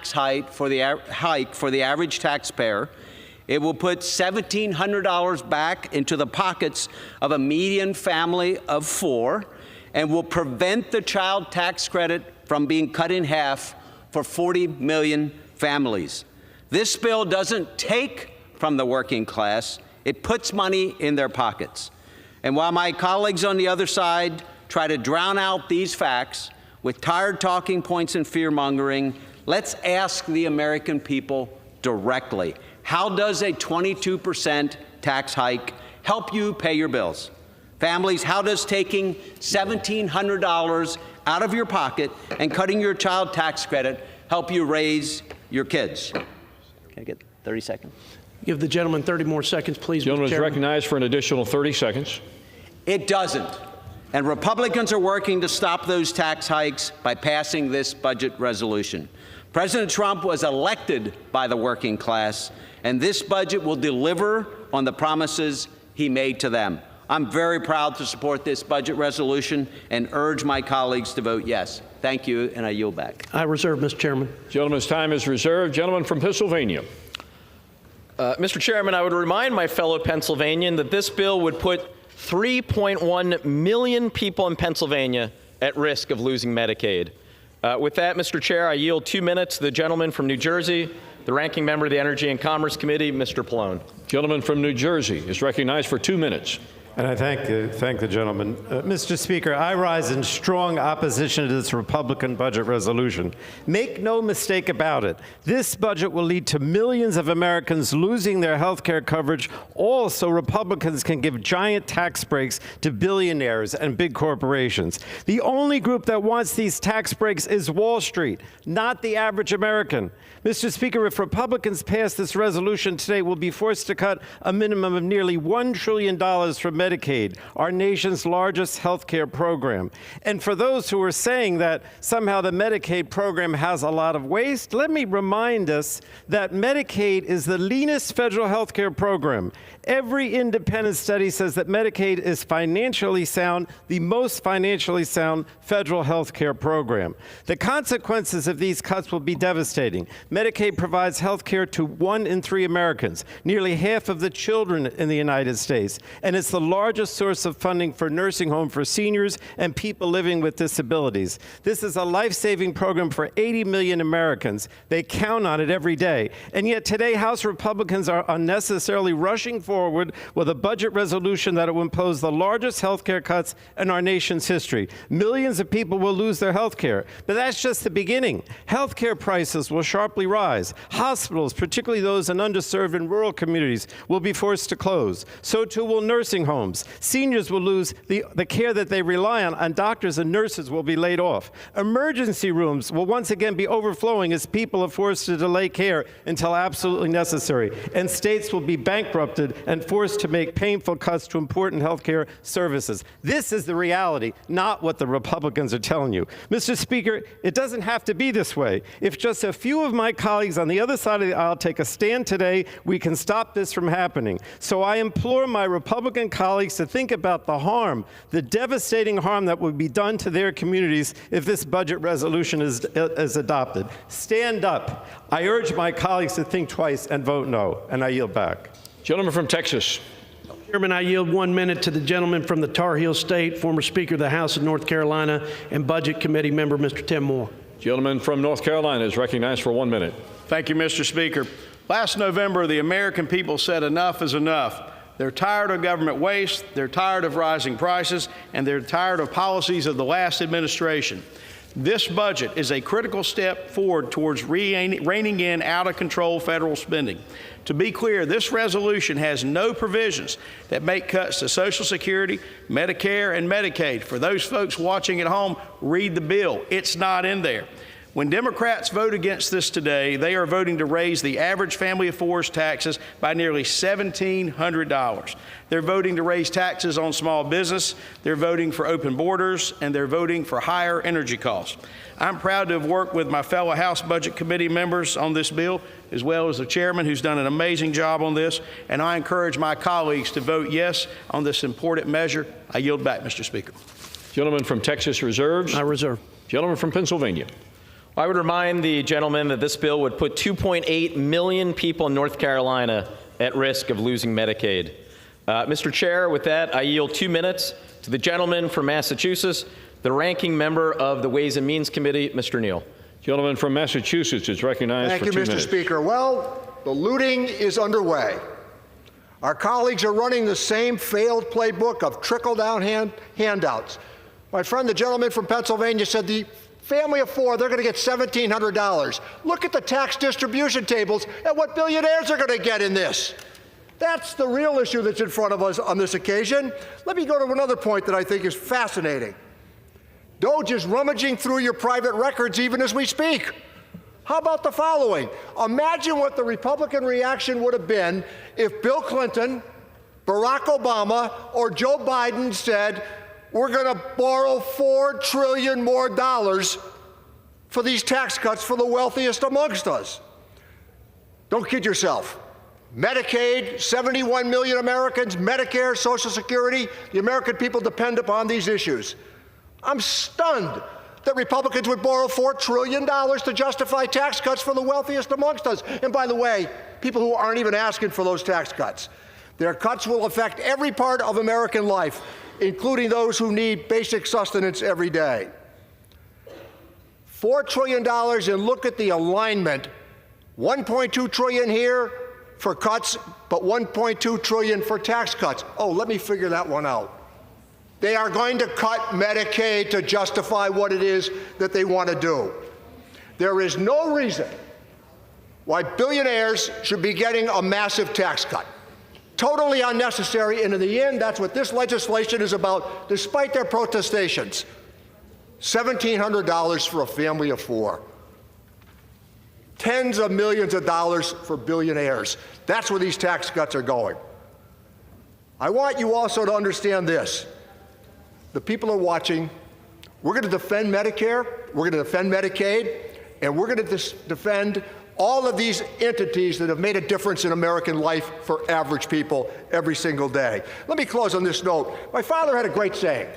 hike for the average taxpayer. It will put $1,700 back into the pockets of a median family of 4 and will prevent the child tax credit from being cut in half for 40 million families. This bill doesn't take from the working class, it puts money in their pockets. And while my colleagues on the other side try to drown out these facts with tired talking points and fear-mongering, let's ask the American people directly. How does a 22% tax hike help you pay your bills? Families, how does taking $1,700 out of your pocket and cutting your child tax credit help you raise your kids? Can I get 30 seconds? Give the gentleman 30 more seconds, please. The gentleman is recognized for an additional 30 seconds. It doesn't. And Republicans are working to stop those tax hikes by passing this budget resolution. President Trump was elected by the working class, and this budget will deliver on the promises he made to them. I'm very proud to support this budget resolution and urge my colleagues to vote yes. Thank you, and I yield back. I reserve, Mr. Chairman. Gentleman's time is reserved. Gentleman from Pennsylvania. Mr. Chairman, I would remind my fellow Pennsylvanian that this bill would put 3.1 million people in Pennsylvania at risk of losing Medicaid. With that, Mr. Chair, I yield 2 minutes to the gentleman from New Jersey, the ranking member of the Energy and Commerce Committee, Mr. Pallone. Gentleman from New Jersey is recognized for 2 minutes. And I thank the gentleman. Mr. Speaker, I rise in strong opposition to this Republican budget resolution. Make no mistake about it. This budget will lead to millions of Americans losing their health care coverage, all so Republicans can give giant tax breaks to billionaires and big corporations. The only group that wants these tax breaks is Wall Street, not the average American. Mr. Speaker, if Republicans pass this resolution today, we'll be forced to cut a minimum of nearly $1 trillion from Medicaid, our nation's largest health care program. And for those who are saying that somehow the Medicaid program has a lot of waste, let me remind us that Medicaid is the leanest federal health care program. Every independent study says that Medicaid is financially sound, the most financially sound federal health care program. The consequences of these cuts will be devastating. Medicaid provides health care to 1 in 3 Americans, nearly half of the children in the United States, and it's the largest source of funding for nursing home for seniors and people living with disabilities. This is a life-saving program for 80 million Americans. They count on it every day. And yet today, House Republicans are unnecessarily rushing forward with a budget resolution that will impose the largest health care cuts in our nation's history. Millions of people will lose their health care. But that's just the beginning. Health care prices will sharply rise. Hospitals, particularly those in underserved and rural communities, will be forced to close. So too will nursing homes. Seniors will lose the care that they rely on, and doctors and nurses will be laid off. Emergency rooms will once again be overflowing as people are forced to delay care until absolutely necessary. And states will be bankrupted and forced to make painful cuts to important health care services. This is the reality, not what the Republicans are telling you. Mr. Speaker, it doesn't have to be this way. If just a few of my colleagues on the other side of the aisle take a stand today, we can stop this from happening. So I implore my Republican colleagues to think about the harm, the devastating harm that would be done to their communities if this budget resolution is adopted. Stand up. I urge my colleagues to think twice and vote no. And I yield back. Gentleman from Texas. Chairman, I yield 1 minute to the gentleman from the Tar Heel State, former Speaker of the House of North Carolina and Budget Committee member, Mr. Tim Moore. Gentleman from North Carolina is recognized for 1 minute. Thank you, Mr. Speaker. Last November, the American people said enough is enough. They're tired of government waste, they're tired of rising prices, and they're tired of policies of the last administration. This budget is a critical step forward towards reining in out-of-control federal spending. To be clear, this resolution has no provisions that make cuts to Social Security, Medicare, and Medicaid. For those folks watching at home, read the bill. It's not in there. When Democrats vote against this today, they are voting to raise the average family of four's taxes by nearly $1,700. They're voting to raise taxes on small business, they're voting for open borders, and they're voting for higher energy costs. I'm proud to have worked with my fellow House Budget Committee members on this bill, as well as the chairman, who's done an amazing job on this, and I encourage my colleagues to vote yes on this important measure. I yield back, Mr. Speaker. Gentleman from Texas reserves. I reserve. Gentleman from Pennsylvania. I would remind the gentleman that this bill would put 2.8 million people in North Carolina at risk of losing Medicaid. Mr. Chair, with that, I yield 2 minutes to the gentleman from Massachusetts, the ranking member of the Ways and Means Committee, Mr. Neal. Gentleman from Massachusetts is recognized for 2 minutes. Thank you, Mr. Speaker. Well, the looting is underway. Our colleagues are running the same failed playbook of trickle-down handouts. My friend, the gentleman from Pennsylvania, said the family of four, they're going to get $1,700. Look at the tax distribution tables and what billionaires are going to get in this. That's the real issue that's in front of us on this occasion. Let me go to another point that I think is fascinating. DOJ is rummaging through your private records even as we speak. How about the following? Imagine what the Republican reaction would have been if Bill Clinton, Barack Obama, or Joe Biden said, we're going to borrow $4 trillion more for these tax cuts for the wealthiest amongst us. Don't kid yourself. Medicaid, 71 million Americans, Medicare, Social Security, the American people depend upon these issues. I'm stunned that Republicans would borrow $4 trillion to justify tax cuts for the wealthiest amongst us. And by the way, people who aren't even asking for those tax cuts. Their cuts will affect every part of American life, including those who need basic sustenance every day. $4 trillion, and look at the alignment. $1.2 trillion here for cuts, but $1.2 trillion for tax cuts. Oh, let me figure that one out. They are going to cut Medicaid to justify what it is that they want to do. There is no reason why billionaires should be getting a massive tax cut. Totally unnecessary, and in the end, that's what this legislation is about, despite their protestations. $1,700 for a family of four. Tens of millions of dollars for billionaires. That's where these tax cuts are going. I want you also to understand this. The people are watching. We're going to defend Medicare, we're going to defend Medicaid, and we're going to defend all of these entities that have made a difference in American life for average people every single day. Let me close on this note. My father had a great saying.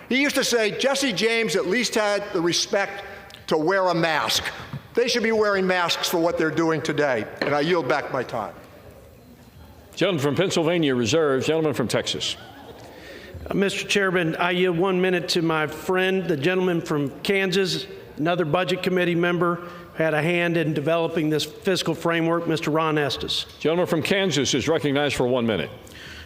He used to say, Jesse James at least had the respect to wear a mask. They should be wearing masks for what they're doing today. And I yield back my time. Gentleman from Pennsylvania reserves. Gentleman from Texas. Mr. Chairman, I yield 1 minute to my friend, the gentleman from Kansas, another Budget Committee member, who had a hand in developing this fiscal framework, Mr. Ron Estes. Gentleman from Kansas is recognized for 1 minute.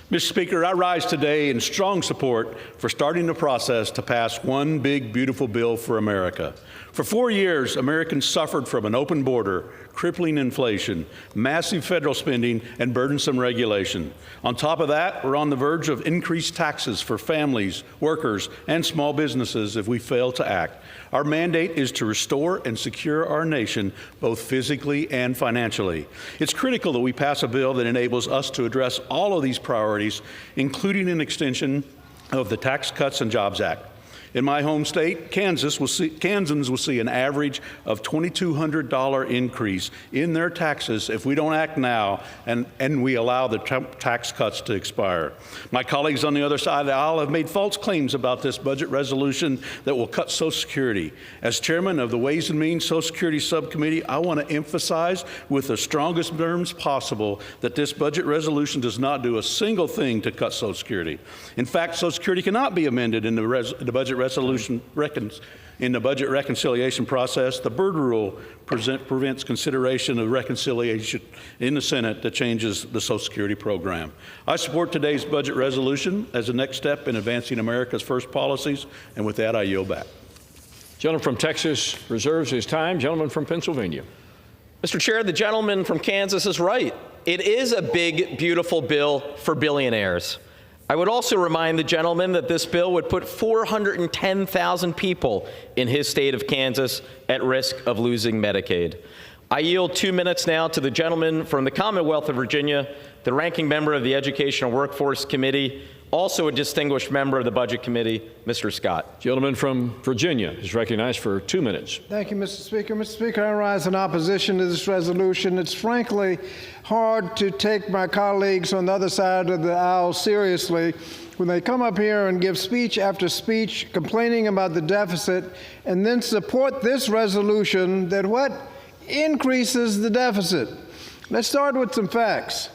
Mr. Speaker, I rise today in strong support for starting the process to pass one big, beautiful bill for America. For 4 years, Americans suffered from an open border, crippling inflation, massive federal spending, and burdensome regulation. On top of that, we're on the verge of increased taxes for families, workers, and small businesses if we fail to act. Our mandate is to restore and secure our nation, both physically and financially. It's critical that we pass a bill that enables us to address all of these priorities, including an extension of the Tax Cuts and Jobs Act. In my home state, Kansans will see an average of $2,200 increase in their taxes if we don't act now and we allow the tax cuts to expire. My colleagues on the other side of the aisle have made false claims about this budget resolution that will cut Social Security. As chairman of the Ways and Means Social Security Subcommittee, I want to emphasize with the strongest terms possible that this budget resolution does not do a single thing to cut Social Security. In fact, Social Security cannot be amended in the budget resolution in the budget reconciliation process. The Byrd Rule prevents consideration of reconciliation in the Senate that changes the Social Security program. I support today's budget resolution as a next step in advancing America's first policies, and with that, I yield back. Gentleman from Texas reserves his time. Gentleman from Pennsylvania. Mr. Chair, the gentleman from Kansas is right. It is a big, beautiful bill for billionaires. I would also remind the gentleman that this bill would put 410,000 people in his state of Kansas at risk of losing Medicaid. I yield 2 minutes now to the gentleman from the Commonwealth of Virginia, the ranking member of the Educational Workforce Committee, Also a distinguished member of the Budget Committee, Mr. Scott. Gentleman from Virginia is recognized for 2 minutes. Thank you, Mr. Speaker. Mr. Speaker, I rise in opposition to this resolution. It's frankly hard to take my colleagues on the other side of the aisle seriously when they come up here and give speech after speech complaining about the deficit and then support this resolution that what? Increases the deficit. Let's start with some facts.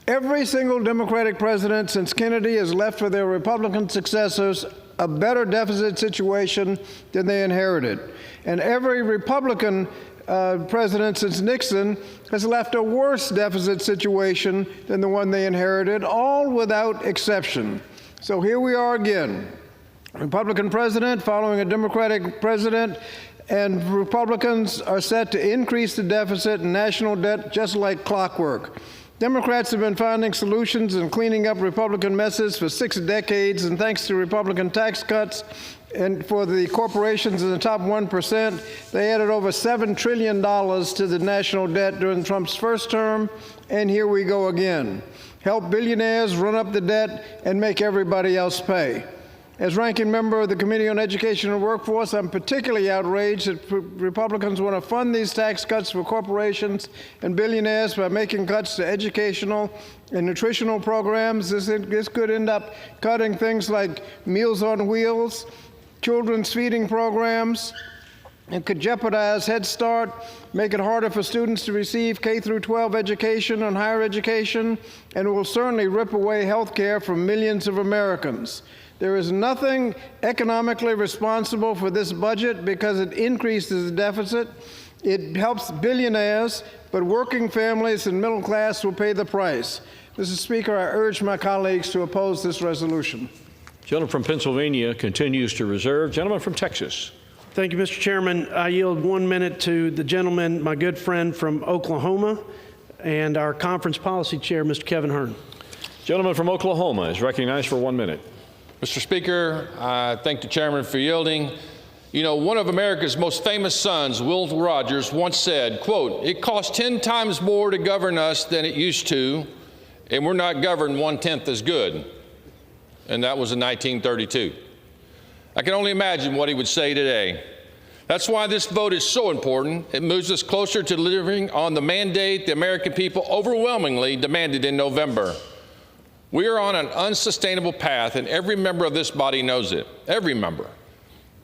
Every single Democratic president since Kennedy has left for their Republican successors a better deficit situation than they inherited. And every Republican president since Nixon has left a worse deficit situation than the one they inherited, all without exception. So here we are again. Republican president following a Democratic president, and Republicans are set to increase the deficit and national debt just like clockwork. Democrats have been finding solutions and cleaning up Republican messes for 6 decades, and thanks to Republican tax cuts and for the corporations in the top 1%, they added over $7 trillion to the national debt during Trump's first term, and here we go again. Help billionaires run up the debt and make everybody else pay. As ranking member of the Committee on Education and Workforce, I'm particularly outraged that Republicans want to fund these tax cuts for corporations and billionaires by making cuts to educational and nutritional programs. This could end up cutting things like Meals on Wheels, children's feeding programs. It could jeopardize Head Start, make it harder for students to receive K-12 education and higher education, and it will certainly rip away health care from millions of Americans. There is nothing economically responsible for this budget because it increases the deficit. It helps billionaires, but working families and middle class will pay the price. Mr. Speaker, I urge my colleagues to oppose this resolution. Gentleman from Pennsylvania continues to reserve. Gentleman from Texas. Thank you, Mr. Chairman. I yield 1 minute to the gentleman, my good friend from Oklahoma, and our conference policy chair, Mr. Kevin Hern. Gentleman from Oklahoma is recognized for 1 minute. Mr. Speaker, I thank the chairman for yielding. You know, one of America's most famous sons, Will Rogers, once said, quote, "It costs 10 times more to govern us than it used to, and we're not governed 1/10 as good." And that was in 1932. I can only imagine what he would say today. That's why this vote is so important. It moves us closer to delivering on the mandate the American people overwhelmingly demanded in November. We are on an unsustainable path, and every member of this body knows it. Every member.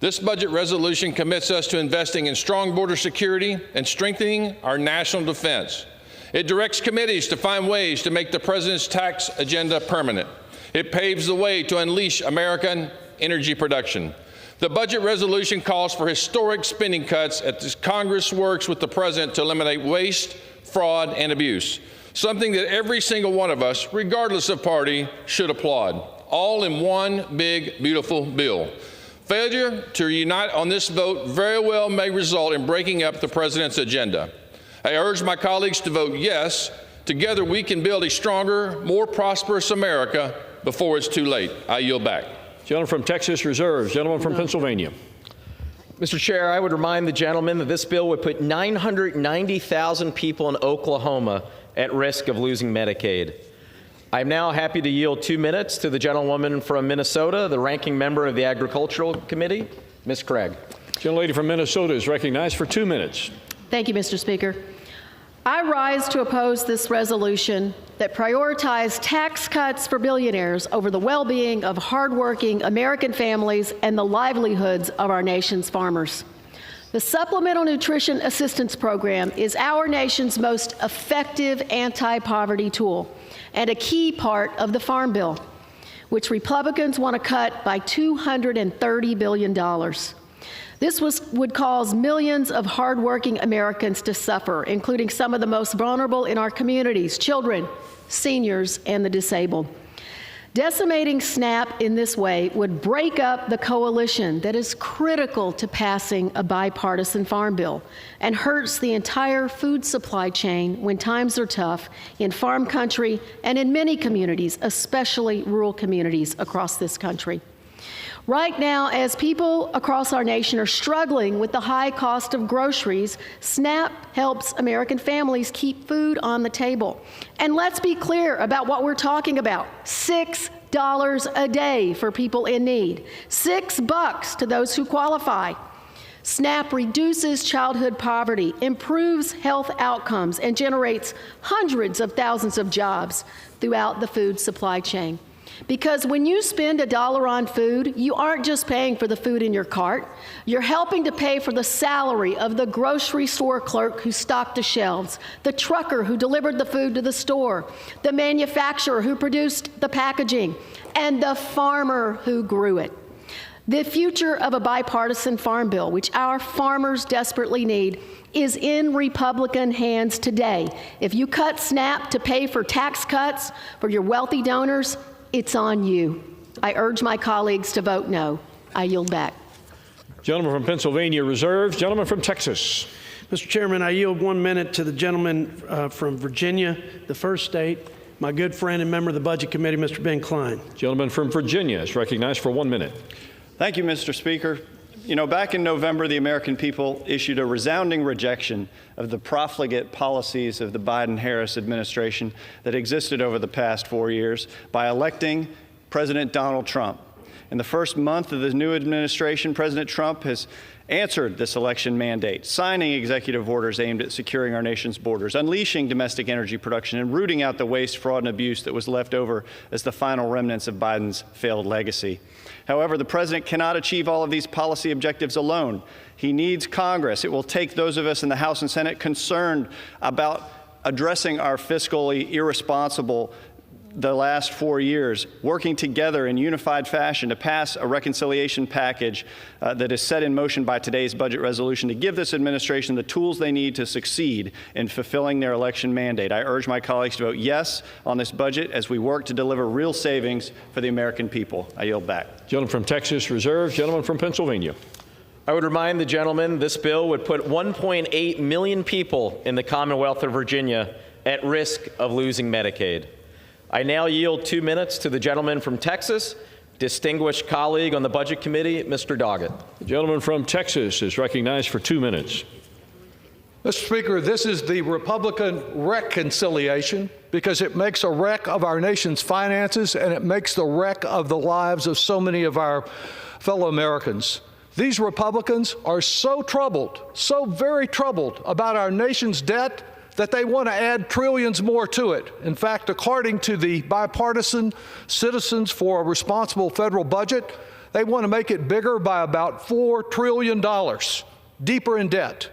This budget resolution commits us to investing in strong border security and strengthening our national defense. It directs committees to find ways to make the president's tax agenda permanent. It paves the way to unleash American energy production. The budget resolution calls for historic spending cuts as Congress works with the president to eliminate waste, fraud, and abuse. Something that every single one of us, regardless of party, should applaud, all in one big, beautiful bill. Failure to unite on this vote very well may result in breaking up the president's agenda. I urge my colleagues to vote yes. Together we can build a stronger, more prosperous America before it's too late. I yield back. Gentleman from Texas reserves. Gentleman from Pennsylvania. Mr. Chair, I would remind the gentleman that this bill would put 990,000 people in Oklahoma at risk of losing Medicaid. I'm now happy to yield 2 minutes to the gentlewoman from Minnesota, the ranking member of the Agricultural Committee, Ms. Craig. Gentlelady from Minnesota is recognized for 2 minutes. Thank you, Mr. Speaker. I rise to oppose this resolution that prioritizes tax cuts for billionaires over the well-being of hardworking American families and the livelihoods of our nation's farmers. The Supplemental Nutrition Assistance Program is our nation's most effective anti-poverty tool and a key part of the Farm Bill, which Republicans want to cut by $230 billion. This would cause millions of hardworking Americans to suffer, including some of the most vulnerable in our communities, children, seniors, and the disabled. Decimating SNAP in this way would break up the coalition that is critical to passing a bipartisan farm bill and hurts the entire food supply chain when times are tough in farm country and in many communities, especially rural communities across this country. Right now, as people across our nation are struggling with the high cost of groceries, SNAP helps American families keep food on the table. And let's be clear about what we're talking about. $6 $8 a day for people in need, $6 to those who qualify. SNAP reduces childhood poverty, improves health outcomes, and generates hundreds of thousands of jobs throughout the food supply chain. Because when you spend $1 on food, you aren't just paying for the food in your cart. You're helping to pay for the salary of the grocery store clerk who stocked the shelves, the trucker who delivered the food to the store, the manufacturer who produced the packaging, and the farmer who grew it. The future of a bipartisan farm bill, which our farmers desperately need, is in Republican hands today. If you cut SNAP to pay for tax cuts for your wealthy donors, it's on you. I urge my colleagues to vote no. I yield back. Gentleman from Pennsylvania reserves. Gentleman from Texas. Mr. Chairman, I yield 1 minute to the gentleman from Virginia, the first state, my good friend and member of the Budget Committee, Mr. Ben Klein. Gentleman from Virginia is recognized for 1 minute. Thank you, Mr. Speaker. You know, back in November, the American people issued a resounding rejection of the profligate policies of the Biden-Harris administration that existed over the past 4 years by electing President Donald Trump. In the first month of the new administration, President Trump has answered this election mandate, signing executive orders aimed at securing our nation's borders, unleashing domestic energy production, and rooting out the waste, fraud, and abuse that was left over as the final remnants of Biden's failed legacy. However, the president cannot achieve all of these policy objectives alone. He needs Congress. It will take those of us in the House and Senate concerned about addressing our fiscally irresponsible the last 4 years, working together in unified fashion to pass a reconciliation package that is set in motion by today's budget resolution to give this administration the tools they need to succeed in fulfilling their election mandate. I urge my colleagues to vote yes on this budget as we work to deliver real savings for the American people. I yield back. Gentleman from Texas reserves. Gentleman from Pennsylvania. I would remind the gentleman this bill would put 1.8 million people in the Commonwealth of Virginia at risk of losing Medicaid. I now yield 2 minutes to the gentleman from Texas, distinguished colleague on the Budget Committee, Mr. Doggett. The gentleman from Texas is recognized for 2 minutes. Mr. Speaker, this is the Republican reconciliation because it makes a wreck of our nation's finances and it makes the wreck of the lives of so many of our fellow Americans. These Republicans are so troubled, so very troubled about our nation's debt that they want to add trillions more to it. In fact, according to the bipartisan Citizens for a Responsible Federal Budget, they want to make it bigger by about $4 trillion, deeper in debt.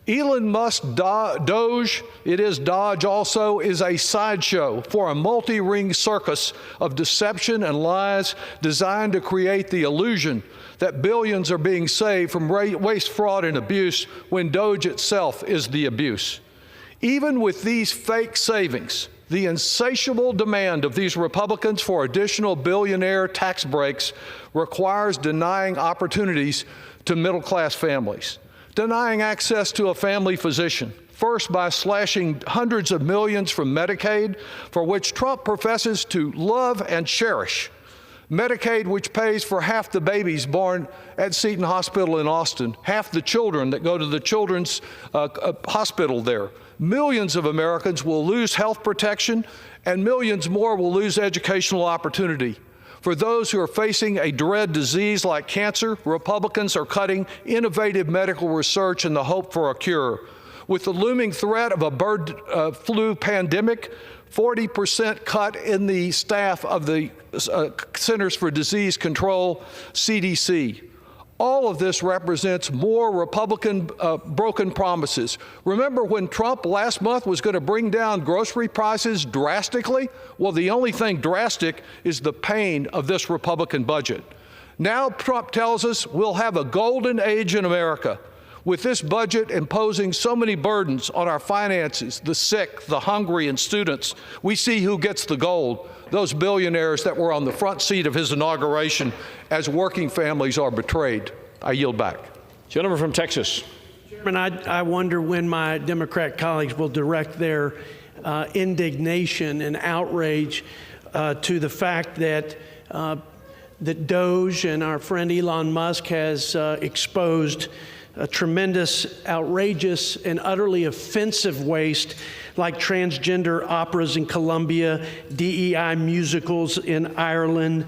Elon Musk's Doge, it is Dodge also, is a sideshow for a multi-ring circus of deception and lies designed to create the illusion that billions are being saved from waste, fraud, and abuse when Doge itself is the abuse. Even with these fake savings, the insatiable demand of these Republicans for additional billionaire tax breaks requires denying opportunities to middle-class families, denying access to a family physician, first by slashing hundreds of millions from Medicaid, for which Trump professes to love and cherish. Medicaid, which pays for half the babies born at Seton Hospital in Austin, half the children that go to the children's hospital there. Millions of Americans will lose health protection, and millions more will lose educational opportunity. For those who are facing a dread disease like cancer, Republicans are cutting innovative medical research in the hope for a cure. With the looming threat of a bird flu pandemic, 40% cut in the staff of the Centers for Disease Control, CDC. All of this represents more Republican broken promises. Remember when Trump last month was going to bring down grocery prices drastically? Well, the only thing drastic is the pain of this Republican budget. Now Trump tells us we'll have a golden age in America. With this budget imposing so many burdens on our finances, the sick, the hungry, and students, we see who gets the gold. Those billionaires that were on the front seat of his inauguration as working families are betrayed. I yield back. Gentleman from Texas. Chairman, I wonder when my Democrat colleagues will direct their indignation and outrage to the fact that that Doge and our friend Elon Musk has exposed a tremendous, outrageous, and utterly offensive waste like transgender operas in Colombia, DEI musicals in Ireland,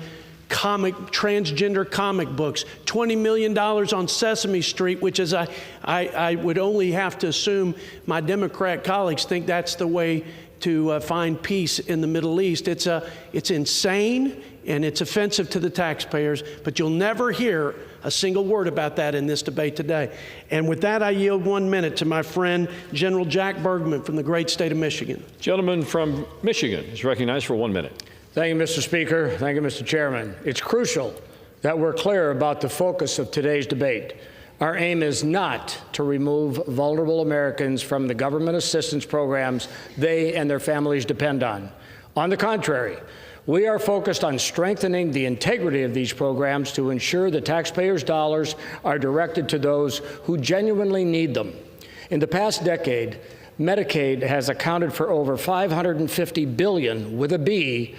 transgender comic books, $20 million on Sesame Street, which is I would only have to assume my Democrat colleagues think that's the way to find peace in the Middle East. It's insane and it's offensive to the taxpayers, but you'll never hear a single word about that in this debate today. And with that, I yield 1 minute to my friend, General Jack Bergman from the great state of Michigan. Gentleman from Michigan is recognized for 1 minute. Thank you, Mr. Speaker. Thank you, Mr. Chairman. It's crucial that we're clear about the focus of today's debate. Our aim is not to remove vulnerable Americans from the government assistance programs they and their families depend on. On the contrary, we are focused on strengthening the integrity of these programs to ensure the taxpayers' dollars are directed to those who genuinely need them. In the past decade, Medicaid has accounted for over $550 billion, with a B,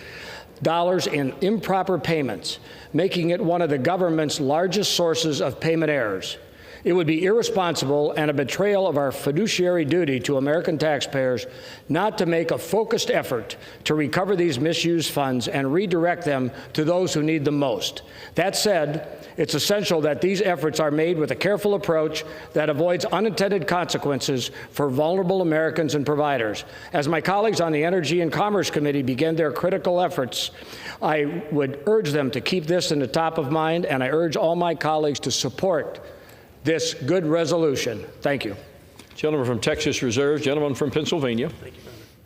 dollars in improper payments, making it one of the government's largest sources of payment errors. It would be irresponsible and a betrayal of our fiduciary duty to American taxpayers not to make a focused effort to recover these misused funds and redirect them to those who need them most. That said, it's essential that these efforts are made with a careful approach that avoids unintended consequences for vulnerable Americans and providers. As my colleagues on the Energy and Commerce Committee begin their critical efforts, I would urge them to keep this in the top of mind, and I urge all my colleagues to support this good resolution. Thank you. Gentleman from Texas reserves. Gentleman from Pennsylvania.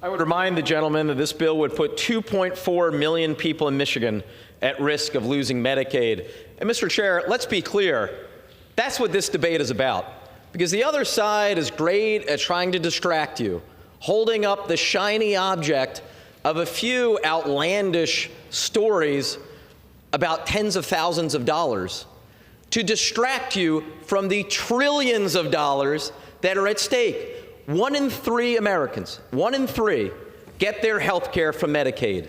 I would remind the gentleman that this bill would put 2.4 million people in Michigan at risk of losing Medicaid. And Mr. Chair, let's be clear, that's what this debate is about. Because the other side is great at trying to distract you, holding up the shiny object of a few outlandish stories about tens of thousands of dollars to distract you from the trillions of dollars that are at stake. 1 in 3 Americans, 1 in 3, get their health care from Medicaid.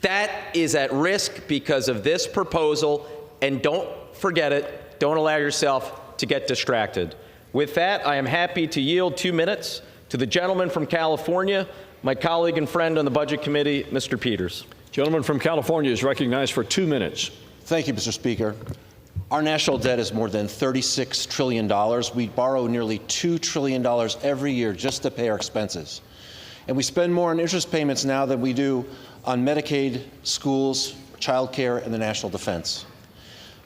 That is at risk because of this proposal, and don't forget it. Don't allow yourself to get distracted. With that, I am happy to yield 2 minutes to the gentleman from California, my colleague and friend on the Budget Committee, Mr. Peters. Gentleman from California is recognized for 2 minutes. Thank you, Mr. Speaker. Our national debt is more than $36 trillion. We borrow nearly $2 trillion every year just to pay our expenses. And we spend more on interest payments now than we do on Medicaid, schools, child care, and the national defense.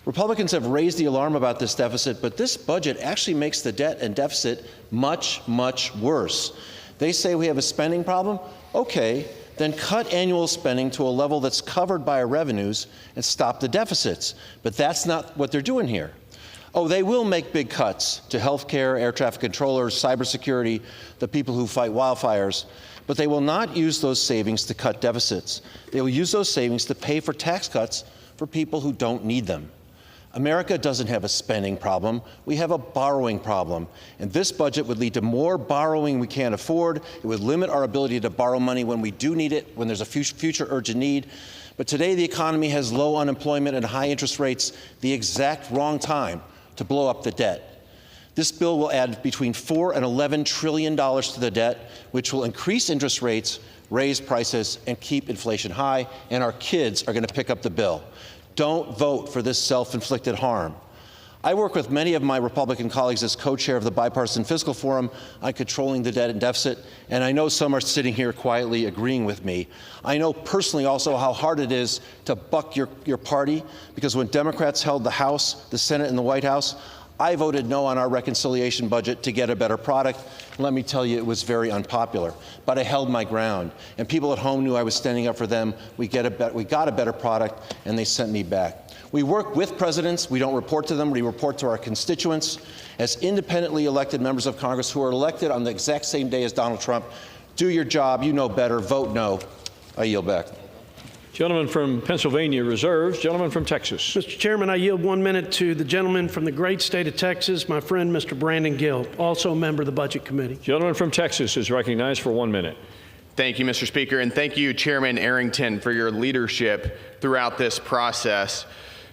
Republicans have raised the alarm about this deficit, but this budget actually makes the debt and deficit much, much worse. They say we have a spending problem. Okay, then cut annual spending to a level that's covered by our revenues and stop the deficits. But that's not what they're doing here. Oh, they will make big cuts to health care, air traffic controllers, cybersecurity, the people who fight wildfires, but they will not use those savings to cut deficits. They will use those savings to pay for tax cuts for people who don't need them. America doesn't have a spending problem. We have a borrowing problem. And this budget would lead to more borrowing we can't afford. It would limit our ability to borrow money when we do need it, when there's a future urgent need. But today the economy has low unemployment and high interest rates, the exact wrong time to blow up the debt. This bill will add between $4 and $11 trillion to the debt, which will increase interest rates, raise prices, and keep inflation high, and our kids are going to pick up the bill. Don't vote for this self-inflicted harm. I work with many of my Republican colleagues as co-chair of the Bipartisan Fiscal Forum on controlling the debt and deficit, and I know some are sitting here quietly agreeing with me. I know personally also how hard it is to buck your party, because when Democrats held the House, the Senate, and the White House, I voted no on our reconciliation budget to get a better product. Let me tell you, it was very unpopular. But I held my ground, and people at home knew I was standing up for them. We got a better product, and they sent me back. We work with presidents. We don't report to them. We report to our constituents. As independently elected members of Congress who are elected on the exact same day as Donald Trump, do your job. You know better. Vote no. I yield back. Gentleman from Pennsylvania reserves. Gentleman from Texas. Mr. Chairman, I yield 1 minute to the gentleman from the great state of Texas, my friend, Mr. Brandon Gill, also a member of the Budget Committee. Gentleman from Texas is recognized for 1 minute. Thank you, Mr. Speaker, and thank you, Chairman Arrington, for your leadership throughout this process.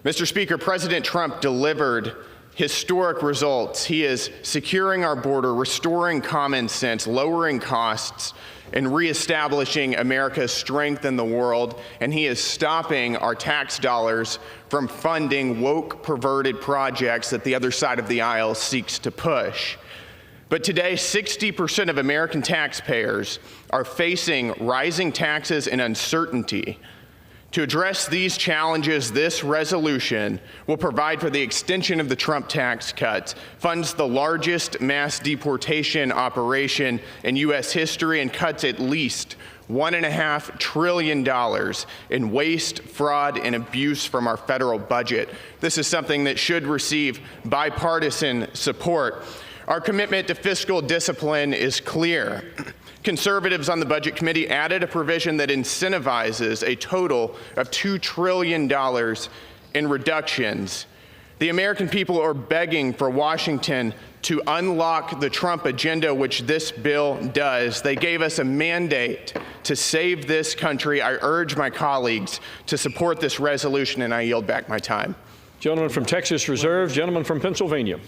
Mr. Speaker, President Trump delivered historic results. He is securing our border, restoring common sense, lowering costs, and reestablishing America's strength in the world. And he is stopping our tax dollars from funding woke, perverted projects that the other side of the aisle seeks to push. But today, 60% of American taxpayers are facing rising taxes and uncertainty. To address these challenges, this resolution will provide for the extension of the Trump tax cuts, funds the largest mass deportation operation in U.S. history, and cuts at least $1.5 trillion in waste, fraud, and abuse from our federal budget. This is something that should receive bipartisan support. Our commitment to fiscal discipline is clear. Conservatives on the Budget Committee added a provision that incentivizes a total of $2 trillion in reductions. The American people are begging for Washington to unlock the Trump agenda, which this bill does. They gave us a mandate to save this country. I urge my colleagues to support this resolution, and I yield back my time. Gentleman from Texas reserved. Gentleman from Pennsylvania.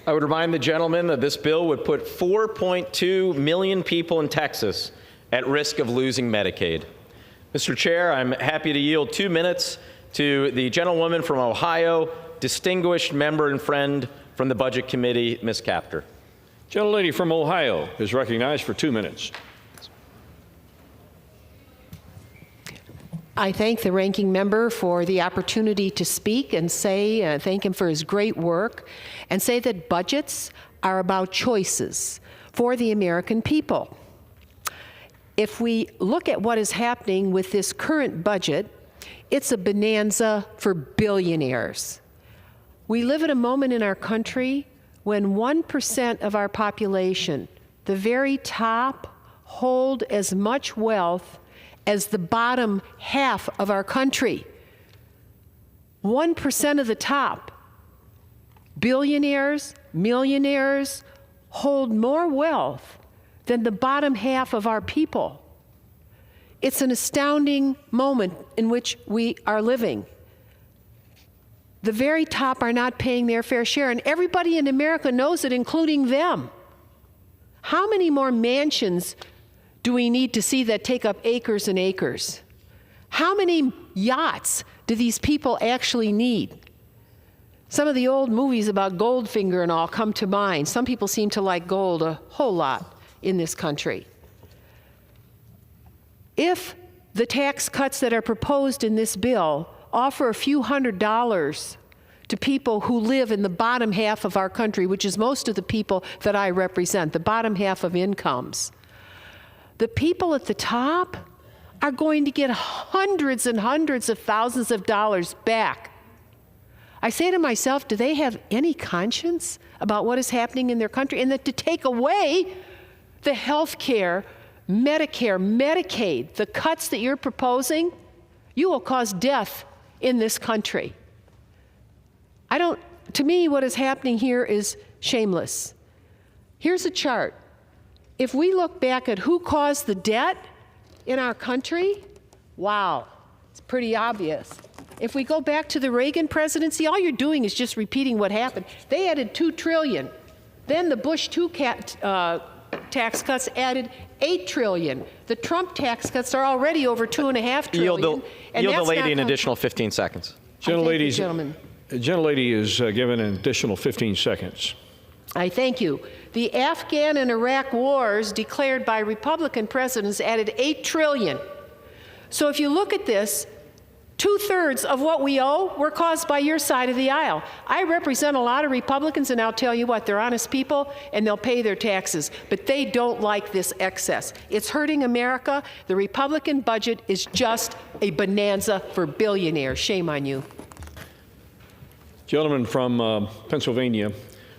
I would remind the gentleman that this bill would put 4.2 million people in Texas at risk of losing Medicaid. Mr. Chair, I'm happy to yield 2 minutes to the gentlewoman from Ohio, distinguished member and friend from the Budget Committee, Ms. Kaptur. Gentlelady from Ohio is recognized for 2 minutes. I thank the ranking member for the opportunity to speak and say, thank him for his great work, and say that budgets are about choices for the American people. If we look at what is happening with this current budget, it's a bonanza for billionaires. We live at a moment in our country when 1% of our population, the very top, hold as much wealth as the bottom half of our country. 1% of the top. Billionaires, millionaires hold more wealth than the bottom half of our people. It's an astounding moment in which we are living. The very top are not paying their fair share, and everybody in America knows it, including them. How many more mansions do we need to see that take up acres and acres? How many yachts do these people actually need? Some of the old movies about Goldfinger and all come to mind. Some people seem to like gold a whole lot in this country. If the tax cuts that are proposed in this bill offer a few $100s to people who live in the bottom half of our country, which is most of the people that I represent, the bottom half of incomes, the people at the top are going to get hundreds and hundreds of thousands of dollars back. I say to myself, do they have any conscience about what is happening in their country? And that to take away the health care, Medicare, Medicaid, the cuts that you're proposing, you will cause death in this country. To me, what is happening here is shameless. Here's a chart. If we look back at who caused the debt in our country, wow, it's pretty obvious. If we go back to the Reagan presidency, all you're doing is just repeating what happened. They added $2 trillion. Then the Bush II tax cuts added $8 trillion. The Trump tax cuts are already over $2.5 trillion. Yield the lady an additional 15 seconds. Gentlelady is given an additional 15 seconds. I thank you. The Afghan and Iraq wars declared by Republican presidents added $8 trillion. So if you look at this, 2/3 of what we owe were caused by your side of the aisle. I represent a lot of Republicans, and I'll tell you what, they're honest people, and they'll pay their taxes, but they don't like this excess. It's hurting America. The Republican budget is just a bonanza for billionaires. Shame on you. Gentleman from Pennsylvania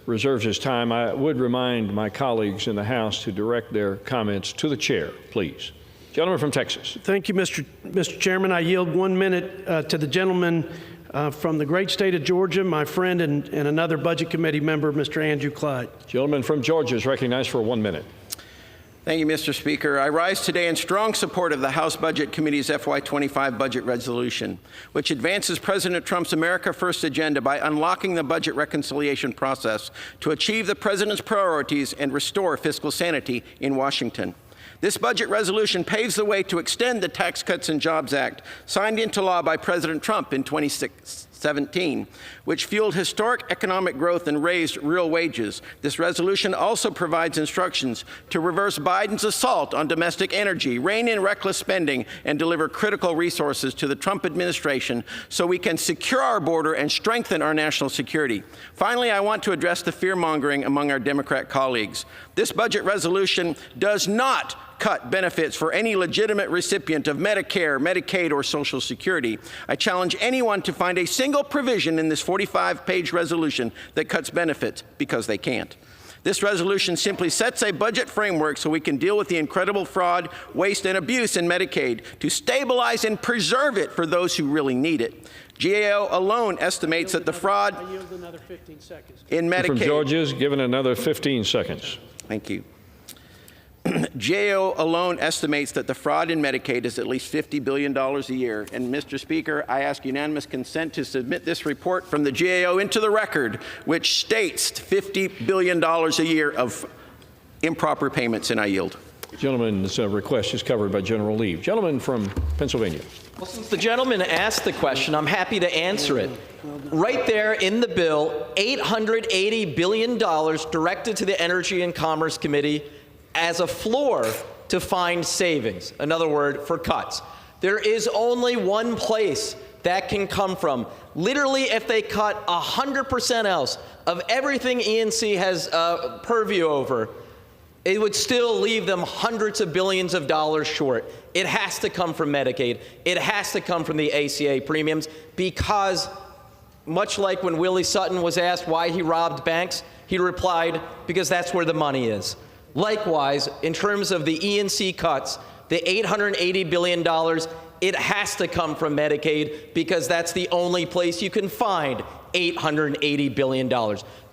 reserves his time. I would remind my colleagues in the House to direct their comments to the chair, please. Gentleman from Texas. Thank you, Mr. Chairman. I yield 1 minute to the gentleman from the great state of Georgia, my friend and another Budget Committee member, Mr. Andrew Clyde. Gentleman from Georgia is recognized for 1 minute. Thank you, Mr. Speaker. I rise today in strong support of the House Budget Committee's FY25 budget resolution, which advances President Trump's America First agenda by unlocking the budget reconciliation process to achieve the president's priorities and restore fiscal sanity in Washington. This budget resolution paves the way to extend the Tax Cuts and Jobs Act, signed into law by President Trump in 2017, which fueled historic economic growth and raised real wages. This resolution also provides instructions to reverse Biden's assault on domestic energy, rein in reckless spending, and deliver critical resources to the Trump administration so we can secure our border and strengthen our national security. Finally, I want to address the fear-mongering among our Democrat colleagues. This budget resolution does not cut benefits for any legitimate recipient of Medicare, Medicaid, or Social Security. I challenge anyone to find a single provision in this 45-page resolution that cuts benefits, because they can't. This resolution simply sets a budget framework so we can deal with the incredible fraud, waste, and abuse in Medicaid, to stabilize and preserve it for those who really need it. GAO alone estimates that the fraud in Medicaid— From Georgia's given another 15 seconds. Thank you. GAO alone estimates that the fraud in Medicaid is at least $50 billion a year. And Mr. Speaker, I ask unanimous consent to submit this report from the GAO into the record, which states $50 billion a year of improper payments, and I yield. Gentleman's request is covered by general leave. Gentleman from Pennsylvania. Well, since the gentleman asked the question, I'm happy to answer it. Right there in the bill, $880 billion directed to the Energy and Commerce Committee as a floor to find savings. In other words, for cuts. There is only one place that can come from. Literally, if they cut 100% else of everything ENC has purview over, it would still leave them hundreds of billions of dollars short. It has to come from Medicaid. It has to come from the ACA premiums, because much like when Willie Sutton was asked why he robbed banks, he replied, because that's where the money is. Likewise, in terms of the ENC cuts, the $880 billion, it has to come from Medicaid, because that's the only place you can find $880 billion.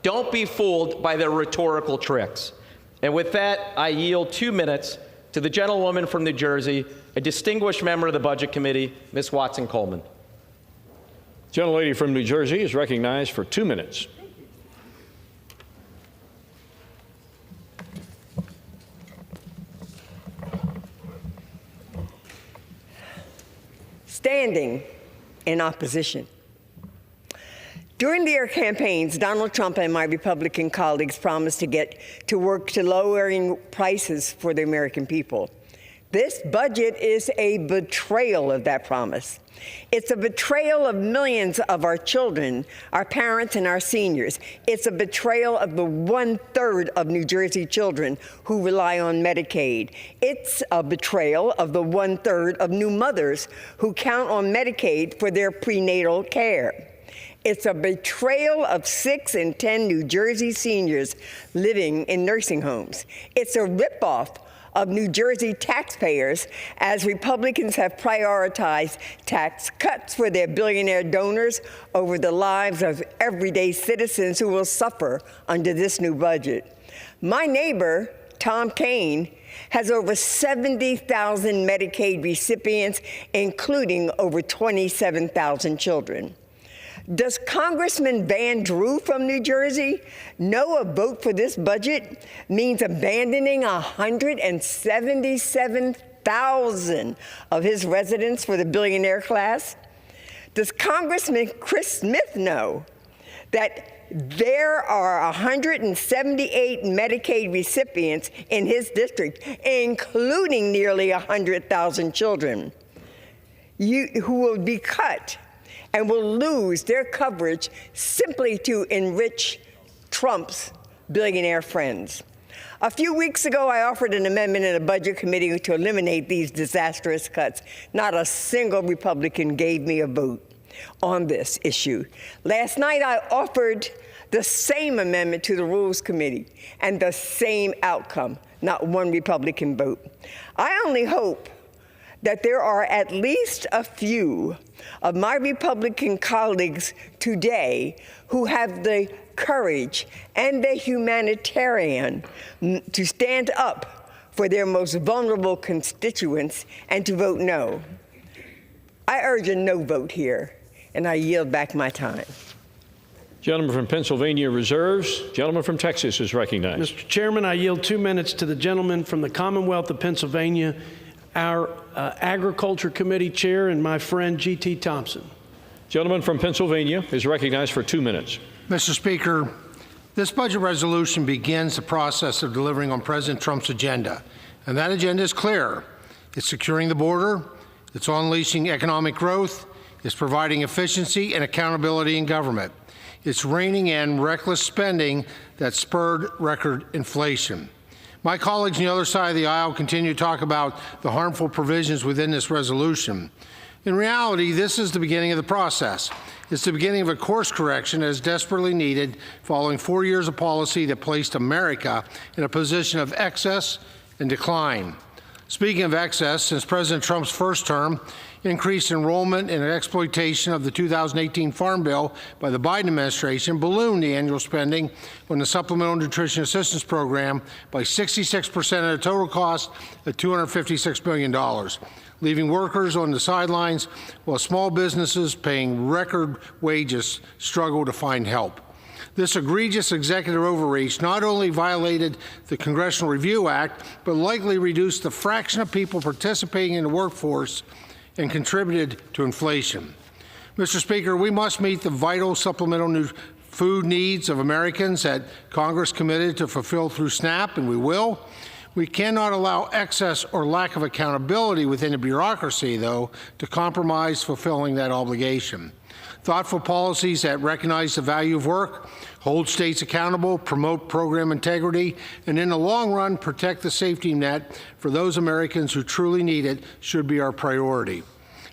Don't be fooled by their rhetorical tricks. And with that, I yield 2 minutes to the gentlewoman from New Jersey, a distinguished member of the Budget Committee, Ms. Watson-Coleman. Gentlelady from New Jersey is recognized for 2 minutes. Standing in opposition. During their campaigns, Donald Trump and my Republican colleagues promised to get to work to lowering prices for the American people. This budget is a betrayal of that promise. It's a betrayal of millions of our children, our parents, and our seniors. It's a betrayal of the 1/3 of New Jersey children who rely on Medicaid. It's a betrayal of the 1/3 of new mothers who count on Medicaid for their prenatal care. It's a betrayal of 6 in 10 New Jersey seniors living in nursing homes. It's a ripoff of New Jersey taxpayers, as Republicans have prioritized tax cuts for their billionaire donors over the lives of everyday citizens who will suffer under this new budget. My neighbor, Tom Kane, has over 70,000 Medicaid recipients, including over 27,000 children. Does Congressman Van Drew from New Jersey know a vote for this budget means abandoning 177,000 of his residents for the billionaire class? Does Congressman Chris Smith know that there are 178 Medicaid recipients in his district, including nearly 100,000 children, who will be cut and will lose their coverage simply to enrich Trump's billionaire friends? A few weeks ago, I offered an amendment in the Budget Committee to eliminate these disastrous cuts. Not a single Republican gave me a vote on this issue. Last night, I offered the same amendment to the Rules Committee, and the same outcome, not one Republican vote. I only hope that there are at least a few of my Republican colleagues today who have the courage and the humanitarian to stand up for their most vulnerable constituents and to vote no. I urge a no vote here, and I yield back my time. Gentleman from Pennsylvania reserves. Gentleman from Texas is recognized. Mr. Chairman, I yield 2 minutes to the gentleman from the Commonwealth of Pennsylvania, our Agriculture Committee Chair, and my friend G.T. Thompson. Gentleman from Pennsylvania is recognized for 2 minutes. Mr. Speaker, this budget resolution begins the process of delivering on President Trump's agenda, and that agenda is clear. It's securing the border, it's unleashing economic growth, it's providing efficiency and accountability in government. It's reining in reckless spending that spurred record inflation. My colleagues on the other side of the aisle continue to talk about the harmful provisions within this resolution. In reality, this is the beginning of the process. It's the beginning of a course correction that is desperately needed following 4 years of policy that placed America in a position of excess and decline. Speaking of excess, since President Trump's first term, increased enrollment and exploitation of the 2018 Farm Bill by the Biden administration ballooned the annual spending on the Supplemental Nutrition Assistance Program by 66% of the total cost at $256 billion, leaving workers on the sidelines while small businesses paying record wages struggle to find help. This egregious executive overreach not only violated the Congressional Review Act, but likely reduced the fraction of people participating in the workforce and contributed to inflation. Mr. Speaker, we must meet the vital supplemental food needs of Americans that Congress committed to fulfill through SNAP, and we will. We cannot allow excess or lack of accountability within the bureaucracy, though, to compromise fulfilling that obligation. Thoughtful policies that recognize the value of work, hold states accountable, promote program integrity, and in the long run, protect the safety net for those Americans who truly need it should be our priority.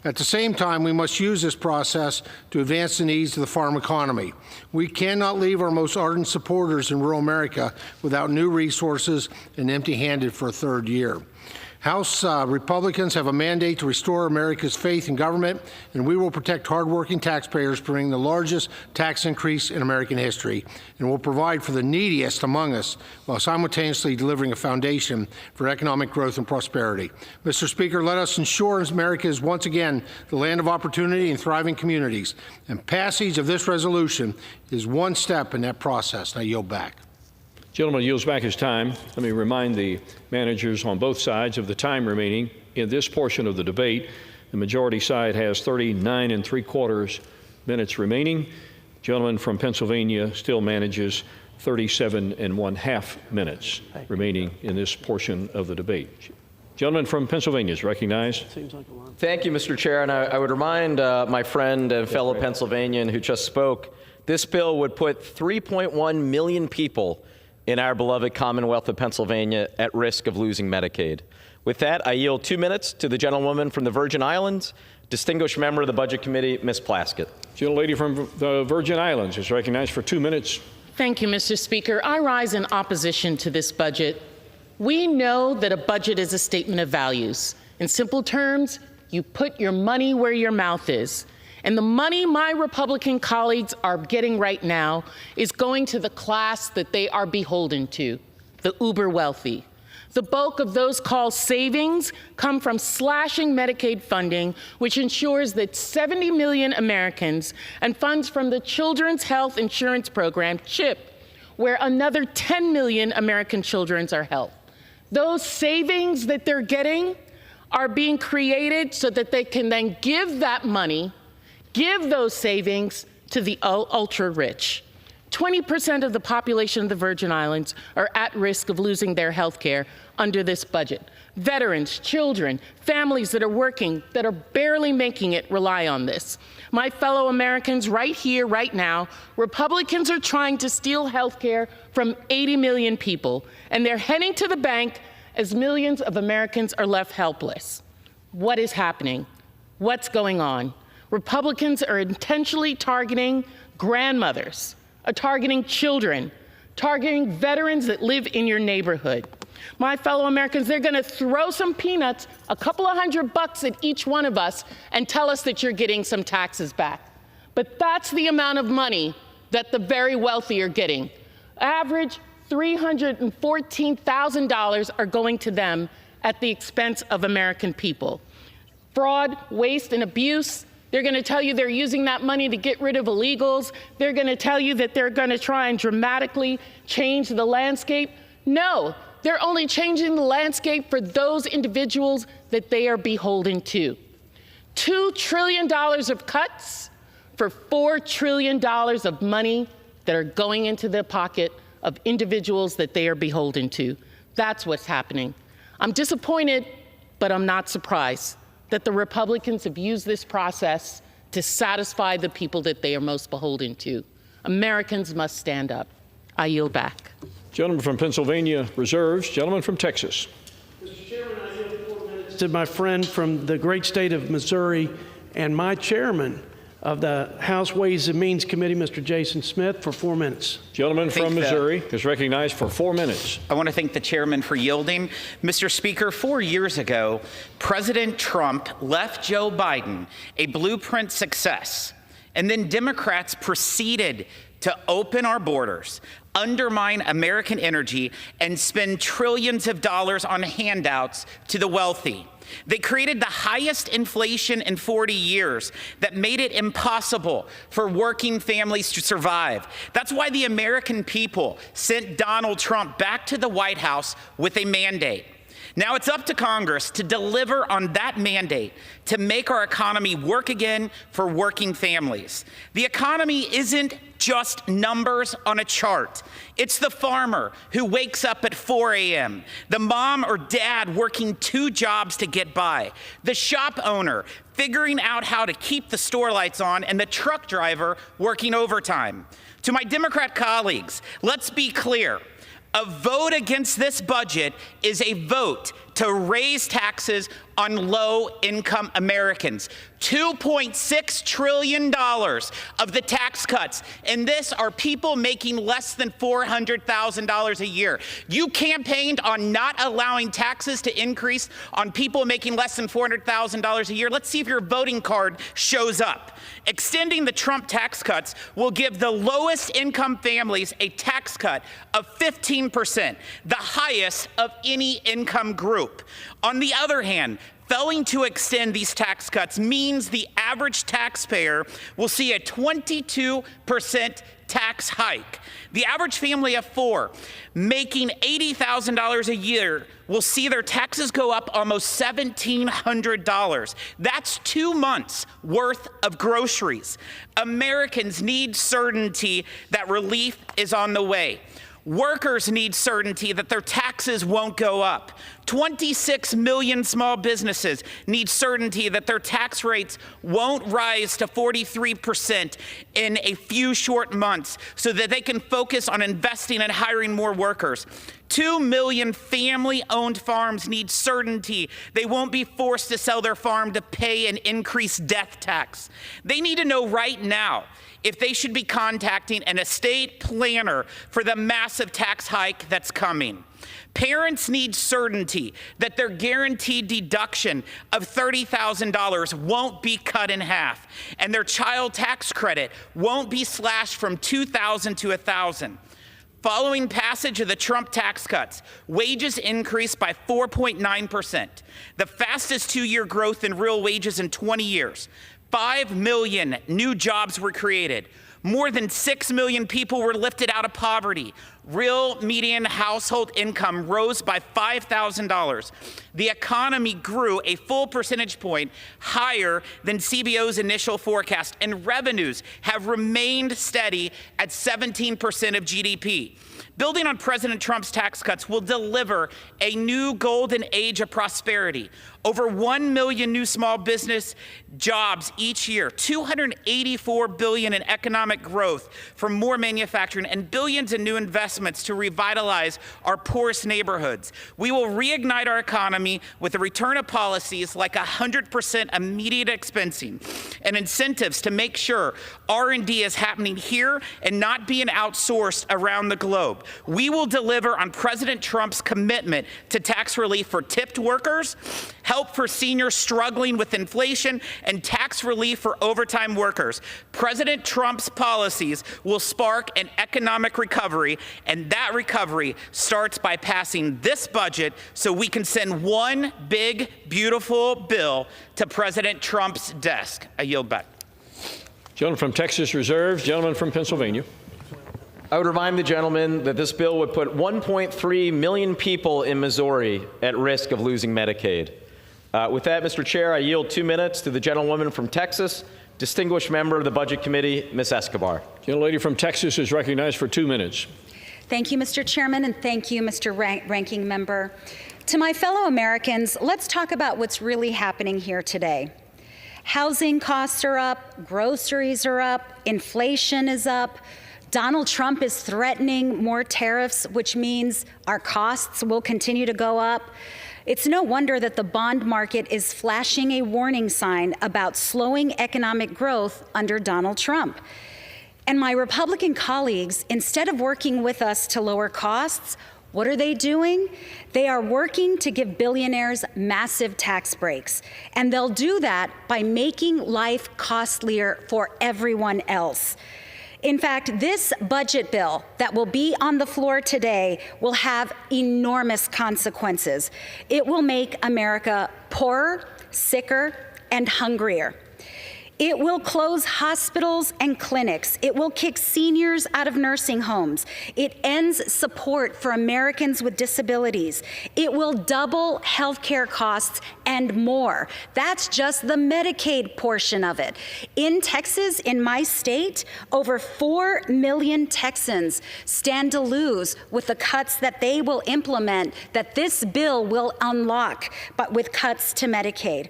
At the same time, we must use this process to advance the needs of the farm economy. We cannot leave our most ardent supporters in rural America without new resources and empty-handed for a third year. House Republicans have a mandate to restore America's faith in government, and we will protect hardworking taxpayers, bringing the largest tax increase in American history, and will provide for the neediest among us while simultaneously delivering a foundation for economic growth and prosperity. Mr. Speaker, let us ensure America is once again the land of opportunity and thriving communities, and passage of this resolution is one step in that process. I yield back. Gentleman yields back his time. Let me remind the managers on both sides of the time remaining in this portion of the debate. The majority side has 39 3/4 minutes remaining. Gentleman from Pennsylvania still manages 37 1/2 minutes remaining in this portion of the debate. Gentleman from Pennsylvania is recognized. Thank you, Mr. Chair. And I would remind my friend and fellow Pennsylvanian who just spoke, this bill would put 3.1 million people in our beloved Commonwealth of Pennsylvania at risk of losing Medicaid. With that, I yield 2 minutes to the gentlewoman from the Virgin Islands, distinguished member of the Budget Committee, Ms. Plaskett. Gentlelady from the Virgin Islands is recognized for 2 minutes. Thank you, Mr. Speaker. I rise in opposition to this budget. We know that a budget is a statement of values. In simple terms, you put your money where your mouth is. And the money my Republican colleagues are getting right now is going to the class that they are beholden to, the uber wealthy. The bulk of those called savings come from slashing Medicaid funding, which ensures that 70 million Americans, and funds from the Children's Health Insurance Program, CHIP, where another 10 million American children are helped. Those savings that they're getting are being created so that they can then give that money, give those savings to the ultra-rich. 20% of the population of the Virgin Islands are at risk of losing their health care under this budget. Veterans, children, families that are working, that are barely making it, rely on this. My fellow Americans, right here, right now, Republicans are trying to steal health care from 80 million people, and they're heading to the bank as millions of Americans are left helpless. What is happening? What's going on? Republicans are intentionally targeting grandmothers, targeting children, targeting veterans that live in your neighborhood. My fellow Americans, they're going to throw some peanuts, a couple of $100 at each one of us, and tell us that you're getting some taxes back. But that's the amount of money that the very wealthy are getting. Average $314,000 are going to them at the expense of American people. Fraud, waste, and abuse. They're going to tell you they're using that money to get rid of illegals. They're going to tell you that they're going to try and dramatically change the landscape. No, they're only changing the landscape for those individuals that they are beholden to. $2 trillion of cuts for $4 trillion of money that are going into the pocket of individuals that they are beholden to. That's what's happening. I'm disappointed, but I'm not surprised that the Republicans have used this process to satisfy the people that they are most beholden to. Americans must stand up. I yield back. Gentleman from Pennsylvania reserves. Gentleman from Texas. Mr. Chairman, I yield 4 minutes to my friend from the great state of Missouri and my chairman of the House Ways and Means Committee, Mr. Jason Smith, for 4 minutes. Gentleman from Missouri is recognized for 4 minutes. I want to thank the chairman for yielding. Mr. Speaker, 4 years ago, President Trump left Joe Biden a blueprint success, and then Democrats proceeded to open our borders, undermine American energy, and spend trillions of dollars on handouts to the wealthy. They created the highest inflation in 40 years that made it impossible for working families to survive. That's why the American people sent Donald Trump back to the White House with a mandate. Now it's up to Congress to deliver on that mandate to make our economy work again for working families. The economy isn't just numbers on a chart. It's the farmer who wakes up at 4 a.m., the mom or dad working 2 jobs to get by, the shop owner figuring out how to keep the store lights on, and the truck driver working overtime. To my Democrat colleagues, let's be clear. A vote against this budget is a vote to raise taxes on low-income Americans. $2.6 trillion of the tax cuts, and this are people making less than $400,000 a year. You campaigned on not allowing taxes to increase on people making less than $400,000 a year. Let's see if your voting card shows up. Extending the Trump tax cuts will give the lowest income families a tax cut of 15%, the highest of any income group. On the other hand, failing to extend these tax cuts means the average taxpayer will see a 22% tax hike. The average family of 4 making $80,000 a year will see their taxes go up almost $1,700. That's 2 months worth of groceries. Americans need certainty that relief is on the way. Workers need certainty that their taxes won't go up. 26 million small businesses need certainty that their tax rates won't rise to 43% in a few short months so that they can focus on investing and hiring more workers. 2 million family-owned farms need certainty they won't be forced to sell their farm to pay an increased death tax. They need to know right now if they should be contacting an estate planner for the massive tax hike that's coming. Parents need certainty that their guaranteed deduction of $30,000 won't be cut in half, and their child tax credit won't be slashed from $2,000 to $1,000. Following passage of the Trump tax cuts, wages increased by 4.9%, the fastest 2-year growth in real wages in 20 years. 5 million new jobs were created. More than 6 million people were lifted out of poverty. Real median household income rose by $5,000. The economy grew a full percentage point higher than CBO's initial forecast, and revenues have remained steady at 17% of GDP. Building on President Trump's tax cuts will deliver a new golden age of prosperity. Over 1 million new small business jobs each year, $284 billion in economic growth from more manufacturing, and billions in new investments to revitalize our poorest neighborhoods. We will reignite our economy with the return of policies like 100% immediate expensing and incentives to make sure R&D is happening here and not being outsourced around the globe. We will deliver on President Trump's commitment to tax relief for tipped workers, help for seniors struggling with inflation, and tax relief for overtime workers. President Trump's policies will spark an economic recovery, and that recovery starts by passing this budget so we can send one big, beautiful bill to President Trump's desk. I yield back. Gentleman from Texas reserves. Gentleman from Pennsylvania. I would remind the gentleman that this bill would put 1.3 million people in Missouri at risk of losing Medicaid. With that, Mr. Chair, I yield 2 minutes to the gentlewoman from Texas, distinguished member of the Budget Committee, Ms. Escobar. Gentlelady from Texas is recognized for 2 minutes. Thank you, Mr. Chairman, and thank you, Mr. Ranking Member. To my fellow Americans, let's talk about what's really happening here today. Housing costs are up, groceries are up, inflation is up. Donald Trump is threatening more tariffs, which means our costs will continue to go up. It's no wonder that the bond market is flashing a warning sign about slowing economic growth under Donald Trump. And my Republican colleagues, instead of working with us to lower costs, what are they doing? They are working to give billionaires massive tax breaks. And they'll do that by making life costlier for everyone else. In fact, this budget bill that will be on the floor today will have enormous consequences. It will make America poorer, sicker, and hungrier. It will close hospitals and clinics. It will kick seniors out of nursing homes. It ends support for Americans with disabilities. It will double health care costs and more. That's just the Medicaid portion of it. In Texas, in my state, over 4 million Texans stand to lose with the cuts that they will implement, that this bill will unlock, but with cuts to Medicaid.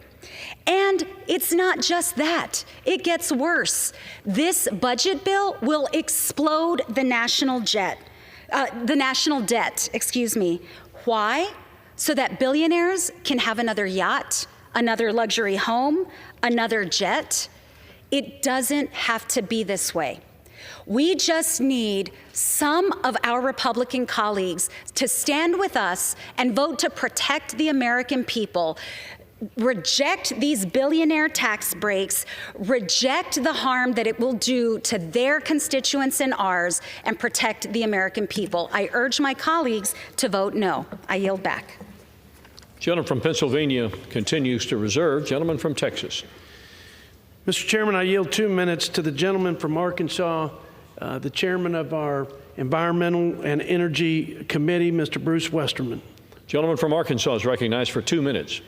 And it's not just that. It gets worse. This budget bill will explode the national debt. Why? So that billionaires can have another yacht, another luxury home, another jet. It doesn't have to be this way. We just need some of our Republican colleagues to stand with us and vote to protect the American people. Reject these billionaire tax breaks, reject the harm that it will do to their constituents and ours, and protect the American people. I urge my colleagues to vote no. I yield back. Gentleman from Pennsylvania continues to reserve. Gentleman from Texas. Mr. Chairman, I yield 2 minutes to the gentleman from Arkansas, the chairman of our Environmental and Energy Committee, Mr. Bruce Westerman. Gentleman from Arkansas is recognized for 2 minutes.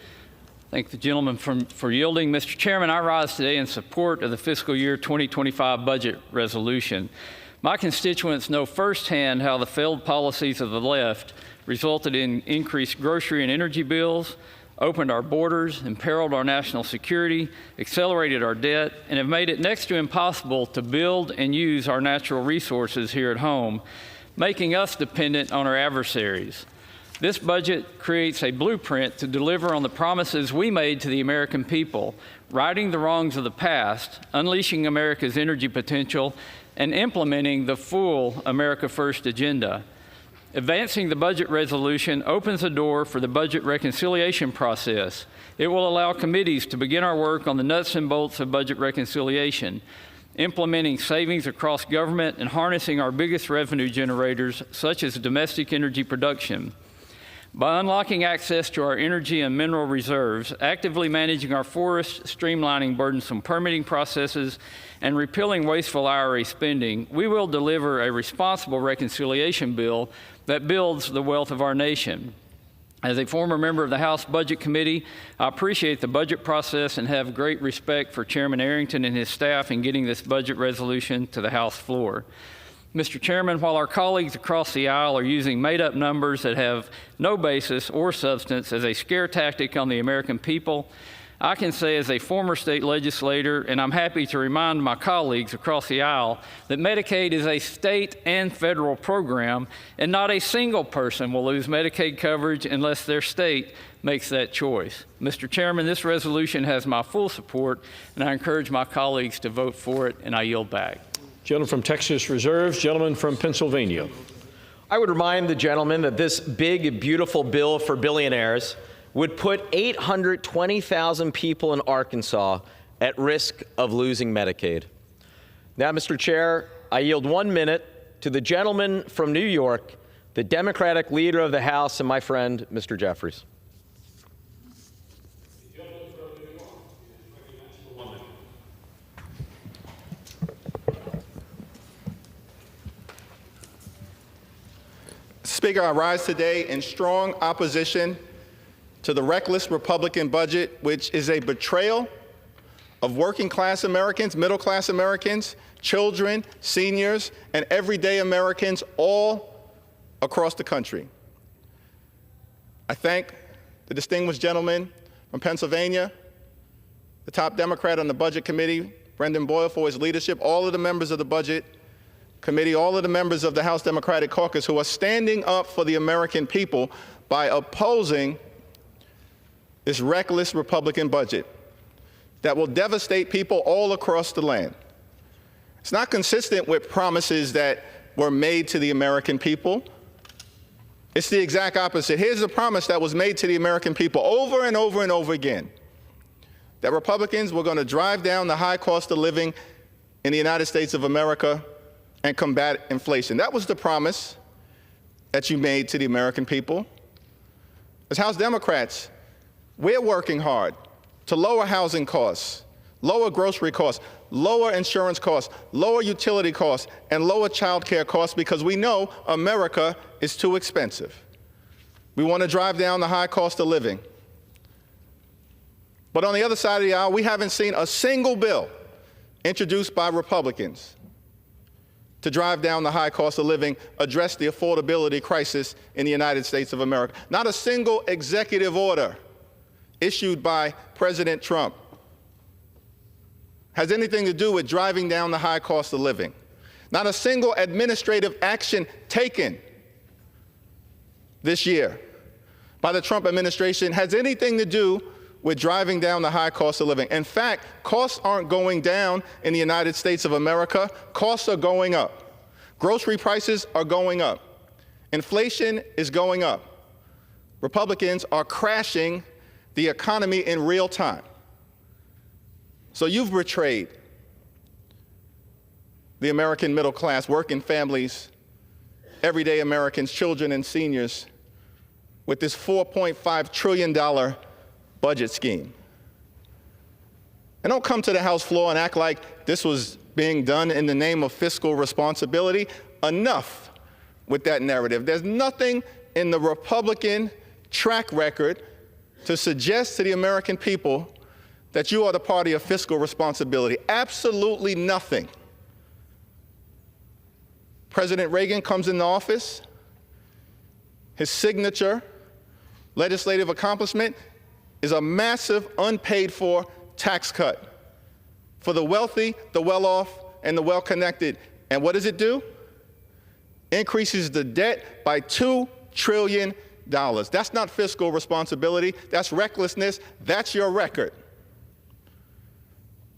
Thank the gentleman for yielding. Mr. Chairman, I rise today in support of the fiscal year 2025 budget resolution. My constituents know firsthand how the failed policies of the left resulted in increased grocery and energy bills, opened our borders, imperiled our national security, accelerated our debt, and have made it next to impossible to build and use our natural resources here at home, making us dependent on our adversaries. This budget creates a blueprint to deliver on the promises we made to the American people, righting the wrongs of the past, unleashing America's energy potential, and implementing the full America First agenda. Advancing the budget resolution opens the door for the budget reconciliation process. It will allow committees to begin our work on the nuts and bolts of budget reconciliation, implementing savings across government and harnessing our biggest revenue generators, such as domestic energy production. By unlocking access to our energy and mineral reserves, actively managing our forests, streamlining burdensome permitting processes, and repealing wasteful IRA spending, we will deliver a responsible reconciliation bill that builds the wealth of our nation. As a former member of the House Budget Committee, I appreciate the budget process and have great respect for Chairman Arrington and his staff in getting this budget resolution to the House floor. Mr. Chairman, while our colleagues across the aisle are using made-up numbers that have no basis or substance as a scare tactic on the American people, I can say as a former state legislator, and I'm happy to remind my colleagues across the aisle, that Medicaid is a state and federal program, and not a single person will lose Medicaid coverage unless their state makes that choice. Mr. Chairman, this resolution has my full support, and I encourage my colleagues to vote for it, and I yield back. Gentleman from Texas reserves. Gentleman from Pennsylvania. I would remind the gentleman that this big, beautiful bill for billionaires would put 820,000 people in Arkansas at risk of losing Medicaid. Now, Mr. Chair, I yield 1 minute to the gentleman from New York, the Democratic leader of the House, and my friend, Mr. Jeffries. Speaker, I rise today in strong opposition to the reckless Republican budget, which is a betrayal of working-class Americans, middle-class Americans, children, seniors, and everyday Americans all across the country. I thank the distinguished gentleman from Pennsylvania, the top Democrat on the Budget Committee, Brendan Boyle, for his leadership, all of the members of the Budget Committee, all of the members of the House Democratic Caucus who are standing up for the American people by opposing this reckless Republican budget that will devastate people all across the land. It's not consistent with promises that were made to the American people. It's the exact opposite. Here's the promise that was made to the American people over and over and over again, that Republicans were going to drive down the high cost of living in the United States of America and combat inflation. That was the promise that you made to the American people. As House Democrats, we're working hard to lower housing costs, lower grocery costs, lower insurance costs, lower utility costs, and lower child care costs because we know America is too expensive. We want to drive down the high cost of living. But on the other side of the aisle, we haven't seen a single bill introduced by Republicans to drive down the high cost of living, address the affordability crisis in the United States of America. Not a single executive order issued by President Trump has anything to do with driving down the high cost of living. Not a single administrative action taken this year by the Trump administration has anything to do with driving down the high cost of living. In fact, costs aren't going down in the United States of America. Costs are going up. Grocery prices are going up. Inflation is going up. Republicans are crashing the economy in real time. So you've betrayed the American middle class, working families, everyday Americans, children and seniors with this $4.5 trillion budget scheme. And don't come to the House floor and act like this was being done in the name of fiscal responsibility. Enough with that narrative. There's nothing in the Republican track record to suggest to the American people that you are the party of fiscal responsibility. Absolutely nothing. President Reagan comes into office. His signature legislative accomplishment is a massive unpaid for tax cut for the wealthy, the well-off, and the well-connected. And what does it do? Increases the debt by $2 trillion. That's not fiscal responsibility. That's recklessness. That's your record.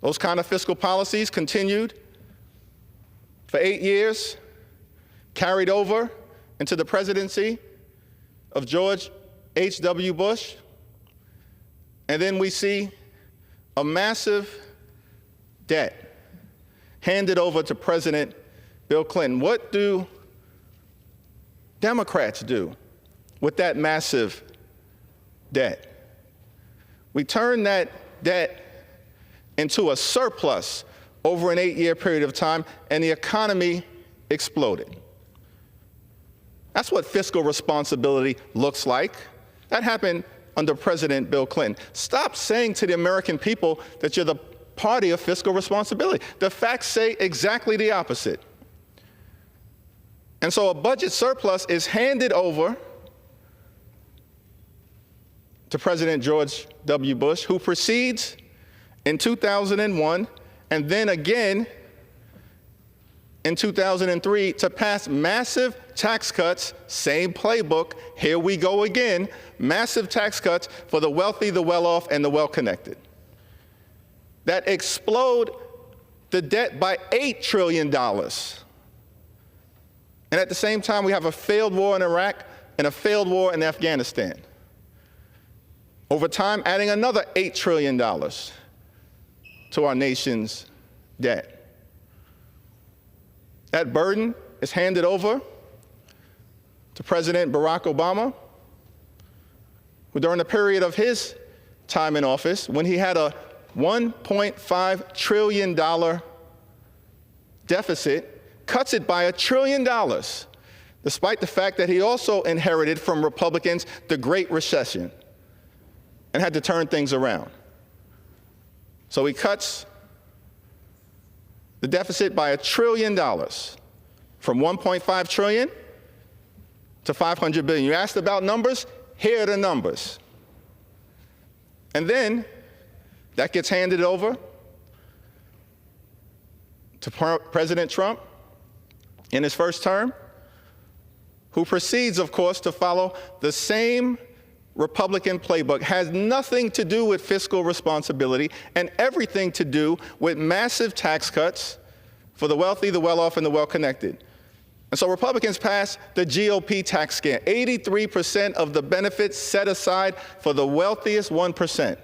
Those kind of fiscal policies continued for 8 years, carried over into the presidency of George H.W. Bush. And then we see a massive debt handed over to President Bill Clinton. What do Democrats do with that massive debt? We turn that debt into a surplus over an 8-year period of time, and the economy exploded. That's what fiscal responsibility looks like. That happened under President Bill Clinton. Stop saying to the American people that you're the party of fiscal responsibility. The facts say exactly the opposite. And so a budget surplus is handed over to President George W. Bush, who proceeds in 2001 and then again in 2003 to pass massive tax cuts, same playbook, here we go again, massive tax cuts for the wealthy, the well-off, and the well-connected that explode the debt by $8 trillion. And at the same time, we have a failed war in Iraq and a failed war in Afghanistan. Over time, adding another $8 trillion to our nation's debt. That burden is handed over to President Barack Obama, who during the period of his time in office, when he had a $1.5 trillion deficit, cuts it by $1 trillion, despite the fact that he also inherited from Republicans the Great Recession and had to turn things around. So he cuts the deficit by $1 trillion, from $1.5 trillion to $500 billion. You asked about numbers? Here are the numbers. And then that gets handed over to President Trump in his first term, who proceeds, of course, to follow the same Republican playbook. Has nothing to do with fiscal responsibility and everything to do with massive tax cuts for the wealthy, the well-off, and the well-connected. And so Republicans passed the GOP tax scam, 83% of the benefits set aside for the wealthiest 1%.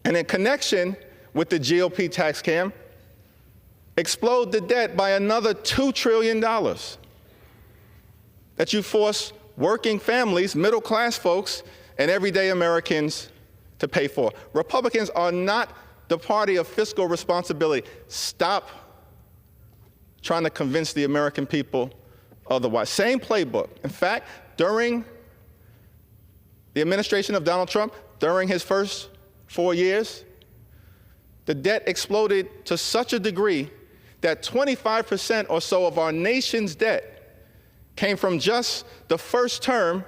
And in connection with the GOP tax scam, explode the debt by another $2 trillion that you force working families, middle-class folks, and everyday Americans to pay for. Republicans are not the party of fiscal responsibility. Stop trying to convince the American people otherwise. Same playbook. In fact, during the administration of Donald Trump, during his first 4 years, the debt exploded to such a degree that 25% or so of our nation's debt came from just the first term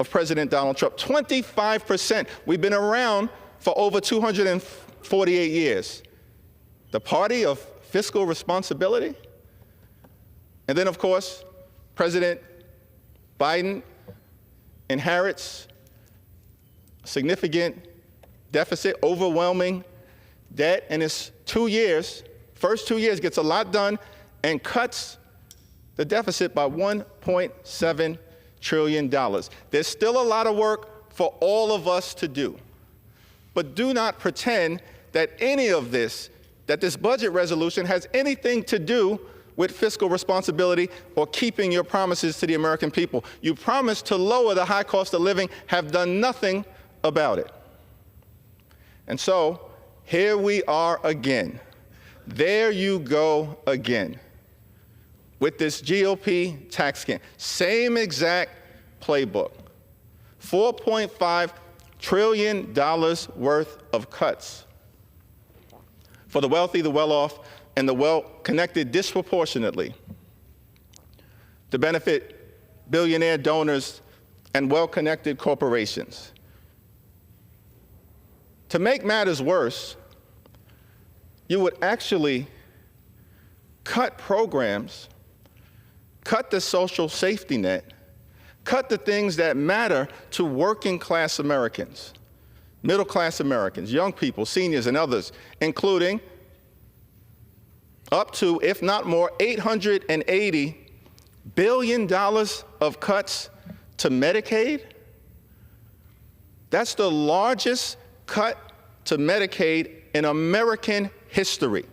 of President Donald Trump. 25%. We've been around for over 248 years. The party of fiscal responsibility. And then, of course, President Biden inherits significant deficit, overwhelming debt, and his 2 years, first 2 years, gets a lot done and cuts the deficit by $1.7 trillion. There's still a lot of work for all of us to do. But do not pretend that any of this, that this budget resolution has anything to do with fiscal responsibility or keeping your promises to the American people. You promised to lower the high cost of living, have done nothing about it. And so here we are again. There you go again with this GOP tax scam. Same exact playbook. $4.5 trillion worth of cuts for the wealthy, the well-off, and the well-connected disproportionately to benefit billionaire donors and well-connected corporations. To make matters worse, you would actually cut programs, cut the social safety net, cut the things that matter to working-class Americans, middle-class Americans, young people, seniors, and others, including up to, if not more, $880 billion of cuts to Medicaid. That's the largest cut to Medicaid in American history.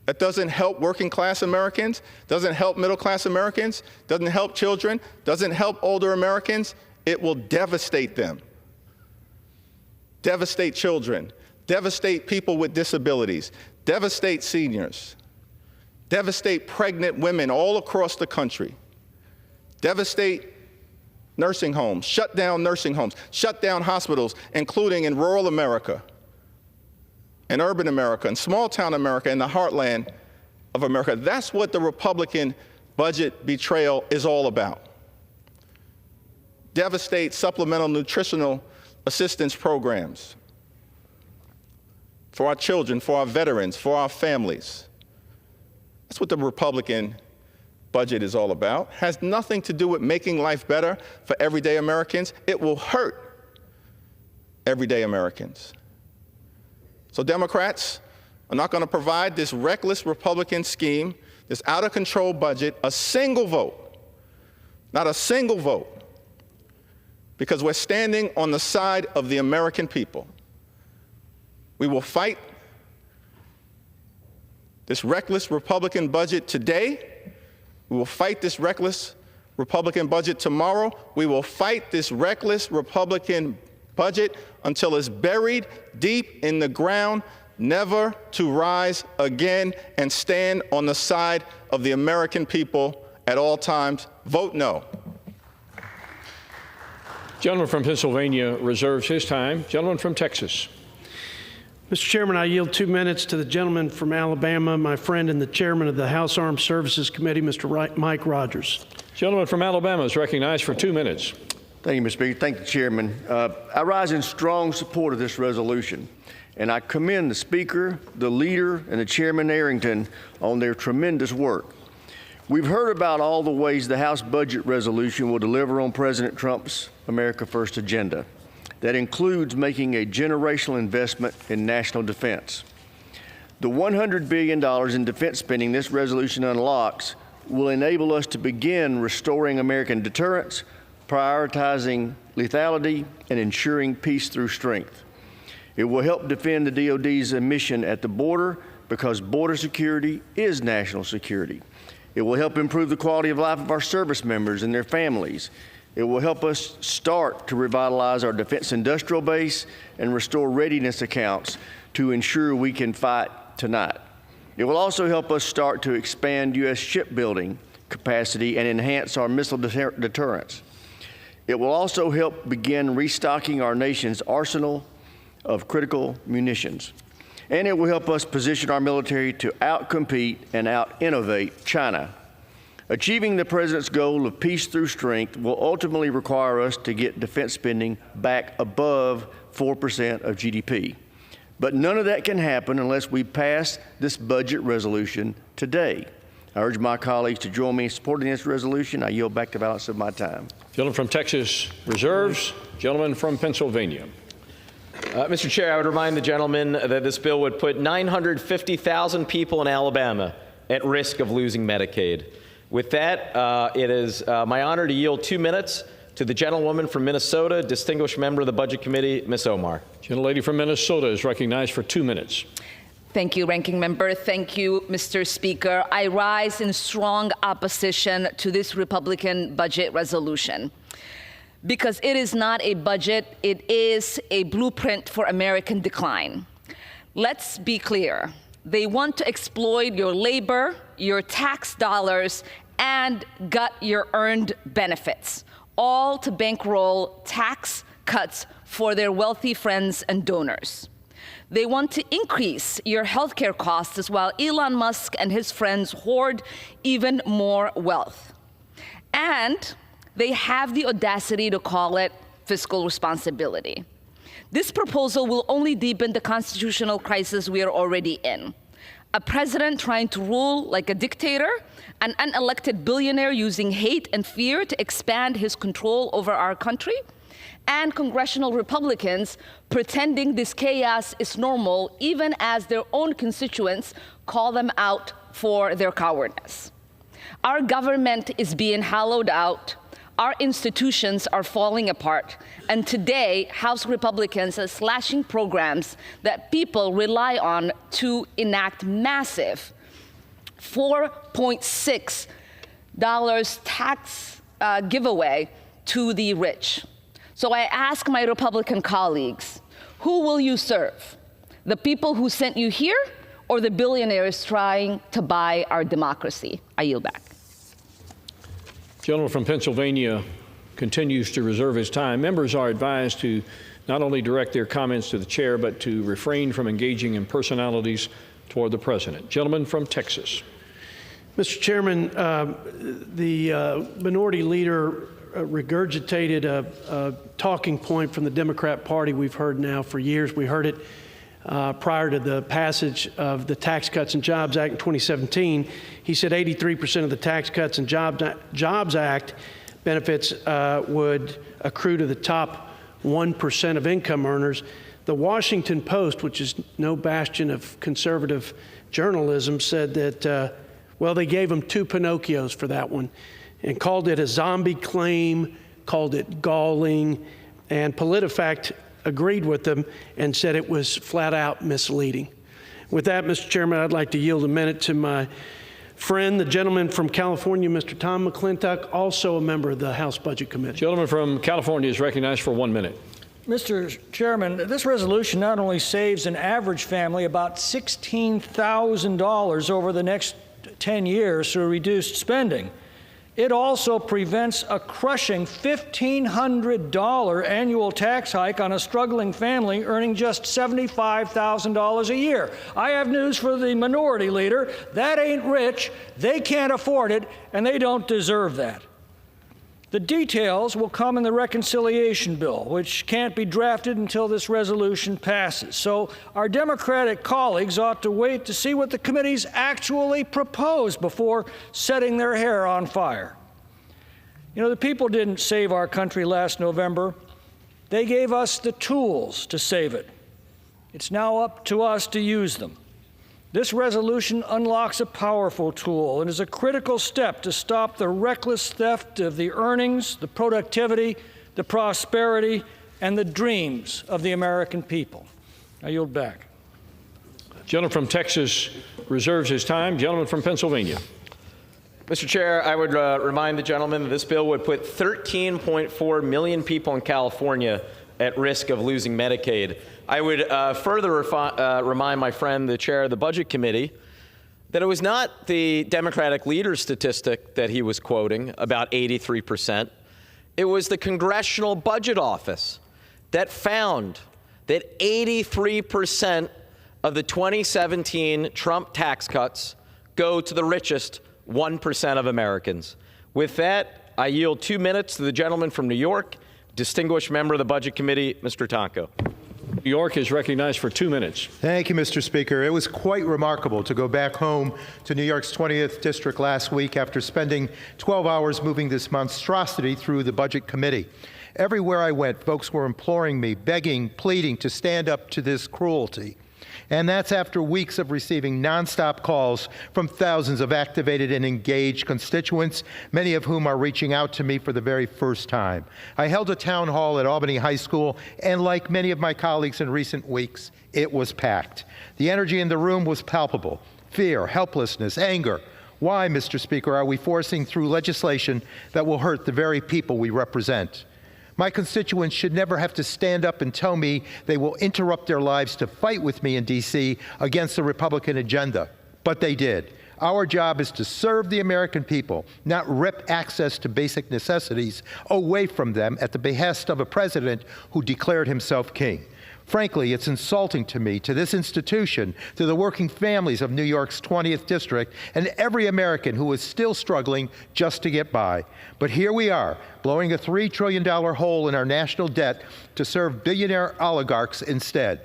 That doesn't help working-class Americans, doesn't help middle-class Americans, doesn't help children, doesn't help older Americans. It will devastate them. Devastate children, devastate people with disabilities, devastate seniors, devastate pregnant women all across the country, devastate nursing homes, shut down hospitals, including in rural America, in urban America, in small-town America, in the heartland of America. That's what the Republican budget betrayal is all about. Devastate supplemental nutritional assistance programs for our children, for our veterans, for our families. That's what the Republican budget is all about. Has nothing to do with making life better for everyday Americans. It will hurt everyday Americans. So Democrats are not going to provide this reckless Republican scheme this out-of-control budget a single vote, not a single vote, because we're standing on the side of the American people. We will fight this reckless Republican budget today. We will fight this reckless Republican budget tomorrow. We will fight this reckless Republican budget until it's buried deep in the ground, never to rise again, and stand on the side of the American people at all times. Vote no. Gentleman from Pennsylvania reserves his time. Gentleman from Texas. Mr. Chairman, I yield 2 minutes to the gentleman from Alabama, my friend and the chairman of the House Armed Services Committee, Mr. Mike Rogers. Gentleman from Alabama is recognized for 2 minutes. Thank you, Mr. Speaker. Thank you, Chairman. I rise in strong support of this resolution, and I commend the Speaker, the leader, and the Chairman Arrington on their tremendous work. We've heard about all the ways the House budget resolution will deliver on President Trump's America First agenda. That includes making a generational investment in national defense. The $100 billion in defense spending this resolution unlocks will enable us to begin restoring American deterrence, prioritizing lethality, and ensuring peace through strength. It will help defend the DoD's mission at the border because border security is national security. It will help improve the quality of life of our service members and their families. It will help us start to revitalize our defense industrial base and restore readiness accounts to ensure we can fight tonight. It will also help us start to expand U.S. shipbuilding capacity and enhance our missile deterrence. It will also help begin restocking our nation's arsenal of critical munitions. And it will help us position our military to outcompete and out-innovate China. Achieving the President's goal of peace through strength will ultimately require us to get defense spending back above 4% of GDP. But none of that can happen unless we pass this budget resolution today. I urge my colleagues to join me in supporting this resolution. I yield back the balance of my time. Gentleman from Texas reserves. Gentleman from Pennsylvania. Mr. Chair, I would remind the gentleman that this bill would put 950,000 people in Alabama at risk of losing Medicaid. With that, it is my honor to yield 2 minutes to the gentlewoman from Minnesota, distinguished member of the Budget Committee, Ms. Omar. Gentlelady from Minnesota is recognized for 2 minutes. Thank you, Ranking Member. Thank you, Mr. Speaker. I rise in strong opposition to this Republican budget resolution because it is not a budget, it is a blueprint for American decline. Let's be clear. They want to exploit your labor, your tax dollars, and gut your earned benefits, all to bankroll tax cuts for their wealthy friends and donors. They want to increase your healthcare costs while Elon Musk and his friends hoard even more wealth. And they have the audacity to call it fiscal responsibility. This proposal will only deepen the constitutional crisis we are already in. A president trying to rule like a dictator, an unelected billionaire using hate and fear to expand his control over our country, and congressional Republicans pretending this chaos is normal even as their own constituents call them out for their cowardice. Our government is being hollowed out. Our institutions are falling apart, and today, House Republicans are slashing programs that people rely on to enact massive $4.6 tax giveaway to the rich. So I ask my Republican colleagues, who will you serve? The people who sent you here, or the billionaires trying to buy our democracy? I yield back. Gentleman from Pennsylvania continues to reserve his time. Members are advised to not only direct their comments to the chair, but to refrain from engaging in personalities toward the president. Gentleman from Texas. Mr. Chairman, the minority leader regurgitated a talking point from the Democrat Party we've heard now for years. We heard it prior to the passage of the Tax Cuts and Jobs Act in 2017. He said 83% of the Tax Cuts and Jobs Act benefits would accrue to the top 1% of income earners. The Washington Post, which is no bastion of conservative journalism, said that Well, they gave him 2 Pinocchios for that one and called it a zombie claim, called it galling, and PolitiFact agreed with them and said it was flat out misleading. With that, Mr. Chairman, I'd like to yield a minute to my friend, the gentleman from California, Mr. Tom McClintock, also a member of the House Budget Committee. Gentleman from California is recognized for 1 minute. Mr. Chairman, this resolution not only saves an average family about $16,000 over the next 10 years through reduced spending, it also prevents a crushing $1,500 annual tax hike on a struggling family earning just $75,000 a year. I have news for the minority leader. That ain't rich. They can't afford it, and they don't deserve that. The details will come in the reconciliation bill, which can't be drafted until this resolution passes. So our Democratic colleagues ought to wait to see what the committees actually propose before setting their hair on fire. You know, the people didn't save our country last November. They gave us the tools to save it. It's now up to us to use them. This resolution unlocks a powerful tool and is a critical step to stop the reckless theft of the earnings, the productivity, the prosperity, and the dreams of the American people. I yield back. Gentleman from Texas reserves his time. Gentleman from Pennsylvania. Mr. Chair, I would remind the gentleman that this bill would put 13.4 million people in California at risk of losing Medicaid. I would further remind my friend, the chair of the Budget Committee, that it was not the Democratic leader's statistic that he was quoting, about 83%. It was the Congressional Budget Office that found that 83% of the 2017 Trump tax cuts go to the richest 1% of Americans. With that, I yield 2 minutes to the gentleman from New York, distinguished member of the Budget Committee, Mr. Tonko. New York is recognized for 2 minutes. Thank you, Mr. Speaker. It was quite remarkable to go back home to New York's 20th District last week after spending 12 hours moving this monstrosity through the Budget Committee. Everywhere I went, folks were imploring me, begging, pleading to stand up to this cruelty. And that's after weeks of receiving nonstop calls from thousands of activated and engaged constituents, many of whom are reaching out to me for the very first time. I held a town hall at Albany High School, and like many of my colleagues in recent weeks, it was packed. The energy in the room was palpable. Fear, helplessness, anger. Why, Mr. Speaker, are we forcing through legislation that will hurt the very people we represent? My constituents should never have to stand up and tell me they will interrupt their lives to fight with me in D.C. against the Republican agenda. But they did. Our job is to serve the American people, not rip access to basic necessities away from them at the behest of a president who declared himself king. Frankly, it's insulting to me, to this institution, to the working families of New York's 20th District, and every American who is still struggling just to get by. But here we are, blowing a $3 trillion hole in our national debt to serve billionaire oligarchs instead.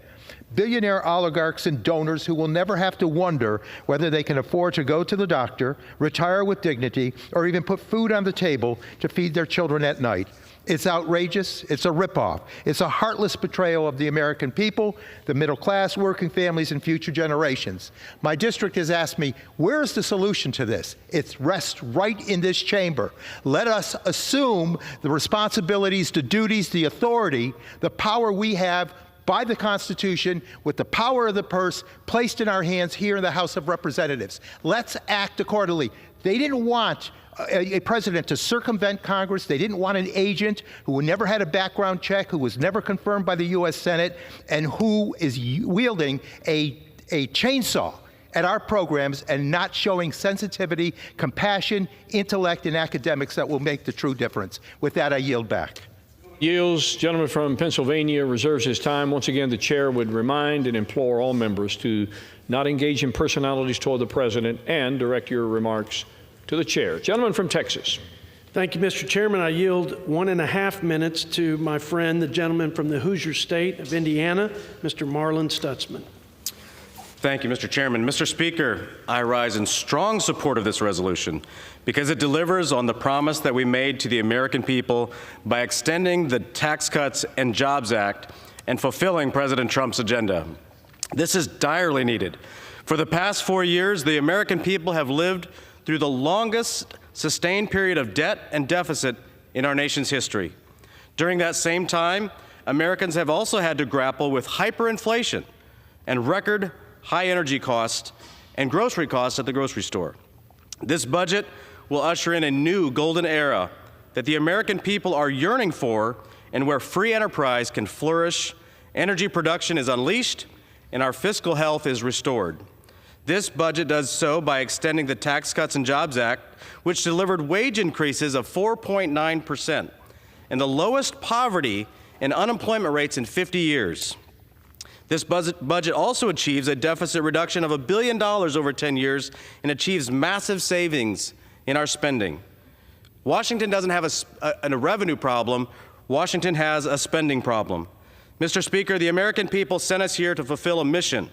Billionaire oligarchs and donors who will never have to wonder whether they can afford to go to the doctor, retire with dignity, or even put food on the table to feed their children at night. It's outrageous. It's a ripoff. It's a heartless betrayal of the American people, the middle class, working families, and future generations. My district has asked me, where's the solution to this? It rests right in this chamber. Let us assume the responsibilities, the duties, the authority, the power we have by the Constitution, with the power of the purse placed in our hands here in the House of Representatives. Let's act accordingly. They didn't want a president to circumvent Congress. They didn't want an agent who never had a background check, who was never confirmed by the U.S. Senate, and who is wielding a chainsaw at our programs and not showing sensitivity, compassion, intellect, and academics that will make the true difference. With that, I yield back. Yields. Gentleman from Pennsylvania reserves his time. Once again, the chair would remind and implore all members to not engage in personalities toward the president and direct your remarks to the chair. Gentleman from Texas. Thank you, Mr. Chairman. I yield 1.5 minutes to my friend, the gentleman from the Hoosier State of Indiana, Mr. Marlin Stutzman. Thank you, Mr. Chairman. Mr. Speaker, I rise in strong support of this resolution because it delivers on the promise that we made to the American people by extending the Tax Cuts and Jobs Act and fulfilling President Trump's agenda. This is direly needed. For the past 4 years, the American people have lived through the longest sustained period of debt and deficit in our nation's history. During that same time, Americans have also had to grapple with hyperinflation and record high energy costs and grocery costs at the grocery store. This budget will usher in a new golden era that the American people are yearning for, and where free enterprise can flourish, energy production is unleashed, and our fiscal health is restored. This budget does so by extending the Tax Cuts and Jobs Act, which delivered wage increases of 4.9% and the lowest poverty and unemployment rates in 50 years. This budget also achieves a deficit reduction of $1 billion over 10 years and achieves massive savings in our spending. Washington doesn't have a revenue problem. Washington has a spending problem. Mr. Speaker, the American people sent us here to fulfill a mission,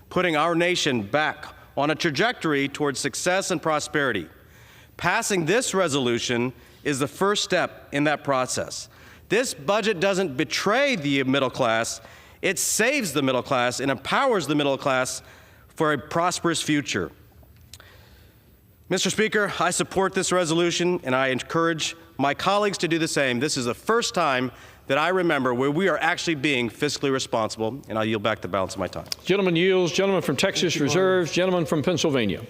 putting our nation back on a trajectory towards success and prosperity. Passing this resolution is the first step in that process. This budget doesn't betray the middle class. It saves the middle class and empowers the middle class for a prosperous future. Mr. Speaker, I support this resolution, and I encourage my colleagues to do the same. This is the first time that I remember where we are actually being fiscally responsible, and I'll yield back the balance of my time. Gentleman yields. Gentleman from Texas reserves. Gentleman from Pennsylvania.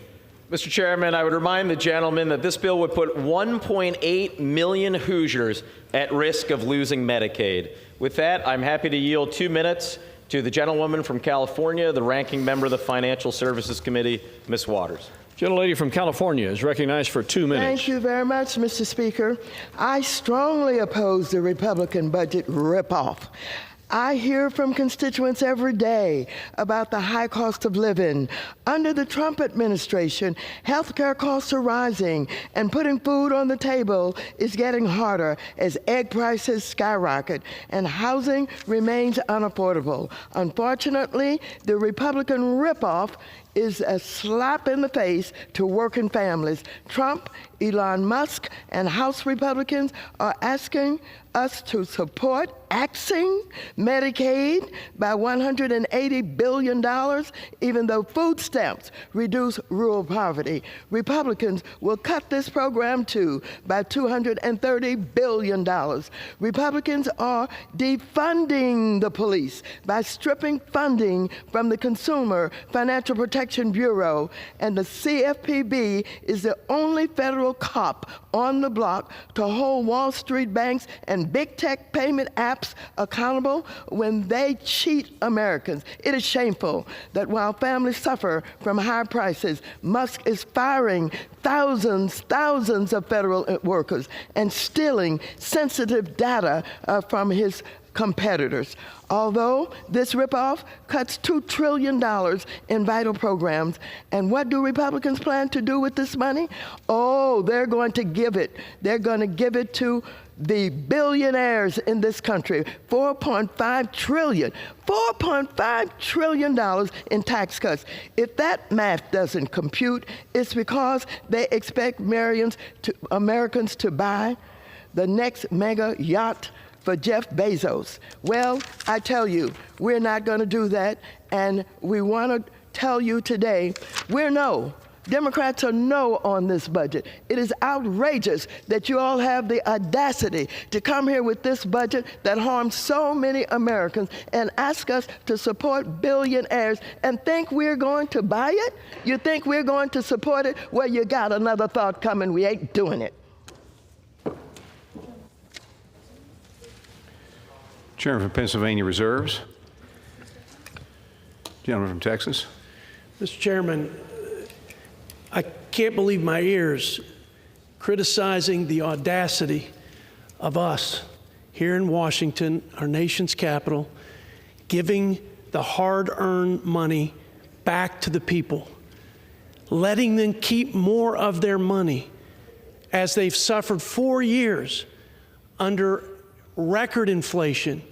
Mr. Chairman, I would remind the gentleman that this bill would put 1.8 million Hoosiers at risk of losing Medicaid. With that, I'm happy to yield 2 minutes to the gentlewoman from California, the ranking member of the Financial Services Committee, Ms. Waters. Gentlelady from California is recognized for 2 minutes. Thank you very much, Mr. Speaker. I strongly oppose the Republican budget ripoff. I hear from constituents every day about the high cost of living. Under the Trump administration, health care costs are rising, and putting food on the table is getting harder as egg prices skyrocket and housing remains unaffordable. Unfortunately, the Republican ripoff is a slap in the face to working families. Trump, Elon Musk, and House Republicans are asking us to support axing Medicaid by $180 billion, even though food stamps reduce rural poverty. Republicans will cut this program too by $230 billion. Republicans are defunding the police by stripping funding from the Consumer Financial Protection Bureau, and the CFPB is the only federal cop on the block to hold Wall Street banks and big tech payment apps accountable when they cheat Americans. It is shameful that while families suffer from high prices, Musk is firing thousands of federal workers and stealing sensitive data from his competitors. Although this ripoff cuts $2 trillion in vital programs, and what do Republicans plan to do with this money? Oh, they're going to give it. They're going to give it to the billionaires in this country. $4.5 trillion in tax cuts. If that math doesn't compute, it's because they expect Americans to buy the next mega yacht for Jeff Bezos. Well, I tell you, we're not going to do that, and we want to tell you today, we're no. Democrats are no on this budget. It is outrageous that you all have the audacity to come here with this budget that harms so many Americans and ask us to support billionaires and think we're going to buy it? You think we're going to support it? Well, you got another thought coming. We ain't doing it. Chairman from Pennsylvania reserves. Gentleman from Texas. Mr. Chairman, I can't believe my ears criticizing the audacity of us here in Washington, our nation's capital, giving the hard-earned money back to the people, letting them keep more of their money as they've suffered 4 years under record inflation,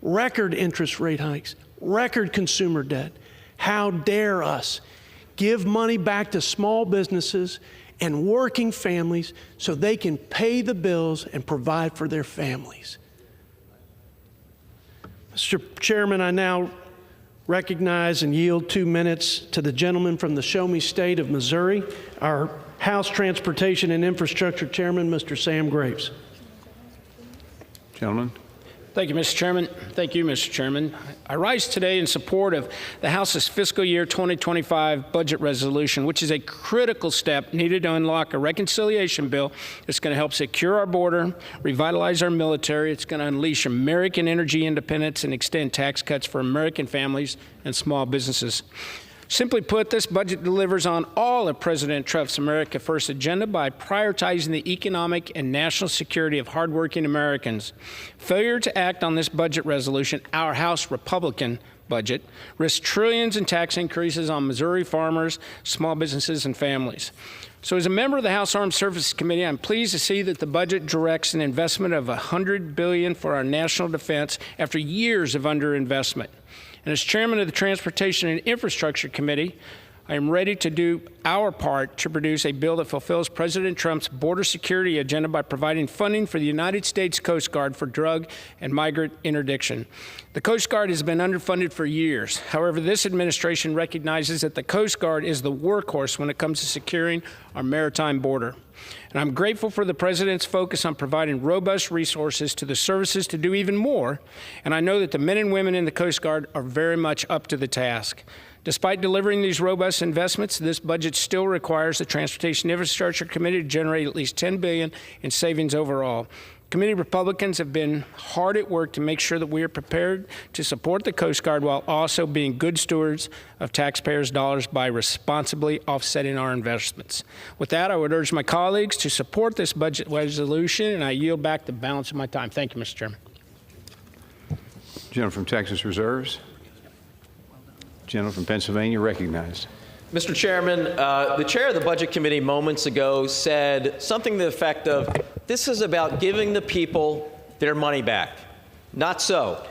record interest rate hikes, record consumer debt. How dare us give money back to small businesses and working families so they can pay the bills and provide for their families. Mr. Chairman, I now recognize and yield 2 minutes to the gentleman from the Show Me State of Missouri, our House Transportation and Infrastructure Chairman, Mr. Sam Graves. Gentleman. Thank you, Mr. Chairman. Thank you, Mr. Chairman. I rise today in support of the House's fiscal year 2025 budget resolution, which is a critical step needed to unlock a reconciliation bill that's going to help secure our border, revitalize our military. It's going to unleash American energy independence and extend tax cuts for American families and small businesses. Simply put, this budget delivers on all of President Trump's America First agenda by prioritizing the economic and national security of hardworking Americans. Failure to act on this budget resolution, our House Republican budget, risks trillions in tax increases on Missouri farmers, small businesses, and families. So as a member of the House Armed Services Committee, I'm pleased to see that the budget directs an investment of $100 billion for our national defense after years of underinvestment. And as chairman of the Transportation and Infrastructure Committee, I am ready to do our part to produce a bill that fulfills President Trump's border security agenda by providing funding for the United States Coast Guard for drug and migrant interdiction. The Coast Guard has been underfunded for years. However, this administration recognizes that the Coast Guard is the workhorse when it comes to securing our maritime border. And I'm grateful for the President's focus on providing robust resources to the services to do even more, and I know that the men and women in the Coast Guard are very much up to the task. Despite delivering these robust investments, this budget still requires the Transportation Infrastructure Committee to generate at least $10 billion in savings overall. Committee Republicans have been hard at work to make sure that we are prepared to support the Coast Guard while also being good stewards of taxpayers' dollars by responsibly offsetting our investments. With that, I would urge my colleagues to support this budget resolution, and I yield back the balance of my time. Thank you, Mr. Chairman. Gentleman from Texas reserves. Gentleman from Pennsylvania recognized. Mr. Chairman, the chair of the Budget Committee moments ago said something to the effect of, this is about giving the people their money back. Not so.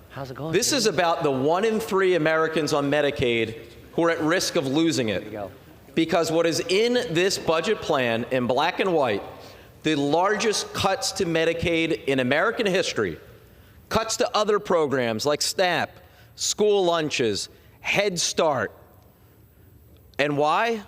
How's it going? This is about the 1 in 3 Americans on Medicaid who are at risk of losing it. Because what is in this budget plan, in black and white, the largest cuts to Medicaid in American history, cuts to other programs like SNAP, school lunches, Head Start. And why?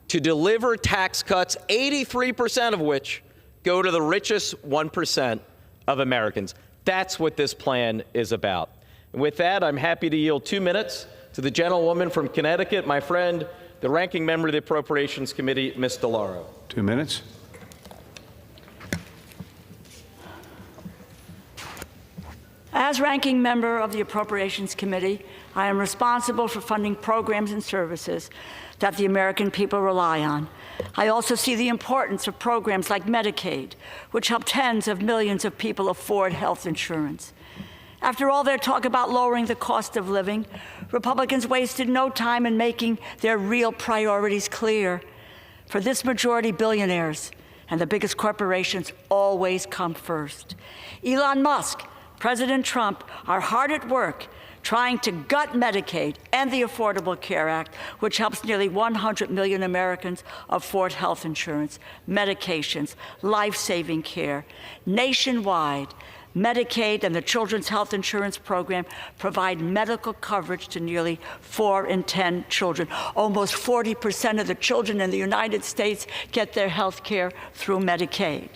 To deliver tax cuts, 83% of which go to the richest 1% of Americans. That's what this plan is about. And with that, I'm happy to yield 2 minutes to the gentlewoman from Connecticut, my friend, the ranking member of the Appropriations Committee, Ms. DeLauro. 2 minutes. As ranking member of the Appropriations Committee, I am responsible for funding programs and services that the American people rely on. I also see the importance of programs like Medicaid, which help tens of millions of people afford health insurance. After all their talk about lowering the cost of living, Republicans wasted no time in making their real priorities clear. For this majority, billionaires and the biggest corporations always come first. Elon Musk, President Trump are hard at work trying to gut Medicaid and the Affordable Care Act, which helps nearly 100 million Americans afford health insurance, medications, life-saving care. Nationwide, Medicaid and the Children's Health Insurance Program provide medical coverage to nearly 4 in 10 children. Almost 40% of the children in the United States get their health care through Medicaid.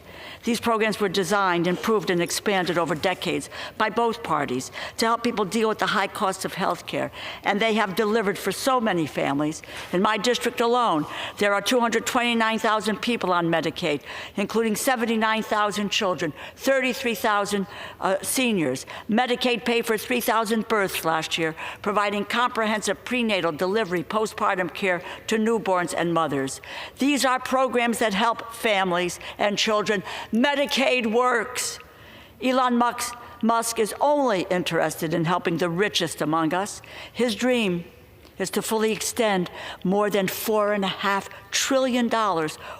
These programs were designed, improved, and expanded over decades by both parties to help people deal with the high cost of health care, and they have delivered for so many families. In my district alone, there are 229,000 people on Medicaid, including 79,000 children, 33,000 seniors. Medicaid paid for 3,000 births last year, providing comprehensive prenatal, delivery, postpartum care to newborns and mothers. These are programs that help families and children. Medicaid works. Elon Musk is only interested in helping the richest among us. His dream is to fully extend more than $4.5 trillion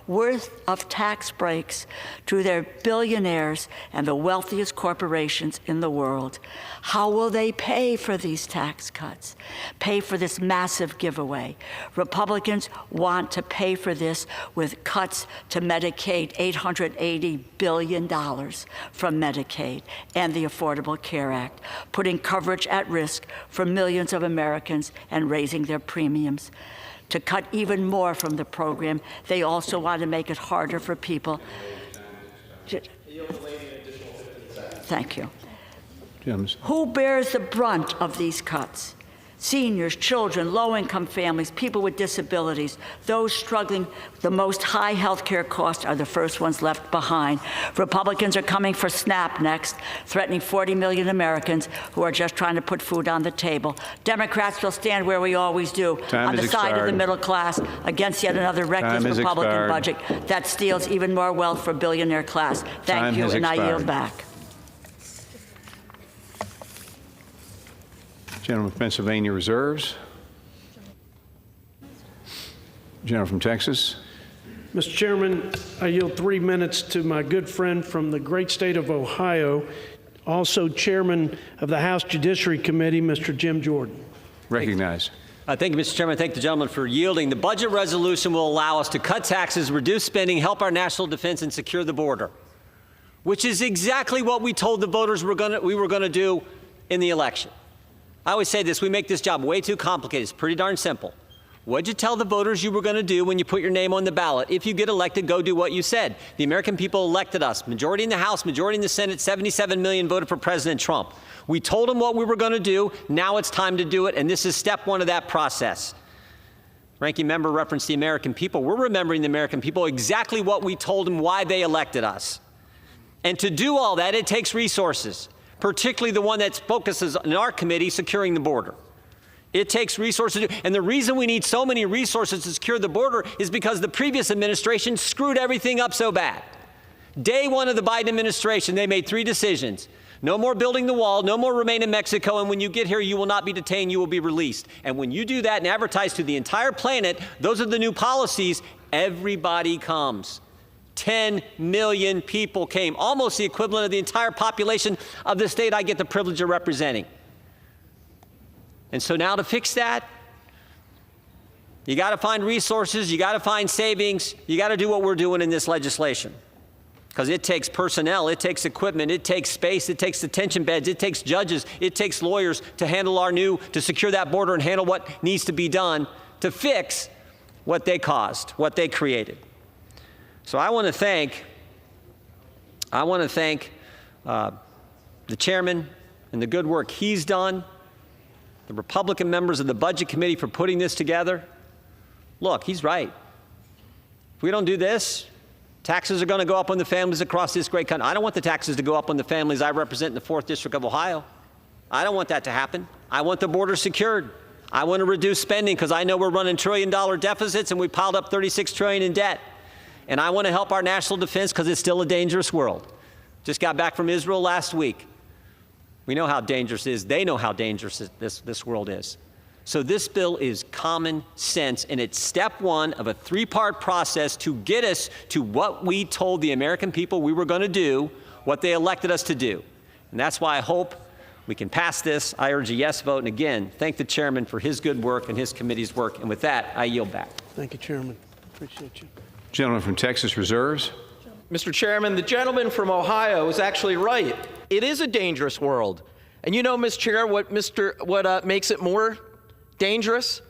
worth of tax breaks to their billionaires and the wealthiest corporations in the world. How will they pay for these tax cuts? Pay for this massive giveaway? Republicans want to pay for this with cuts to Medicaid, $880 billion from Medicaid and the Affordable Care Act, putting coverage at risk for millions of Americans and raising their premiums. To cut even more from the program, they also want to make it harder for people. Thank you. Who bears the brunt of these cuts? Seniors, children, low-income families, people with disabilities, those struggling the most high health care costs are the first ones left behind. Republicans are coming for SNAP next, threatening 40 million Americans who are just trying to put food on the table. Democrats will stand where we always do, on the side of the middle class, against yet another reckless Republican budget that steals even more wealth for billionaire class. Thank you, and I yield back. Gentleman from Pennsylvania reserves. Gentleman from Texas. Mr. Chairman, I yield 3 minutes to my good friend from the great state of Ohio, also chairman of the House Judiciary Committee, Mr. Jim Jordan. Recognized. Thank you, Mr. Chairman. Thank the gentleman for yielding. The budget resolution will allow us to cut taxes, reduce spending, help our national defense, and secure the border, which is exactly what we told the voters we were going to do in the election. I always say this, we make this job way too complicated. It's pretty darn simple. What'd you tell the voters you were going to do when you put your name on the ballot? If you get elected, go do what you said. The American people elected us. Majority in the House, majority in the Senate, 77 million voted for President Trump. We told them what we were going to do. Now it's time to do it, and this is step one of that process. Ranking member referenced the American people. We're remembering the American people, exactly what we told them, why they elected us. And to do all that, it takes resources, particularly the one that focuses in our committee, securing the border. It takes resources, and the reason we need so many resources to secure the border is because the previous administration screwed everything up so bad. Day one of the Biden administration, they made 3 decisions. No more building the wall, no more remain in Mexico, and when you get here, you will not be detained, you will be released. And when you do that and advertise to the entire planet, those are the new policies, everybody comes. 10 million people came, almost the equivalent of the entire population of the state I get the privilege of representing. And so now to fix that, you got to find resources, you got to find savings, you got to do what we're doing in this legislation. Because it takes personnel, it takes equipment, it takes space, it takes detention beds, it takes judges, it takes lawyers to handle to secure that border and handle what needs to be done to fix what they caused, what they created. So I want to thank the chairman and the good work he's done, the Republican members of the Budget Committee for putting this together. Look, he's right. If we don't do this, taxes are going to go up on the families across this great country. I don't want the taxes to go up on the families I represent in the 4th District of Ohio. I don't want that to happen. I want the border secured. I want to reduce spending because I know we're running trillion-dollar deficits and we piled up $36 trillion in debt. And I want to help our national defense because it's still a dangerous world. Just got back from Israel last week. We know how dangerous it is. They know how dangerous this world is. So this bill is common sense, and it's step one of a 3-part process to get us to what we told the American people we were going to do, what they elected us to do. And that's why I hope we can pass this. I urge a yes vote. And again, thank the chairman for his good work and his committee's work. And with that, I yield back. Thank you, Chairman. Appreciate you. Gentleman from Texas reserves. Mr. Chairman, the gentleman from Ohio is actually right. It is a dangerous world. And you know, Ms. Chair, what makes it more dangerous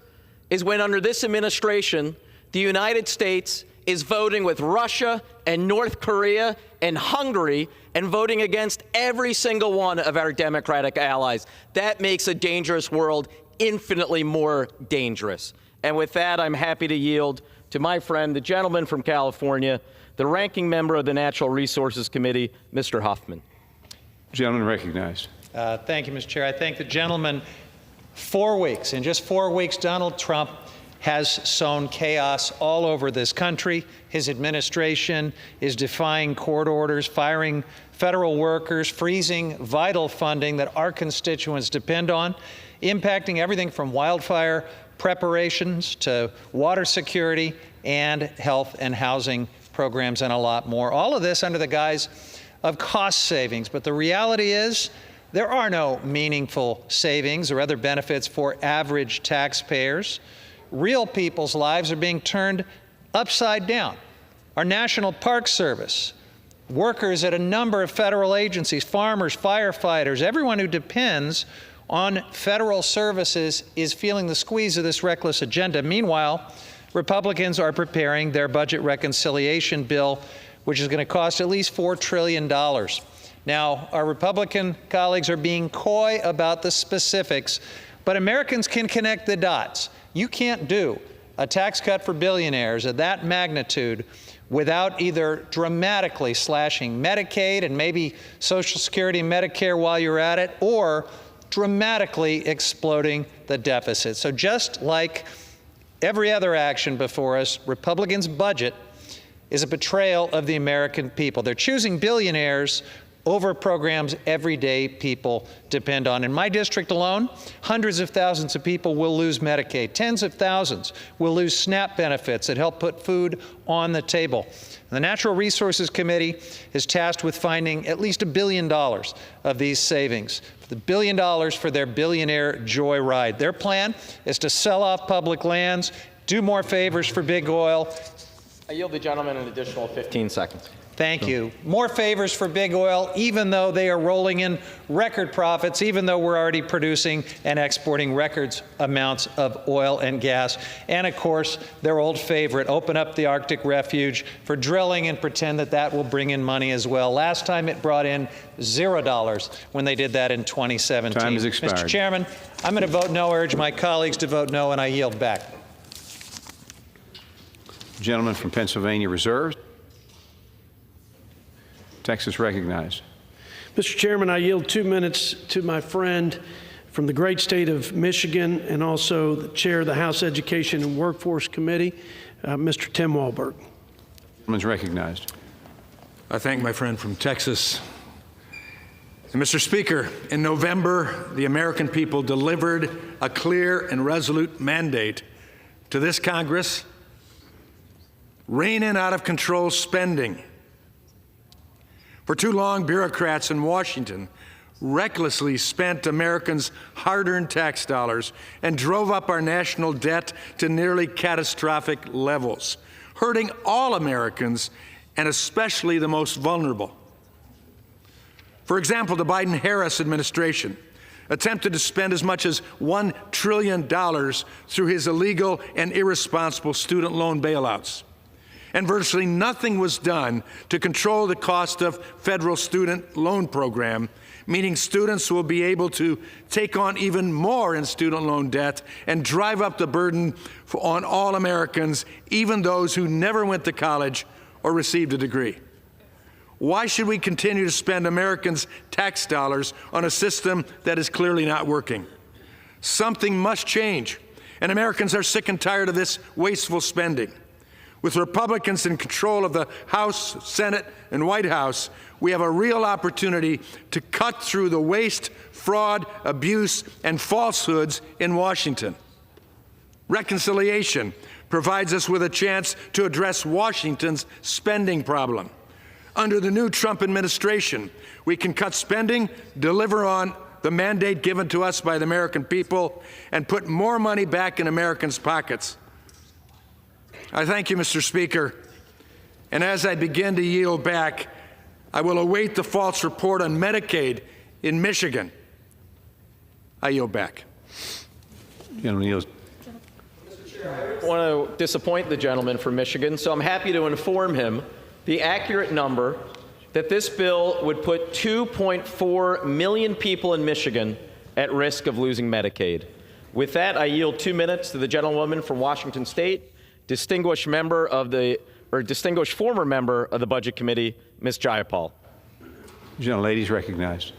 is when under this administration, the United States is voting with Russia and North Korea and Hungary and voting against every single one of our Democratic allies. That makes a dangerous world infinitely more dangerous. And with that, I'm happy to yield to my friend, the gentleman from California, the ranking member of the Natural Resources Committee, Mr. Huffman. Gentleman recognized. Thank you, Mr. Chair. I thank the gentleman. 4 weeks, in just 4 weeks, Donald Trump has sown chaos all over this country. His administration is defying court orders, firing federal workers, freezing vital funding that our constituents depend on, impacting everything from wildfire preparations to water security and health and housing programs and a lot more. All of this under the guise of cost savings. But the reality is there are no meaningful savings or other benefits for average taxpayers. Real people's lives are being turned upside down. Our National Park Service, workers at a number of federal agencies, farmers, firefighters, everyone who depends on federal services is feeling the squeeze of this reckless agenda. Meanwhile, Republicans are preparing their budget reconciliation bill, which is going to cost at least $4 trillion. Now, our Republican colleagues are being coy about the specifics, but Americans can connect the dots. You can't do a tax cut for billionaires of that magnitude without either dramatically slashing Medicaid and maybe Social Security and Medicare while you're at it, or dramatically exploding the deficit. So just like every other action before us, Republicans' budget is a betrayal of the American people. They're choosing billionaires over programs everyday people depend on. In my district alone, hundreds of thousands of people will lose Medicaid. Tens of thousands will lose SNAP benefits that help put food on the table. The Natural Resources Committee is tasked with finding at least $1 billion of these savings. The $1 billion for their billionaire joyride. Their plan is to sell off public lands, do more favors for big oil. I yield the gentleman an additional 15 seconds. Thank you. More favors for big oil, even though they are rolling in record profits, even though we're already producing and exporting records amounts of oil and gas. And of course, their old favorite, open up the Arctic refuge for drilling and pretend that that will bring in money as well. Last time it brought in $0 when they did that in 2017. Time has expired. Mr. Chairman, I'm going to vote no, urge my colleagues to vote no, and I yield back. Gentleman from Pennsylvania reserves. Texas recognized. Mr. Chairman, I yield 2 minutes to my friend from the great state of Michigan and also the chair of the House Education and Workforce Committee, Mr. Tim Walberg. Gentleman's recognized. I thank my friend from Texas. And Mr. Speaker, in November, the American people delivered a clear and resolute mandate to this Congress: rein in out of control spending. For too long, bureaucrats in Washington recklessly spent Americans' hard-earned tax dollars and drove up our national debt to nearly catastrophic levels, hurting all Americans and especially the most vulnerable. For example, the Biden-Harris administration attempted to spend as much as $1 trillion through his illegal and irresponsible student loan bailouts. And virtually nothing was done to control the cost of federal student loan program, meaning students will be able to take on even more in student loan debt and drive up the burden on all Americans, even those who never went to college or received a degree. Why should we continue to spend Americans' tax dollars on a system that is clearly not working? Something must change, and Americans are sick and tired of this wasteful spending. With Republicans in control of the House, Senate, and White House, we have a real opportunity to cut through the waste, fraud, abuse, and falsehoods in Washington. Reconciliation provides us with a chance to address Washington's spending problem. Under the new Trump administration, we can cut spending, deliver on the mandate given to us by the American people, and put more money back in Americans' pockets. I thank you, Mr. Speaker. And as I begin to yield back, I will await the false report on Medicaid in Michigan. I yield back. Gentleman yields. I want to disappoint the gentleman from Michigan, so I'm happy to inform him the accurate number that this bill would put 2.4 million people in Michigan at risk of losing Medicaid. With that, I yield 2 minutes to the gentlewoman from Washington State, distinguished former member of the Budget Committee, Ms. Jayapal. Gentlelady's recognized.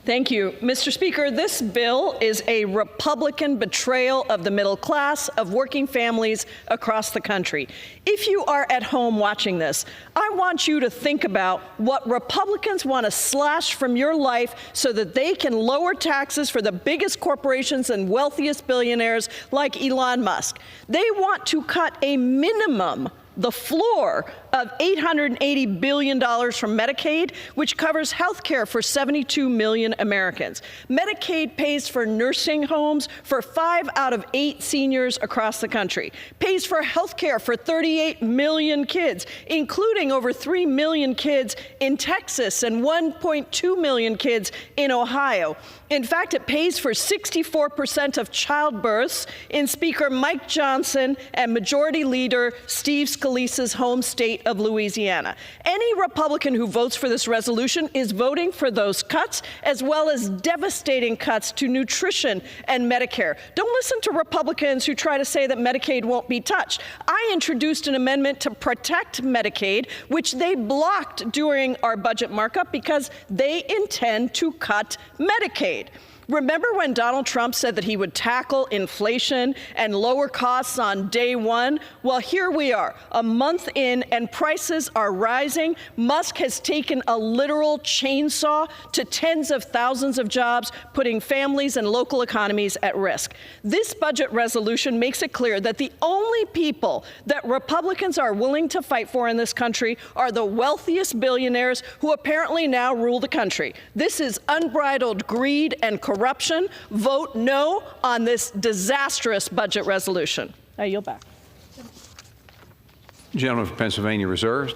Thank you. Mr. Speaker, this bill is a Republican betrayal of the middle class, of working families across the country. If you are at home watching this, I want you to think about what Republicans want to slash from your life so that they can lower taxes for the biggest corporations and wealthiest billionaires like Elon Musk. They want to cut a minimum, the floor of $880 billion from Medicaid, which covers health care for 72 million Americans. Medicaid pays for nursing homes for 5 out of 8 seniors across the country, pays for health care for 38 million kids, including over 3 million kids in Texas and 1.2 million kids in Ohio. In fact, it pays for 64% of childbirths in Speaker Mike Johnson and Majority Leader Steve Scalise's home state of Louisiana. Any Republican who votes for this resolution is voting for those cuts, as well as devastating cuts to nutrition and Medicare. Don't listen to Republicans who try to say that Medicaid won't be touched. I introduced an amendment to protect Medicaid, which they blocked during our budget markup because they intend to cut Medicaid. Remember when Donald Trump said that he would tackle inflation and lower costs on day one? Well, here we are, a month in, and prices are rising. Musk has taken a literal chainsaw to tens of thousands of jobs, putting families and local economies at risk. This budget resolution makes it clear that the only people that Republicans are willing to fight for in this country are the wealthiest billionaires who apparently now rule the country. This is unbridled greed and corruption. Vote no on this disastrous budget resolution. I yield back. Gentleman from Pennsylvania reserves.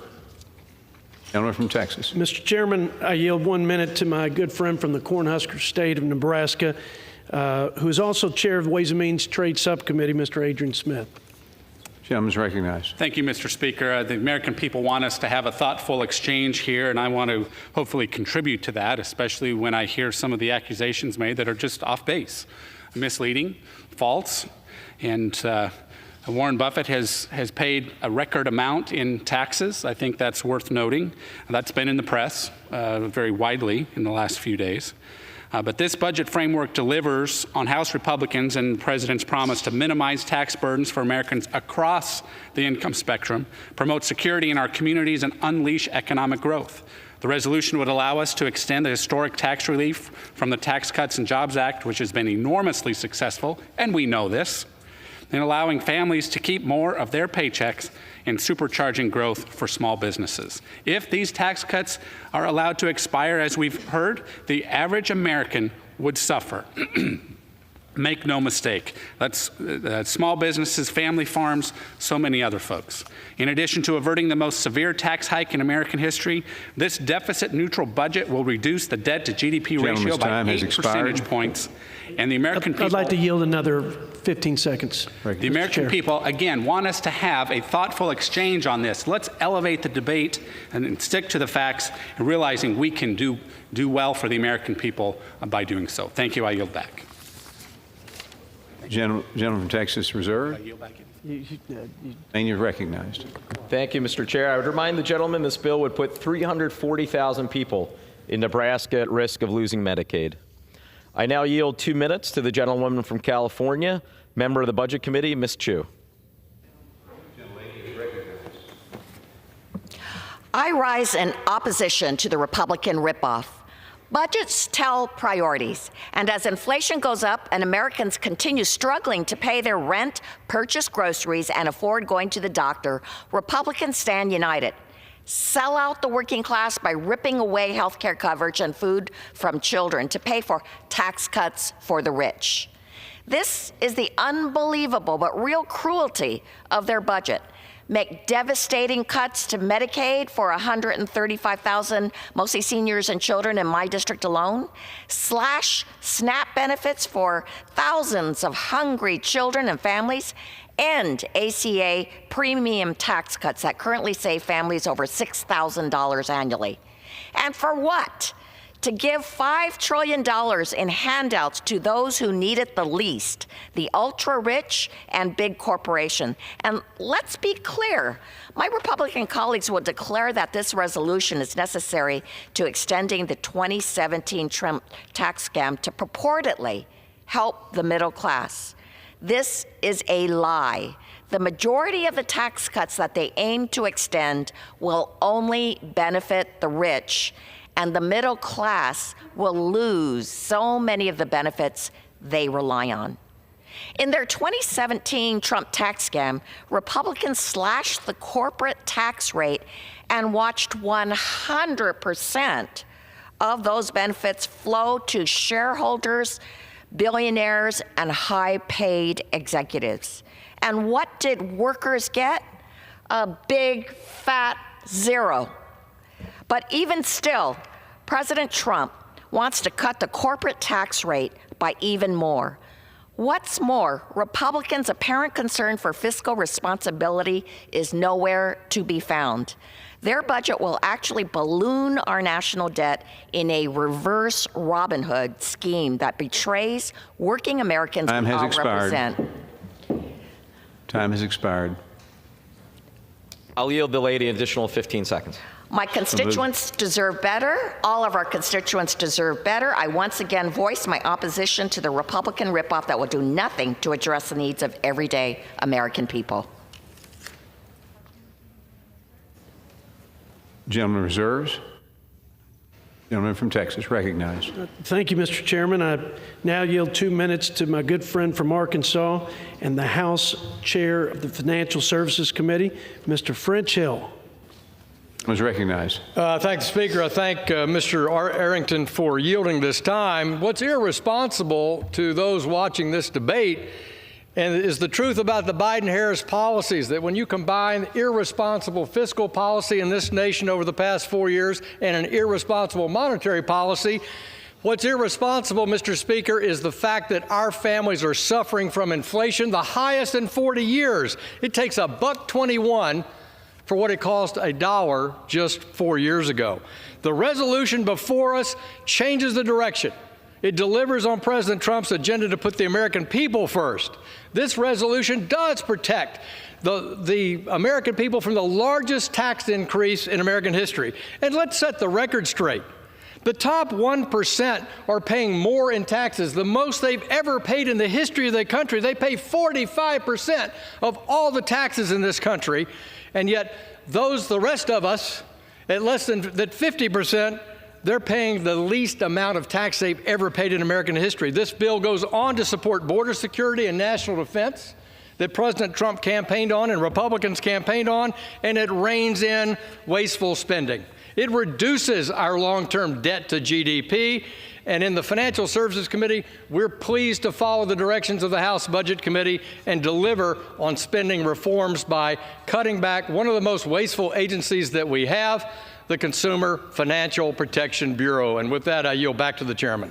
Gentleman from Texas. Mr. Chairman, I yield 1 minute to my good friend from the Cornhusker state of Nebraska, who is also chair of the Ways and Means Trade Subcommittee, Mr. Adrian Smith. Gentleman is recognized. Thank you, Mr. Speaker. The American people want us to have a thoughtful exchange here, and I want to hopefully contribute to that, especially when I hear some of the accusations made that are just off base, misleading, false. And Warren Buffett has paid a record amount in taxes. I think that's worth noting. That's been in the press very widely in the last few days. But this budget framework delivers on House Republicans and the President's promise to minimize tax burdens for Americans across the income spectrum, promote security in our communities, and unleash economic growth. The resolution would allow us to extend the historic tax relief from the Tax Cuts and Jobs Act, which has been enormously successful, and we know this, and allowing families to keep more of their paychecks and supercharging growth for small businesses. If these tax cuts are allowed to expire, as we've heard, the average American would suffer. Make no mistake, that's small businesses, family farms, so many other folks. In addition to averting the most severe tax hike in American history, this deficit-neutral budget will reduce the debt-to-GDP ratio by 8 percentage points. And the American people— I'd like to yield another 15 seconds. The American people, again, want us to have a thoughtful exchange on this. Let's elevate the debate and stick to the facts, and realizing we can do well for the American people by doing so. Thank you. I yield back. Gentleman from Texas reserve. And you're recognized. Thank you, Mr. Chair. I would remind the gentleman this bill would put 340,000 people in Nebraska at risk of losing Medicaid. I now yield 2 minutes to the gentlewoman from California, member of the Budget Committee, Ms. Chu. I rise in opposition to the Republican ripoff. Budgets tell priorities, and as inflation goes up and Americans continue struggling to pay their rent, purchase groceries, and afford going to the doctor, Republicans stand united. Sell out the working class by ripping away health care coverage and food from children to pay for tax cuts for the rich. This is the unbelievable but real cruelty of their budget. Make devastating cuts to Medicaid for 135,000, mostly seniors and children in my district alone. Slash SNAP benefits for thousands of hungry children and families. End ACA premium tax cuts that currently save families over $6,000 annually. And for what? to give $5 trillion in handouts to those who need it the least, the ultra-rich and big corporation. And let's be clear, my Republican colleagues will declare that this resolution is necessary to extending the 2017 Trump tax scam to purportedly help the middle class. This is a lie. The majority of the tax cuts that they aim to extend will only benefit the rich, and the middle class will lose so many of the benefits they rely on. In their 2017 Trump tax scam, Republicans slashed the corporate tax rate and watched 100% of those benefits flow to shareholders, billionaires, and high-paid executives. And what did workers get? A big, fat zero. But even still, President Trump wants to cut the corporate tax rate by even more. What's more, Republicans' apparent concern for fiscal responsibility is nowhere to be found. Their budget will actually balloon our national debt in a reverse Robin Hood scheme that betrays working Americans we all represent. Time has expired. I'll yield the lady an additional 15 seconds. My constituents deserve better. All of our constituents deserve better. I once again voice my opposition to the Republican ripoff that will do nothing to address the needs of everyday American people. Gentleman reserves. Gentleman from Texas, recognized. Thank you, Mr. Chairman. I now yield 2 minutes to my good friend from Arkansas and the House Chair of the Financial Services Committee, Mr. French Hill. Was recognized. Thank the Speaker. I thank Mr. Arrington for yielding this time. What's irresponsible to those watching this debate and is the truth about the Biden-Harris policies, that when you combine irresponsible fiscal policy in this nation over the past 4 years and an irresponsible monetary policy, what's irresponsible, Mr. Speaker, is the fact that our families are suffering from inflation, the highest in 40 years. It takes $1.21 for what it cost $1 just 4 years ago. The resolution before us changes the direction. It delivers on President Trump's agenda to put the American people first. This resolution does protect the American people from the largest tax increase in American history. And let's set the record straight. The top 1% are paying more in taxes, the most they've ever paid in the history of the country. They pay 45% of all the taxes in this country. And yet the rest of us, at less than that 50%, they're paying the least amount of tax they've ever paid in American history. This bill goes on to support border security and national defense that President Trump campaigned on and Republicans campaigned on, and it reins in wasteful spending. It reduces our long-term debt to GDP. And in the Financial Services Committee, we're pleased to follow the directions of the House Budget Committee and deliver on spending reforms by cutting back one of the most wasteful agencies that we have, the Consumer Financial Protection Bureau. And with that, I yield back to the chairman.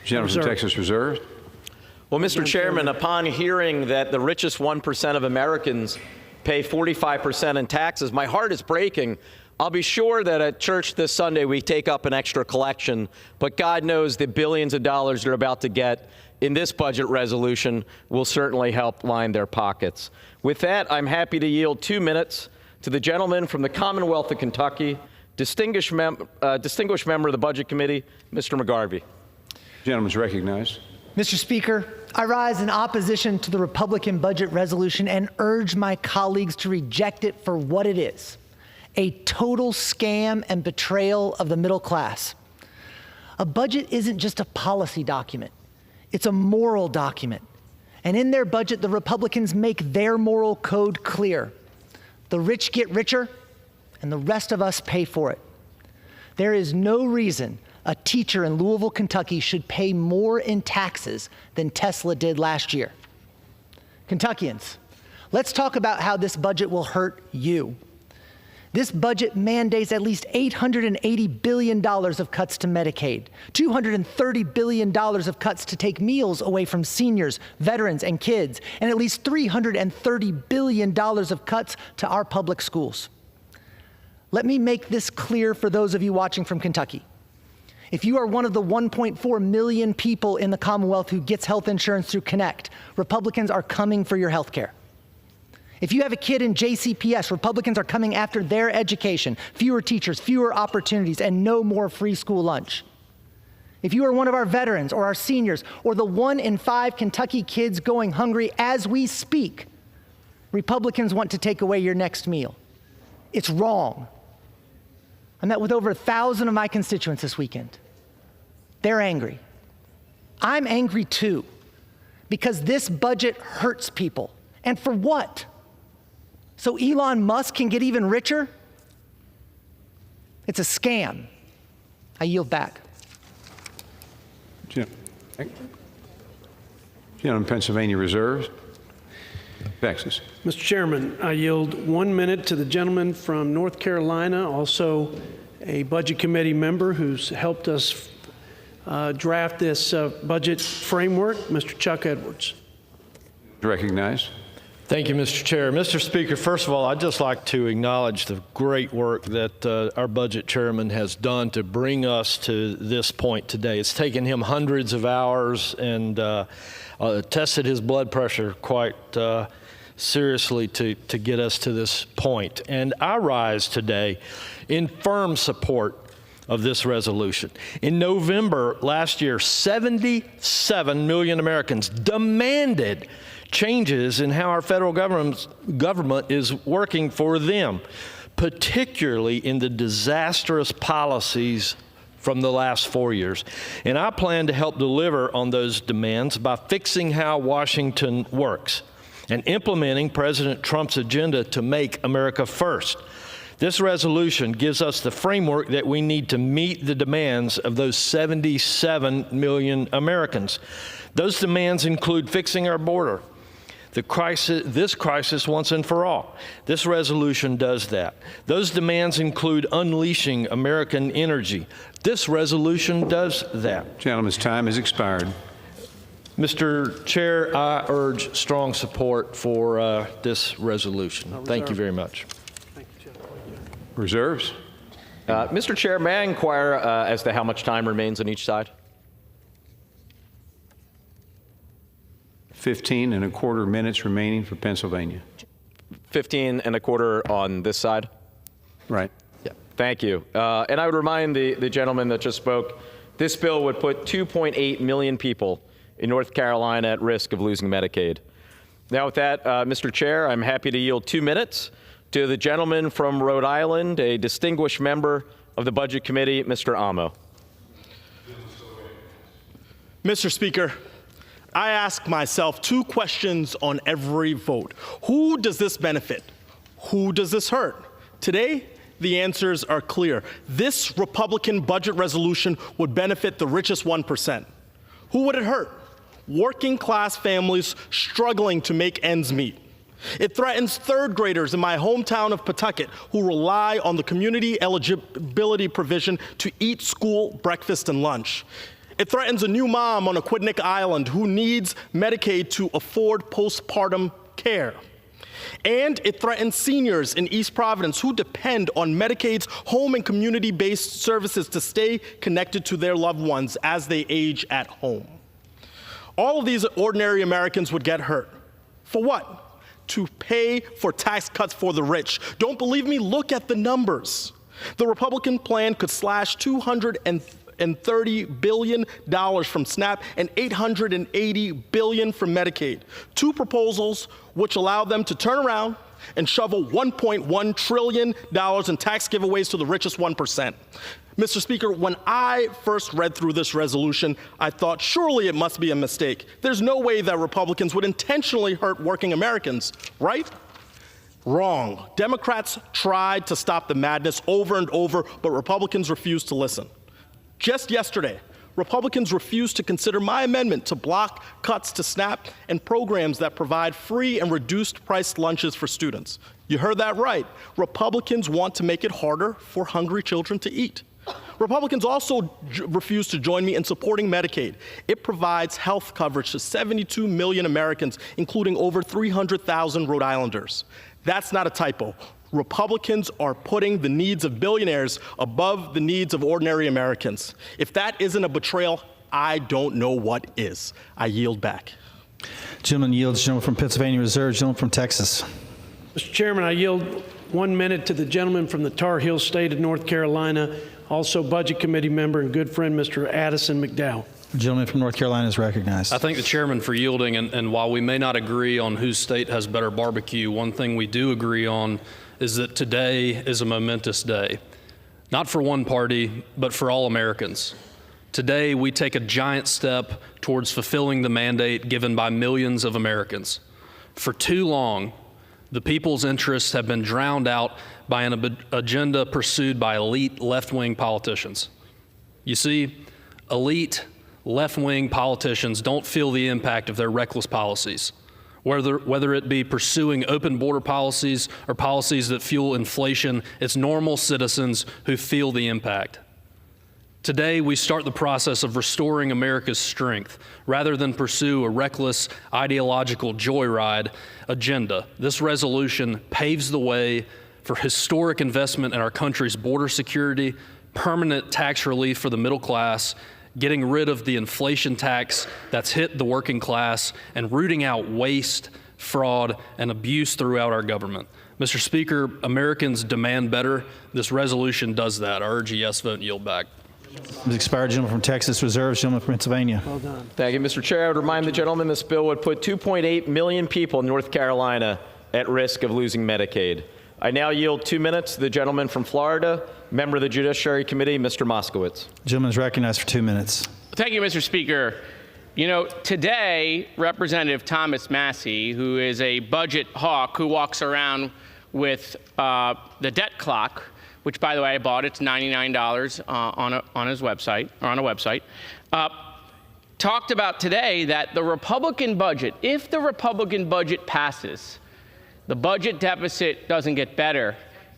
Gentleman from Texas reserved. Well, Mr. Chairman, upon hearing that the richest 1% of Americans pay 45% in taxes, my heart is breaking. I'll be sure that at church this Sunday we take up an extra collection, but God knows the billions of dollars they're about to get in this budget resolution will certainly help line their pockets. With that, I'm happy to yield 2 minutes to the gentleman from the Commonwealth of Kentucky, distinguished member of the Budget Committee, Mr. McGarvey. Gentleman's recognized. Mr. Speaker, I rise in opposition to the Republican budget resolution and urge my colleagues to reject it for what it is: a total scam and betrayal of the middle class. A budget isn't just a policy document. It's a moral document. And in their budget, the Republicans make their moral code clear. The rich get richer, and the rest of us pay for it. There is no reason a teacher in Louisville, Kentucky should pay more in taxes than Tesla did last year. Kentuckians, let's talk about how this budget will hurt you. This budget mandates at least $880 billion of cuts to Medicaid, $230 billion of cuts to take meals away from seniors, veterans, and kids, and at least $330 billion of cuts to our public schools. Let me make this clear for those of you watching from Kentucky. If you are one of the 1.4 million people in the Commonwealth who gets health insurance through Connect, Republicans are coming for your health care. If you have a kid in JCPS, Republicans are coming after their education, fewer teachers, fewer opportunities, and no more free school lunch. If you are one of our veterans or our seniors or the 1 in 5 Kentucky kids going hungry as we speak, Republicans want to take away your next meal. It's wrong. I met with over 1,000 of my constituents this weekend. They're angry. I'm angry too, because this budget hurts people. And for what? So Elon Musk can get even richer? It's a scam. I yield back. Gentleman, Pennsylvania reserves. Texas. Mr. Chairman, I yield 1 minute to the gentleman from North Carolina, also a Budget Committee member who's helped us draft this budget framework, Mr. Chuck Edwards. Recognized. Thank you, Mr. Chair. Mr. Speaker, first of all, I'd just like to acknowledge the great work that our budget chairman has done to bring us to this point today. It's taken him hundreds of hours and tested his blood pressure quite seriously to get us to this point. And I rise today in firm support of this resolution. In November last year, 77 million Americans demanded changes in how our federal government is working for them, particularly in the disastrous policies from the last 4 years. And I plan to help deliver on those demands by fixing how Washington works and implementing President Trump's agenda to make America first. This resolution gives us the framework that we need to meet the demands of those 77 million Americans. Those demands include fixing our border, this crisis once and for all. This resolution does that. Those demands include unleashing American energy. This resolution does that. Gentleman's time has expired. Mr. Chair, I urge strong support for this resolution. Thank you very much. Reserves. Mr. Chair, may I inquire as to how much time remains on each side? 15 and a quarter minutes remaining for Pennsylvania. 15 and a quarter on this side? Right. Yeah. Thank you. And I would remind the gentleman that just spoke, this bill would put 2.8 million people in North Carolina at risk of losing Medicaid. Now with that, Mr. Chair, I'm happy to yield 2 minutes to the gentleman from Rhode Island, a distinguished member of the Budget Committee, Mr. Amo. Mr. Speaker, I ask myself 2 questions on every vote. Who does this benefit? Who does this hurt? Today, the answers are clear. This Republican budget resolution would benefit the richest 1%. Who would it hurt? Working class families struggling to make ends meet. It threatens 3rd graders in my hometown of Pawtucket who rely on the community eligibility provision to eat school breakfast and lunch. It threatens a new mom on Aquidneck Island who needs Medicaid to afford postpartum care. And it threatens seniors in East Providence who depend on Medicaid's home and community-based services to stay connected to their loved ones as they age at home. All of these ordinary Americans would get hurt. For what? To pay for tax cuts for the rich. Don't believe me? Look at the numbers. The Republican plan could slash $230 billion from SNAP and $880 billion from Medicaid. 2 proposals which allow them to turn around and shovel $1.1 trillion in tax giveaways to the richest 1%. Mr. Speaker, when I first read through this resolution, I thought surely it must be a mistake. There's no way that Republicans would intentionally hurt working Americans, right? Wrong. Democrats tried to stop the madness over and over, but Republicans refused to listen. Just yesterday, Republicans refused to consider my amendment to block cuts to SNAP and programs that provide free and reduced-priced lunches for students. You heard that right. Republicans want to make it harder for hungry children to eat. Republicans also refuse to join me in supporting Medicaid. It provides health coverage to 72 million Americans, including over 300,000 Rhode Islanders. That's not a typo. Republicans are putting the needs of billionaires above the needs of ordinary Americans. If that isn't a betrayal, I don't know what is. I yield back. Gentleman yields. Gentleman from Pennsylvania reserves. Gentleman from Texas. Mr. Chairman, I yield 1 minute to the gentleman from the Tar Heel State of North Carolina, also Budget Committee member and good friend, Mr. Addison McDowell. The gentleman from North Carolina is recognized. I thank the chairman for yielding, and while we may not agree on whose state has better barbecue, one thing we do agree on is that today is a momentous day, not for one party, but for all Americans. Today, we take a giant step towards fulfilling the mandate given by millions of Americans. For too long, the people's interests have been drowned out by an agenda pursued by elite left-wing politicians. You see, elite left-wing politicians don't feel the impact of their reckless policies, whether it be pursuing open border policies or policies that fuel inflation. It's normal citizens who feel the impact. Today, we start the process of restoring America's strength rather than pursue a reckless ideological joyride agenda. This resolution paves the way for historic investment in our country's border security, permanent tax relief for the middle class, getting rid of the inflation tax that's hit the working class, and rooting out waste, fraud, and abuse throughout our government. Mr. Speaker, Americans demand better. This resolution does that. I urge a yes vote and yield back. Expired. Gentleman from Texas reserves. Gentleman from Pennsylvania. Well done. Thank you, Mr. Chair. I would remind the gentleman this bill would put 2.8 million people in North Carolina at risk of losing Medicaid. I now yield 2 minutes to the gentleman from Florida, member of the Judiciary Committee, Mr. Moskowitz. The gentleman is recognized for 2 minutes. Thank you, Mr. Speaker. You know, today, Representative Thomas Massey, who is a budget hawk who walks around with the debt clock, which, by the way, I bought. It's $99 on his website, or on a website, talked about today that the Republican budget, if the Republican budget passes, the budget deficit doesn't get better,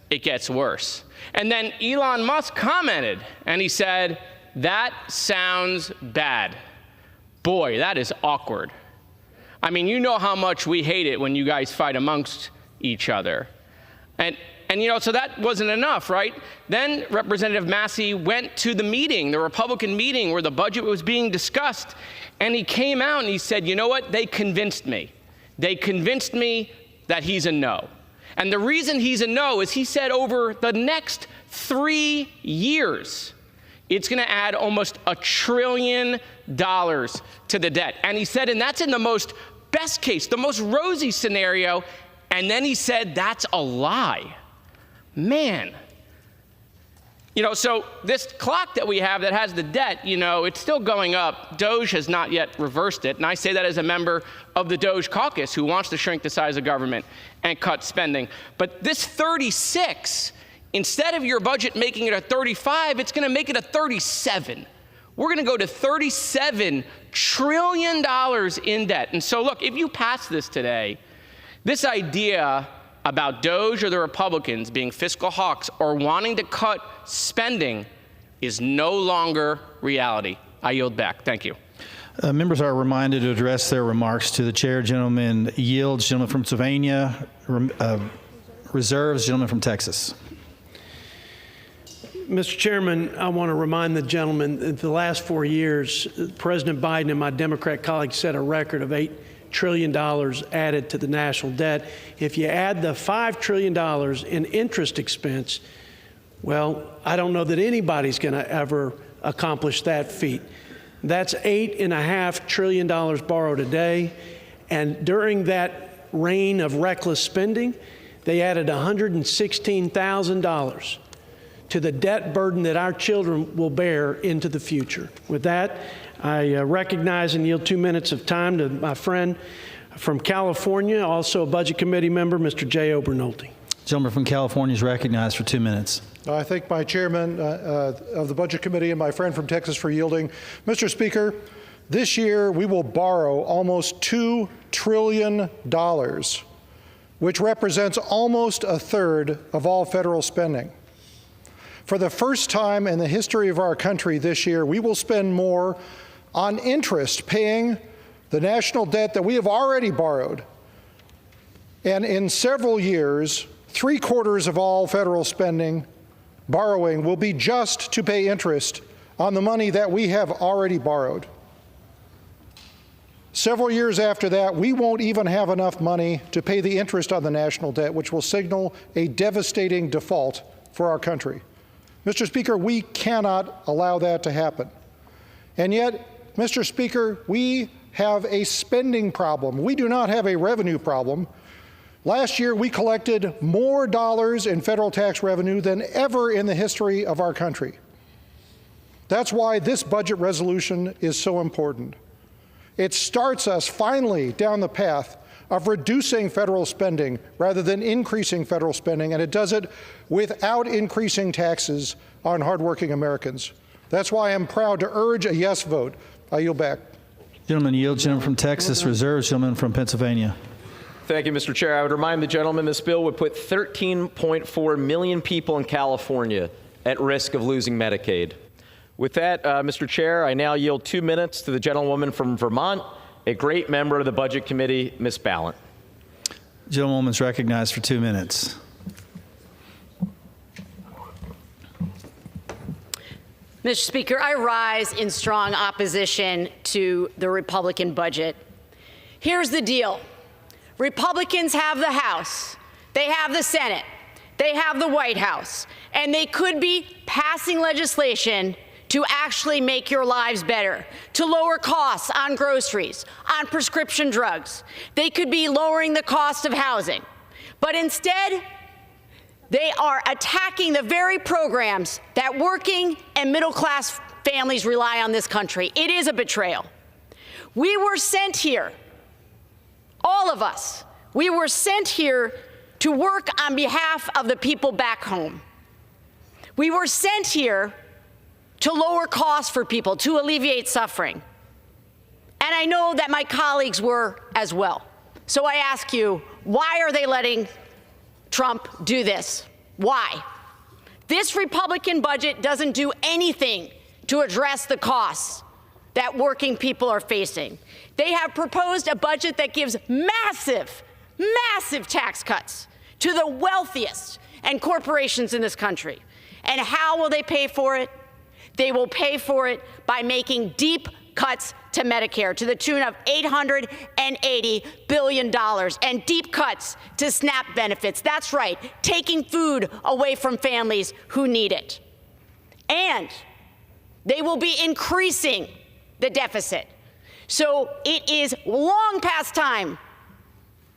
it gets worse. And then Elon Musk commented, and he said, "That sounds bad." Boy, that is awkward. I mean, you know how much we hate it when you guys fight amongst each other. And you know, so that wasn't enough, right? Then Representative Massey went to the meeting, the Republican meeting where the budget was being discussed, and he came out and he said, you know what, they convinced me. They convinced me that he's a no. And the reason he's a no is he said over the next 3 years, it's gonna add almost $1 trillion to the debt. And he said, and that's in the most best case, the most rosy scenario, and then he said, that's a lie. Man, you know, so this clock that we have that has the debt, you know, it's still going up. DOGE has not yet reversed it. And I say that as a member of the DOGE caucus who wants to shrink the size of government and cut spending. But this 36, instead of your budget making it a 35, it's going to make it a 37. We're going to go to $37 trillion in debt. And so, look, if you pass this today, this idea about DOGE or the Republicans being fiscal hawks or wanting to cut spending is no longer reality. I yield back. Thank you. Members are reminded to address their remarks to the chair. Gentleman yields. Gentleman from Pennsylvania reserves. Gentleman from Texas. Mr. Chairman, I want to remind the gentleman that the last 4 years, President Biden and my Democrat colleagues set a record of $8 trillion added to the national debt. If you add the $5 trillion in interest expense, well, I don't know that anybody's going to ever accomplish that feat. That's $8.5 trillion borrowed a day. And during that reign of reckless spending, they added $116,000 to the debt burden that our children will bear into the future. With that, I recognize and yield 2 minutes of time to my friend from California, also a Budget Committee member, Mr. Jay Obernolte. Gentleman from California is recognized for 2 minutes. I thank my chairman of the Budget Committee and my friend from Texas for yielding. Mr. Speaker, this year we will borrow almost $2 trillion, which represents almost a third of all federal spending. For the first time in the history of our country this year, we will spend more on interest paying the national debt that we have already borrowed. And in several years, 3/4 of all federal borrowing will be just to pay interest on the money that we have already borrowed. Several years after that, we won't even have enough money to pay the interest on the national debt, which will signal a devastating default for our country. Mr. Speaker, we cannot allow that to happen. And yet, Mr. Speaker, we have a spending problem. We do not have a revenue problem. Last year, we collected more dollars in federal tax revenue than ever in the history of our country. That's why this budget resolution is so important. It starts us finally down the path of reducing federal spending rather than increasing federal spending, and it does it without increasing taxes on hardworking Americans. That's why I'm proud to urge a yes vote. I yield back. Gentleman yields. Gentleman from Texas reserves. Gentleman from Pennsylvania. Thank you, Mr. Chair. I would remind the gentleman this bill would put 13.4 million people in California at risk of losing Medicaid. With that, Mr. Chair, I now yield 2 minutes to the gentlewoman from Vermont, a great member of the Budget Committee, Ms. Ballant. Gentlewoman is recognized for 2 minutes. Mr. Speaker, I rise in strong opposition to the Republican budget. Here's the deal. Republicans have the House, they have the Senate, they have the White House, and they could be passing legislation to actually make your lives better, to lower costs on groceries, on prescription drugs. They could be lowering the cost of housing. But instead, they are attacking the very programs that working and middle-class families rely on this country. It is a betrayal. We were sent here, all of us, we were sent here to work on behalf of the people back home. We were sent here to lower costs for people, to alleviate suffering. And I know that my colleagues were as well. So I ask you, why are they letting Trump do this? Why? This Republican budget doesn't do anything to address the costs that working people are facing. They have proposed a budget that gives massive, massive tax cuts to the wealthiest and corporations in this country. And how will they pay for it? They will pay for it by making deep cuts to Medicare to the tune of $880 billion and deep cuts to SNAP benefits. That's right, taking food away from families who need it. And they will be increasing the deficit. So it is long past time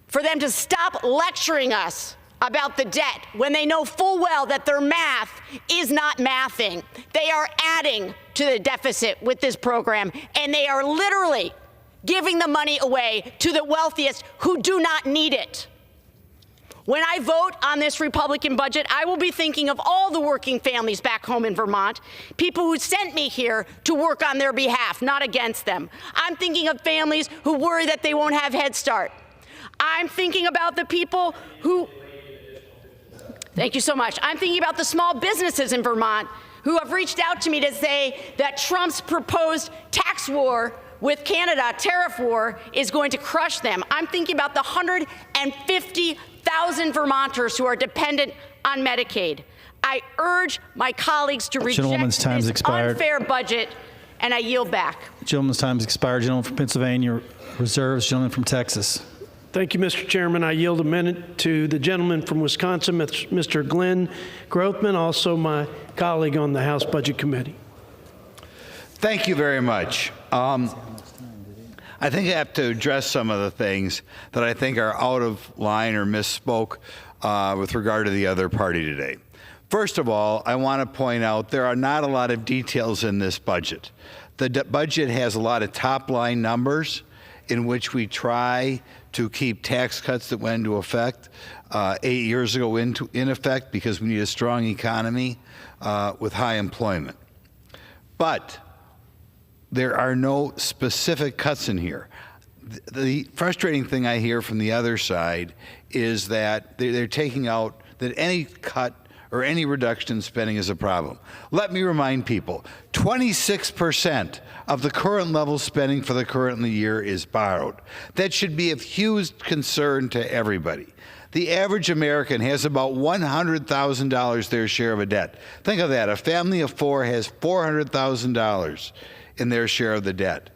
for them to stop lecturing us about the debt when they know full well that their math is not mathing. They are adding to the deficit with this program, and they are literally giving the money away to the wealthiest who do not need it. When I vote on this Republican budget, I will be thinking of all the working families back home in Vermont, people who sent me here to work on their behalf, not against them. I'm thinking of families who worry that they won't have Head Start. I'm thinking about the people who Thank you so much. I'm thinking about the small businesses in Vermont who have reached out to me to say that Trump's proposed tax war with Canada, tariff war, is going to crush them. I'm thinking about the 150,000 Vermonters who are dependent on Medicaid. I urge my colleagues to reject this unfair budget, and I yield back. Gentleman's time has expired. Gentleman from Pennsylvania reserves. Gentleman from Texas. Thank you, Mr. Chairman. I yield a minute to the gentleman from Wisconsin, Mr. Glenn Grothman, also my colleague on the House Budget Committee. Thank you very much. I think I have to address some of the things that I think are out of line or misspoke with regard to the other party today. First of all, I want to point out there are not a lot of details in this budget. The budget has a lot of top-line numbers in which we try to keep tax cuts that went into effect 8 years ago in effect because we need a strong economy with high employment. But there are no specific cuts in here. The frustrating thing I hear from the other side is that they're taking out that any cut or any reduction in spending is a problem. Let me remind people, 26% of the current level spending for the current year is borrowed. That should be of huge concern to everybody. The average American has about $100,000 their share of a debt. Think of that. A family of four has $400,000 in their share of the debt.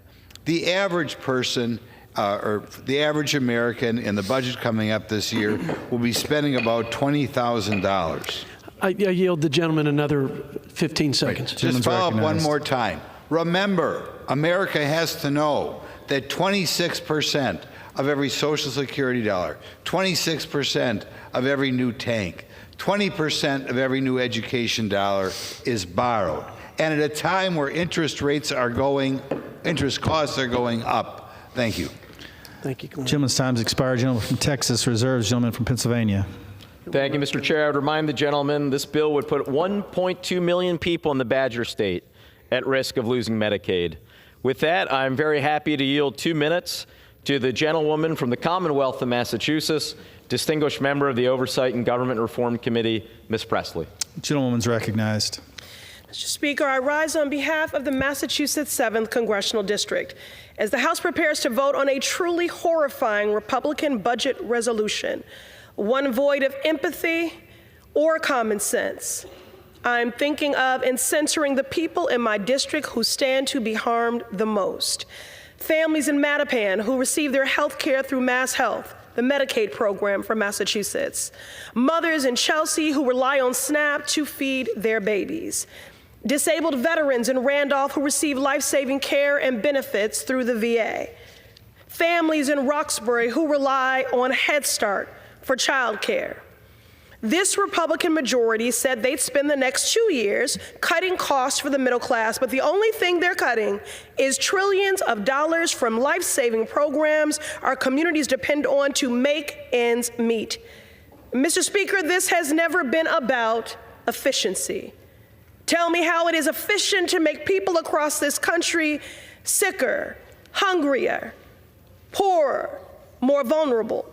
The average person, or the average American in the budget coming up this year will be spending about $20,000. I yield the gentleman another 15 seconds. Just follow up one more time. Remember, America has to know that 26% of every Social Security dollar, 26% of every new tank, 20% of every new education dollar is borrowed. And at a time where interest costs are going up. Thank you. Thank you, Glenn. Gentleman's time's expired. Gentleman from Texas reserves. Gentleman from Pennsylvania. Thank you, Mr. Chair. I would remind the gentleman this bill would put 1.2 million people in the Badger State at risk of losing Medicaid. With that, I'm very happy to yield 2 minutes to the gentlewoman from the Commonwealth of Massachusetts, distinguished member of the Oversight and Government Reform Committee, Ms. Presley. Gentlewoman's recognized. Mr. Speaker, I rise on behalf of the Massachusetts 7th Congressional District as the House prepares to vote on a truly horrifying Republican budget resolution, one void of empathy or common sense. I'm thinking of and censoring the people in my district who stand to be harmed the most. Families in Mattapan who receive their health care through Mass Health, the Medicaid program for Massachusetts. Mothers in Chelsea who rely on SNAP to feed their babies. Disabled veterans in Randolph who receive life-saving care and benefits through the VA. Families in Roxbury who rely on Head Start for child care. This Republican majority said they'd spend the next 2 years cutting costs for the middle class, but the only thing they're cutting is trillions of dollars from life-saving programs our communities depend on to make ends meet. Mr. Speaker, this has never been about efficiency. Tell me how it is efficient to make people across this country sicker, hungrier, poorer, more vulnerable.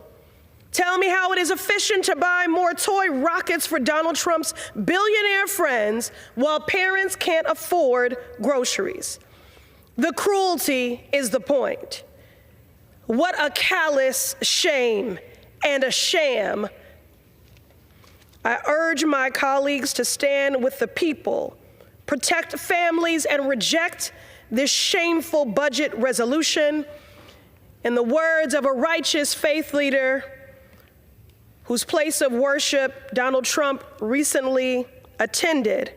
Tell me how it is efficient to buy more toy rockets for Donald Trump's billionaire friends while parents can't afford groceries. The cruelty is the point. What a callous shame and a sham. I urge my colleagues to stand with the people, protect families, and reject this shameful budget resolution. In the words of a righteous faith leader, whose place of worship Donald Trump recently attended,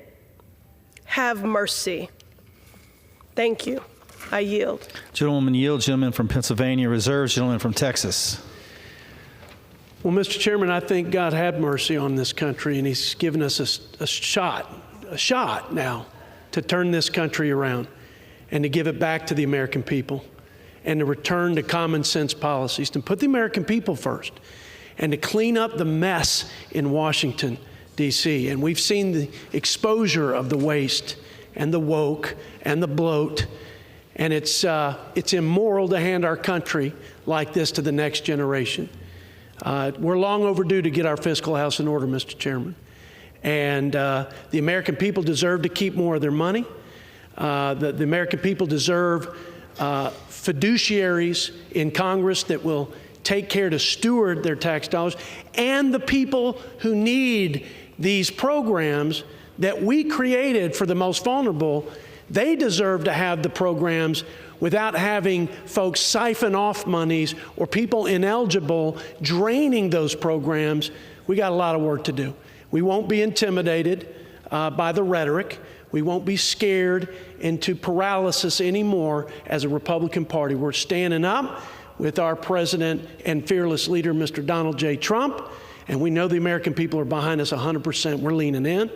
have mercy. Thank you. I yield. Gentlewoman yields. Gentleman from Pennsylvania reserves. Gentleman from Texas. Well, Mr. Chairman, I think God had mercy on this country, and he's given us a shot now to turn this country around and to give it back to the American people and to return to common sense policies, to put the American people first, and to clean up the mess in Washington, D.C. And we've seen the exposure of the waste and the woke and the bloat. And it's immoral to hand our country like this to the next generation. We're long overdue to get our fiscal house in order, Mr. Chairman. And the American people deserve to keep more of their money. The American people deserve fiduciaries in Congress that will take care to steward their tax dollars, and the people who need these programs that we created for the most vulnerable, they deserve to have the programs without having folks siphon off monies or people ineligible draining those programs. We got a lot of work to do. We won't be intimidated by the rhetoric. We won't be scared into paralysis anymore as a Republican Party. We're standing up with our president and fearless leader, Mr. Donald J. Trump, and we know the American people are behind us 100%. We're leaning in,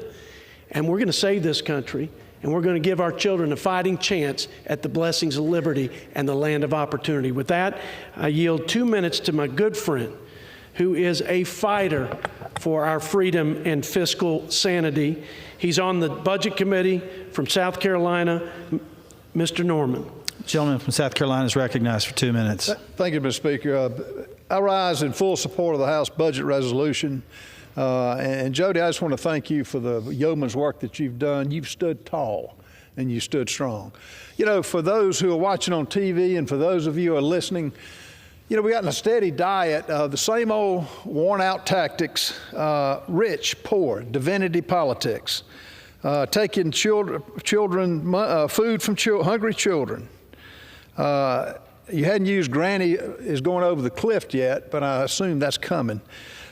and we're going to save this country, and we're going to give our children a fighting chance at the blessings of liberty and the land of opportunity. With that, I yield 2 minutes to my good friend, who is a fighter for our freedom and fiscal sanity. He's on the Budget Committee from South Carolina, Mr. Norman. Gentleman from South Carolina is recognized for 2 minutes. Thank you, Mr. Speaker. I rise in full support of the House budget resolution. And Jody, I just want to thank you for the yeoman's work that you've done. You've stood tall and you stood strong. You know, for those who are watching on TV and for those of you who are listening, you know, we got in a steady diet of the same old worn-out tactics, rich, poor, divinity politics, taking food from hungry children. You hadn't used Granny is going over the cliff yet, but I assume that's coming.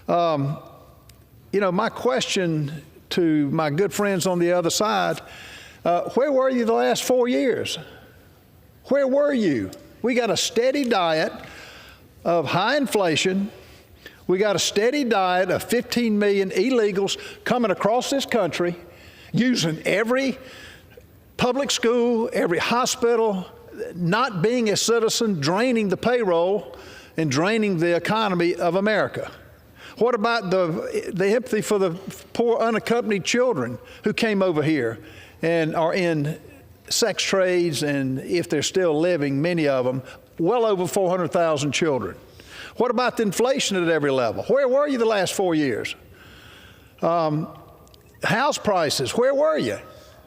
You know, my question to my good friends on the other side, where were you the last 4 years? Where were you? We got a steady diet of high inflation. We got a steady diet of 15 million illegals coming across this country, using every public school, every hospital, not being a citizen, draining the payroll and draining the economy of America. What about the empathy for the poor unaccompanied children who came over here and are in sex trades, and if they're still living, many of them, well over 400,000 children? What about the inflation at every level? Where were you the last 4 years? House prices, where were you?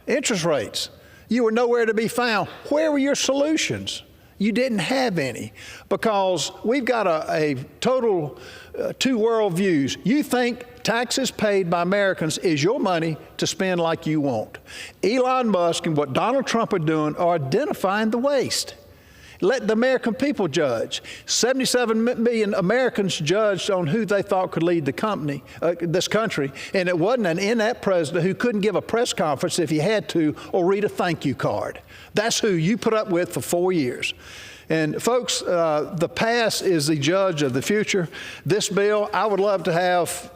Interest rates, you were nowhere to be found. Where were your solutions? You didn't have any, because we've got a total two world views. You think taxes paid by Americans is your money to spend like you want. Elon Musk and what Donald Trump are doing are identifying the waste. Let the American people judge. 77 million Americans judged on who they thought could lead this country, and it wasn't an inept president who couldn't give a press conference if he had to or read a thank you card. That's who you put up with for 4 years. And folks, the past is the judge of the future. This bill, I would love to have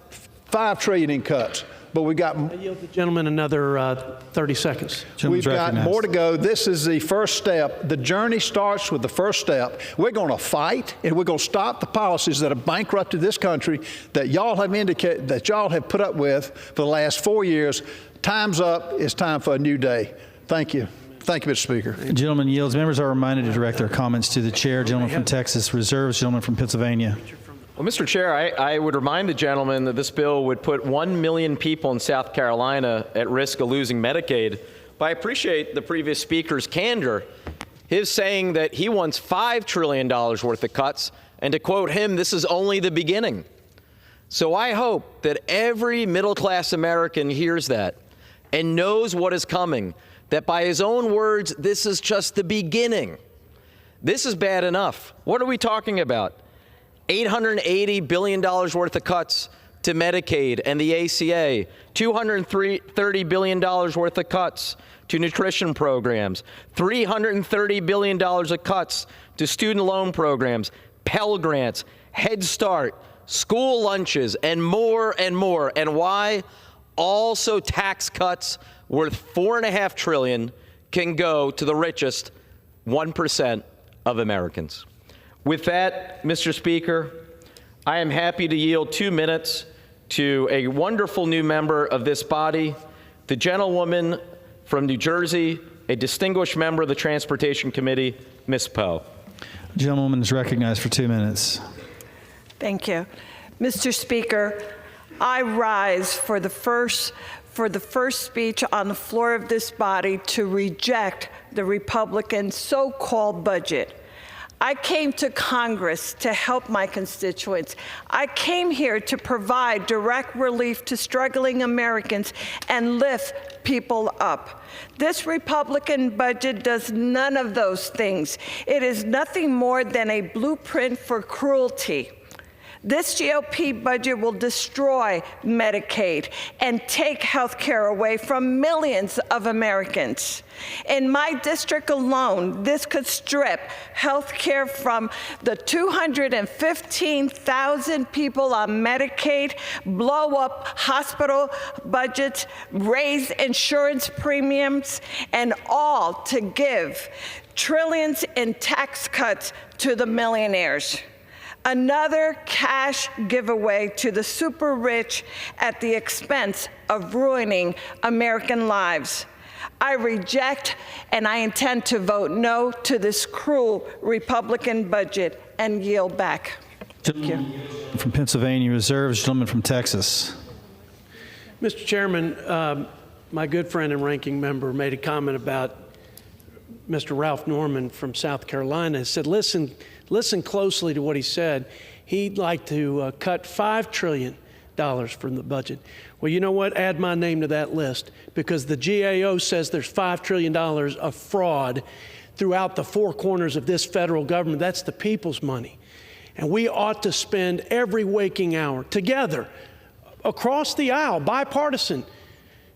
5 trillion in cuts. But we got. I yield the gentleman another 30 seconds. We've got more to go. This is the first step. The journey starts with the first step. We're going to fight, and we're going to stop the policies that have bankrupted this country that y'all have indicated, that y'all have put up with for the last 4 years. Time's up. It's time for a new day. Thank you. Thank you, Mr. Speaker. The gentleman yields. Members are reminded to direct their comments to the chair. Gentleman from Texas reserves. Gentleman from Pennsylvania. Well, Mr. Chair, I would remind the gentleman that this bill would put 1 million people in South Carolina at risk of losing Medicaid. But I appreciate the previous speaker's candor, his saying that he wants $5 trillion worth of cuts, and to quote him, this is only the beginning. So I hope that every middle-class American hears that and knows what is coming, that by his own words, this is just the beginning. This is bad enough. What are we talking about? $880 billion worth of cuts to Medicaid and the ACA, $230 billion worth of cuts to nutrition programs, $330 billion of cuts to student loan programs, Pell Grants, Head Start, school lunches, and more and more. And why? Also tax cuts worth $4.5 trillion can go to the richest 1% of Americans. With that, Mr. Speaker, I am happy to yield 2 minutes to a wonderful new member of this body, the gentlewoman from New Jersey, a distinguished member of the Transportation Committee, Ms. Poe. The gentlewoman is recognized for 2 minutes. Thank you. Mr. Speaker, I rise for the first speech on the floor of this body to reject the Republican so-called budget. I came to Congress to help my constituents. I came here to provide direct relief to struggling Americans and lift people up. This Republican budget does none of those things. It is nothing more than a blueprint for cruelty. This GOP budget will destroy Medicaid and take health care away from millions of Americans. In my district alone, this could strip health care from the 215,000 people on Medicaid, blow up hospital budgets, raise insurance premiums, and all to give trillions in tax cuts to the millionaires. Another cash giveaway to the super rich at the expense of ruining American lives. I reject and I intend to vote no to this cruel Republican budget and yield back. Thank you. From Pennsylvania reserves. Gentleman from Texas. Mr. Chairman, my good friend and ranking member made a comment about Mr. Ralph Norman from South Carolina. He said, listen closely to what he said. He'd like to cut $5 trillion from the budget. Well, you know what? Add my name to that list, because the GAO says there's $5 trillion of fraud throughout the four corners of this federal government. That's the people's money. And we ought to spend every waking hour together, across the aisle, bipartisan,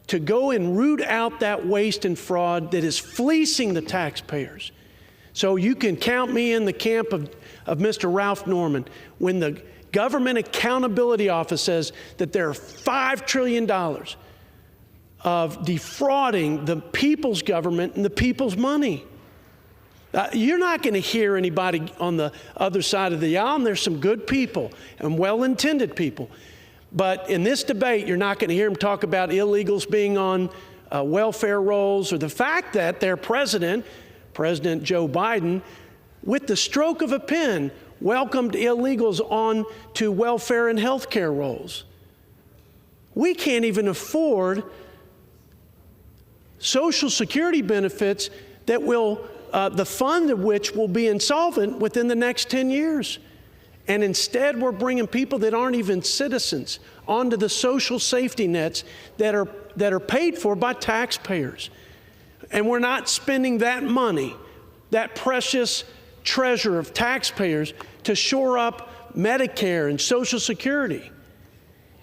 to go and root out that waste and fraud that is fleecing the taxpayers. So you can count me in the camp of Mr. Ralph Norman. When the Government Accountability Office says that there are $5 trillion of defrauding the people's government and the people's money. You're not going to hear anybody on the other side of the aisle, and there's some good people and well-intended people. But in this debate, you're not going to hear them talk about illegals being on welfare rolls, or the fact that their president, President Joe Biden, with the stroke of a pen, welcomed illegals on to welfare and health care rolls. We can't even afford Social Security benefits that will, the fund of which will be insolvent within the next 10 years. And instead, we're bringing people that aren't even citizens onto the social safety nets that are paid for by taxpayers. And we're not spending that money, that precious treasure of taxpayers, to shore up Medicare and Social Security.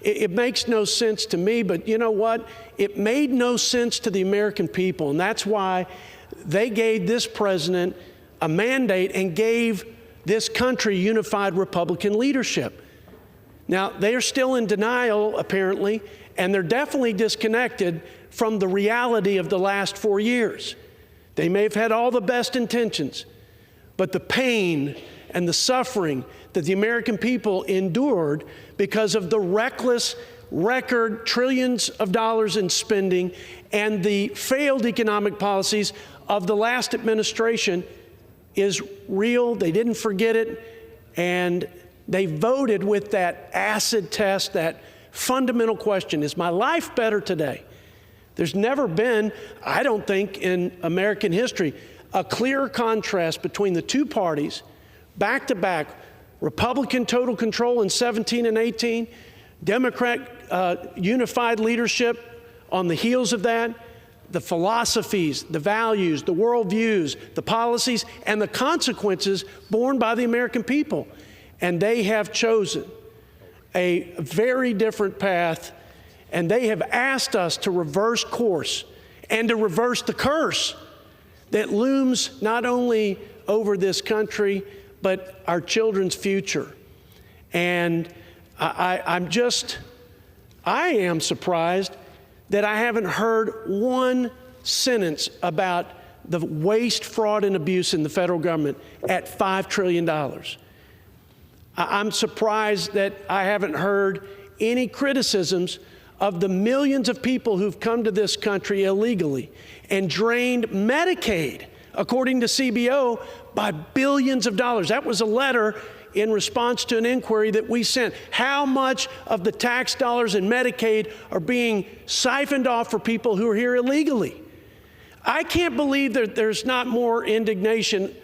It makes no sense to me, but you know what? It made no sense to the American people, and that's why they gave this president a mandate and gave this country unified Republican leadership. Now, they are still in denial, apparently, and they're definitely disconnected from the reality of the last 4 years. They may have had all the best intentions, but the pain and the suffering that the American people endured because of the reckless record trillions of dollars in spending and the failed economic policies of the last administration is real. They didn't forget it, and they voted with that acid test, that fundamental question: is my life better today? There's never been, I don't think, in American history, a clearer contrast between the two parties, back to back, Republican total control in 17 and 18, Democrat unified leadership on the heels of that, the philosophies, the values, the worldviews, the policies, and the consequences borne by the American people. And they have chosen a very different path, and they have asked us to reverse course and to reverse the curse that looms not only over this country, but our children's future. And I am surprised that I haven't heard one sentence about the waste, fraud, and abuse in the federal government at $5 trillion. I'm surprised that I haven't heard any criticisms of the millions of people who've come to this country illegally and drained Medicaid, according to CBO, by billions of dollars. That was a letter in response to an inquiry that we sent. How much of the tax dollars in Medicaid are being siphoned off for people who are here illegally? I can't believe that there's not more indignation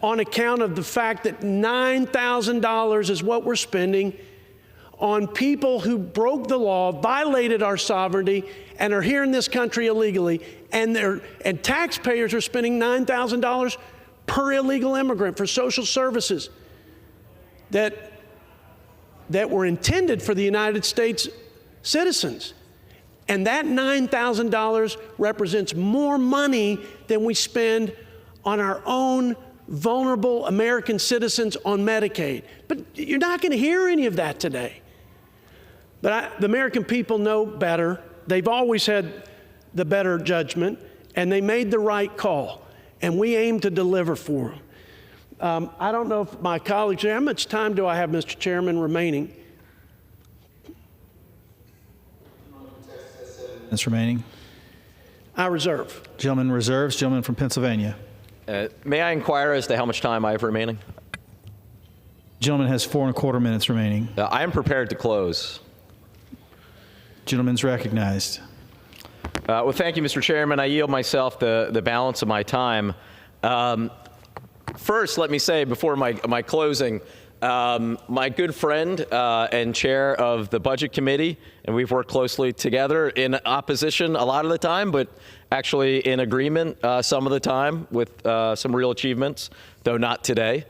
on account of the fact that $9,000 is what we're spending on people who broke the law, violated our sovereignty, and are here in this country illegally, and taxpayers are spending $9,000 per illegal immigrant for social services that were intended for the United States citizens. And that $9,000 represents more money than we spend on our own vulnerable American citizens on Medicaid. But you're not going to hear any of that today. But the American people know better. They've always had the better judgment, and they made the right call, and we aim to deliver for them. I don't know if my colleagues, how much time do I have, Mr. Chairman, remaining? Minutes remaining. I reserve. Gentleman reserves. Gentleman from Pennsylvania. May I inquire as to how much time I have remaining? Gentleman has 4 1/4 minutes remaining. I am prepared to close. Gentleman's recognized. Well, thank you, Mr. Chairman. I yield myself the balance of my time. First, let me say before my closing, my good friend and chair of the Budget Committee, and we've worked closely together in opposition a lot of the time, but actually in agreement some of the time with some real achievements, though not today.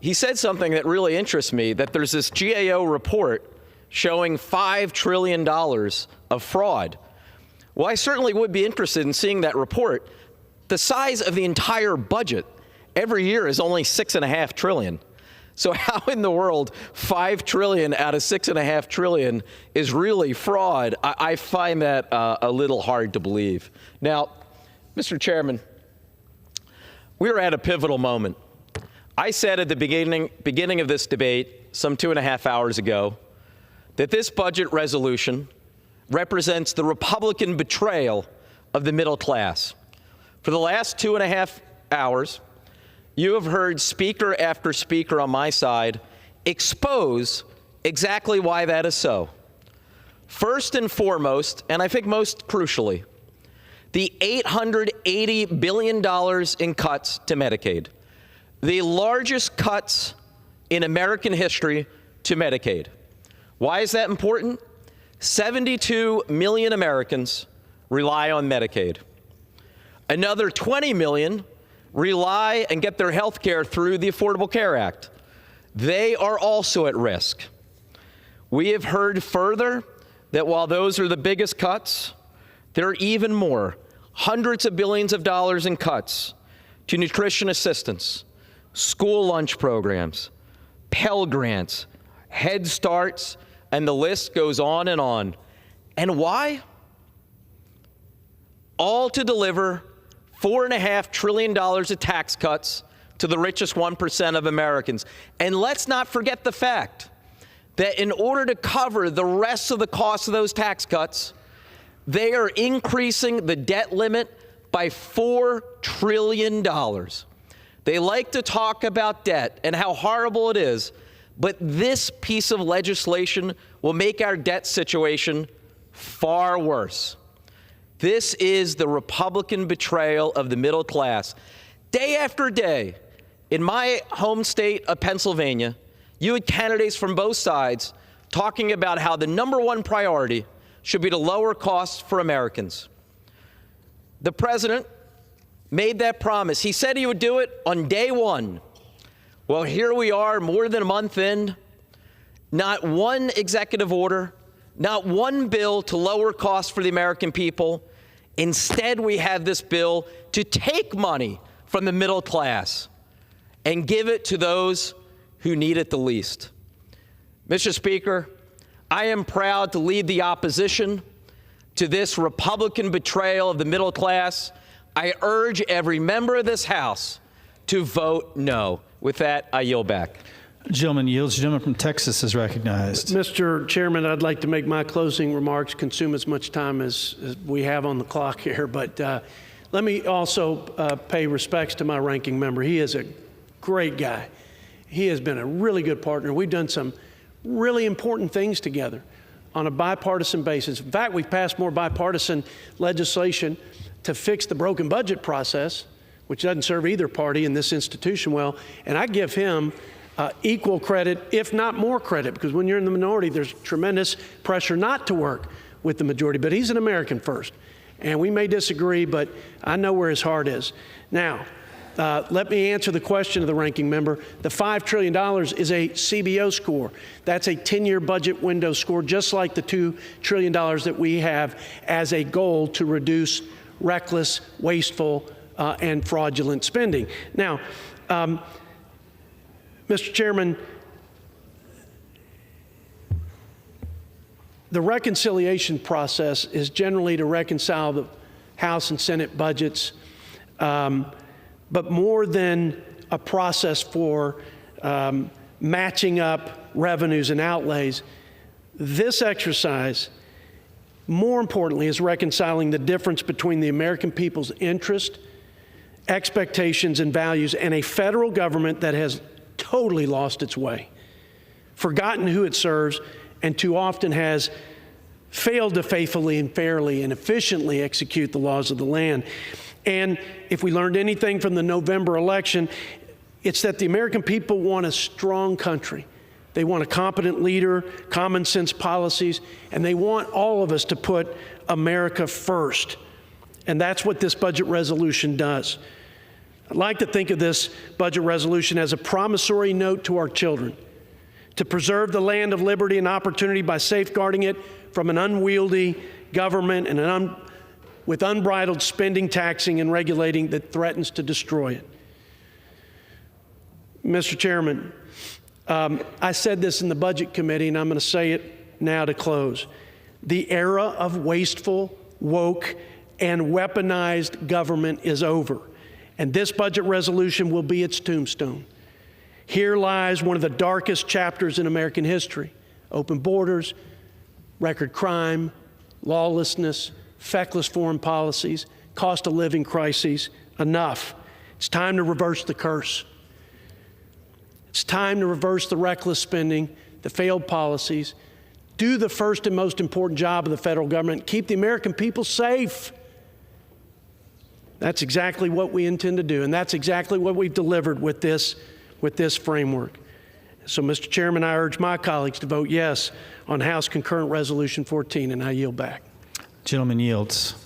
He said something that really interests me, that there's this GAO report showing $5 trillion of fraud. Well, I certainly would be interested in seeing that report. The size of the entire budget every year is only $6.5 trillion. So how in the world $5 trillion out of $6.5 trillion is really fraud? I find that a little hard to believe. Now, Mr. Chairman, we are at a pivotal moment. I said at the beginning of this debate some 2.5 hours ago that this budget resolution represents the Republican betrayal of the middle class. For the last 2.5 hours, you have heard speaker after speaker on my side expose exactly why that is so. First and foremost, and I think most crucially, the $880 billion in cuts to Medicaid, the largest cuts in American history to Medicaid. Why is that important? 72 million Americans rely on Medicaid. Another 20 million rely and get their health care through the Affordable Care Act. They are also at risk. We have heard further that while those are the biggest cuts, there are even more, hundreds of billions of dollars in cuts to nutrition assistance, school lunch programs, Pell Grants, Head Starts, and the list goes on and on. And why? All to deliver $4.5 trillion of tax cuts to the richest 1% of Americans. And let's not forget the fact that in order to cover the rest of the cost of those tax cuts, they are increasing the debt limit by $4 trillion. They like to talk about debt and how horrible it is, but this piece of legislation will make our debt situation far worse. This is the Republican betrayal of the middle class. Day after day, in my home state of Pennsylvania, you had candidates from both sides talking about how the #1 priority should be to lower costs for Americans. The president made that promise. He said he would do it on day one. Well, here we are, more than a month in, not one executive order, not one bill to lower costs for the American people. Instead, we have this bill to take money from the middle class and give it to those who need it the least. Mr. Speaker, I am proud to lead the opposition to this Republican betrayal of the middle class. I urge every member of this House to vote no. With that, I yield back. Gentleman yields. Gentleman from Texas is recognized. Mr. Chairman, I'd like to make my closing remarks consume as much time as we have on the clock here, but let me also pay respects to my ranking member. He is a great guy. He has been a really good partner. We've done some really important things together on a bipartisan basis. In fact, we've passed more bipartisan legislation to fix the broken budget process, which doesn't serve either party in this institution well, and I give him equal credit, if not more credit, because when you're in the minority, there's tremendous pressure not to work with the majority. But he's an American first, and we may disagree, but I know where his heart is. Now, let me answer the question of the ranking member. The $5 trillion is a CBO score. That's a 10-year budget window score, just like the $2 trillion that we have as a goal to reduce reckless, wasteful, and fraudulent spending. Now, Mr. Chairman, the reconciliation process is generally to reconcile the House and Senate budgets, but more than a process for matching up revenues and outlays, this exercise, more importantly, is reconciling the difference between the American people's interest, expectations, and values, and a federal government that has totally lost its way, forgotten who it serves, and too often has failed to faithfully and fairly and efficiently execute the laws of the land. And if we learned anything from the November election, it's that the American people want a strong country. They want a competent leader, common sense policies, and they want all of us to put America first. And that's what this budget resolution does. I'd like to think of this budget resolution as a promissory note to our children to preserve the land of liberty and opportunity by safeguarding it from an unwieldy government and with unbridled spending, taxing, and regulating that threatens to destroy it. Mr. Chairman, I said this in the Budget Committee, and I'm going to say it now to close. The era of wasteful, woke, and weaponized government is over, and this budget resolution will be its tombstone. Here lies one of the darkest chapters in American history: open borders, record crime, lawlessness, feckless foreign policies, cost of living crises. Enough. It's time to reverse the curse. It's time to reverse the reckless spending, the failed policies, do the first and most important job of the federal government, keep the American people safe. That's exactly what we intend to do, and that's exactly what we've delivered with this framework. So, Mr. Chairman, I urge my colleagues to vote yes on House Concurrent Resolution 14, and I yield back. Gentleman yields.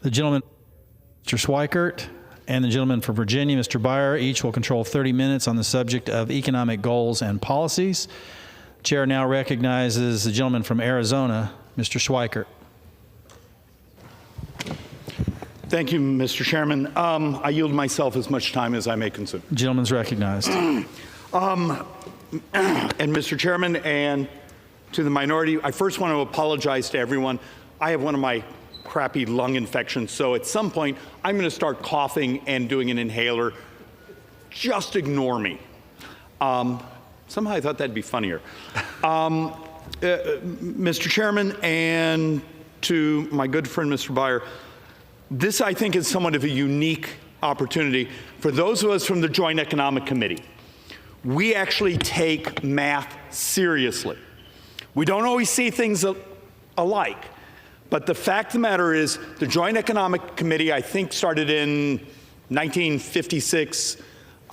The gentleman, Mr. Schweikert, and the gentleman from Virginia, Mr. Beyer, each will control 30 minutes on the subject of economic goals and policies. Chair now recognizes the gentleman from Arizona, Mr. Schweikert. Thank you, Mr. Chairman. I yield myself as much time as I may consume. Gentleman's recognized. And Mr. Chairman, and to the minority, I first want to apologize to everyone. I have one of my crappy lung infections, so at some point I'm going to start coughing and doing an inhaler. Just ignore me. Somehow I thought that'd be funnier. Mr. Chairman, and to my good friend Mr. Beyer, this I think is somewhat of a unique opportunity for those of us from the Joint Economic Committee. We actually take math seriously. We don't always see things alike. But the fact of the matter is, the Joint Economic Committee, I think started in 1956,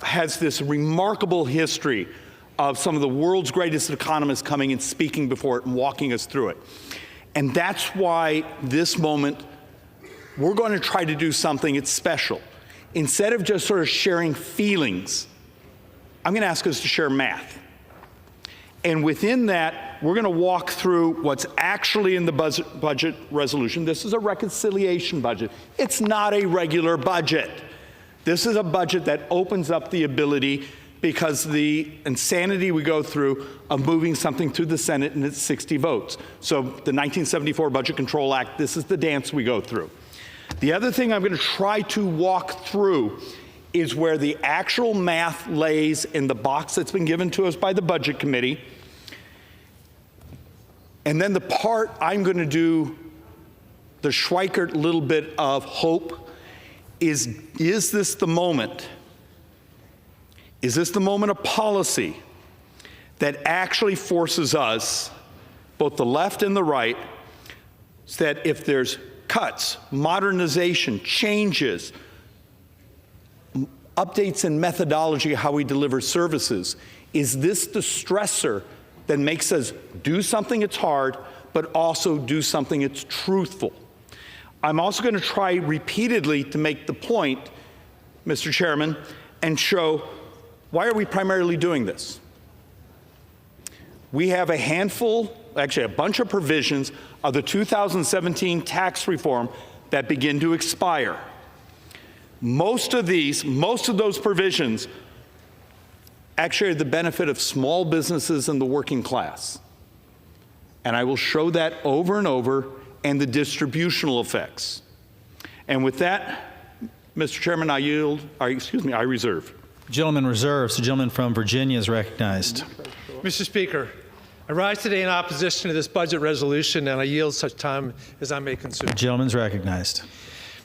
has this remarkable history of some of the world's greatest economists coming and speaking before it and walking us through it. And that's why this moment, we're going to try to do something that's special. Instead of just sort of sharing feelings, I'm going to ask us to share math. And within that, we're going to walk through what's actually in the budget resolution. This is a reconciliation budget. It's not a regular budget. This is a budget that opens up the ability, because the insanity we go through of moving something through the Senate and it's 60 votes. So the 1974 Budget Control Act, this is the dance we go through. The other thing I'm going to try to walk through is where the actual math lays in the box that's been given to us by the Budget Committee. And then the part I'm going to do, the Schweikert little bit of hope, is this the moment? Is this the moment of policy that actually forces us, both the left and the right, so that if there's cuts, modernization, changes, updates in methodology how we deliver services. Is this the stressor that makes us do something that's hard, but also do something that's truthful? I'm also going to try repeatedly to make the point, Mr. Chairman, and show why are we primarily doing this. We have a handful, actually a bunch of provisions of the 2017 tax reform that begin to expire. Most of those provisions actually are the benefit of small businesses and the working class. And I will show that over and over, and the distributional effects. And with that, Mr. Chairman, I reserve. Gentleman reserves. The gentleman from Virginia is recognized. Mr. Speaker, I rise today in opposition to this budget resolution, and I yield such time as I may consume. The gentleman's recognized.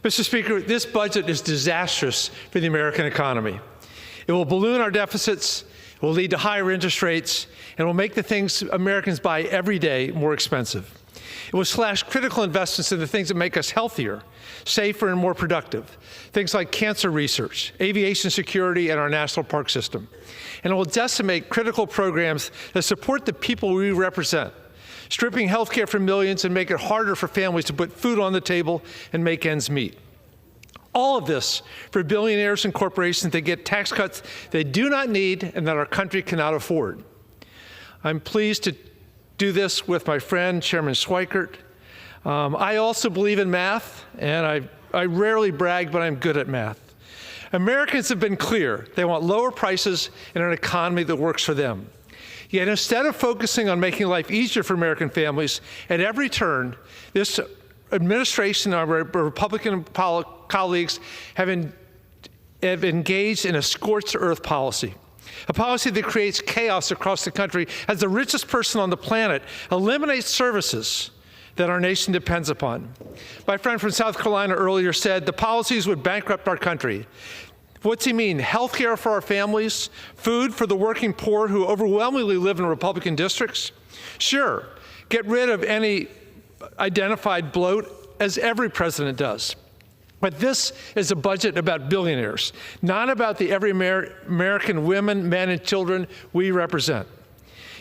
Mr. Speaker, this budget is disastrous for the American economy. It will balloon our deficits, it will lead to higher interest rates, and will make the things Americans buy every day more expensive. It will slash critical investments in the things that make us healthier, safer, and more productive, things like cancer research, aviation security, and our national park system. And it will decimate critical programs that support the people we represent, stripping health care from millions and make it harder for families to put food on the table and make ends meet. All of this for billionaires and corporations that get tax cuts they do not need and that our country cannot afford. I'm pleased to do this with my friend, Chairman Schweikert. I also believe in math, and I rarely brag, but I'm good at math. Americans have been clear. They want lower prices and an economy that works for them. Yet instead of focusing on making life easier for American families, at every turn, this administration and our Republican colleagues have engaged in a scorched earth policy. A policy that creates chaos across the country as the richest person on the planet eliminates services that our nation depends upon. My friend from South Carolina earlier said the policies would bankrupt our country. What's he mean? Health care for our families? Food for the working poor who overwhelmingly live in Republican districts? Sure, get rid of any identified bloat, as every president does. But this is a budget about billionaires, not about the every American women, men, and children we represent.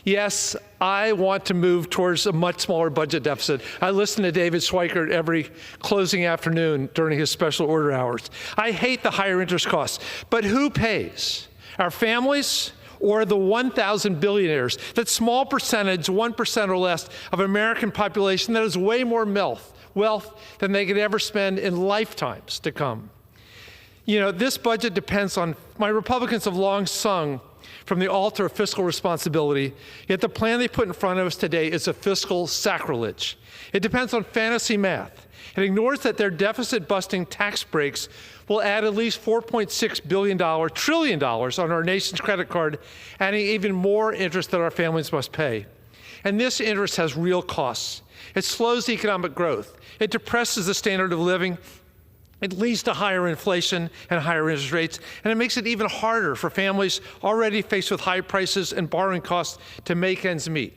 Yes, I want to move towards a much smaller budget deficit. I listen to David Schweikert every closing afternoon during his special order hours. I hate the higher interest costs, but who pays? Our families or the 1,000 billionaires, that small percentage, 1% or less, of American population that has way more wealth than they could ever spend in lifetimes to come. You know, this budget depends on, my Republicans have long sung from the altar of fiscal responsibility, yet the plan they put in front of us today is a fiscal sacrilege. It depends on fantasy math. It ignores that their deficit-busting tax breaks will add at least $4.6 trillion on our nation's credit card, adding even more interest that our families must pay. And this interest has real costs. It slows economic growth. It depresses the standard of living. It leads to higher inflation and higher interest rates, and it makes it even harder for families already faced with high prices and borrowing costs to make ends meet.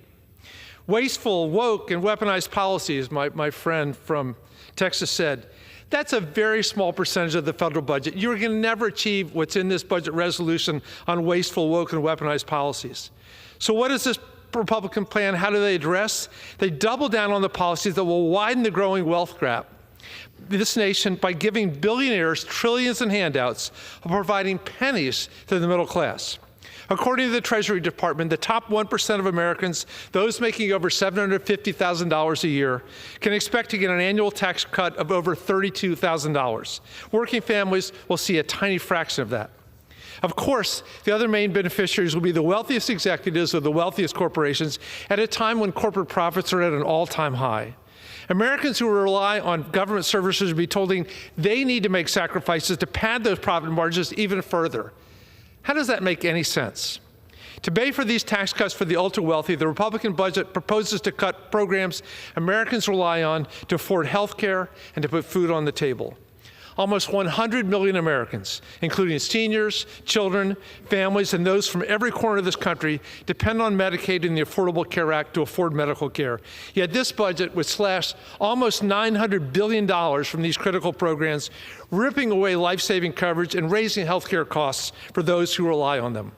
Wasteful, woke, and weaponized policies, my friend from Texas said, that's a very small percentage of the federal budget. You're going to never achieve what's in this budget resolution on wasteful, woke, and weaponized policies. So what is this Republican plan? How do they address? They double down on the policies that will widen the growing wealth gap this nation by giving billionaires trillions in handouts while providing pennies to the middle class. According to the Treasury Department, the top 1% of Americans, those making over $750,000 a year, can expect to get an annual tax cut of over $32,000. Working families will see a tiny fraction of that. Of course, the other main beneficiaries will be the wealthiest executives of the wealthiest corporations at a time when corporate profits are at an all-time high. Americans who rely on government services will be told they need to make sacrifices to pad those profit margins even further. How does that make any sense? To pay for these tax cuts for the ultra-wealthy, the Republican budget proposes to cut programs Americans rely on to afford health care and to put food on the table. Almost 100 million Americans, including seniors, children, families, and those from every corner of this country, depend on Medicaid and the Affordable Care Act to afford medical care. Yet this budget would slash almost $900 billion from these critical programs, ripping away life-saving coverage and raising health care costs for those who rely on them.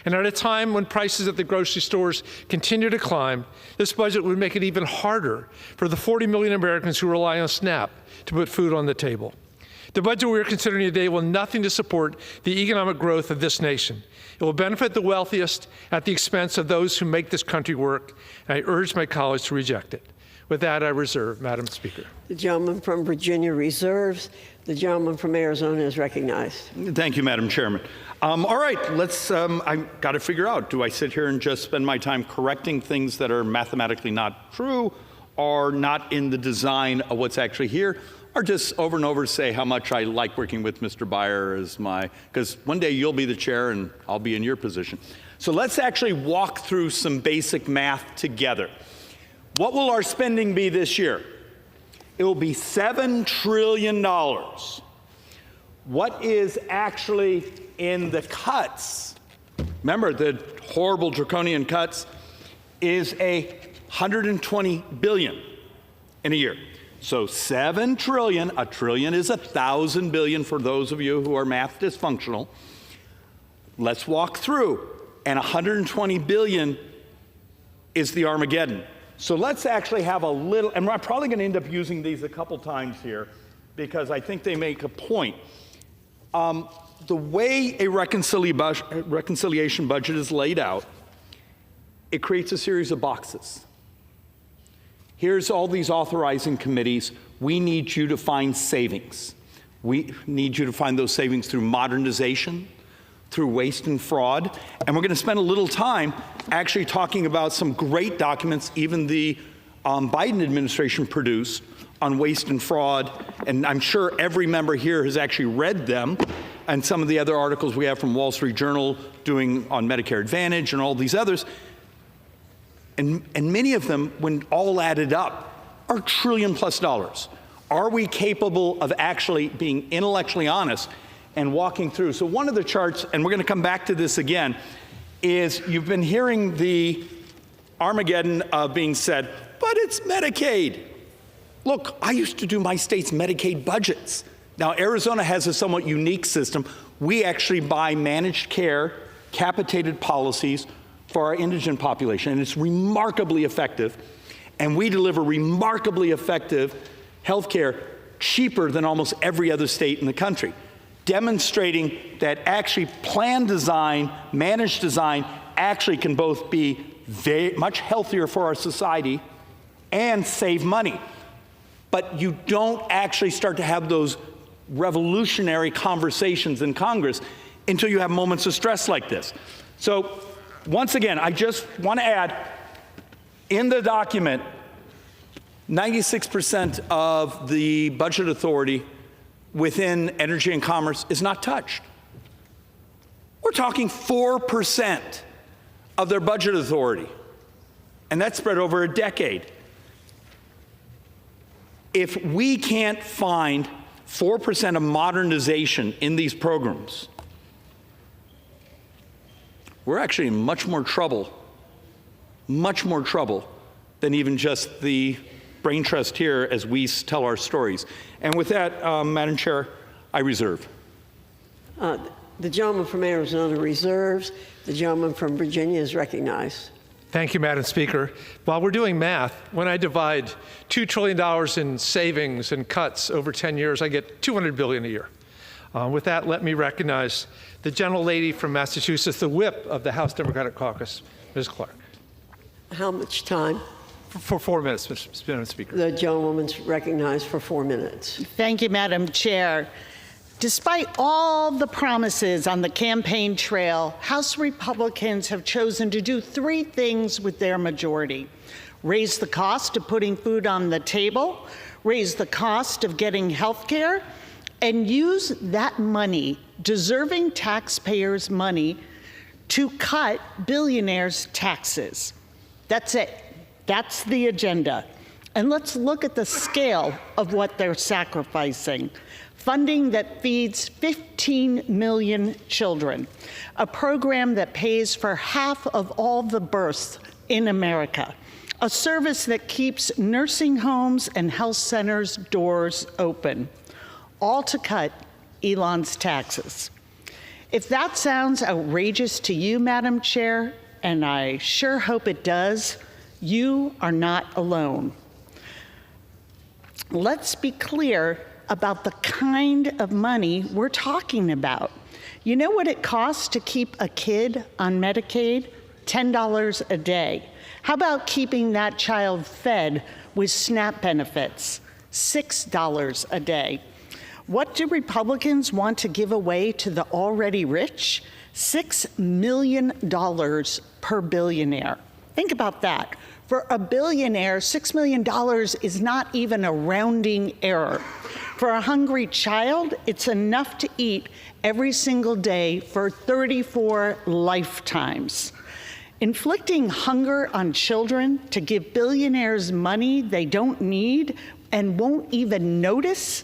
And at a time when prices at the grocery stores continue to climb, this budget would make it even harder for the 40 million Americans who rely on SNAP to put food on the table. The budget we are considering today will nothing to support the economic growth of this nation. It will benefit the wealthiest at the expense of those who make this country work, and I urge my colleagues to reject it. With that, I reserve, Madam Speaker. The gentleman from Virginia reserves. The gentleman from Arizona is recognized. Thank you, Madam Chairman. All right, let's, I've got to figure out, do I sit here and just spend my time correcting things that are mathematically not true or not in the design of what's actually here, or just over and over say how much I like working with Mr. Beyer as because one day you'll be the chair and I'll be in your position. So let's actually walk through some basic math together. What will our spending be this year? It will be $7 trillion. What is actually in the cuts, remember the horrible draconian cuts, is $120 billion in a year. So 7 trillion, a trillion is 1,000 billion for those of you who are math dysfunctional. Let's walk through. And 120 billion is the Armageddon. So let's actually have a little, and we're probably going to end up using these a couple times here because I think they make a point. The way a reconciliation budget is laid out, it creates a series of boxes. Here's all these authorizing committees. We need you to find savings. We need you to find those savings through modernization, through waste and fraud. And we're going to spend a little time actually talking about some great documents even the Biden administration produced on waste and fraud. And I'm sure every member here has actually read them and some of the other articles we have from Wall Street Journal doing on Medicare Advantage and all these others. And many of them, when all added up, are $1 trillion+. Are we capable of actually being intellectually honest and walking through? So one of the charts, and we're going to come back to this again, is you've been hearing the Armageddon being said, but it's Medicaid. Look, I used to do my state's Medicaid budgets. Now, Arizona has a somewhat unique system. We actually buy managed care, capitated policies for our indigent population, and it's remarkably effective. And we deliver remarkably effective health care cheaper than almost every other state in the country, demonstrating that actually plan design, managed design, actually can both be much healthier for our society and save money. But you don't actually start to have those revolutionary conversations in Congress until you have moments of stress like this. So once again, I just want to add, in the document, 96% of the budget authority within energy and commerce is not touched. We're talking 4% of their budget authority, and that's spread over a decade. If we can't find 4% of modernization in these programs, we're actually in much more trouble than even just the brain trust here as we tell our stories. And with that, Madam Chair, I reserve. The gentleman from Arizona reserves. The gentleman from Virginia is recognized. Thank you, Madam Speaker. While we're doing math, when I divide $2 trillion in savings and cuts over 10 years, I get $200 billion a year. With that, let me recognize the gentlelady from Massachusetts, the whip of the House Democratic Caucus, Ms. Clark. How much time? For 4 minutes, Madam Speaker. The gentlewoman's recognized for 4 minutes. Thank you, Madam Chair. Despite all the promises on the campaign trail, House Republicans have chosen to do 3 things with their majority: raise the cost of putting food on the table, raise the cost of getting health care, and use that money, deserving taxpayers' money, to cut billionaires' taxes. That's it. That's the agenda. And let's look at the scale of what they're sacrificing. Funding that feeds 15 million children, a program that pays for half of all the births in America, a service that keeps nursing homes and health centers' doors open, all to cut Elon's taxes. If that sounds outrageous to you, Madam Chair, and I sure hope it does, you are not alone. Let's be clear about the kind of money we're talking about. You know what it costs to keep a kid on Medicaid? $10 a day. How about keeping that child fed with SNAP benefits? $6 a day. What do Republicans want to give away to the already rich? $6 million per billionaire. Think about that. For a billionaire, $6 million is not even a rounding error. For a hungry child, it's enough to eat every single day for 34 lifetimes. Inflicting hunger on children to give billionaires money they don't need and won't even notice?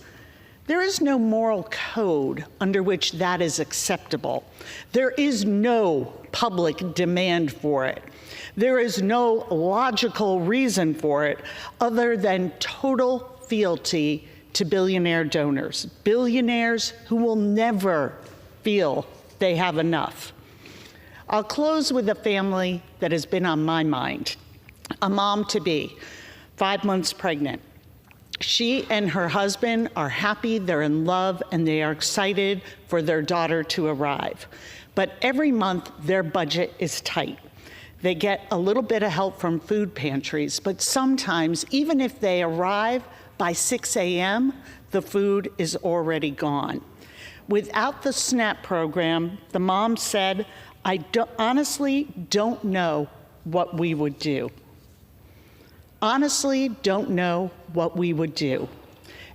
There is no moral code under which that is acceptable. There is no public demand for it. There is no logical reason for it other than total fealty to billionaire donors, billionaires who will never feel they have enough. I'll close with a family that has been on my mind. A mom-to-be, 5 months pregnant. She and her husband are happy, they're in love, and they are excited for their daughter to arrive. But every month, their budget is tight. They get a little bit of help from food pantries, but sometimes, even if they arrive by 6 a.m., the food is already gone. Without the SNAP program, the mom said, I honestly don't know what we would do. Honestly, don't know what we would do.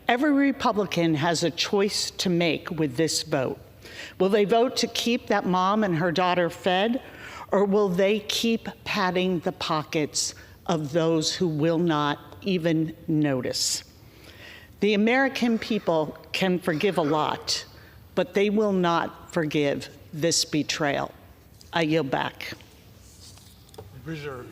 Every Republican has a choice to make with this vote. Will they vote to keep that mom and her daughter fed, or will they keep padding the pockets of those who will not even notice? The American people can forgive a lot, but they will not forgive this betrayal. I yield back. Reserve.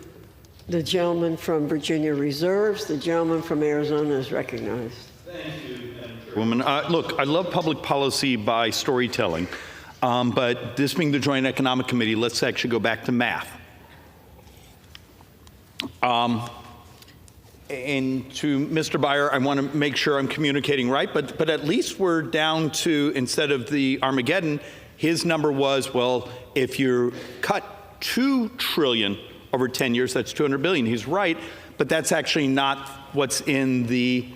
The gentleman from Virginia reserves. The gentleman from Arizona is recognized. Thank you, Madam Chairwoman. Look, I love public policy by storytelling, but this being the Joint Economic Committee, let's actually go back to math. And to Mr. Beyer, I want to make sure I'm communicating right, but at least we're down to, instead of the Armageddon, his number was, well, if you cut $2 trillion over 10 years, that's $200 billion. He's right, but that's actually not what's in the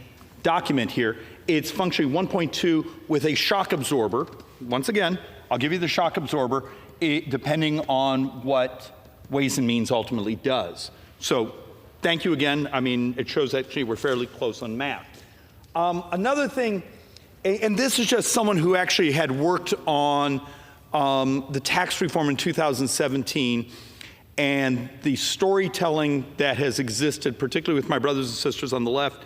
document here. It's functionally 1.2 with a shock absorber. Once again, I'll give you the shock absorber, depending on what Ways and Means ultimately does. So thank you again. I mean, it shows actually we're fairly close on math. Another thing, and this is just someone who actually had worked on the tax reform in 2017 and the storytelling that has existed, particularly with my brothers and sisters on the left.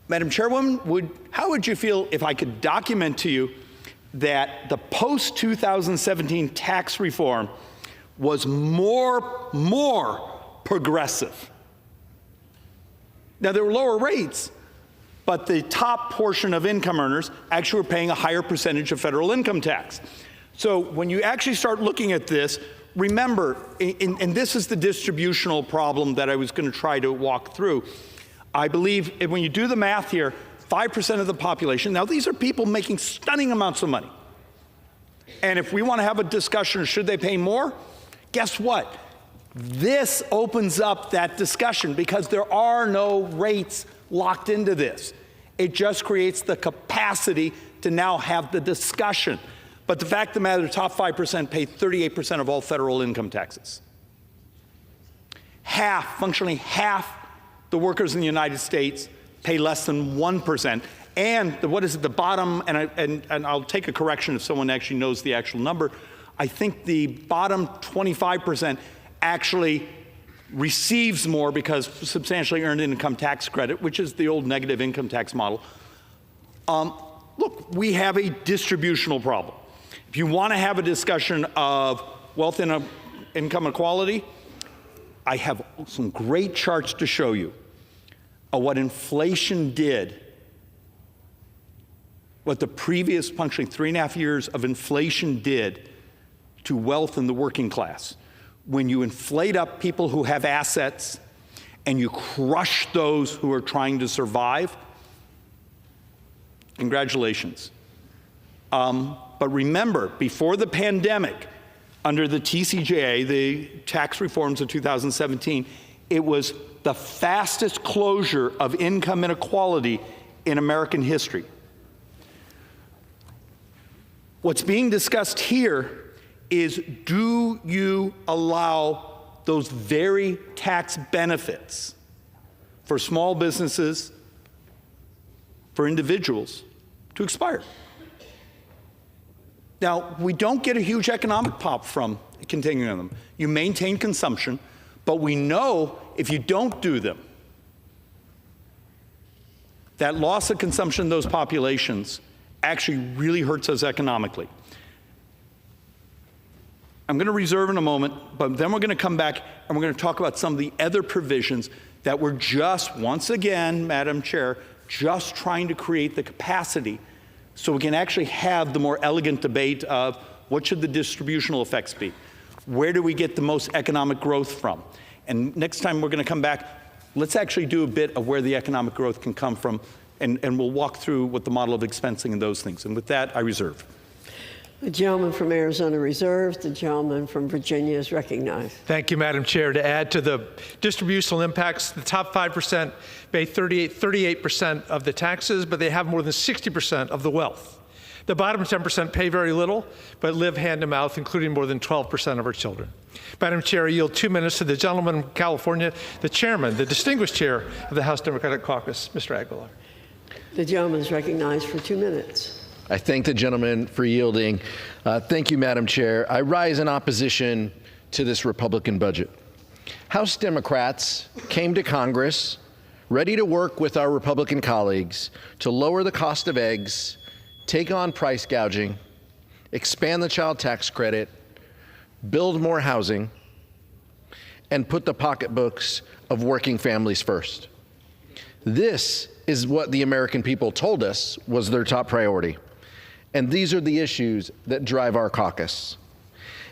Madam Chairwoman, how would you feel if I could document to you that the post-2017 tax reform was more progressive? Now, there were lower rates, but the top portion of income earners actually were paying a higher percentage of federal income tax. So when you actually start looking at this, remember, and this is the distributional problem that I was going to try to walk through. I believe when you do the math here, 5% of the population, now these are people making stunning amounts of money. And if we want to have a discussion, should they pay more? Guess what? This opens up that discussion because there are no rates locked into this. It just creates the capacity to now have the discussion. But the fact of the matter, the top 5% pay 38% of all federal income taxes. Functionally half the workers in the United States pay less than 1%. And the bottom, and I'll take a correction if someone actually knows the actual number, I think the bottom 25% actually receives more because substantially earned income tax credit, which is the old negative income tax model. Look, we have a distributional problem. If you want to have a discussion of wealth and income equality, I have some great charts to show you of what inflation did, what the previous punctually 3.5 years of inflation did to wealth in the working class. When you inflate up people who have assets and you crush those who are trying to survive, congratulations. But remember, before the pandemic, under the TCJA, the tax reforms of 2017, it was the fastest closure of income inequality in American history. What's being discussed here is, do you allow those very tax benefits for small businesses, for individuals, to expire? Now, we don't get a huge economic pop from continuing them. You maintain consumption, but we know if you don't do them, that loss of consumption in those populations actually really hurts us economically. I'm going to reserve in a moment, but then we're going to come back and we're going to talk about some of the other provisions that we're just, once again, Madam Chair, just trying to create the capacity so we can actually have the more elegant debate of what should the distributional effects be? Where do we get the most economic growth from? And next time we're going to come back, let's actually do a bit of where the economic growth can come from, and we'll walk through what the model of expensing and those things. And with that, I reserve. The gentleman from Arizona reserves. The gentleman from Virginia is recognized. Thank you, Madam Chair. To add to the distributional impacts, the top 5% pay 38% of the taxes, but they have more than 60% of the wealth. The bottom 10% pay very little, but live hand to mouth, including more than 12% of our children. Madam Chair, I yield 2 minutes to the gentleman from California, the chairman, the distinguished chair of the House Democratic Caucus, Mr. Aguilar. The gentleman is recognized for 2 minutes. I thank the gentleman for yielding. Thank you, Madam Chair. I rise in opposition to this Republican budget. House Democrats came to Congress ready to work with our Republican colleagues to lower the cost of eggs, take on price gouging, expand the child tax credit, build more housing, and put the pocketbooks of working families first. This is what the American people told us was their top priority. And these are the issues that drive our caucus.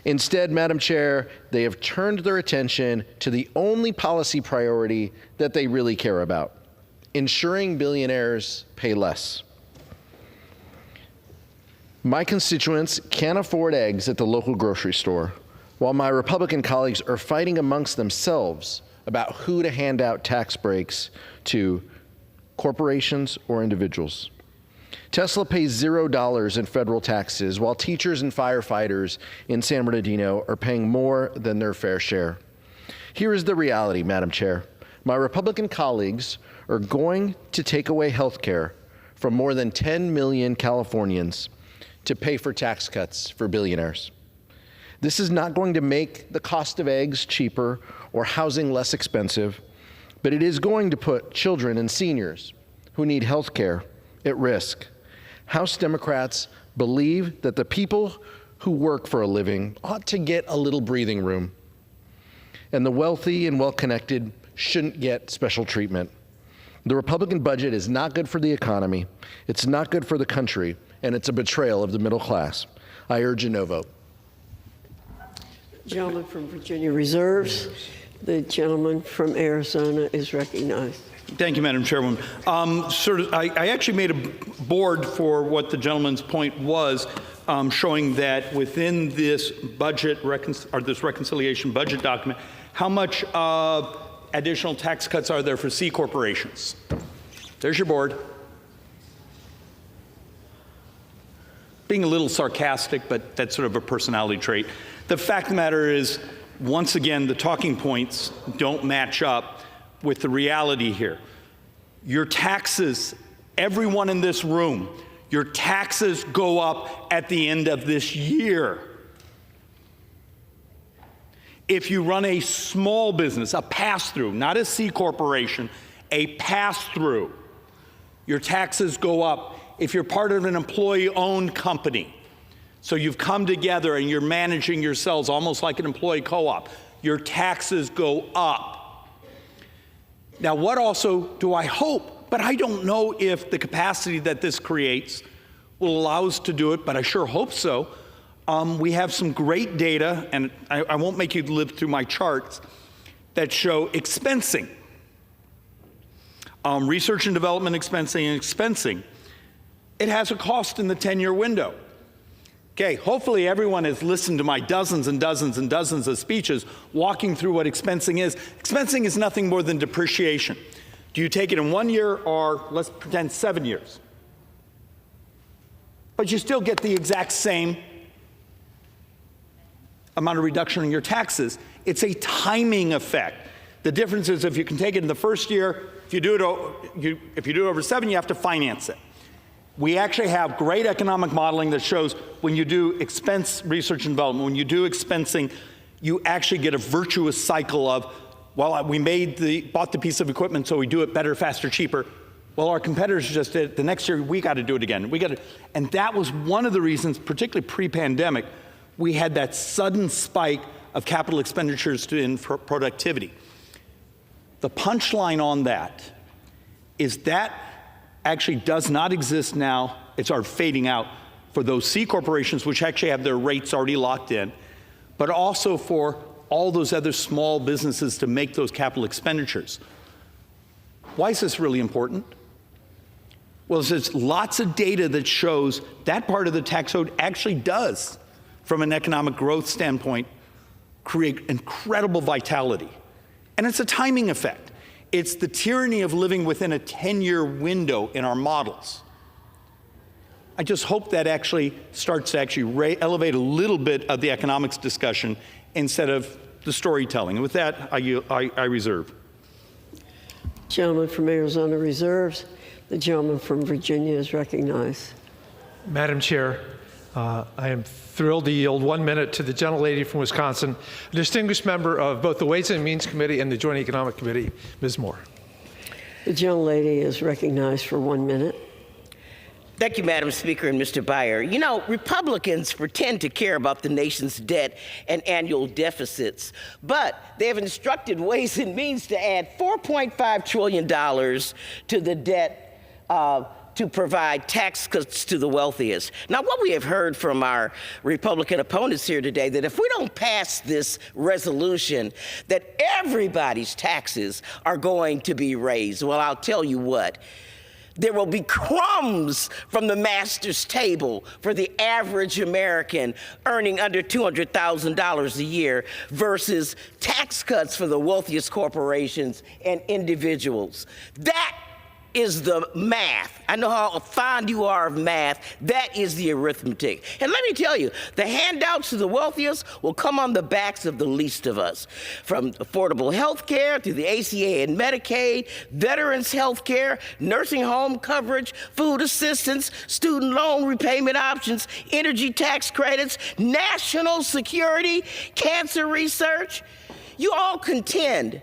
Instead, Madam Chair, they have turned their attention to the only policy priority that they really care about: ensuring billionaires pay less. My constituents can't afford eggs at the local grocery store, while my Republican colleagues are fighting amongst themselves about who to hand out tax breaks to, corporations or individuals. Tesla pays $0 in federal taxes, while teachers and firefighters in San Bernardino are paying more than their fair share. Here is the reality, Madam Chair. My Republican colleagues are going to take away health care from more than 10 million Californians to pay for tax cuts for billionaires. This is not going to make the cost of eggs cheaper or housing less expensive, but it is going to put children and seniors who need health care at risk. House Democrats believe that the people who work for a living ought to get a little breathing room, and the wealthy and well-connected shouldn't get special treatment. The Republican budget is not good for the economy, it's not good for the country, and it's a betrayal of the middle class. I urge a no vote. The gentleman from Virginia reserves. The gentleman from Arizona is recognized. Thank you, Madam Chairwoman. I actually made a board for what the gentleman's point was, showing that within this budget this reconciliation budget document, how much additional tax cuts are there for C corporations? There's your board. Being a little sarcastic, but that's sort of a personality trait. The fact of the matter is, once again, the talking points don't match up with the reality here. Your taxes, everyone in this room, your taxes go up at the end of this year. if you run a small business, a pass-through, not a C corporation, a pass-through, your taxes go up. If you're part of an employee-owned company, so you've come together and you're managing yourselves almost like an employee co-op, your taxes go up. Now, what also do I hope, but I don't know if the capacity that this creates will allow us to do it, but I sure hope so. We have some great data, and I won't make you live through my charts, that show expensing. Research and development expensing, it has a cost in the 10-year window. Okay, hopefully everyone has listened to my dozens and dozens and dozens of speeches walking through what expensing is. Expensing is nothing more than depreciation. Do you take it in 1 year or let's pretend 7 years? But you still get the exact same amount of reduction in your taxes. It's a timing effect. The difference is if you can take it in the first year, if you do it over 7, you have to finance it. We actually have great economic modeling that shows when you do expense research and development, when you do expensing, you actually get a virtuous cycle of, well, we bought the piece of equipment, so we do it better, faster, cheaper. Well, our competitors just did it. The next year, we got to do it again. And that was one of the reasons, particularly pre-pandemic, we had that sudden spike of capital expenditures in productivity. The punchline on that is that actually does not exist now. It's fading out for those C corporations, which actually have their rates already locked in, but also for all those other small businesses to make those capital expenditures. Why is this really important? Well, there's lots of data that shows that part of the tax code actually does, from an economic growth standpoint, create incredible vitality. And it's a timing effect. It's the tyranny of living within a 10-year window in our models. I just hope that actually starts to elevate a little bit of the economics discussion instead of the storytelling. And with that, I reserve. Gentleman from Arizona reserves. The gentleman from Virginia is recognized. Madam Chair, I am thrilled to yield 1 minute to the gentlelady from Wisconsin, a distinguished member of both the Ways and Means Committee and the Joint Economic Committee, Ms. Moore. The gentlelady is recognized for 1 minute. Thank you, Madam Speaker and Mr. Beyer. You know, Republicans pretend to care about the nation's debt and annual deficits, but they have instructed Ways and Means to add $4.5 trillion to the debt to provide tax cuts to the wealthiest. Now, what we have heard from our Republican opponents here today, that if we don't pass this resolution, that everybody's taxes are going to be raised. Well, I'll tell you what. There will be crumbs from the master's table for the average American earning under $200,000 a year versus tax cuts for the wealthiest corporations and individuals. That is the math. I know how fond you are of math. That is the arithmetic. And let me tell you, the handouts to the wealthiest will come on the backs of the least of us. From affordable health care to the ACA and Medicaid, veterans health care, nursing home coverage, food assistance, student loan repayment options, energy tax credits, national security, cancer research. You all contend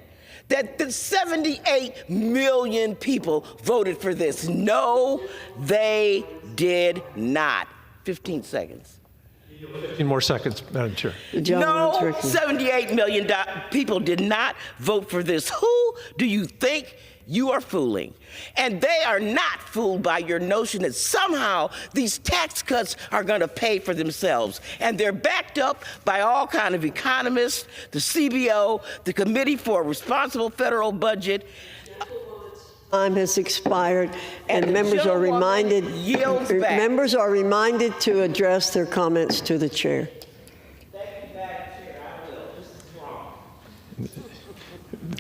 that the 78 million people voted for this. No, they did not. 15 seconds. 15 more seconds, Madam Chair. No, 78 million people did not vote for this. Who do you think you are fooling? And they are not fooled by your notion that somehow these tax cuts are going to pay for themselves. And they're backed up by all kinds of economists, the CBO, the Committee for a Responsible Federal Budget. Time has expired, and members are reminded to address their comments to the chair.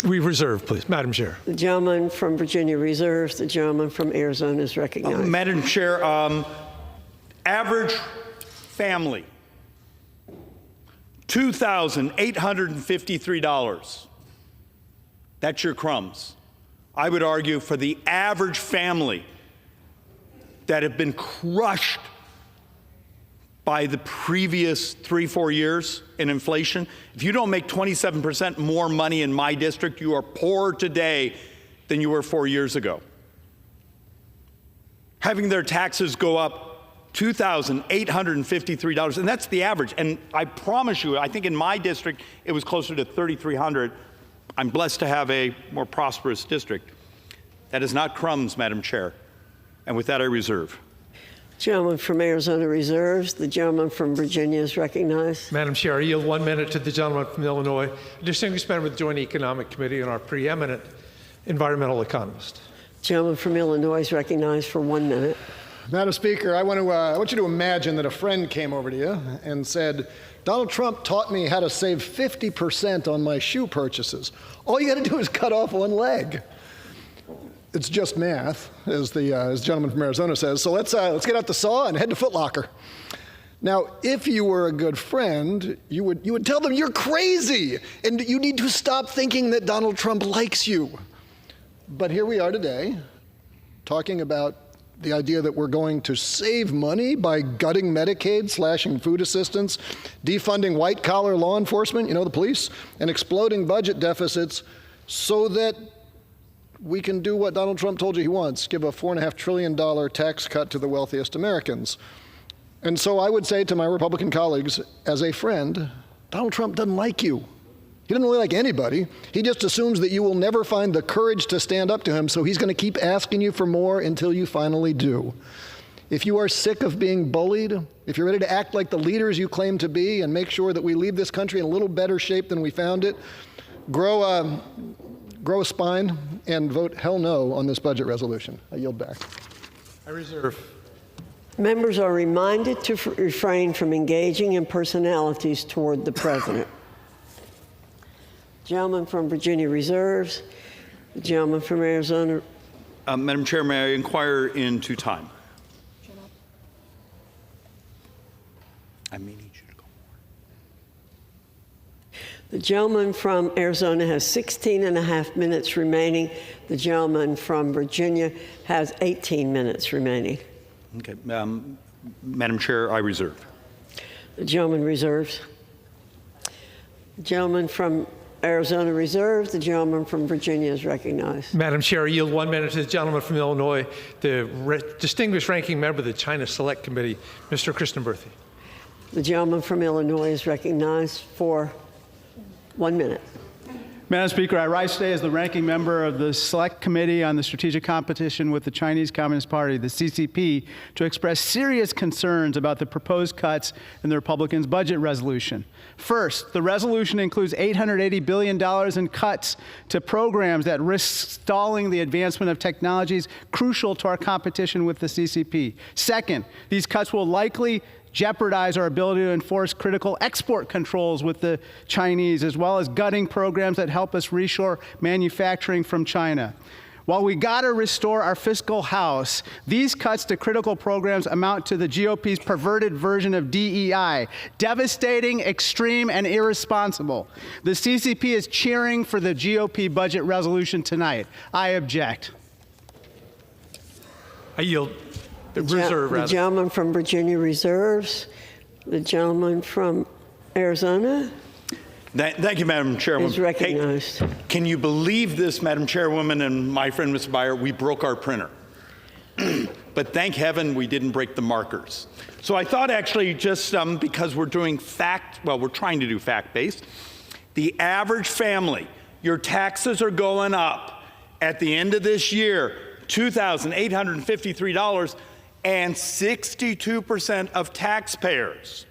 We reserve, please. Madam Chair. The gentleman from Virginia reserves. The gentleman from Arizona is recognized. Madam Chair, average family, $2,853. That's your crumbs. I would argue for the average family that have been crushed by the previous 3-4 years in inflation. If you don't make 27% more money in my district, you are poorer today than you were 4 years ago. Having their taxes go up $2,853, and that's the average. And I promise you, I think in my district, it was closer to $3,300. I'm blessed to have a more prosperous district. That is not crumbs, Madam Chair. And with that, I reserve. Gentleman from Arizona reserves. The gentleman from Virginia is recognized. Madam Chair, I yield 1 minute to the gentleman from Illinois, a distinguished member of the Joint Economic Committee and our preeminent environmental economist. Gentleman from Illinois is recognized for 1 minute. Madam Speaker, I want you to imagine that a friend came over to you and said, Donald Trump taught me how to save 50% on my shoe purchases. All you got to do is cut off one leg. It's just math, as the gentleman from Arizona says. So let's get out the saw and head to Foot Locker. Now, if you were a good friend, you would tell them you're crazy and you need to stop thinking that Donald Trump likes you. But here we are today, talking about the idea that we're going to save money by gutting Medicaid, slashing food assistance, defunding white-collar law enforcement, the police, and exploding budget deficits so that we can do what Donald Trump told you he wants, give a $4.5 trillion tax cut to the wealthiest Americans. And so I would say to my Republican colleagues, as a friend, Donald Trump doesn't like you. He doesn't really like anybody. He just assumes that you will never find the courage to stand up to him, so he's going to keep asking you for more until you finally do. If you are sick of being bullied, if you're ready to act like the leaders you claim to be and make sure that we leave this country in a little better shape than we found it, grow a spine and vote hell no on this budget resolution. I yield back. I reserve. Members are reminded to refrain from engaging in personalities toward the president. Gentleman from Virginia reserves. The gentleman from Arizona. Madam Chair, may I inquire into time? I may need you to go more. The gentleman from Arizona has 16 and a half minutes remaining. The gentleman from Virginia has 18 minutes remaining. Okay. Madam Chair, I reserve. The gentleman reserves. The gentleman from Arizona reserves. The gentleman from Virginia is recognized. Madam Chair, I yield 1 minute to the gentleman from Illinois, the distinguished ranking member of the China Select Committee, Mr. Christenberthy. The gentleman from Illinois is recognized for 1 minute. Madam Speaker, I rise today as the ranking member of the Select Committee on the Strategic Competition with the Chinese Communist Party, the CCP, to express serious concerns about the proposed cuts in the Republicans' budget resolution. First, the resolution includes $880 billion in cuts to programs that risk stalling the advancement of technologies crucial to our competition with the CCP. Second, these cuts will likely jeopardize our ability to enforce critical export controls with the Chinese, as well as gutting programs that help us reshore manufacturing from China. While we gotta restore our fiscal house, these cuts to critical programs amount to the GOP's perverted version of DEI, devastating, extreme, and irresponsible. The CCP is cheering for the GOP budget resolution tonight. I object. I yield. The gentleman from Virginia reserves. The gentleman from Arizona. Thank you, Madam Chairwoman. Is recognized. Hey, can you believe this, Madam Chairwoman and my friend, Mr. Beyer? We broke our printer. But thank heaven we didn't break the markers. So I thought actually just because we're doing we're trying to do fact-based, the average family, your taxes are going up at the end of this year, $2,853, and 62% of taxpayers,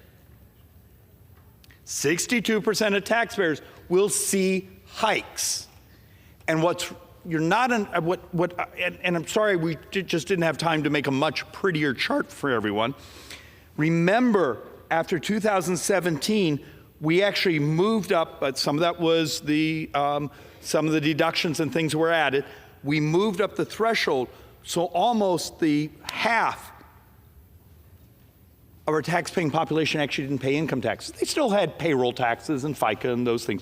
62% of taxpayers will see hikes. And and I'm sorry we just didn't have time to make a much prettier chart for everyone. Remember, after 2017, we actually moved up, but some of that was some of the deductions and things were added. We moved up the threshold, so almost the half of our tax-paying population actually didn't pay income taxes. They still had payroll taxes and FICA and those things.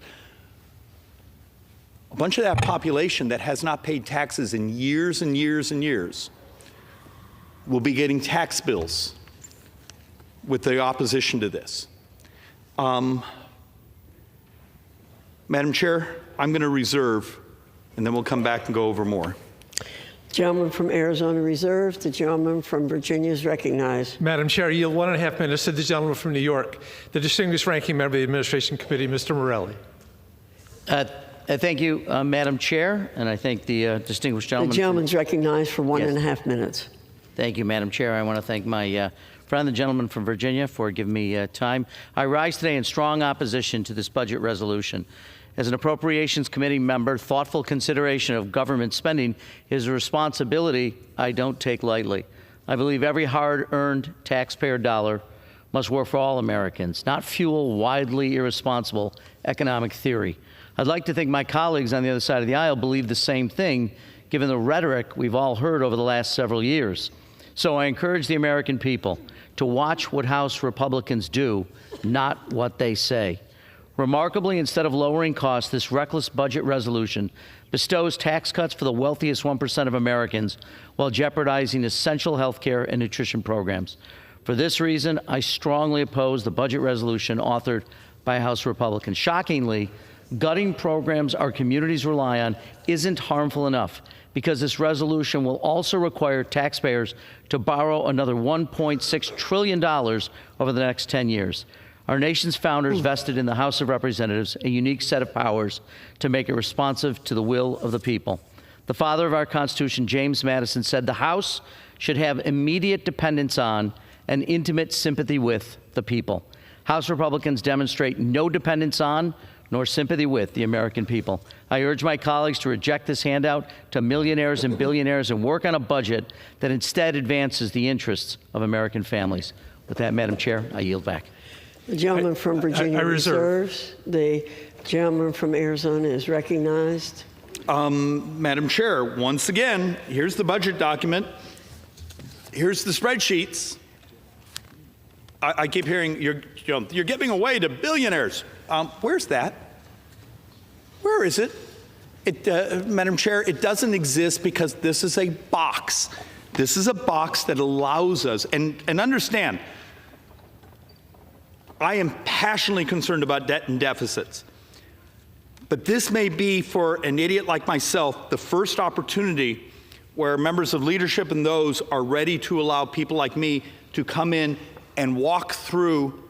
A bunch of that population that has not paid taxes in years and years and years will be getting tax bills with the opposition to this. Madam Chair, I'm going to reserve, and then we'll come back and go over more. The gentleman from Arizona reserved. The gentleman from Virginia is recognized. Madam Chair, I yield 1.5 minutes to the gentleman from New York, the distinguished ranking member of the Administration Committee, Mr. Morelli. Thank you, Madam Chair, and I thank the distinguished gentleman. The gentleman's recognized for 1.5 minutes. Thank you, Madam Chair. I want to thank my friend, the gentleman from Virginia, for giving me time. I rise today in strong opposition to this budget resolution. As an Appropriations Committee member, thoughtful consideration of government spending is a responsibility I don't take lightly. I believe every hard-earned taxpayer dollar must work for all Americans, not fuel widely irresponsible economic theory. I'd like to think my colleagues on the other side of the aisle believe the same thing, given the rhetoric we've all heard over the last several years. So I encourage the American people to watch what House Republicans do, not what they say. Remarkably, instead of lowering costs, this reckless budget resolution bestows tax cuts for the wealthiest 1% of Americans while jeopardizing essential health care and nutrition programs. For this reason, I strongly oppose the budget resolution authored by House Republicans. Shockingly, gutting programs our communities rely on isn't harmful enough, because this resolution will also require taxpayers to borrow another $1.6 trillion over the next 10 years. Our nation's founders vested in the House of Representatives a unique set of powers to make it responsive to the will of the people. The father of our Constitution, James Madison, said the House should have immediate dependence on and intimate sympathy with the people. House Republicans demonstrate no dependence on nor sympathy with the American people. I urge my colleagues to reject this handout to millionaires and billionaires and work on a budget that instead advances the interests of American families. With that, Madam Chair, I yield back. The gentleman from Virginia reserves. The gentleman from Arizona is recognized. Madam Chair, once again, here's the budget document. Here's the spreadsheets. I keep hearing you're giving away to billionaires. Where's that? Where is it? Madam Chair, it doesn't exist because this is a box. This is a box that allows us, and understand, I am passionately concerned about debt and deficits. But this may be, for an idiot like myself, the first opportunity where members of leadership and those are ready to allow people like me to come in and walk through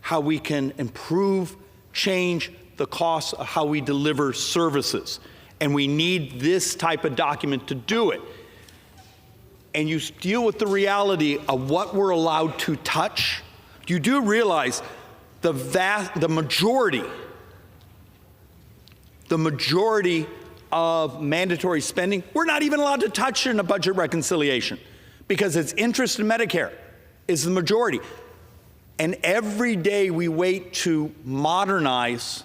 how we can improve, change the costs of how we deliver services. And we need this type of document to do it. And you deal with the reality of what we're allowed to touch. You do realize the majority of mandatory spending, we're not even allowed to touch in a budget reconciliation because it's interest in Medicare is the majority. And every day we wait to modernize,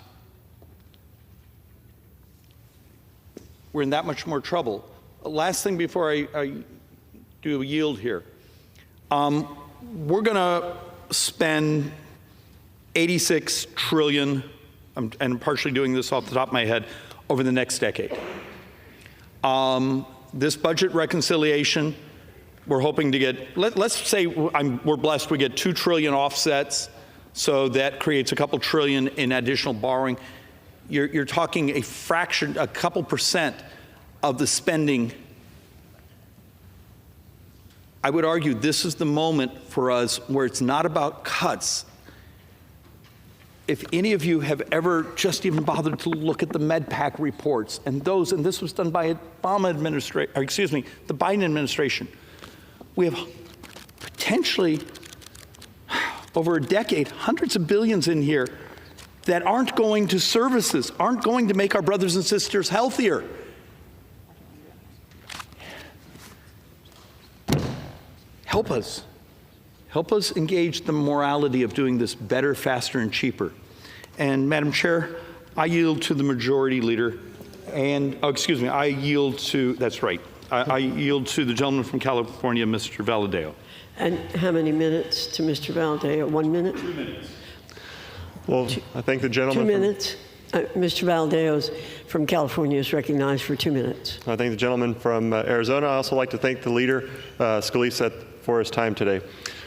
we're in that much more trouble. Last thing before I do a yield here. We're going to spend $86 trillion, and I'm partially doing this off the top of my head, over the next decade. This budget reconciliation, we're hoping to get, let's say we're blessed we get $2 trillion offsets, so that creates a couple trillion in additional borrowing. You're talking a fraction, a couple percent of the spending. I would argue this is the moment for us where it's not about cuts. If any of you have ever just even bothered to look at the MedPAC reports and this was done by the Biden administration, we have potentially over a decade, hundreds of billions in here that aren't going to services, aren't going to make our brothers and sisters healthier. Help us. Help us engage the morality of doing this better, faster, and cheaper. And Madam Chair, I yield to the majority leader, and, I yield to, that's right, I yield to the gentleman from California, Mr. Valadao. And how many minutes to Mr. Valadao? 1 minute? 2 minutes. Well, I thank the gentleman. 2 minutes. Mr. Valadao from California is recognized for 2 minutes. I thank the gentleman from Arizona. I also like to thank the leader, Scalise, for his time today.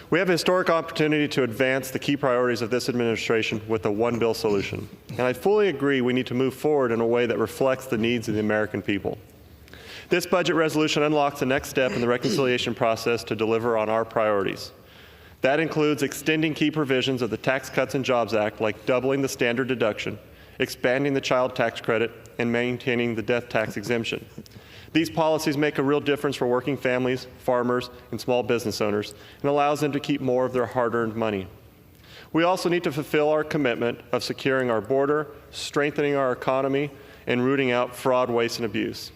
We have a historic opportunity to advance the key priorities of this administration with a one-bill solution. And I fully agree we need to move forward in a way that reflects the needs of the American people. This budget resolution unlocks the next step in the reconciliation process to deliver on our priorities. That includes extending key provisions of the Tax Cuts and Jobs Act, like doubling the standard deduction, expanding the child tax credit, and maintaining the death tax exemption. These policies make a real difference for working families, farmers, and small business owners, and allows them to keep more of their hard-earned money. We also need to fulfill our commitment of securing our border, strengthening our economy, and rooting out fraud, waste, and abuse.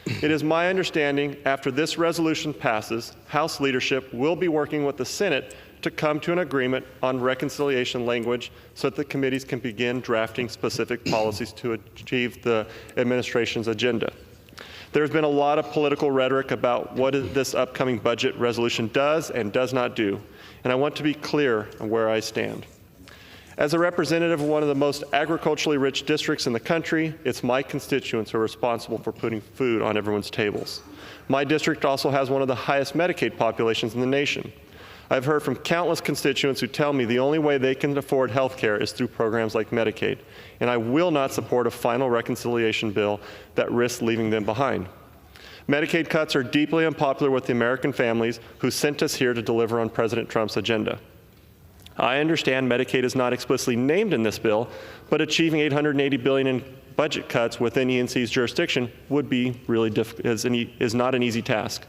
It is my understanding, after this resolution passes, House leadership will be working with the Senate to come to an agreement on reconciliation language so that the committees can begin drafting specific policies to achieve the administration's agenda. There's been a lot of political rhetoric about what this upcoming budget resolution does and does not do, and I want to be clear on where I stand. As a representative of one of the most agriculturally rich districts in the country, it's my constituents who are responsible for putting food on everyone's tables. My district also has one of the highest Medicaid populations in the nation. I've heard from countless constituents who tell me the only way they can afford health care is through programs like Medicaid, and I will not support a final reconciliation bill that risks leaving them behind. Medicaid cuts are deeply unpopular with the American families who sent us here to deliver on President Trump's agenda. I understand Medicaid is not explicitly named in this bill, but achieving $880 billion in budget cuts within ENC's jurisdiction would be really is not an easy task.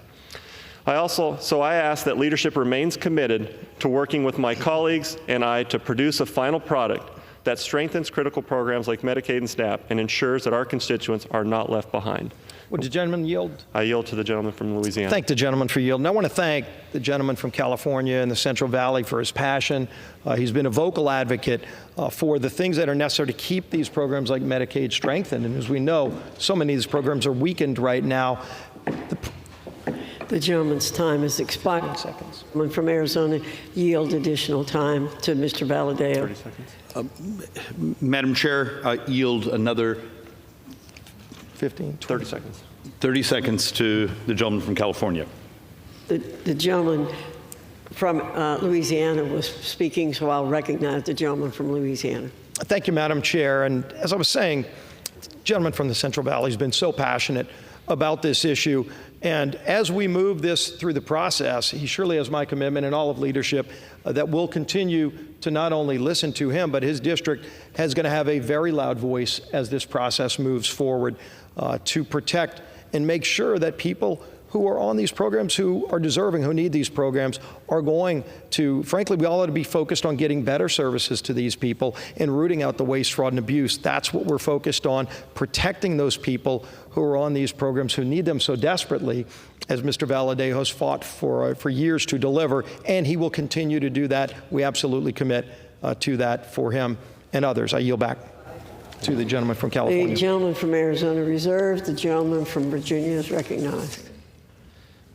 I ask that leadership remains committed to working with my colleagues and I to produce a final product that strengthens critical programs like Medicaid and SNAP and ensures that our constituents are not left behind. Would the gentleman yield? I yield to the gentleman from Louisiana. Thank the gentleman for yielding. I want to thank the gentleman from California and the Central Valley for his passion. He's been a vocal advocate for the things that are necessary to keep these programs like Medicaid strengthened. And as we know, so many of these programs are weakened right now. The gentleman's time has expired. 30 seconds. Someone from Arizona yield additional time to Mr. Valadao. 30 seconds. Madam Chair, I yield another 15, 30 seconds. 30 seconds to the gentleman from California. The gentleman from Louisiana was speaking, so I'll recognize the gentleman from Louisiana. Thank you, Madam Chair. And as I was saying, the gentleman from the Central Valley has been so passionate about this issue. And as we move this through the process, he surely has my commitment and all of leadership that we'll continue to not only listen to him, but his district is going to have a very loud voice as this process moves forward to protect and make sure that people who are on these programs, who are deserving, who need these programs, are going to, frankly, we all ought to be focused on getting better services to these people and rooting out the waste, fraud, and abuse. That's what we're focused on, protecting those people who are on these programs, who need them so desperately, as Mr. Valadao has fought for years to deliver, and he will continue to do that. We absolutely commit to that for him and others. I yield back to the gentleman from California. The gentleman from Arizona reserved. The gentleman from Virginia is recognized.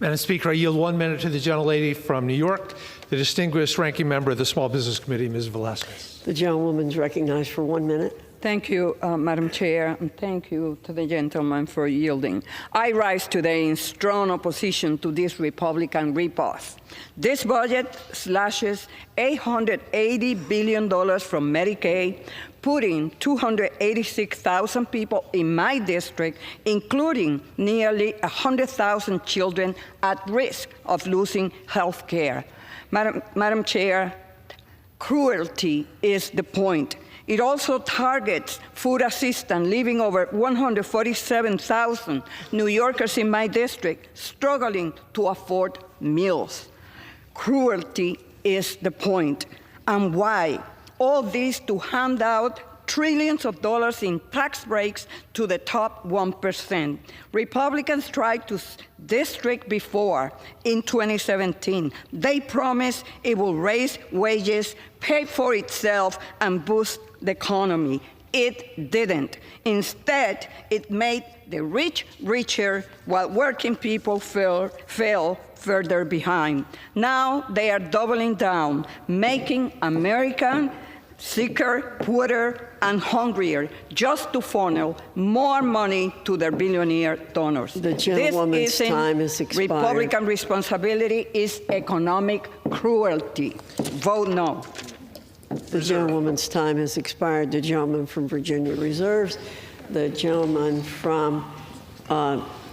Madam Speaker, I yield 1 minute to the gentlelady from New York, the distinguished ranking member of the Small Business Committee, Ms. Velasquez. The gentlewoman is recognized for 1 minute. Thank you, Madam Chair, and thank you to the gentleman for yielding. I rise today in strong opposition to this Republican riposte. This budget slashes $880 billion from Medicaid, putting 286,000 people in my district, including nearly 100,000 children, at risk of losing health care. Madam Chair, cruelty is the point. It also targets food assistance, leaving over 147,000 New Yorkers in my district struggling to afford meals. Cruelty is the point. And why? All this to hand out trillions of dollars in tax breaks to the top 1%. Republicans tried to this trick before in 2017. They promised it will raise wages, pay for itself, and boost the economy. It didn't. Instead, it made the rich richer while working people fell further behind. Now they are doubling down, making American sicker, poorer, and hungrier, just to funnel more money to their billionaire donors. The gentlewoman's time has expired. Republican responsibility is economic cruelty. Vote no. The gentlewoman's time has expired. The gentleman from Virginia reserves. The gentleman from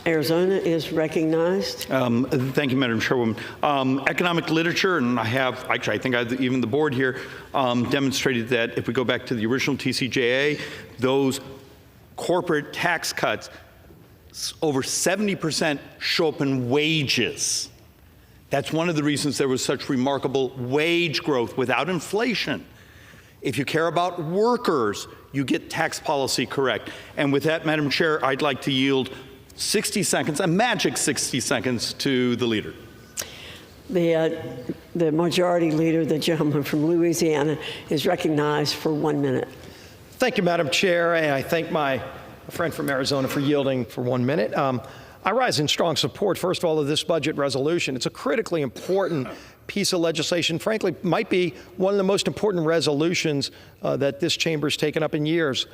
Arizona is recognized. Thank you, Madam Chairwoman. Economic literature, and I think even the board here demonstrated that if we go back to the original TCJA, those corporate tax cuts, over 70% show up in wages. That's one of the reasons there was such remarkable wage growth without inflation. If you care about workers, you get tax policy correct. And with that, Madam Chair, I'd like to yield 60 seconds, a magic 60 seconds, to the leader. The majority leader, the gentleman from Louisiana, is recognized for 1 minute. Thank you, Madam Chair, and I thank my friend from Arizona for yielding for 1 minute. I rise in strong support, first of all, of this budget resolution. It's a critically important piece of legislation. Frankly, might be one of the most important resolutions that this chamber's taken up in years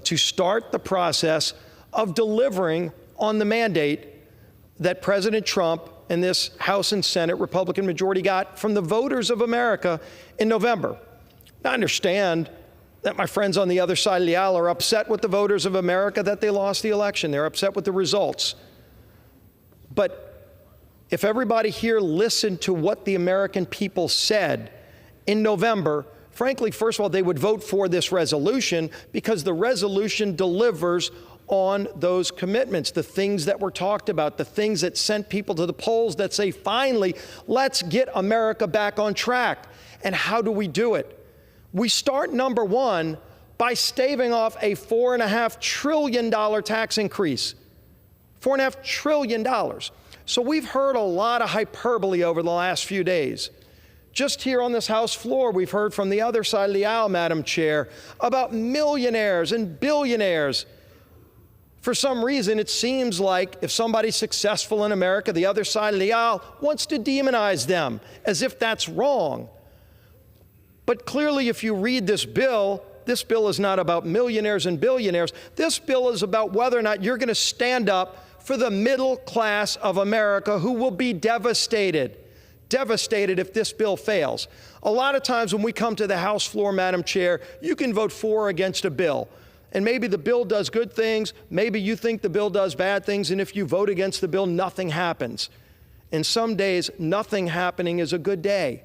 to start the process of delivering on the mandate that President Trump and this House and Senate Republican majority got from the voters of America in November. Now, I understand that my friends on the other side of the aisle are upset with the voters of America that they lost the election. They're upset with the results. But if everybody here listened to what the American people said in November, frankly, first of all, they would vote for this resolution because the resolution delivers on those commitments, the things that were talked about, the things that sent people to the polls that say, finally, let's get America back on track. And how do we do it? We start, number one, by staving off a $4.5 trillion tax increase. $4.5 trillion. So we've heard a lot of hyperbole over the last few days. Just here on this House floor, we've heard from the other side of the aisle, Madam Chair, about millionaires and billionaires. For some reason, it seems like if somebody's successful in America, the other side of the aisle wants to demonize them, as if that's wrong. But clearly, if you read this bill is not about millionaires and billionaires. This bill is about whether or not you're going to stand up for the middle class of America, who will be devastated if this bill fails. A lot of times when we come to the House floor, Madam Chair, you can vote for or against a bill. And maybe the bill does good things, maybe you think the bill does bad things, and if you vote against the bill, nothing happens. And some days, nothing happening is a good day.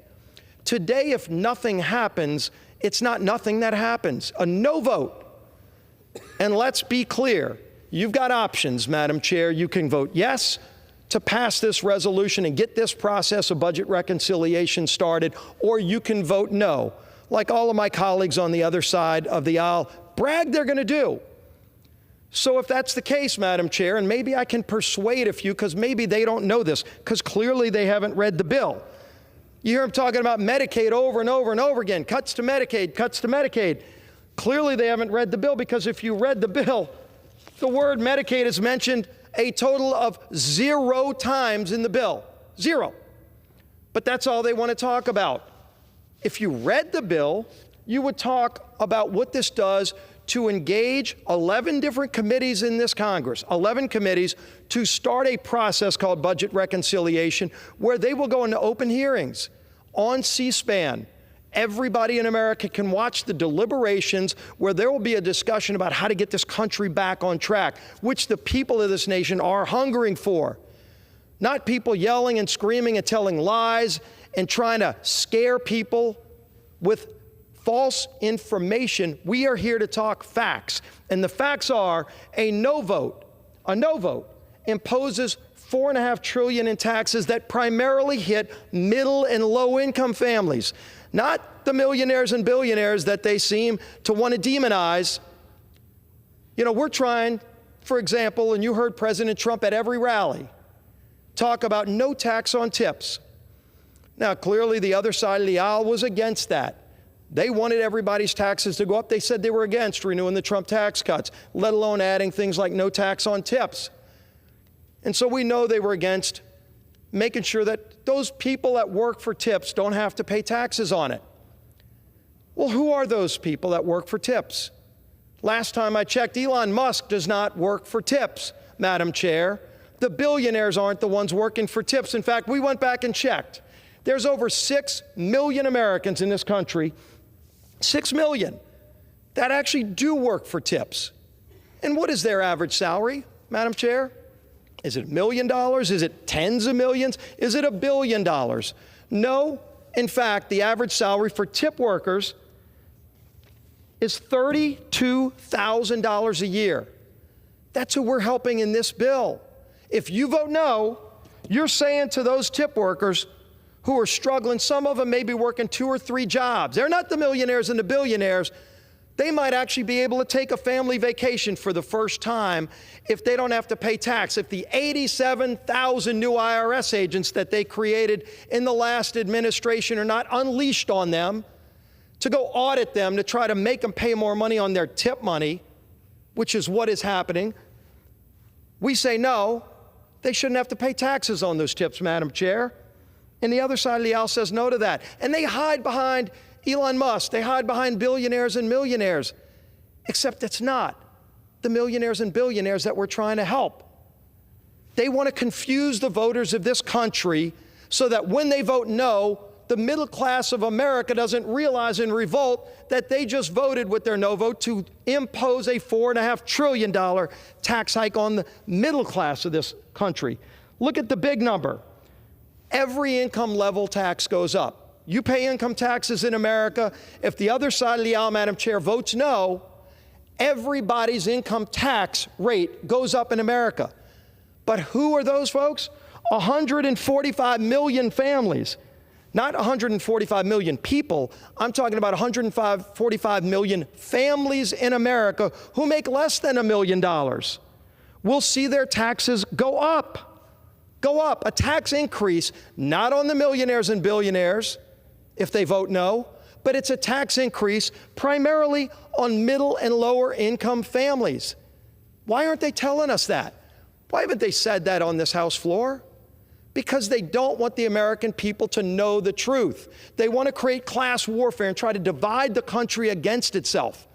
Today, if nothing happens, it's not nothing that happens. A no vote. And let's be clear, you've got options, Madam Chair. You can vote yes to pass this resolution and get this process of budget reconciliation started, or you can vote no, like all of my colleagues on the other side of the aisle brag they're going to do. So if that's the case, Madam Chair, and maybe I can persuade a few, because maybe they don't know this, because clearly they haven't read the bill. You hear them talking about Medicaid over and over and over again, cuts to Medicaid, cuts to Medicaid. Clearly they haven't read the bill, because if you read the bill, the word Medicaid is mentioned a total of 0 times in the bill. 0. But that's all they want to talk about. If you read the bill, you would talk about what this does to engage 11 different committees in this Congress, 11 committees, to start a process called budget reconciliation, where they will go into open hearings on C-SPAN. Everybody in America can watch the deliberations, where there will be a discussion about how to get this country back on track, which the people of this nation are hungering for. Not people yelling and screaming and telling lies and trying to scare people with false information. We are here to talk facts. And the facts are a no vote imposes $4.5 trillion in taxes that primarily hit middle and low income families, not the millionaires and billionaires that they seem to want to demonize. You know, we're trying, for example, and you heard President Trump at every rally talk about no tax on tips. Now, clearly the other side of the aisle was against that. They wanted everybody's taxes to go up. They said they were against renewing the Trump tax cuts, let alone adding things like no tax on tips. And so we know they were against making sure that those people that work for tips don't have to pay taxes on it. Well, who are those people that work for tips? Last time I checked, Elon Musk does not work for tips, Madam Chair. The billionaires aren't the ones working for tips. In fact, we went back and checked. There's over 6 million Americans in this country, 6 million, that actually do work for tips. And what is their average salary, Madam Chair? Is it $1 million? Is it tens of millions? Is it $1 billion? No. In fact, the average salary for tip workers is $32,000 a year. That's who we're helping in this bill. If you vote no, you're saying to those tip workers who are struggling, some of them may be working 2 or 3 jobs. They're not the millionaires and the billionaires. They might actually be able to take a family vacation for the first time if they don't have to pay tax. If the 87,000 new IRS agents that they created in the last administration are not unleashed on them to go audit them to try to make them pay more money on their tip money, which is what is happening, we say no, they shouldn't have to pay taxes on those tips, Madam Chair. And the other side of the aisle says no to that. And they hide behind Elon Musk. They hide behind billionaires and millionaires, except it's not the millionaires and billionaires that we're trying to help. They want to confuse the voters of this country so that when they vote no, the middle class of America doesn't realize in revolt that they just voted with their no vote to impose a $4.5 trillion tax hike on the middle class of this country. Look at the big number. Every income level tax goes up. You pay income taxes in America. If the other side of the aisle, Madam Chair, votes no, everybody's income tax rate goes up in America. But who are those folks? 145 million families. Not 145 million people. I'm talking about 145 million families in America who make less than $1 million. Will see their taxes go up. Go up. A tax increase, not on the millionaires and billionaires, if they vote no, but it's a tax increase primarily on middle and lower income families. Why aren't they telling us that? Why haven't they said that on this House floor? Because they don't want the American people to know the truth. They want to create class warfare and try to divide the country against itself.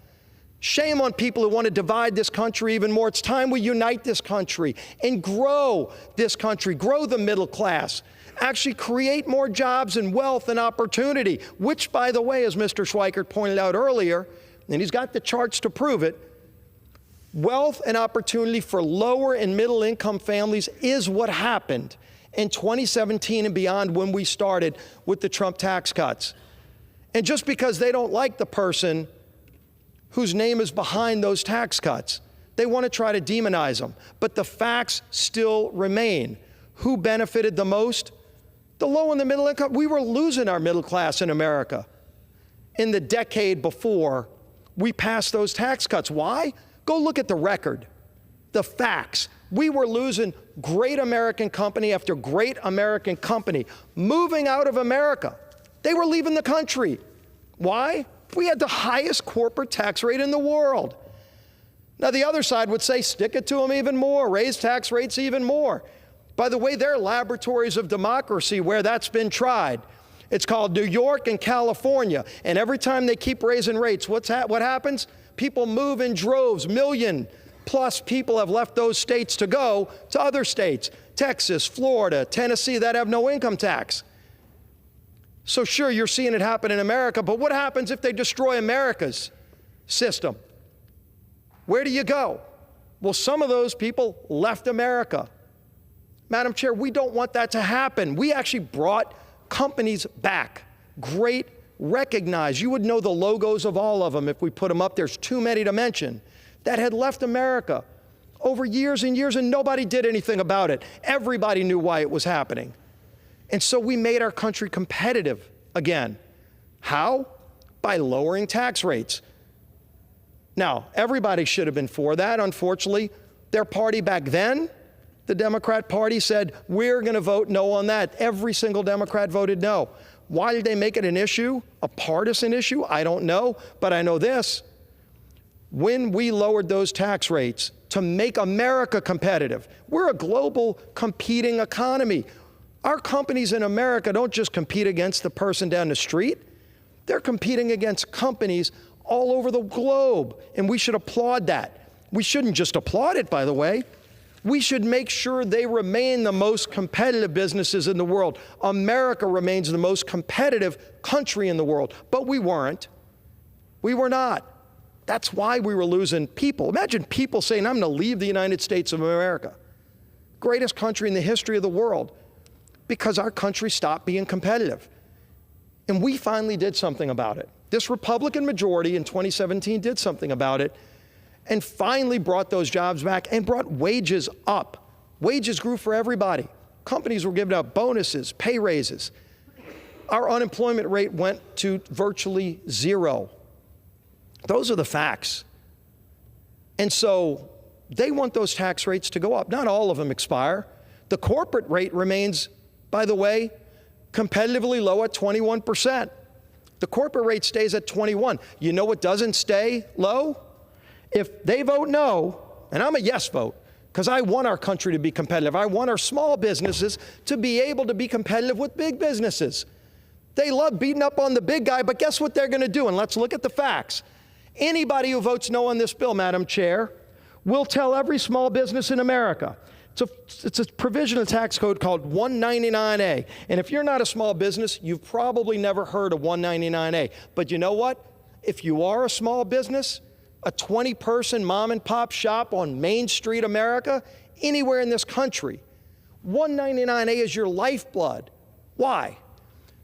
Shame on people who want to divide this country even more. It's time we unite this country and grow this country, grow the middle class, actually create more jobs and wealth and opportunity, which, by the way, as Mr. Schweikert pointed out earlier, and he's got the charts to prove it, wealth and opportunity for lower and middle income families is what happened in 2017 and beyond when we started with the Trump tax cuts. And just because they don't like the person whose name is behind those tax cuts, they want to try to demonize them. But the facts still remain. Who benefited the most? The low and the middle income. We were losing our middle class in America in the decade before we passed those tax cuts. Why? Go look at the record, the facts. We were losing great American company after great American company moving out of America. They were leaving the country. Why? We had the highest corporate tax rate in the world. Now, the other side would say, stick it to them even more, raise tax rates even more. By the way, there are laboratories of democracy where that's been tried. It's called New York and California. And every time they keep raising rates, what happens? People move in droves. Million-plus people have left those states to go to other states, Texas, Florida, Tennessee, that have no income tax. So sure, you're seeing it happen in America, but what happens if they destroy America's system? Where do you go? Well, some of those people left America. Madam Chair, we don't want that to happen. We actually brought companies back. Great, recognized. You would know the logos of all of them if we put them up. There's too many to mention. That had left America over years and years, and nobody did anything about it. Everybody knew why it was happening. And so we made our country competitive again. How? By lowering tax rates. Now, everybody should have been for that. Unfortunately, their party back then, the Democrat Party, said, we're going to vote no on that. Every single Democrat voted no. Why did they make it an issue, a partisan issue? I don't know, but I know this. When we lowered those tax rates to make America competitive, we're a global competing economy. Our companies in America don't just compete against the person down the street. They're competing against companies all over the globe, and we should applaud that. We shouldn't just applaud it, by the way. We should make sure they remain the most competitive businesses in the world. America remains the most competitive country in the world, but we weren't. We were not. That's why we were losing people. Imagine people saying, I'm going to leave the United States of America, greatest country in the history of the world, because our country stopped being competitive. And we finally did something about it. This Republican majority in 2017 did something about it and finally brought those jobs back and brought wages up. Wages grew for everybody. Companies were giving out bonuses, pay raises. Our unemployment rate went to virtually zero. Those are the facts. And so they want those tax rates to go up. Not all of them expire. The corporate rate remains, by the way, competitively low at 21%. The corporate rate stays at 21. You know what doesn't stay low? If they vote no, and I'm a yes vote, because I want our country to be competitive. I want our small businesses to be able to be competitive with big businesses. They love beating up on the big guy, but guess what they're going to do? And let's look at the facts. Anybody who votes no on this bill, Madam Chair, will tell every small business in America. It's a provision of the tax code called 199A. And if you're not a small business, you've probably never heard of 199A. But you know what? If you are a small business, a 20-person mom and pop shop on Main Street, America, anywhere in this country, 199A is your lifeblood. Why?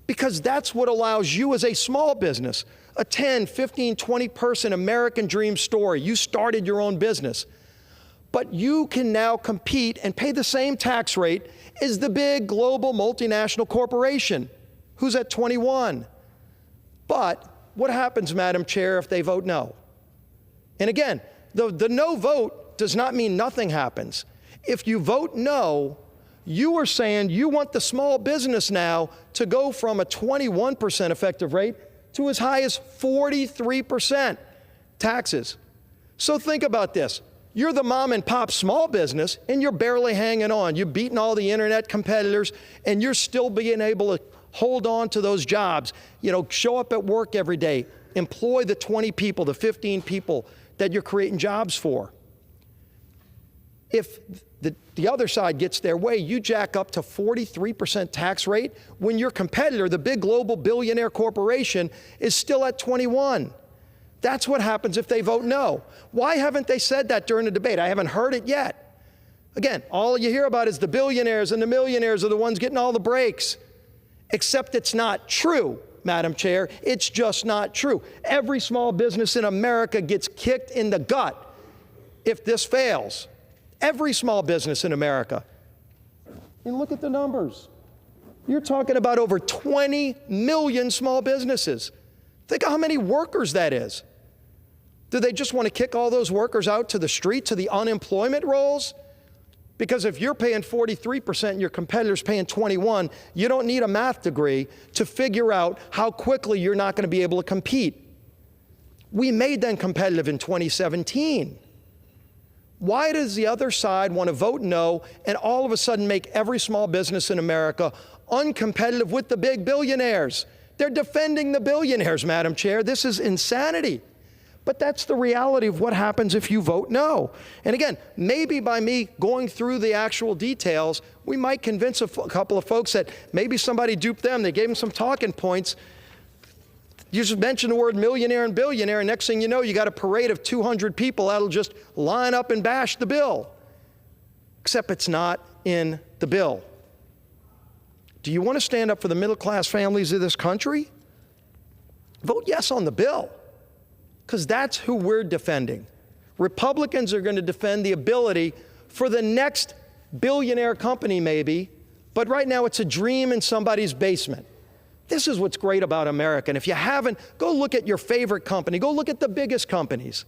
Because that's what allows you as a small business, a 10, 15, 20-person American dream store. You started your own business. But you can now compete and pay the same tax rate as the big global multinational corporation, who's at 21. But what happens, Madam Chair, if they vote no? And again, the no vote does not mean nothing happens. If you vote no, you are saying you want the small business now to go from a 21% effective rate to as high as 43% taxes. So think about this. You're the mom and pop small business, and you're barely hanging on. You've beaten all the internet competitors, and you're still being able to hold on to those jobs. You know, show up at work every day, employ the 20 people, the 15 people that you're creating jobs for. If the other side gets their way, you jack up to 43% tax rate when your competitor, the big global billionaire corporation, is still at 21. That's what happens if they vote no. Why haven't they said that during the debate? I haven't heard it yet. Again, all you hear about is the billionaires and the millionaires are the ones getting all the breaks. Except it's not true, Madam Chair. It's just not true. Every small business in America gets kicked in the gut if this fails. Every small business in America. And look at the numbers. You're talking about over 20 million small businesses. Think of how many workers that is. Do they just want to kick all those workers out to the street, to the unemployment rolls? Because if you're paying 43% and your competitor's paying 21, you don't need a math degree to figure out how quickly you're not going to be able to compete. We made them competitive in 2017. Why does the other side want to vote no and all of a sudden make every small business in America uncompetitive with the big billionaires? They're defending the billionaires, Madam Chair. This is insanity. But that's the reality of what happens if you vote no. And again, maybe by me going through the actual details, we might convince a couple of folks that maybe somebody duped them. They gave them some talking points. You just mention the word millionaire and billionaire, and next thing you know, you got a parade of 200 people that'll just line up and bash the bill. Except it's not in the bill. Do you want to stand up for the middle-class families of this country? Vote yes on the bill, because that's who we're defending. Republicans are going to defend the ability for the next billionaire company maybe, but right now it's a dream in somebody's basement. This is what's great about America. And if you haven't, go look at your favorite company. Go look at the biggest companies.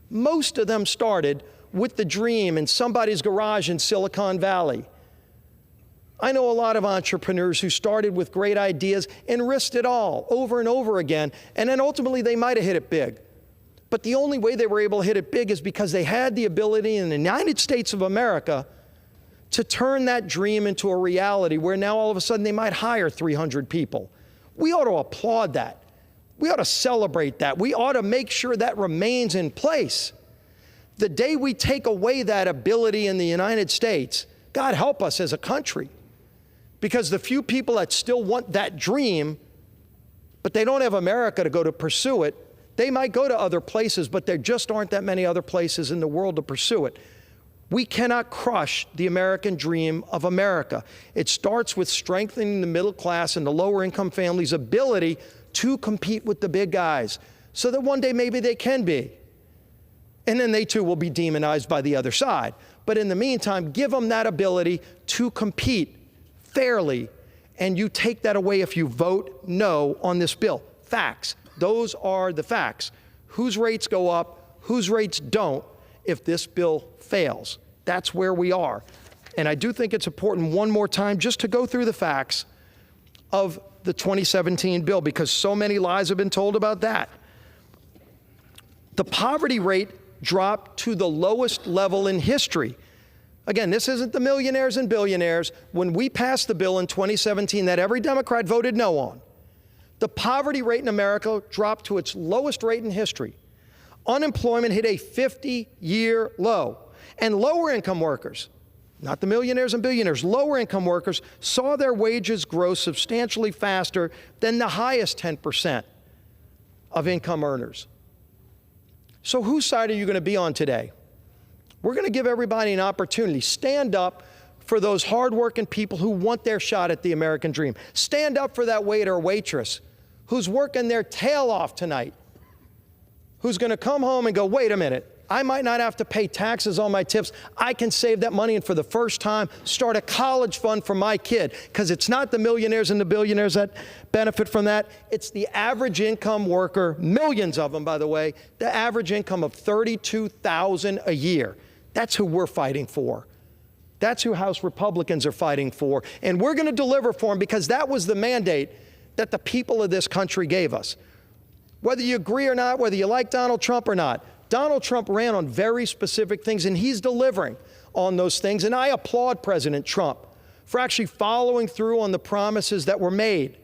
Most of them started with the dream in somebody's garage in Silicon Valley. I know a lot of entrepreneurs who started with great ideas and risked it all over and over again, and then ultimately they might have hit it big. But the only way they were able to hit it big is because they had the ability in the United States of America to turn that dream into a reality where now all of a sudden they might hire 300 people. We ought to applaud that. We ought to celebrate that. We ought to make sure that remains in place. The day we take away that ability in the United States, God help us as a country, because the few people that still want that dream, but they don't have America to go to pursue it, they might go to other places, but there just aren't that many other places in the world to pursue it. We cannot crush the American dream of America. It starts with strengthening the middle class and the lower income families' ability to compete with the big guys so that one day maybe they can be. And then they too will be demonized by the other side. But in the meantime, give them that ability to compete fairly, and you take that away if you vote no on this bill. Facts. Those are the facts. Whose rates go up, whose rates don't if this bill fails. That's where we are. And I do think it's important one more time just to go through the facts of the 2017 bill, because so many lies have been told about that. The poverty rate dropped to the lowest level in history. Again, this isn't the millionaires and billionaires. When we passed the bill in 2017 that every Democrat voted no on, the poverty rate in America dropped to its lowest rate in history. Unemployment hit a 50-year low. And lower income workers, not the millionaires and billionaires, lower income workers saw their wages grow substantially faster than the highest 10% of income earners. So whose side are you going to be on today? We're going to give everybody an opportunity. Stand up for those hardworking people who want their shot at the American dream. Stand up for that waiter or waitress who's working their tail off tonight, who's going to come home and go, wait a minute, I might not have to pay taxes on my tips. I can save that money and for the first time start a college fund for my kid, because it's not the millionaires and the billionaires that benefit from that. It's the average income worker, millions of them, by the way, the average income of $32,000 a year. That's who we're fighting for. That's who House Republicans are fighting for. And we're going to deliver for them, because that was the mandate that the people of this country gave us. Whether you agree or not, whether you like Donald Trump or not, Donald Trump ran on very specific things, and he's delivering on those things. And I applaud President Trump for actually following through on the promises that were made.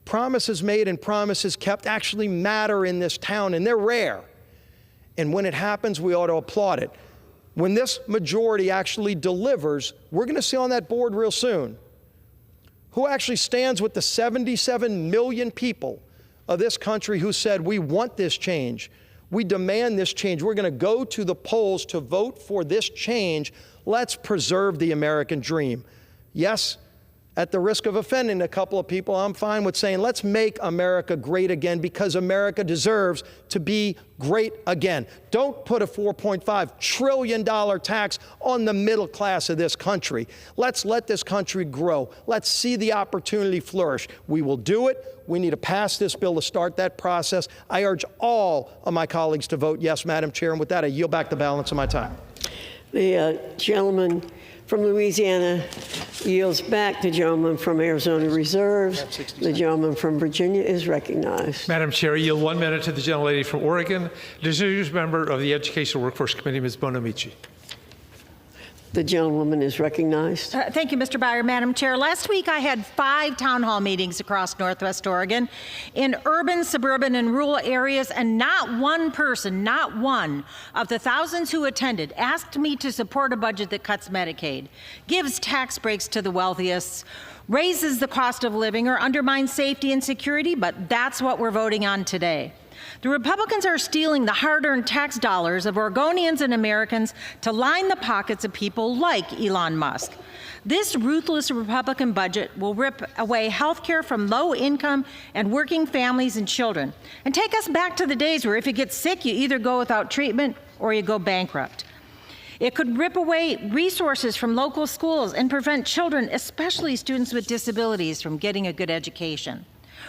Promises made and promises kept actually matter in this town, and they're rare. And when it happens, we ought to applaud it. When this majority actually delivers, we're going to see on that board real soon who actually stands with the 77 million people of this country who said, we want this change. We demand this change. We're going to go to the polls to vote for this change. Let's preserve the American dream. Yes, at the risk of offending a couple of people, I'm fine with saying let's make America great again, because America deserves to be great again. Don't put a $4.5 trillion tax on the middle class of this country. Let's let this country grow. Let's see the opportunity flourish. We will do it. We need to pass this bill to start that process. I urge all of my colleagues to vote yes, Madam Chair. And with that, I yield back the balance of my time. The gentleman from Louisiana yields back. The gentleman from Arizona reserves. The gentleman from Virginia is recognized. Madam Chair, I yield 1 minute to the gentlelady from Oregon, distinguished member of the Educational Workforce Committee, Ms. Bonamici. The gentlewoman is recognized. Thank you, Mr. Byer. Madam Chair, last week I had 5 town hall meetings across Northwest Oregon in urban, suburban, and rural areas, and not one person, not one of the thousands who attended asked me to support a budget that cuts Medicaid, gives tax breaks to the wealthiest, raises the cost of living, or undermines safety and security, but that's what we're voting on today. The Republicans are stealing the hard-earned tax dollars of Oregonians and Americans to line the pockets of people like Elon Musk. This ruthless Republican budget will rip away health care from low-income and working families and children, and take us back to the days where if you get sick, you either go without treatment or you go bankrupt. It could rip away resources from local schools and prevent children, especially students with disabilities, from getting a good education.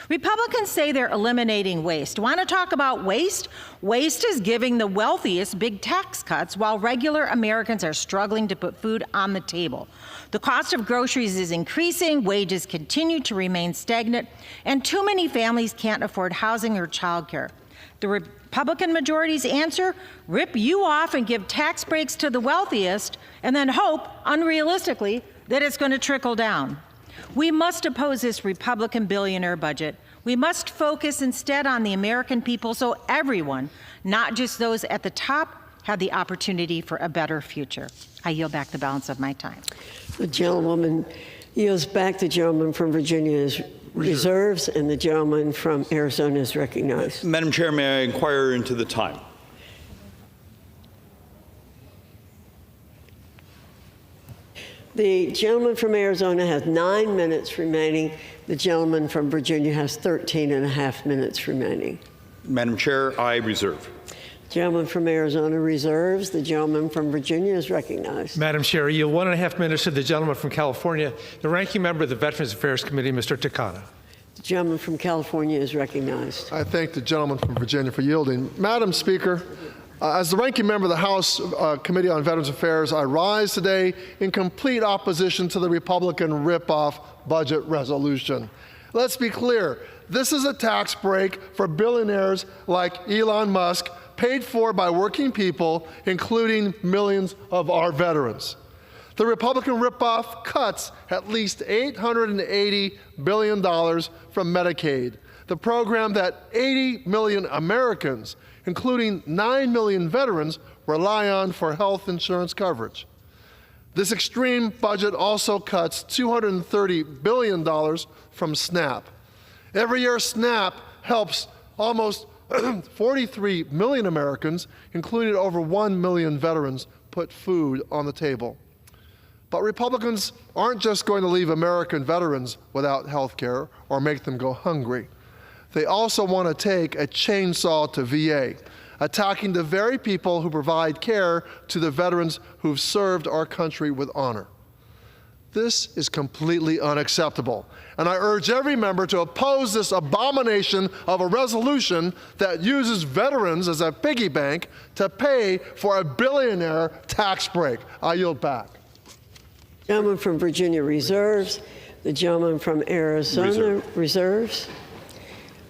Republicans say they're eliminating waste. Want to talk about waste? Waste is giving the wealthiest big tax cuts while regular Americans are struggling to put food on the table. The cost of groceries is increasing, wages continue to remain stagnant, and too many families can't afford housing or childcare. The Republican majority's answer? Rip you off and give tax breaks to the wealthiest, and then hope, unrealistically, that it's going to trickle down. We must oppose this Republican billionaire budget. We must focus instead on the American people so everyone, not just those at the top, have the opportunity for a better future. I yield back the balance of my time. The gentlewoman yields back. The gentleman from Virginia is reserves, and the gentleman from Arizona is recognized. Madam Chair, may I inquire into the time? The gentleman from Arizona has 9 minutes remaining. The gentleman from Virginia has 13 and a half minutes remaining. Madam Chair, I reserve. Gentleman from Arizona reserves. The gentleman from Virginia is recognized. Madam Chair, I yield 1.5 minutes to the gentleman from California, the ranking member of the Veterans Affairs Committee, Mr. Takano. The gentleman from California is recognized. I thank the gentleman from Virginia for yielding. Madam Speaker, as the ranking member of the House Committee on Veterans Affairs, I rise today in complete opposition to the Republican rip-off budget resolution. Let's be clear. This is a tax break for billionaires like Elon Musk, paid for by working people, including millions of our veterans. The Republican rip-off cuts at least $880 billion from Medicaid, the program that 80 million Americans, including 9 million veterans, rely on for health insurance coverage. This extreme budget also cuts $230 billion from SNAP. Every year, SNAP helps almost 43 million Americans, including over 1 million veterans, put food on the table. But Republicans aren't just going to leave American veterans without health care or make them go hungry. They also want to take a chainsaw to VA, attacking the very people who provide care to the veterans who've served our country with honor. This is completely unacceptable, and I urge every member to oppose this abomination of a resolution that uses veterans as a piggy bank to pay for a billionaire tax break. I yield back. The gentleman from Virginia reserves. The gentleman from Arizona reserves.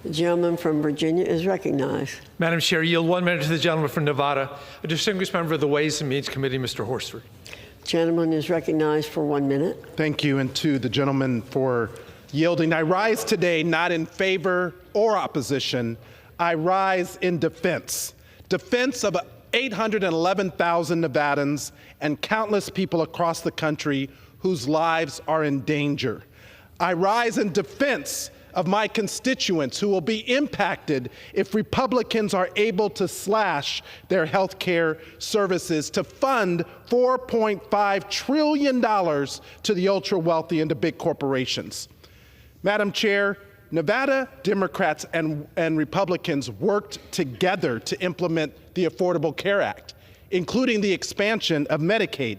The gentleman from Virginia is recognized. Madam Chair, yield 1 minute to the gentleman from Nevada, a distinguished member of the Ways and Means Committee, Mr. Horsford. Gentleman is recognized for 1 minute. Thank you, and to the gentleman for yielding. I rise today not in favor or opposition. I rise in defense. Defense of 811,000 Nevadans and countless people across the country whose lives are in danger. I rise in defense of my constituents who will be impacted if Republicans are able to slash their health care services to fund $4.5 trillion to the ultra-wealthy and to big corporations. Madam Chair, Nevada Democrats and Republicans worked together to implement the Affordable Care Act, including the expansion of Medicaid.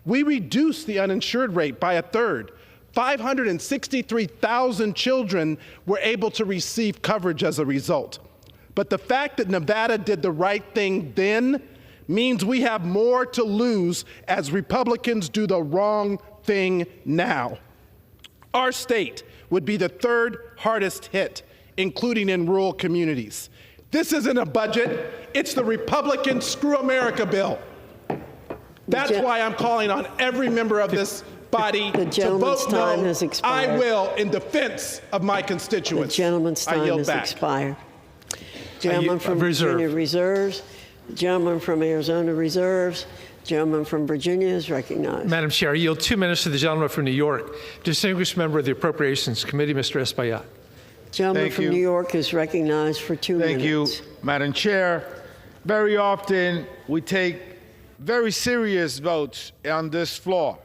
We reduced the uninsured rate by a third. 563,000 children were able to receive coverage as a result. But the fact that Nevada did the right thing then means we have more to lose as Republicans do the wrong thing now. Our state would be the third hardest hit, including in rural communities. This isn't a budget, it's the Republican Screw America bill. That's why I'm calling on every member of this body to vote no. I will in defense of my constituents. The gentleman's time has expired. Gentleman from Virginia reserves. Gentleman from Arizona reserves. Gentleman from Virginia is recognized. Madam Chair, I yield 2 minutes to the gentleman from New York, distinguished member of the Appropriations Committee, Mr. Espaillat. Gentleman from New York is recognized for 2 minutes. Thank you, Madam Chair. Very often we take very serious votes on this floor.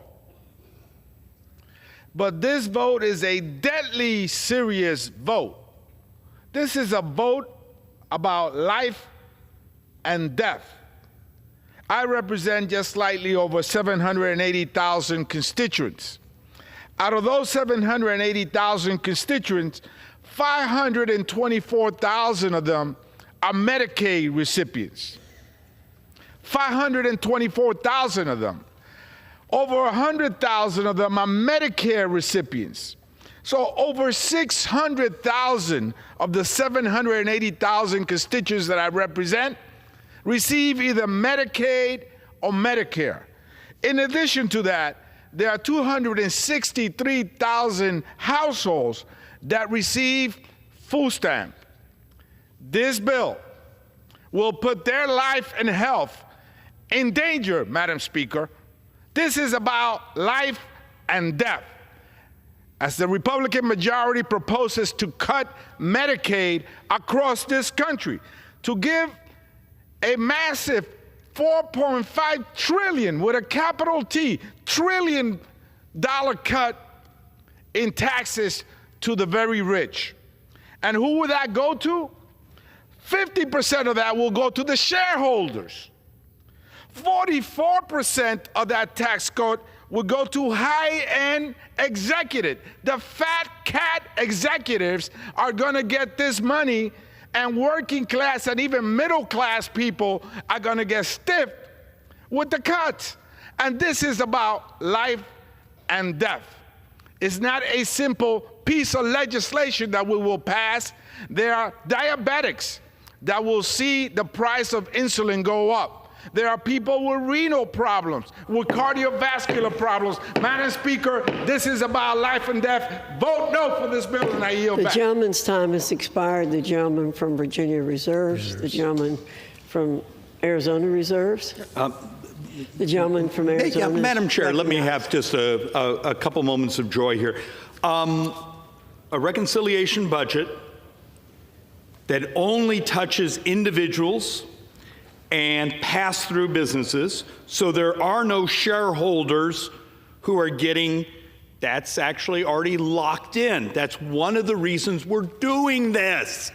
But this vote is a deadly serious vote. This is a vote about life and death. I represent just slightly over 780,000 constituents. Out of those 780,000 constituents, 524,000 of them are Medicaid recipients. 524,000 of them. Over 100,000 of them are Medicare recipients. So over 600,000 of the 780,000 constituents that I represent receive either Medicaid or Medicare. In addition to that, there are 263,000 households that receive food stamp. This bill will put their life and health in danger, Madam Speaker. This is about life and death. As the Republican majority proposes to cut Medicaid across this country, to give a massive $4.5 trillion, with a capital T, trillion dollar cut in taxes to the very rich. And who will that go to? 50% of that will go to the shareholders. 44% of that tax code will go to high-end executive. The fat cat executives are going to get this money, and working class and even middle class people are going to get stiff with the cuts. And this is about life and death. It's not a simple piece of legislation that we will pass. There are diabetics that will see the price of insulin go up. There are people with renal problems, with cardiovascular problems. Madam Speaker, this is about life and death. Vote no for this bill, and I yield back. The gentleman's time has expired. The gentleman from Virginia reserves. The gentleman from Arizona reserves. The gentleman from Arizona. Madam Chair, let me have just a couple moments of joy here. A reconciliation budget that only touches individuals and pass-through businesses, so there are no shareholders who are getting, that's actually already locked in. That's one of the reasons we're doing this,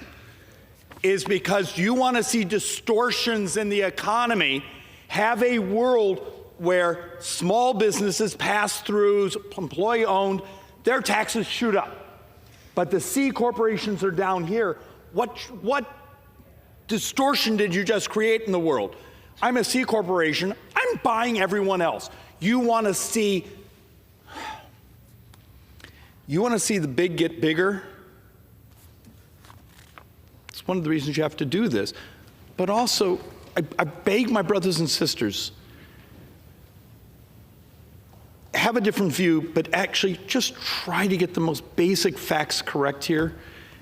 is because you want to see distortions in the economy, have a world where small businesses, pass-throughs, employee-owned, their taxes shoot up. But the C corporations are down here. What distortion did you just create in the world? I'm a C corporation. I'm buying everyone else. You want to see the big get bigger? It's one of the reasons you have to do this. But also, I beg my brothers and sisters, have a different view, but actually just try to get the most basic facts correct here.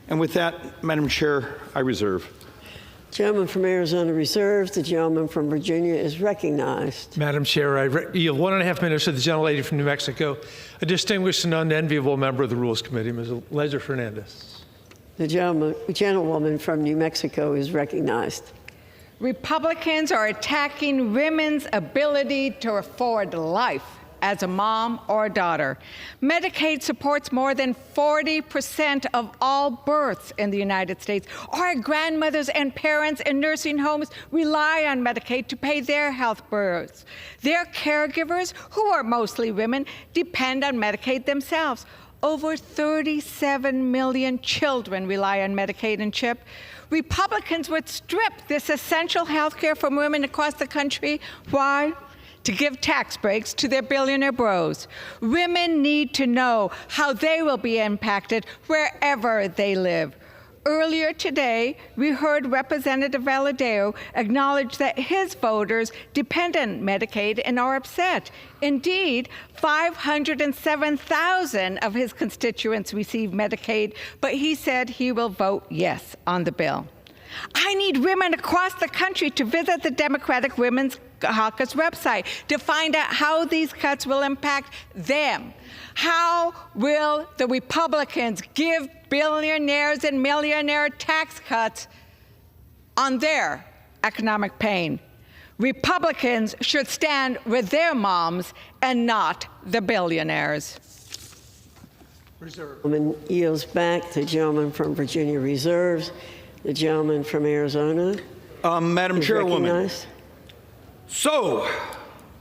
And with that, Madam Chair, I reserve. Gentleman from Arizona reserves. The gentleman from Virginia is recognized. Madam Chair, I yield 1.5 minutes to the gentlelady from New Mexico, a distinguished and unenviable member of the Rules Committee, Ms. Lezer Fernandez. The gentlewoman from New Mexico is recognized. Republicans are attacking women's ability to afford life as a mom or a daughter. Medicaid supports more than 40% of all births in the United States. Our grandmothers and parents in nursing homes rely on Medicaid to pay their health bills. Their caregivers, who are mostly women, depend on Medicaid themselves. Over 37 million children rely on Medicaid and CHIP. Republicans would strip this essential health care from women across the country. Why? To give tax breaks to their billionaire bros. Women need to know how they will be impacted wherever they live. Earlier today, we heard Representative Valadao acknowledge that his voters depend on Medicaid and are upset. Indeed, 507,000 of his constituents receive Medicaid, but he said he will vote yes on the bill. I need women across the country to visit the Democratic Women's Caucus website to find out how these cuts will impact them. How will the Republicans give billionaires and millionaire tax cuts on their economic pain? Republicans should stand with their moms and not the billionaires. Reserve. The gentleman yields back. The gentleman from Virginia reserves. The gentleman from Arizona. Madam Chairwoman. So,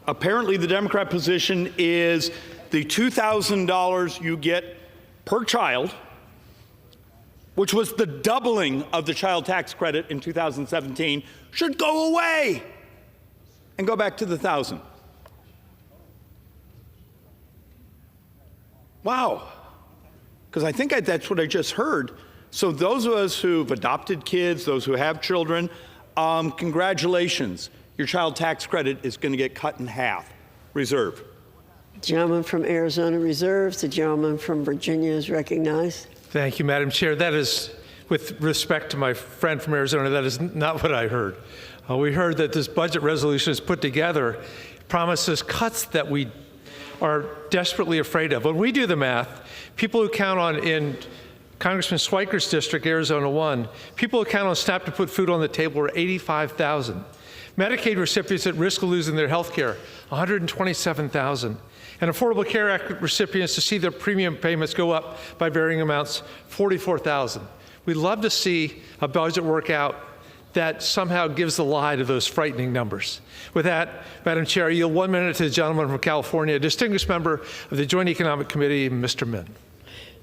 apparently the Democrat position is the $2,000 you get per child, which was the doubling of the child tax credit in 2017, should go away and go back to the $1,000. Wow. Because I think that's what I just heard. So those of us who've adopted kids, those who have children, congratulations. Your child tax credit is going to get cut in half. Reserve. The gentleman from Arizona reserves. The gentleman from Virginia is recognized. Thank you, Madam Chair. That is with respect to my friend from Arizona, that is not what I heard. We heard that this budget resolution is put together, promises cuts that we are desperately afraid of. When we do the math, people who count on, in Congressman Schweikert's district, Arizona 1, people who count on SNAP to put food on the table are 85,000. Medicaid recipients at risk of losing their health care, 127,000. And Affordable Care Act recipients to see their premium payments go up by varying amounts, 44,000. We'd love to see a budget work out that somehow gives the lie to those frightening numbers. With that, Madam Chair, I yield 1 minute to the gentleman from California, a distinguished member of the Joint Economic Committee, Mr. Min.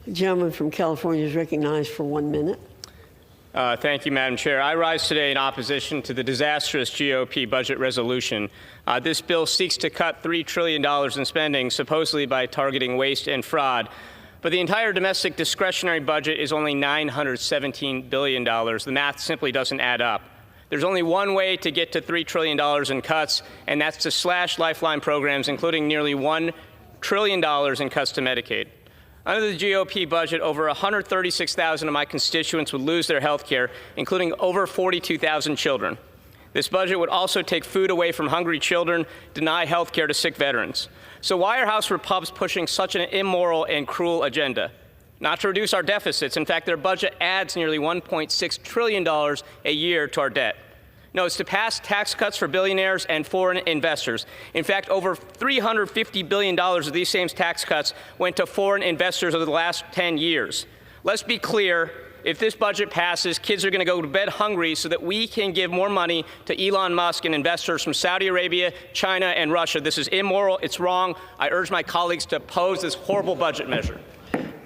The gentleman from California is recognized for 1 minute. Thank you, Madam Chair. I rise today in opposition to the disastrous GOP budget resolution. This bill seeks to cut $3 trillion in spending, supposedly by targeting waste and fraud. But the entire domestic discretionary budget is only $917 billion. The math simply doesn't add up. There's only one way to get to $3 trillion in cuts, and that's to slash lifeline programs, including nearly $1 trillion in cuts to Medicaid. Under the GOP budget, over 136,000 of my constituents would lose their health care, including over 42,000 children. This budget would also take food away from hungry children, deny health care to sick veterans. So why are House Repubs pushing such an immoral and cruel agenda? Not to reduce our deficits. In fact, their budget adds nearly $1.6 trillion a year to our debt. No, it's to pass tax cuts for billionaires and foreign investors. In fact, over $350 billion of these same tax cuts went to foreign investors over the last 10 years. Let's be clear. If this budget passes, kids are going to go to bed hungry so that we can give more money to Elon Musk and investors from Saudi Arabia, China, and Russia. This is immoral. It's wrong. I urge my colleagues to oppose this horrible budget measure.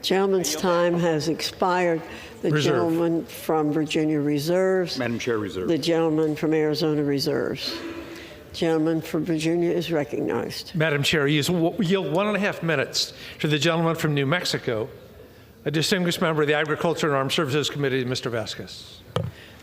Gentleman's time has expired. The gentleman from Virginia reserves. Madam Chair, reserve. The gentleman from Arizona reserves. Gentleman from Virginia is recognized. Madam Chair, you yield 1.5 minutes to the gentleman from New Mexico, a distinguished member of the Agriculture and Armed Services Committee, Mr. Vasquez.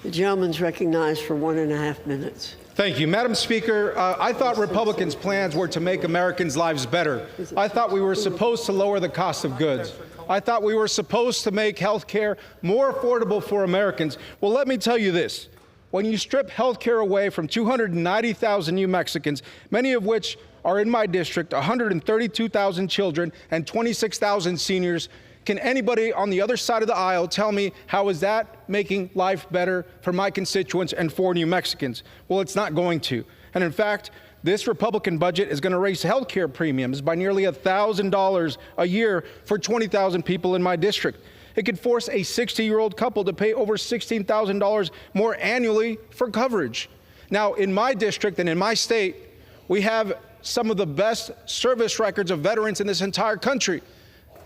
The gentleman's recognized for 1.5 minutes. Thank you. Madam Speaker, I thought Republicans' plans were to make Americans' lives better. I thought we were supposed to lower the cost of goods. I thought we were supposed to make health care more affordable for Americans. Well, let me tell you this. When you strip health care away from 290,000 New Mexicans, many of which are in my district, 132,000 children and 26,000 seniors, can anybody on the other side of the aisle tell me how is that making life better for my constituents and for New Mexicans? Well, it's not going to. And in fact, this Republican budget is going to raise health care premiums by nearly $1,000 a year for 20,000 people in my district. It could force a 60-year-old couple to pay over $16,000 more annually for coverage. Now, in my district and in my state, we have some of the best service records of veterans in this entire country.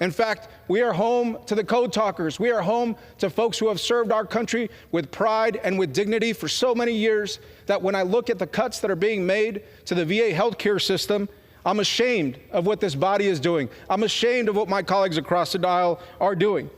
In fact, we are home to the code talkers. We are home to folks who have served our country with pride and with dignity for so many years that when I look at the cuts that are being made to the VA healthcare system, I'm ashamed of what this body is doing. I'm ashamed of what my colleagues across the aisle are doing.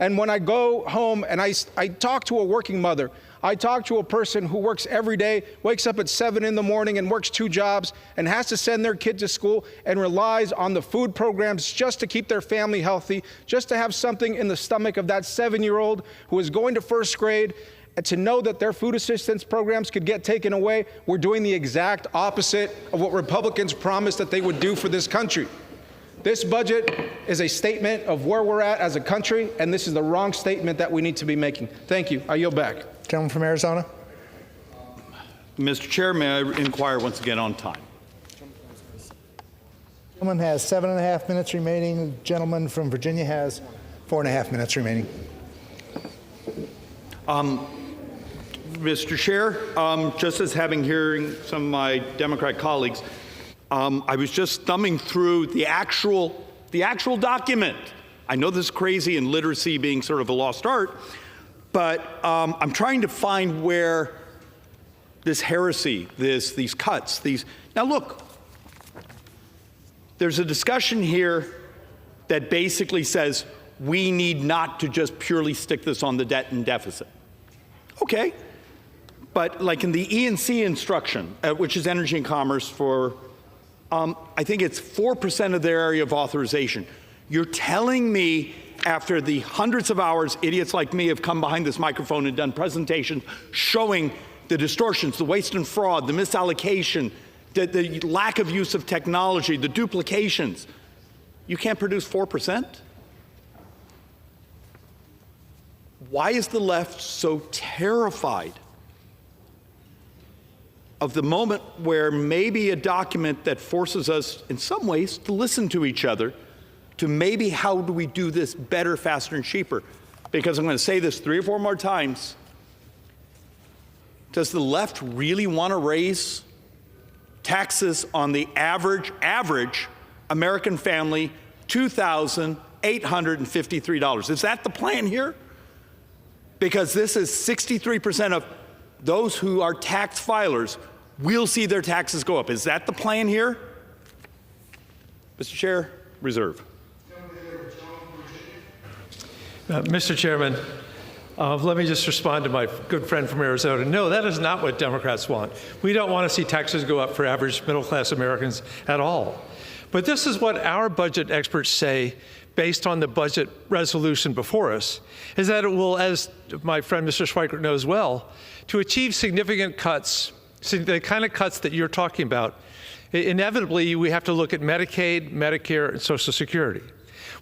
And when I go home and I talk to a working mother, I talk to a person who works every day, wakes up at 7 in the morning and works 2 jobs and has to send their kid to school and relies on the food programs just to keep their family healthy, just to have something in the stomach of that 7-year-old who is going to first grade, and to know that their food assistance programs could get taken away. We're doing the exact opposite of what Republicans promised that they would do for this country. This budget is a statement of where we're at as a country, and this is the wrong statement that we need to be making. Thank you. I yield back. Gentleman from Arizona. Mr. Chair, may I inquire once again on time? The gentleman has 7.5 minutes remaining. The gentleman from Virginia has 4.5 minutes remaining. Mr. Chair, just as having hearing some of my Democrat colleagues, I was just thumbing through the actual document. I know this is crazy and literacy being sort of a lost art, but I'm trying to find where this heresy, these cuts, now look, there's a discussion here that basically says we need not to just purely stick this on the debt and deficit. Okay, but like in the E&C instruction, which is energy and commerce for I think it's 4% of their area of authorization. You're telling me after the hundreds of hours idiots like me have come behind this microphone and done presentations showing the distortions, the waste and fraud, the misallocation, the lack of use of technology, the duplications, you can't produce 4%? Why is the left so terrified of the moment where maybe a document that forces us in some ways to listen to each other, to maybe how do we do this better, faster, and cheaper? Because I'm going to say this 3 or 4 more times. Does the left really want to raise taxes on the average American family $2,853? Is that the plan here? Because this is 63% of those who are tax filers will see their taxes go up. Is that the plan here? Mr. Chair, reserve. Mr. Chairman, let me just respond to my good friend from Arizona. No, that is not what Democrats want. We don't want to see taxes go up for average middle-class Americans at all. But this is what our budget experts say based on the budget resolution before us, is that it will, as my friend Mr. Schweikert knows well, to achieve significant cuts, the kind of cuts that you're talking about, inevitably we have to look at Medicaid, Medicare, and Social Security.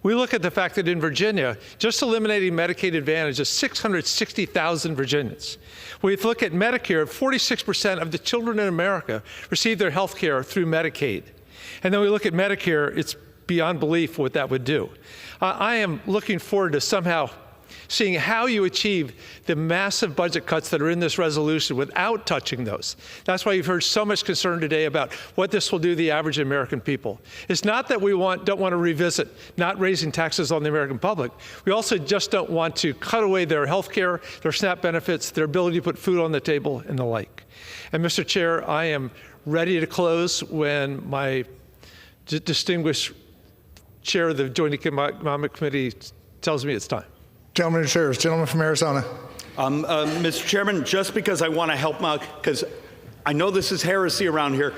We look at the fact that in Virginia, just eliminating Medicaid Advantage is 660,000 Virginians. We look at Medicare, 46% of the children in America receive their health care through Medicaid. And then we look at Medicare, it's beyond belief what that would do. I am looking forward to somehow seeing how you achieve the massive budget cuts that are in this resolution without touching those. That's why you've heard so much concern today about what this will do to the average American people. It's not that we don't want to revisit not raising taxes on the American public. We also just don't want to cut away their health care, their SNAP benefits, their ability to put food on the table, and the like. And Mr. Chair, I am ready to close when my distinguished chair of the Joint Economic Committee tells me it's time. Gentleman reserves. Gentleman from Arizona. Mr. Chairman, just because I want to help out, because I know this is heresy around here,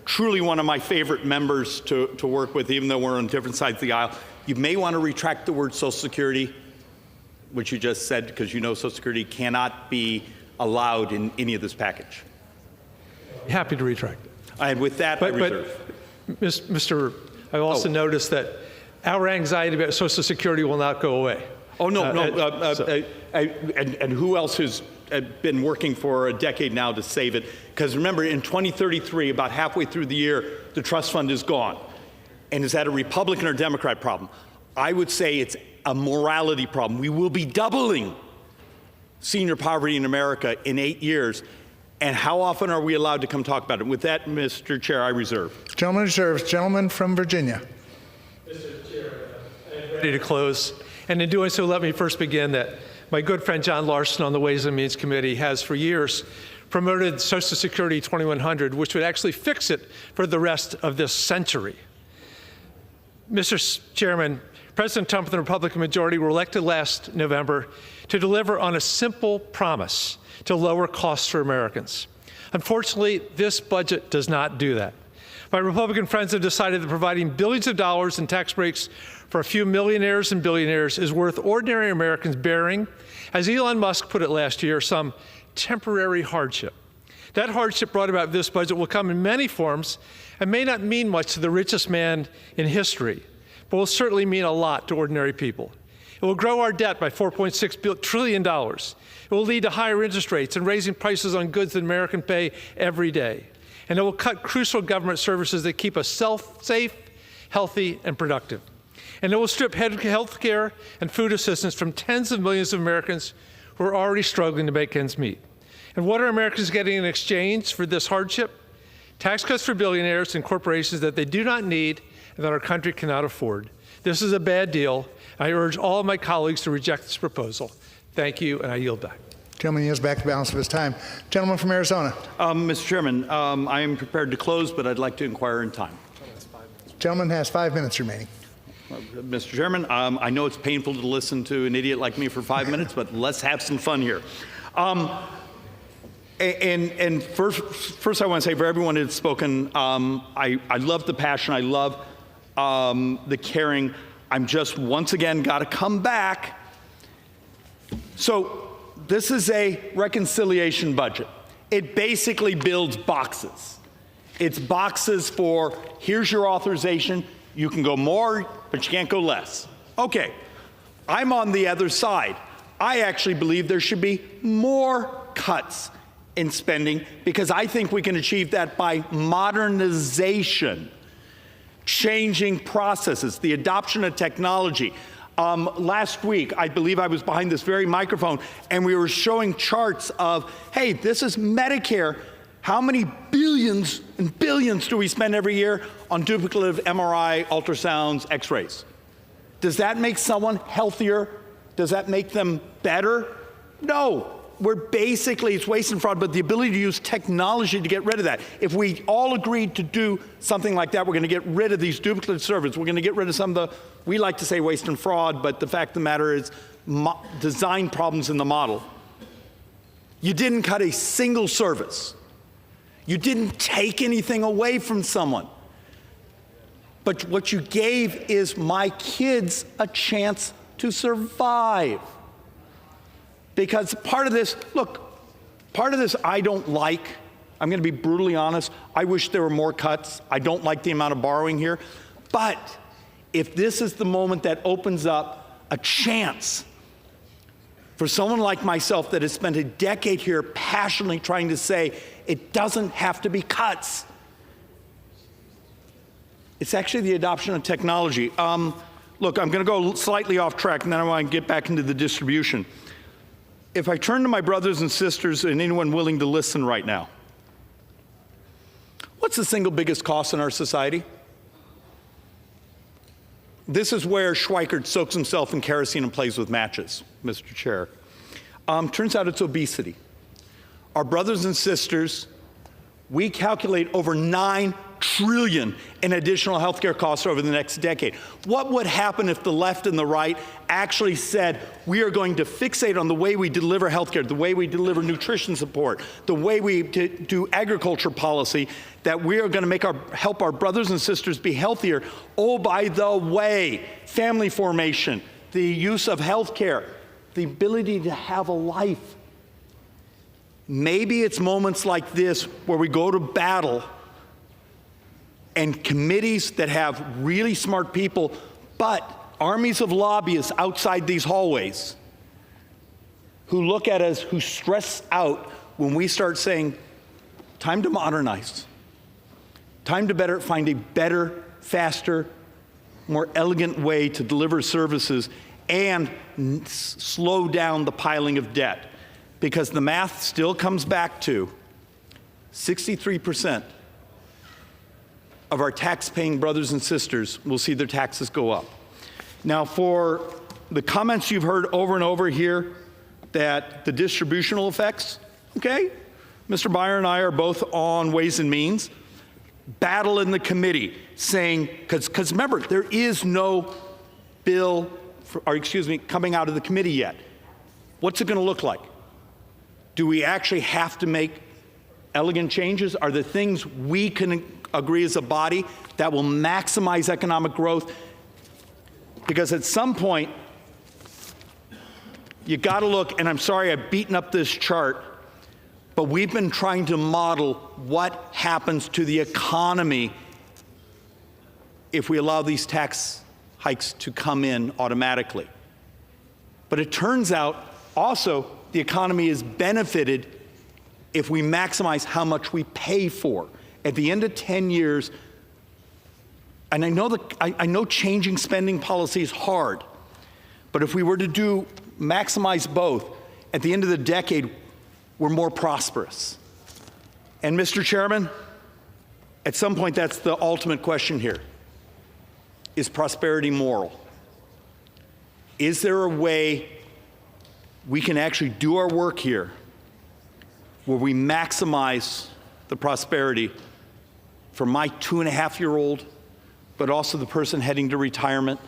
truly one of my favorite members to work with, even though we're on different sides of the aisle, you may want to retract the word Social Security, which you just said, because you know Social Security cannot be allowed in any of this package. Happy to retract it. And with that, I reserve. Mr. I also noticed that our anxiety about Social Security will not go away. Oh, no. And who else has been working for a decade now to save it? Because remember, in 2033, about halfway through the year, the trust fund is gone. And is that a Republican or Democrat problem? I would say it's a morality problem. We will be doubling senior poverty in America in 8 years. And how often are we allowed to come talk about it? With that, Mr. Chair, I reserve. Gentleman reserves. Gentleman from Virginia. Mr. Chair, I'm ready to close. And in doing so, let me first begin that my good friend John Larson on the Ways and Means Committee has for years promoted Social Security 2100, which would actually fix it for the rest of this century. Mr. Chairman, President Trump and the Republican majority were elected last November to deliver on a simple promise to lower costs for Americans. Unfortunately, this budget does not do that. My Republican friends have decided that providing billions of dollars in tax breaks for a few millionaires and billionaires is worth ordinary Americans bearing, as Elon Musk put it last year, some temporary hardship. That hardship brought about this budget will come in many forms and may not mean much to the richest man in history, but will certainly mean a lot to ordinary people. It will grow our debt by $4.6 trillion. It will lead to higher interest rates and raising prices on goods that Americans pay every day. And it will cut crucial government services that keep us safe, healthy, and productive. And it will strip health care and food assistance from tens of millions of Americans who are already struggling to make ends meet. And what are Americans getting in exchange for this hardship? Tax cuts for billionaires and corporations that they do not need and that our country cannot afford. This is a bad deal. I urge all of my colleagues to reject this proposal. Thank you, and I yield back. Gentleman yields back the balance of his time. Gentleman from Arizona. Mr. Chairman, I am prepared to close, but I'd like to inquire in time. Gentleman has 5 minutes remaining. Mr. Chairman, I know it's painful to listen to an idiot like me for 5 minutes, but let's have some fun here. And first I want to say for everyone who's spoken, I love the passion. I love the caring. I'm just once again got to come back. So this is a reconciliation budget. It basically builds boxes. It's boxes for here's your authorization. You can go more, but you can't go less. Okay, I'm on the other side. I actually believe there should be more cuts in spending because I think we can achieve that by modernization, changing processes, the adoption of technology. Last week, I believe I was behind this very microphone, and we were showing charts of, hey, this is Medicare. How many billions and billions do we spend every year on duplicative MRI, ultrasounds, X-rays? Does that make someone healthier? Does that make them better? No. We're basically, it's waste and fraud, but the ability to use technology to get rid of that. If we all agreed to do something like that, we're going to get rid of these duplicative services. We're going to get rid of some of the, we like to say waste and fraud, but the fact of the matter is design problems in the model. You didn't cut a single service. You didn't take anything away from someone. But what you gave is my kids a chance to survive. Because part of this, look, part of this I don't like. I'm going to be brutally honest. I wish there were more cuts. I don't like the amount of borrowing here. But if this is the moment that opens up a chance for someone like myself that has spent a decade here passionately trying to say it doesn't have to be cuts, it's actually the adoption of technology. Look, I'm going to go slightly off track, and then I want to get back into the distribution. If I turn to my brothers and sisters and anyone willing to listen right now, what's the single biggest cost in our society? This is where Schweikert soaks himself in kerosene and plays with matches, Mr. Chair. Turns out it's obesity. Our brothers and sisters, we calculate over $9 trillion in additional healthcare costs over the next decade. What would happen if the left and the right actually said, we are going to fixate on the way we deliver healthcare, the way we deliver nutrition support, the way we do agriculture policy, that we are going to help our brothers and sisters be healthier. Oh, by the way, family formation, the use of healthcare, the ability to have a life. Maybe it's moments like this where we go to battle and committees that have really smart people, but armies of lobbyists outside these hallways who look at us, who stress out when we start saying, time to modernize, time to find a better, faster, more elegant way to deliver services and slow down the piling of debt. Because the math still comes back to 63% of our tax-paying brothers and sisters will see their taxes go up. Now, for the comments you've heard over and over here that the distributional effects, okay, Mr. Beyer and I are both on Ways and Means, battle in the committee saying, because remember, there is no bill, coming out of the committee yet. What's it going to look like? Do we actually have to make elegant changes? Are there things we can agree as a body that will maximize economic growth? Because at some point, you got to look, and I'm sorry I've beaten up this chart, but we've been trying to model what happens to the economy if we allow these tax hikes to come in automatically. But it turns out also the economy is benefited if we maximize how much we pay for. At the end of 10 years, and I know changing spending policy is hard, but if we were to maximize both, at the end of the decade, we're more prosperous. And Mr. Chairman, at some point, that's the ultimate question here. Is prosperity moral? Is there a way we can actually do our work here where we maximize the prosperity for my 2.5-year-old, but also the person heading to retirement,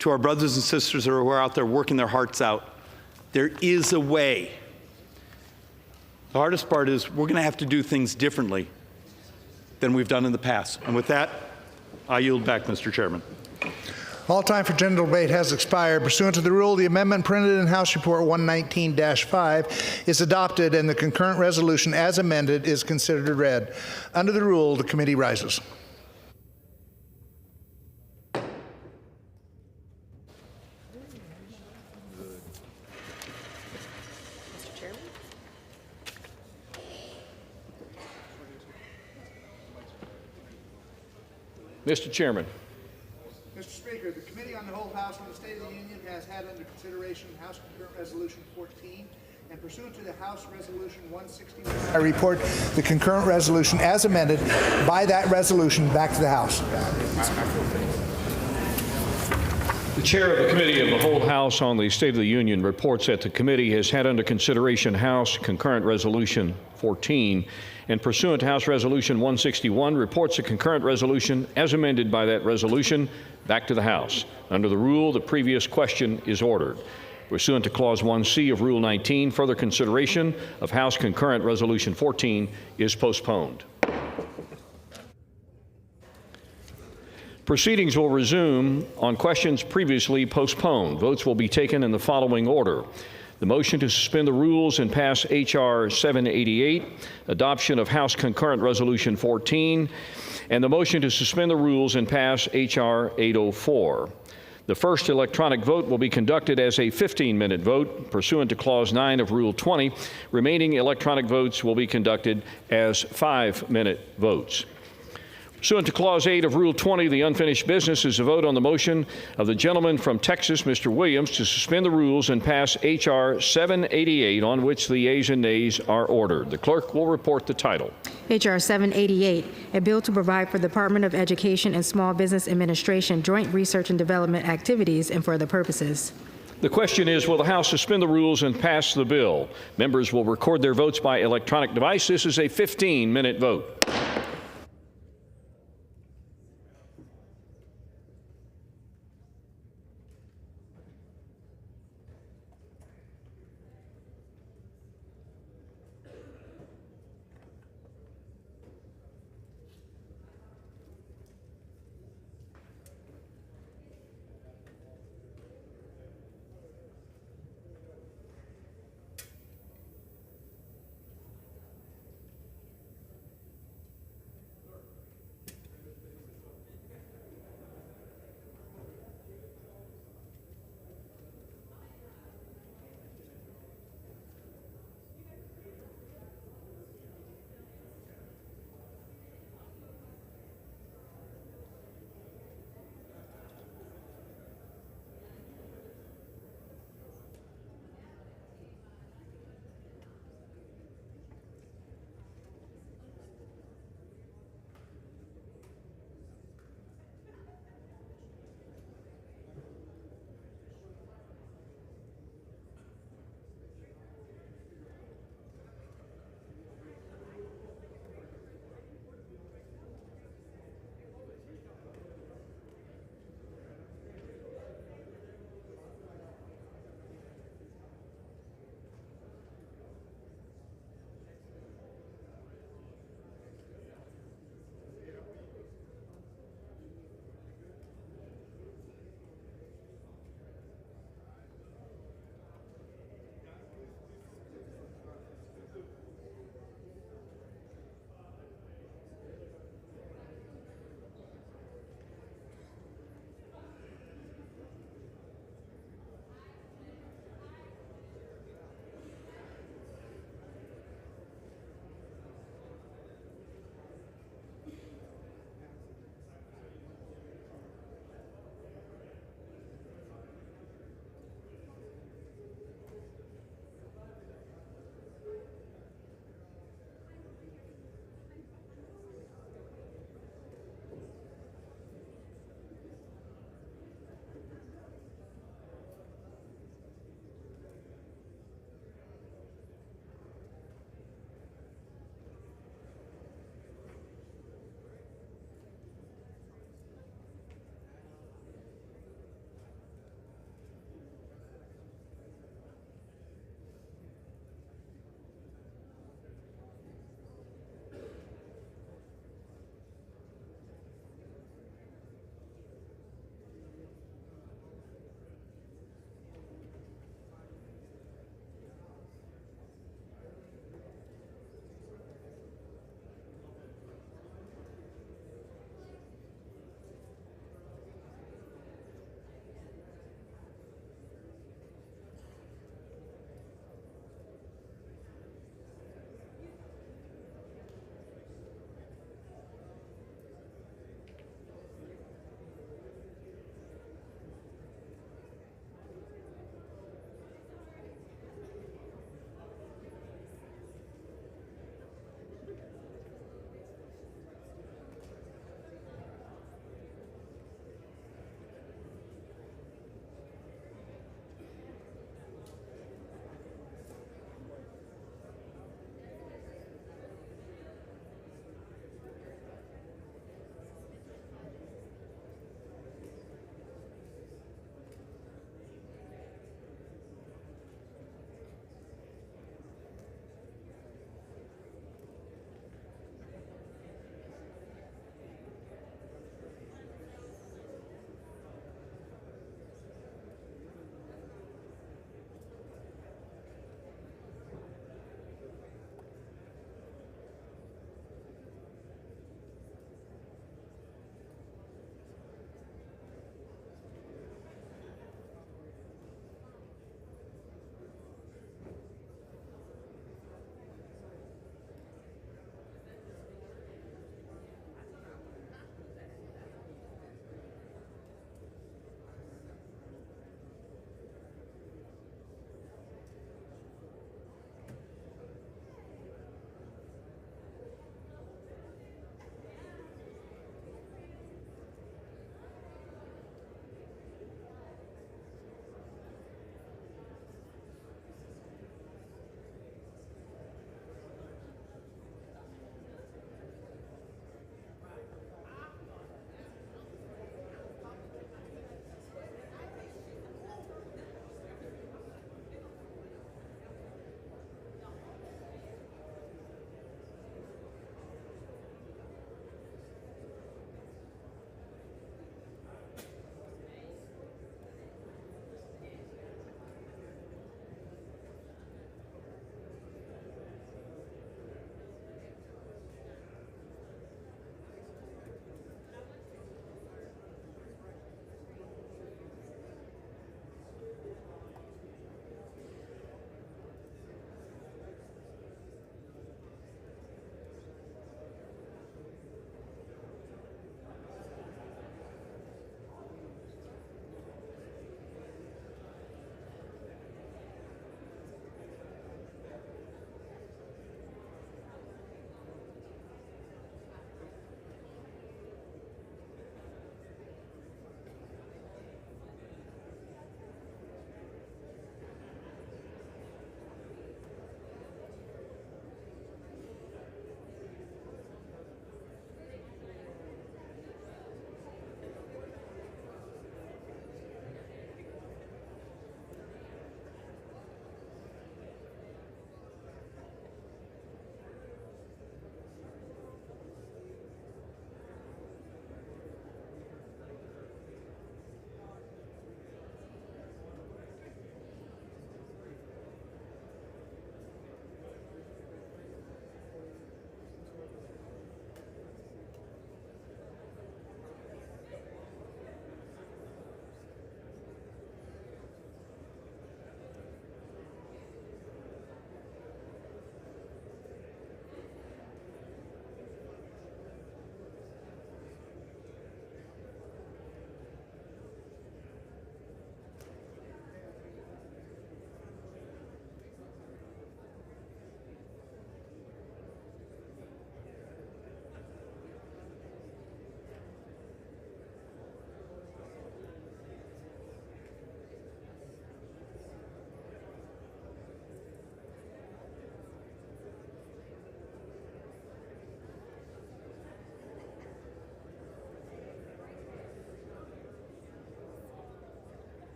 to our brothers and sisters who are out there working their hearts out? There is a way. The hardest part is we're going to have to do things differently than we've done in the past. And with that, I yield back, Mr. Chairman. All time for general debate has expired. Pursuant to the rule, the amendment printed in House Report 119-5 is adopted and the concurrent resolution as amended is considered read. Under the rule, the committee rises. Mr. Chairman. Mr. Speaker, the Committee on the Whole House on the State of the Union has had under consideration House Concurrent Resolution 14, and pursuant to the House Resolution 161, I report the concurrent resolution as amended by that resolution back to the House. The Chair of the Committee of the Whole House on the State of the Union reports that the committee has had under consideration House Concurrent Resolution 14, and pursuant to House Resolution 161, reports the concurrent resolution as amended by that resolution back to the House. Under the rule, the previous question is ordered. Pursuant to Clause 1C of Rule 19, further consideration of House Concurrent Resolution 14 is postponed. Proceedings will resume on questions previously postponed. Votes will be taken in the following order. The motion to suspend the rules and pass H.R. 788, adoption of House Concurrent Resolution 14, and the motion to suspend the rules and pass H.R. 804. The first electronic vote will be conducted as a 15-minute vote pursuant to Clause 9 of Rule 20. Remaining electronic votes will be conducted as 5-minute votes. Pursuant to Clause 8 of Rule 20, the unfinished business is a vote on the motion of the gentleman from Texas, Mr. Williams, to suspend the rules and pass H.R. 788, on which the yeas and nays are ordered. The clerk will report the title. H.R. 788, a bill to provide for the Department of Education and Small Business Administration joint research and development activities and for other purposes. The question is, will the House suspend the rules and pass the bill? Members will record their votes by electronic device. This is a 15-minute vote.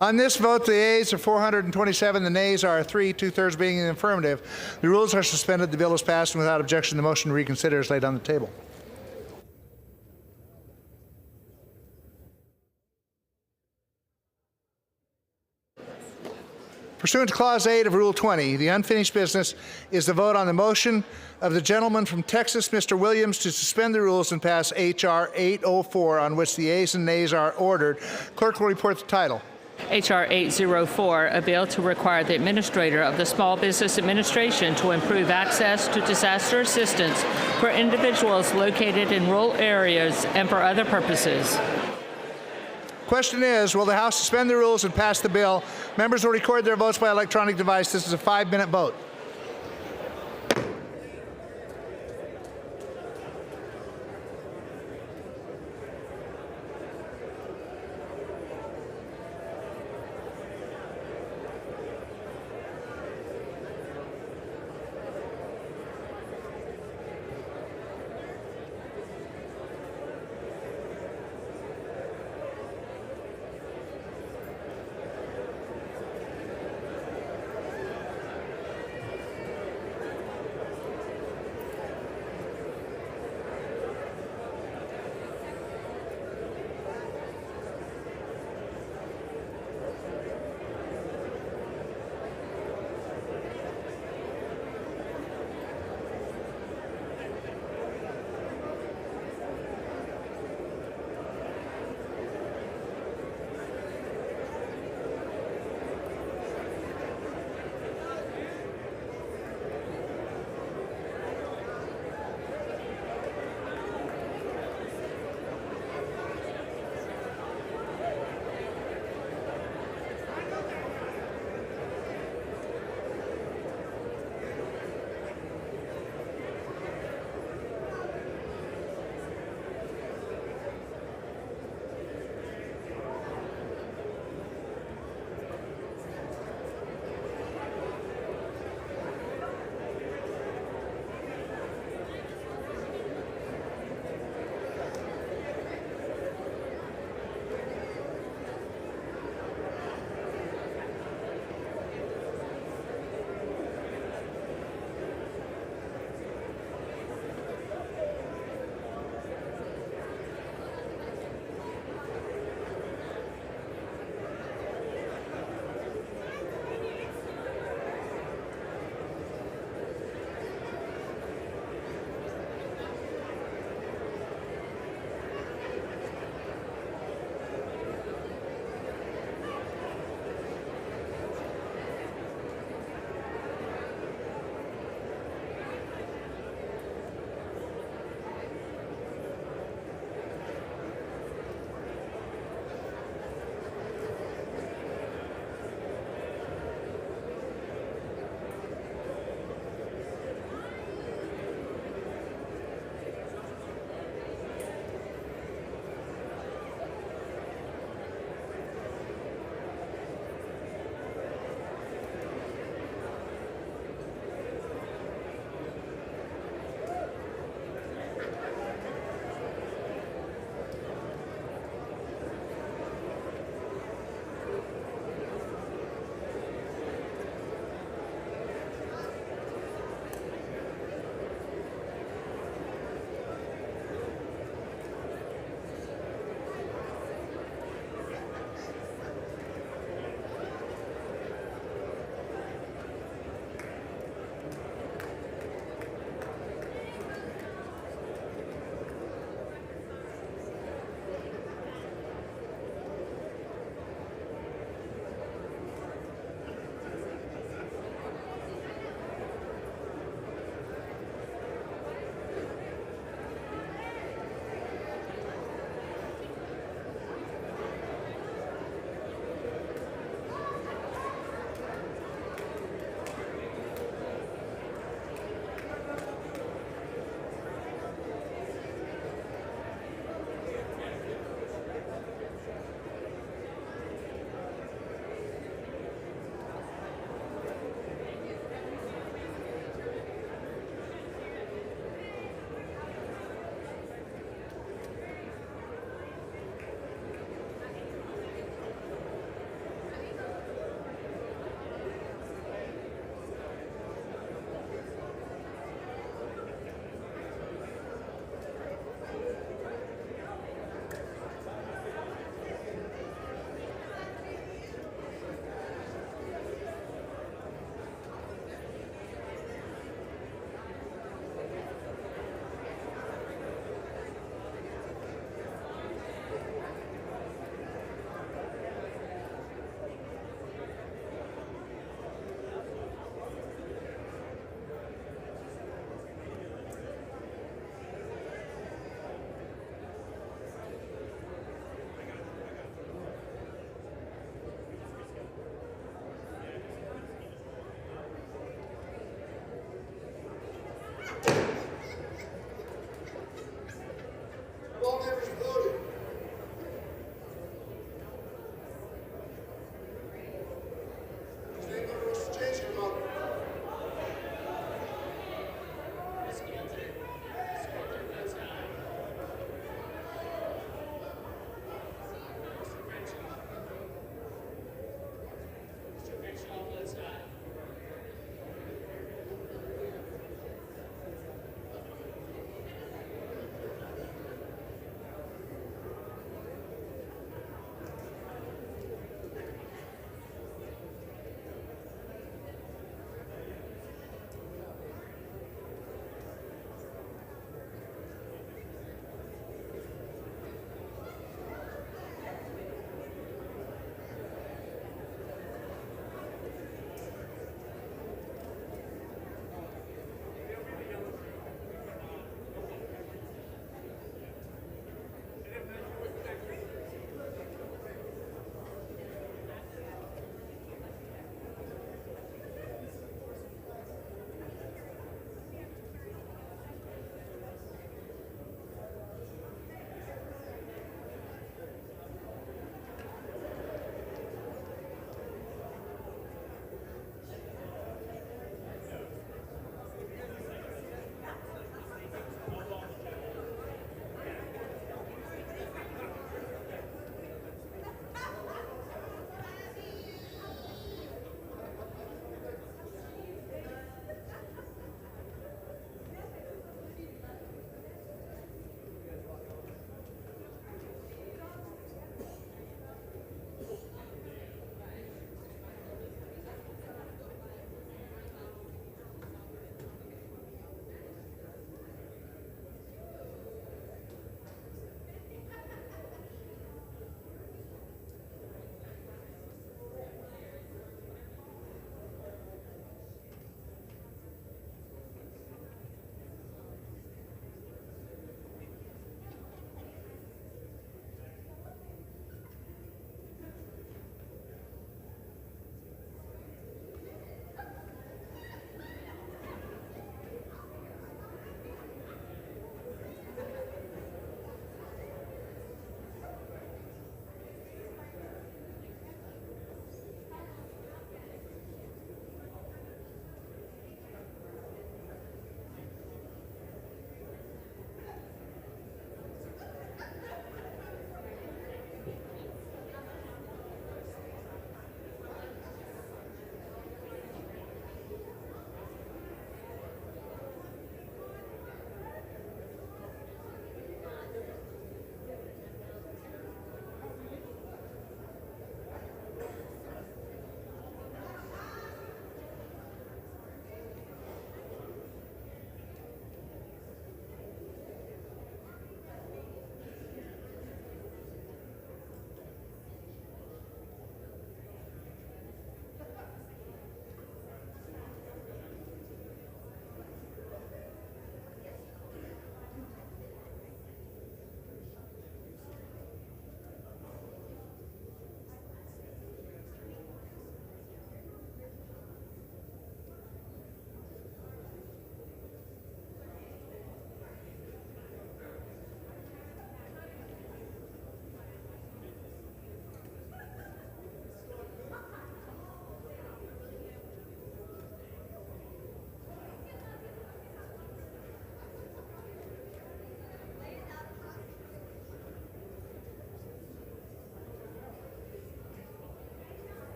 On this vote, the ayes are 427, the nays are 3, 2/3 being in the affirmative. The rules are suspended. The bill is passed, and without objection, the motion to reconsider is laid on the table. Pursuant to Clause 8 of Rule 20, the unfinished business is the vote on the motion of the gentleman from Texas, Mr. Williams, to suspend the rules and pass H.R. 804, on which the ayes and nays are ordered. Clerk will report the title. H.R. 804, a bill to require the administrator of the Small Business Administration to improve access to disaster assistance for individuals located in rural areas and for other purposes. Question is, will the House suspend the rules and pass the bill? Members will record their votes by electronic device. This is a 5-minute vote.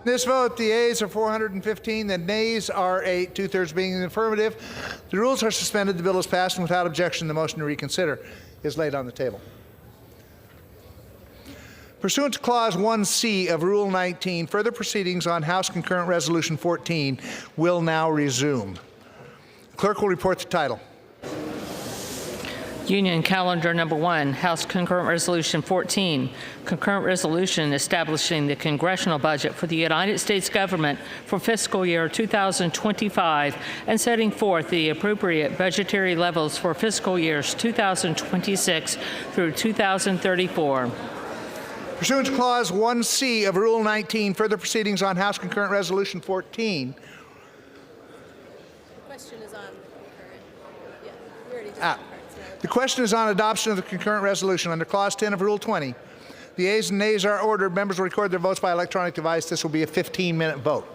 This vote, the ayes are 415, the nays are 8, 2/3 being in the affirmative. The rules are suspended. The bill is passed, and without objection, the motion to reconsider is laid on the table. Pursuant to Clause 1C of Rule 19, further proceedings on House Concurrent Resolution 14 will now resume. The clerk will report the title. Union Calendar Number 1, House Concurrent Resolution 14, Concurrent Resolution establishing the Congressional budget for the United States government for fiscal year 2025 and setting forth the appropriate budgetary levels for fiscal years 2026 through 2034. Pursuant to Clause 1C of Rule 19, further proceedings on House Concurrent Resolution 14. The question is on concurrent. Yeah, we already did The question is on adoption of the concurrent resolution. Under Clause 10 of Rule 20, the ayes and nays are ordered. Members will record their votes by electronic device. This will be a 15-minute vote.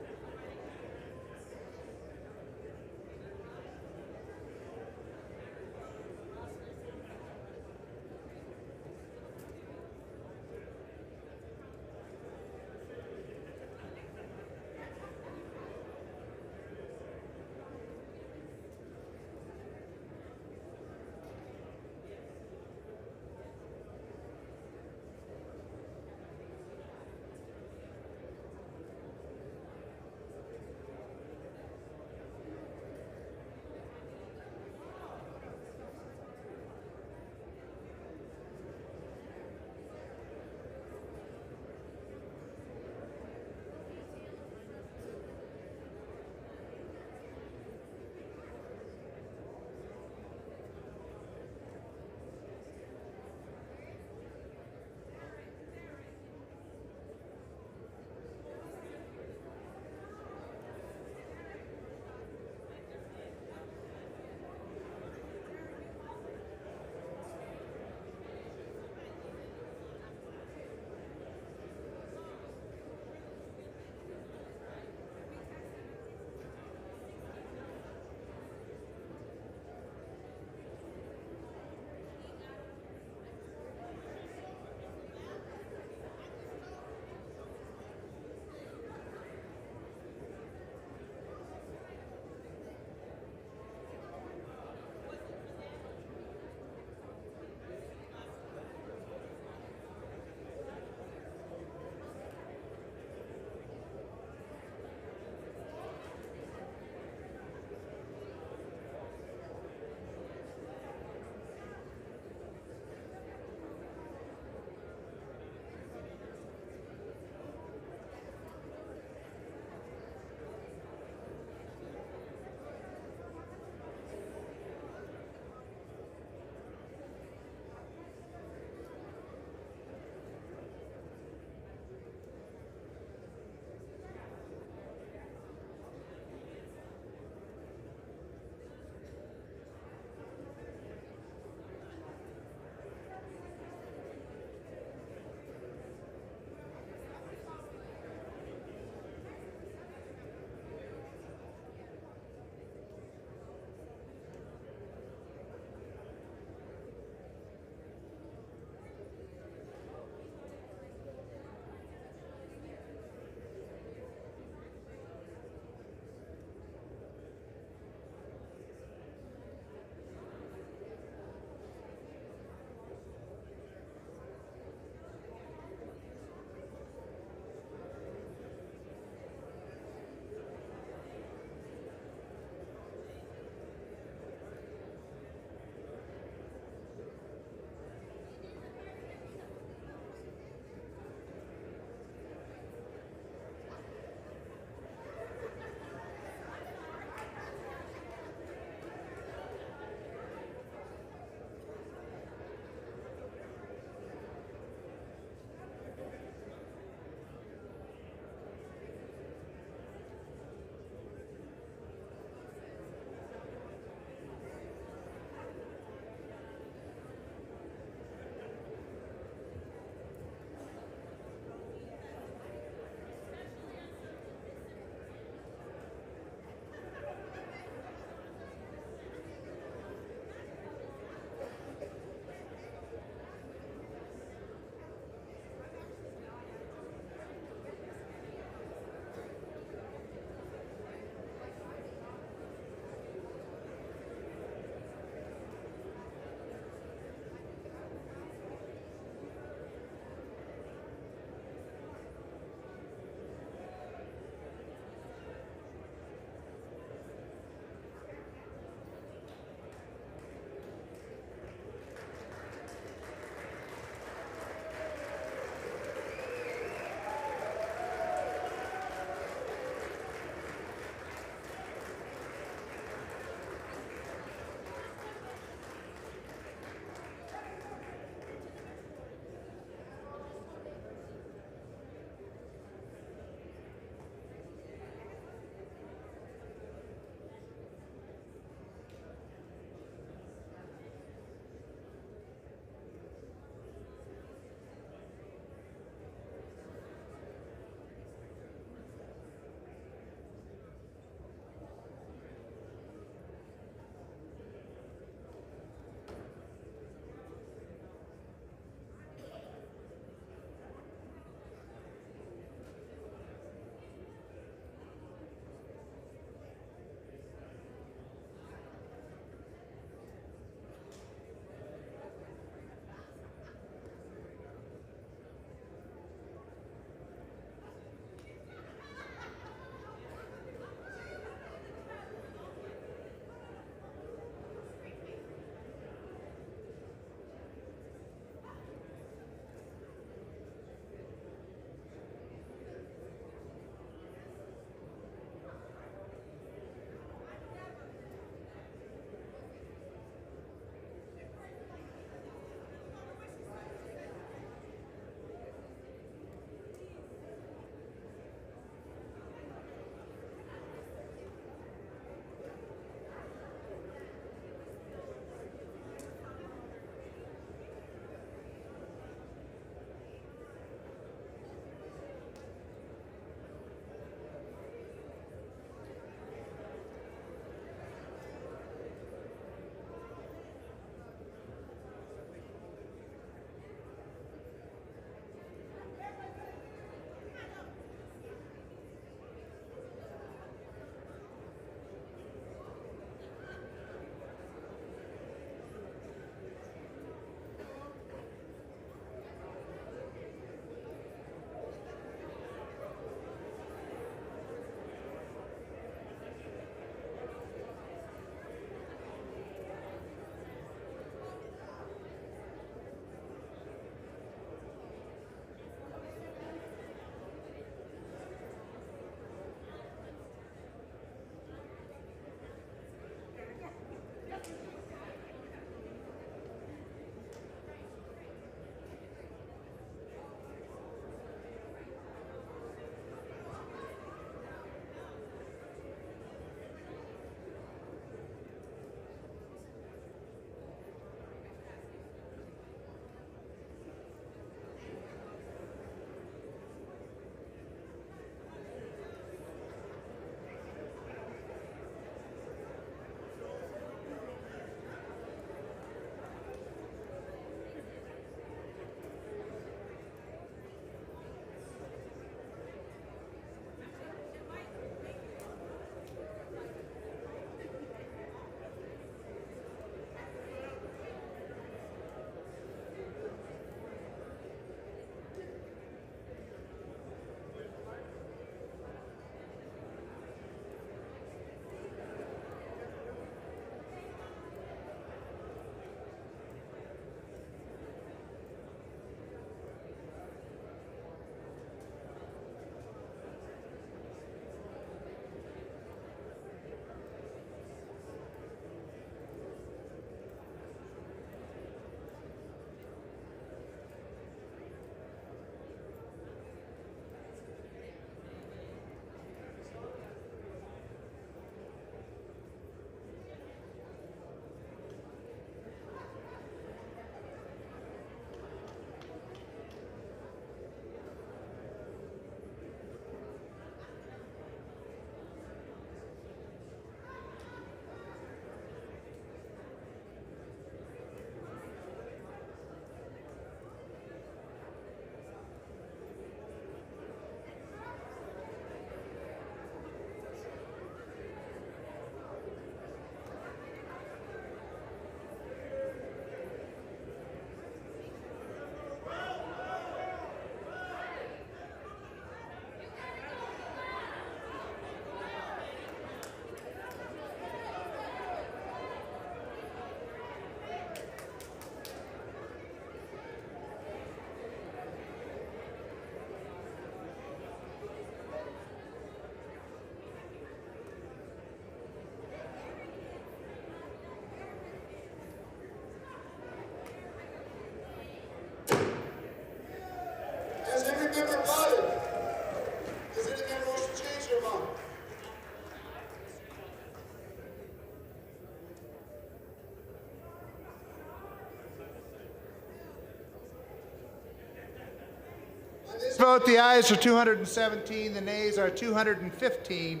vote, the ayes are 217, the nays are 215.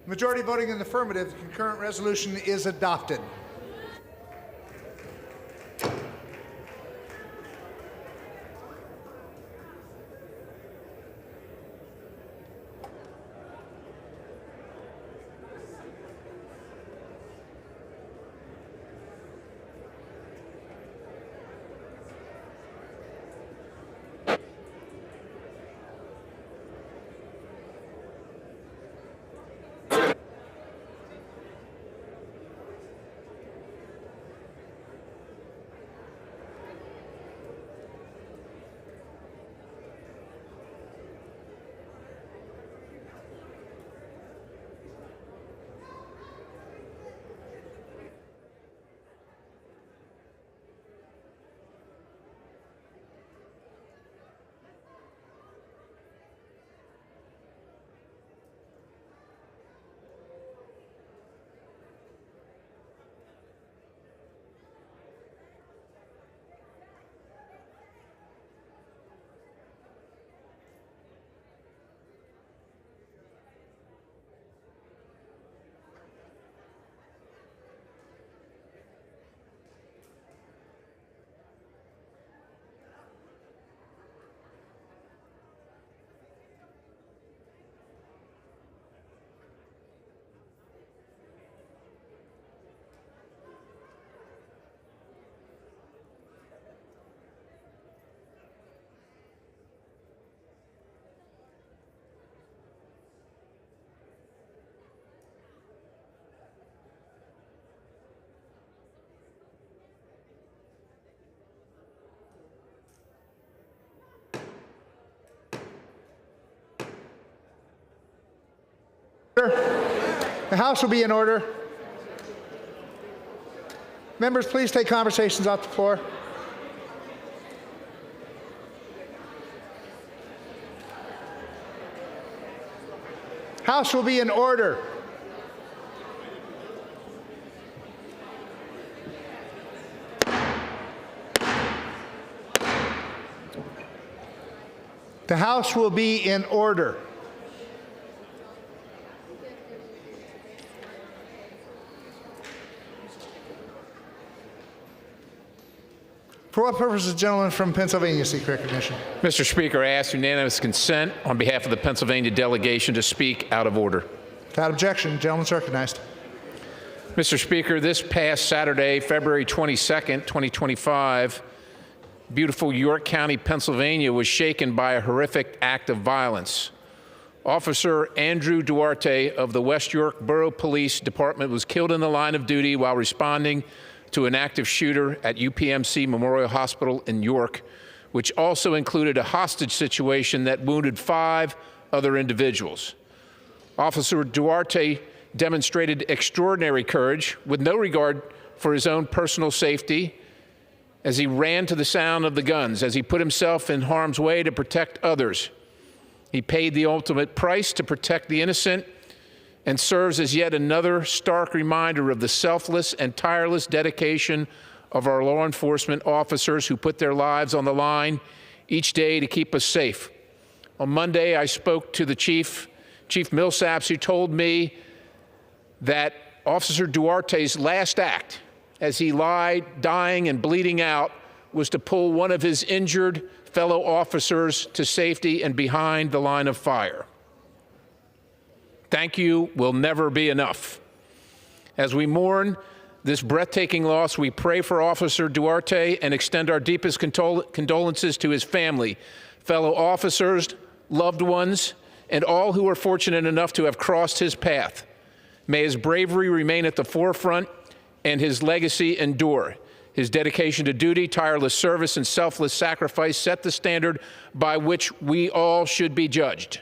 Majority voting in the affirmative, the concurrent resolution is adopted. The House will be in order. Members, please take conversations off the floor. House will be in order. The House will be in order. For what purpose does the gentleman from Pennsylvania seek recognition? Mr. Speaker, I ask unanimous consent on behalf of the Pennsylvania delegation to speak out of order. Without objection, the gentleman is recognized. Mr. Speaker, this past Saturday, February 22nd, 2025, beautiful York County, Pennsylvania was shaken by a horrific act of violence. Officer Andrew Duarte of the West York Borough Police Department was killed in the line of duty while responding to an active shooter at UPMC Memorial Hospital in York, which also included a hostage situation that wounded 5 other individuals. Officer Duarte demonstrated extraordinary courage with no regard for his own personal safety as he ran to the sound of the guns, as he put himself in harm's way to protect others. He paid the ultimate price to protect the innocent and serves as yet another stark reminder of the selfless and tireless dedication of our law enforcement officers who put their lives on the line each day to keep us safe. On Monday, I spoke to the Chief Millsaps, who told me that Officer Duarte's last act, as he lied, dying and bleeding out, was to pull one of his injured fellow officers to safety and behind the line of fire. Thank you will never be enough. As we mourn this breathtaking loss, we pray for Officer Duarte and extend our deepest condolences to his family, fellow officers, loved ones, and all who are fortunate enough to have crossed his path. May his bravery remain at the forefront and his legacy endure. His dedication to duty, tireless service, and selfless sacrifice set the standard by which we all should be judged.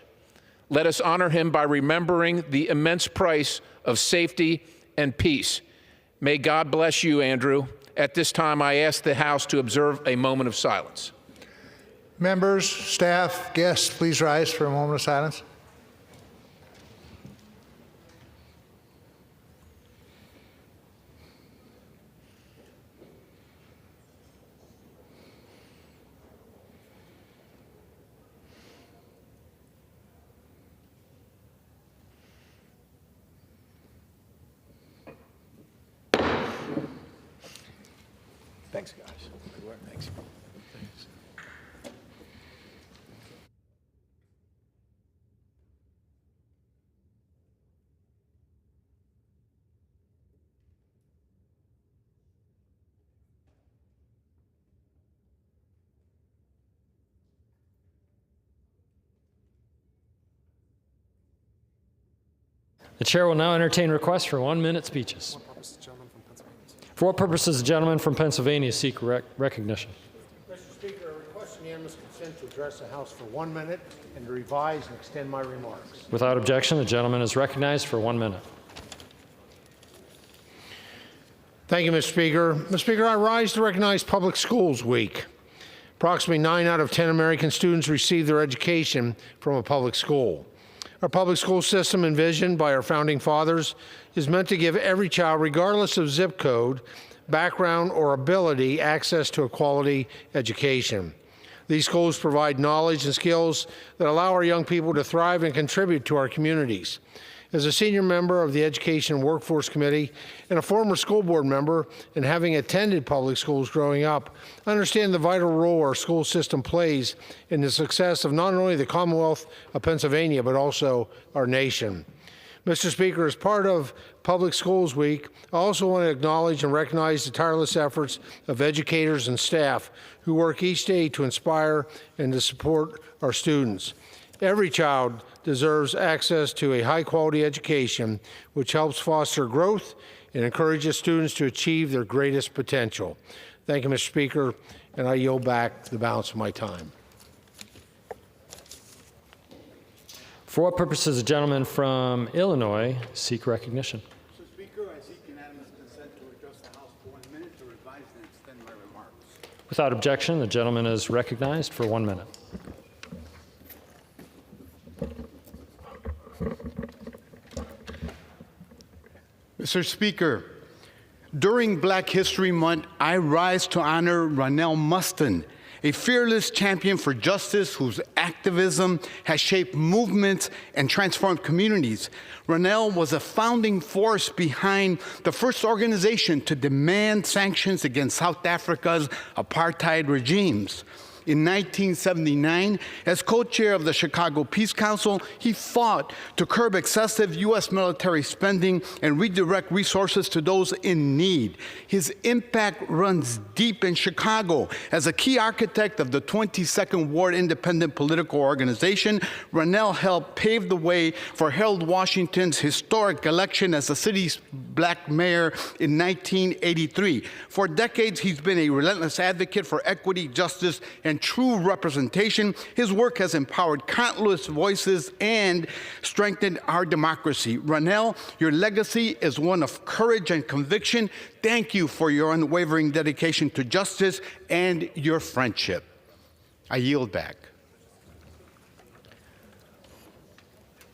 Let us honor him by remembering the immense price of safety and peace. May God bless you, Andrew. At this time, I ask the House to observe a moment of silence. Members, staff, guests, please rise for a moment of silence. Thanks, guys. Good work. Thanks. The chair will now entertain requests for 1-minute speeches. For what purposes the gentleman from Pennsylvania seek recognition? Mr. Speaker, I request unanimous consent to address the House for 1 minute and to revise and extend my remarks. Without objection, the gentleman is recognized for 1 minute. Thank you, Mr. Speaker. Mr. Speaker, I rise to recognize Public Schools Week. Approximately 9 out of 10 American students receive their education from a public school. Our public school system, envisioned by our founding fathers, is meant to give every child, regardless of zip code, background, or ability, access to a quality education. These schools provide knowledge and skills that allow our young people to thrive and contribute to our communities. As a senior member of the Education and Workforce Committee and a former school board member, and having attended public schools growing up, I understand the vital role our school system plays in the success of not only the Commonwealth of Pennsylvania, but also our nation. Mr. Speaker, as part of Public Schools Week, I also want to acknowledge and recognize the tireless efforts of educators and staff who work each day to inspire and to support our students. Every child deserves access to a high-quality education, which helps foster growth and encourages students to achieve their greatest potential. Thank you, Mr. Speaker, and I yield back the balance of my time. For what purposes the gentleman from Illinois seek recognition? Mr. Speaker, I seek unanimous consent to address the House for 1 minute to revise and extend my remarks. Without objection, the gentleman is recognized for 1 minute. Mr. Speaker, during Black History Month, I rise to honor Ronell Mustin, a fearless champion for justice whose activism has shaped movements and transformed communities. Ronell was a founding force behind the first organization to demand sanctions against South Africa's apartheid regimes. In 1979, as co-chair of the Chicago Peace Council, he fought to curb excessive U.S. military spending and redirect resources to those in need. His impact runs deep in Chicago. As a key architect of the 22nd Ward Independent Political Organization, Ronell helped pave the way for Harold Washington's historic election as the city's black mayor in 1983. For decades, he's been a relentless advocate for equity, justice, and true representation. His work has empowered countless voices and strengthened our democracy. Ronell, your legacy is one of courage and conviction. Thank you for your unwavering dedication to justice and your friendship. I yield back.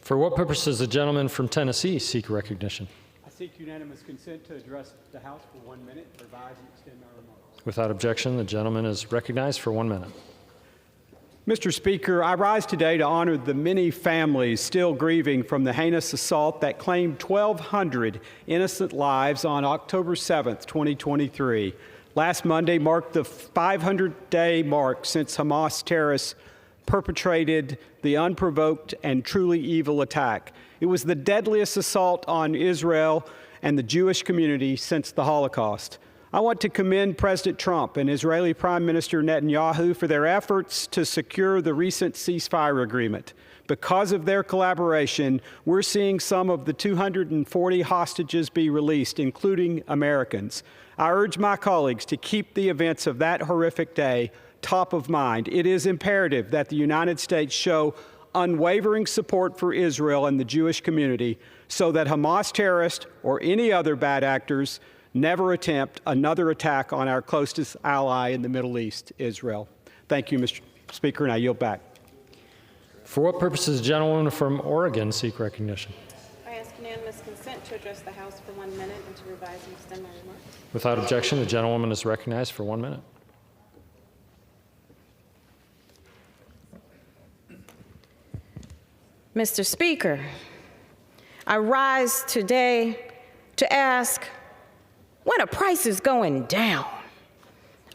For what purposes the gentleman from Tennessee seek recognition? I seek unanimous consent to address the House for 1 minute, revise and extend my remarks. Without objection, the gentleman is recognized for 1 minute. Mr. Speaker, I rise today to honor the many families still grieving from the heinous assault that claimed 1,200 innocent lives on October 7th, 2023. Last Monday marked the 500-day mark since Hamas terrorists perpetrated the unprovoked and truly evil attack. It was the deadliest assault on Israel and the Jewish community since the Holocaust. I want to commend President Trump and Israeli Prime Minister Netanyahu for their efforts to secure the recent ceasefire agreement. Because of their collaboration, we're seeing some of the 240 hostages be released, including Americans. I urge my colleagues to keep the events of that horrific day top of mind. It is imperative that the United States show unwavering support for Israel and the Jewish community so that Hamas terrorists or any other bad actors never attempt another attack on our closest ally in the Middle East, Israel. Thank you, Mr. Speaker, and I yield back. For what purposes the gentleman from Oregon seek recognition? I ask unanimous consent to address the House for 1 minute and to revise and extend my remarks. Without objection, the gentlewoman is recognized for 1 minute. Mr. Speaker, I rise today to ask, when are prices going down?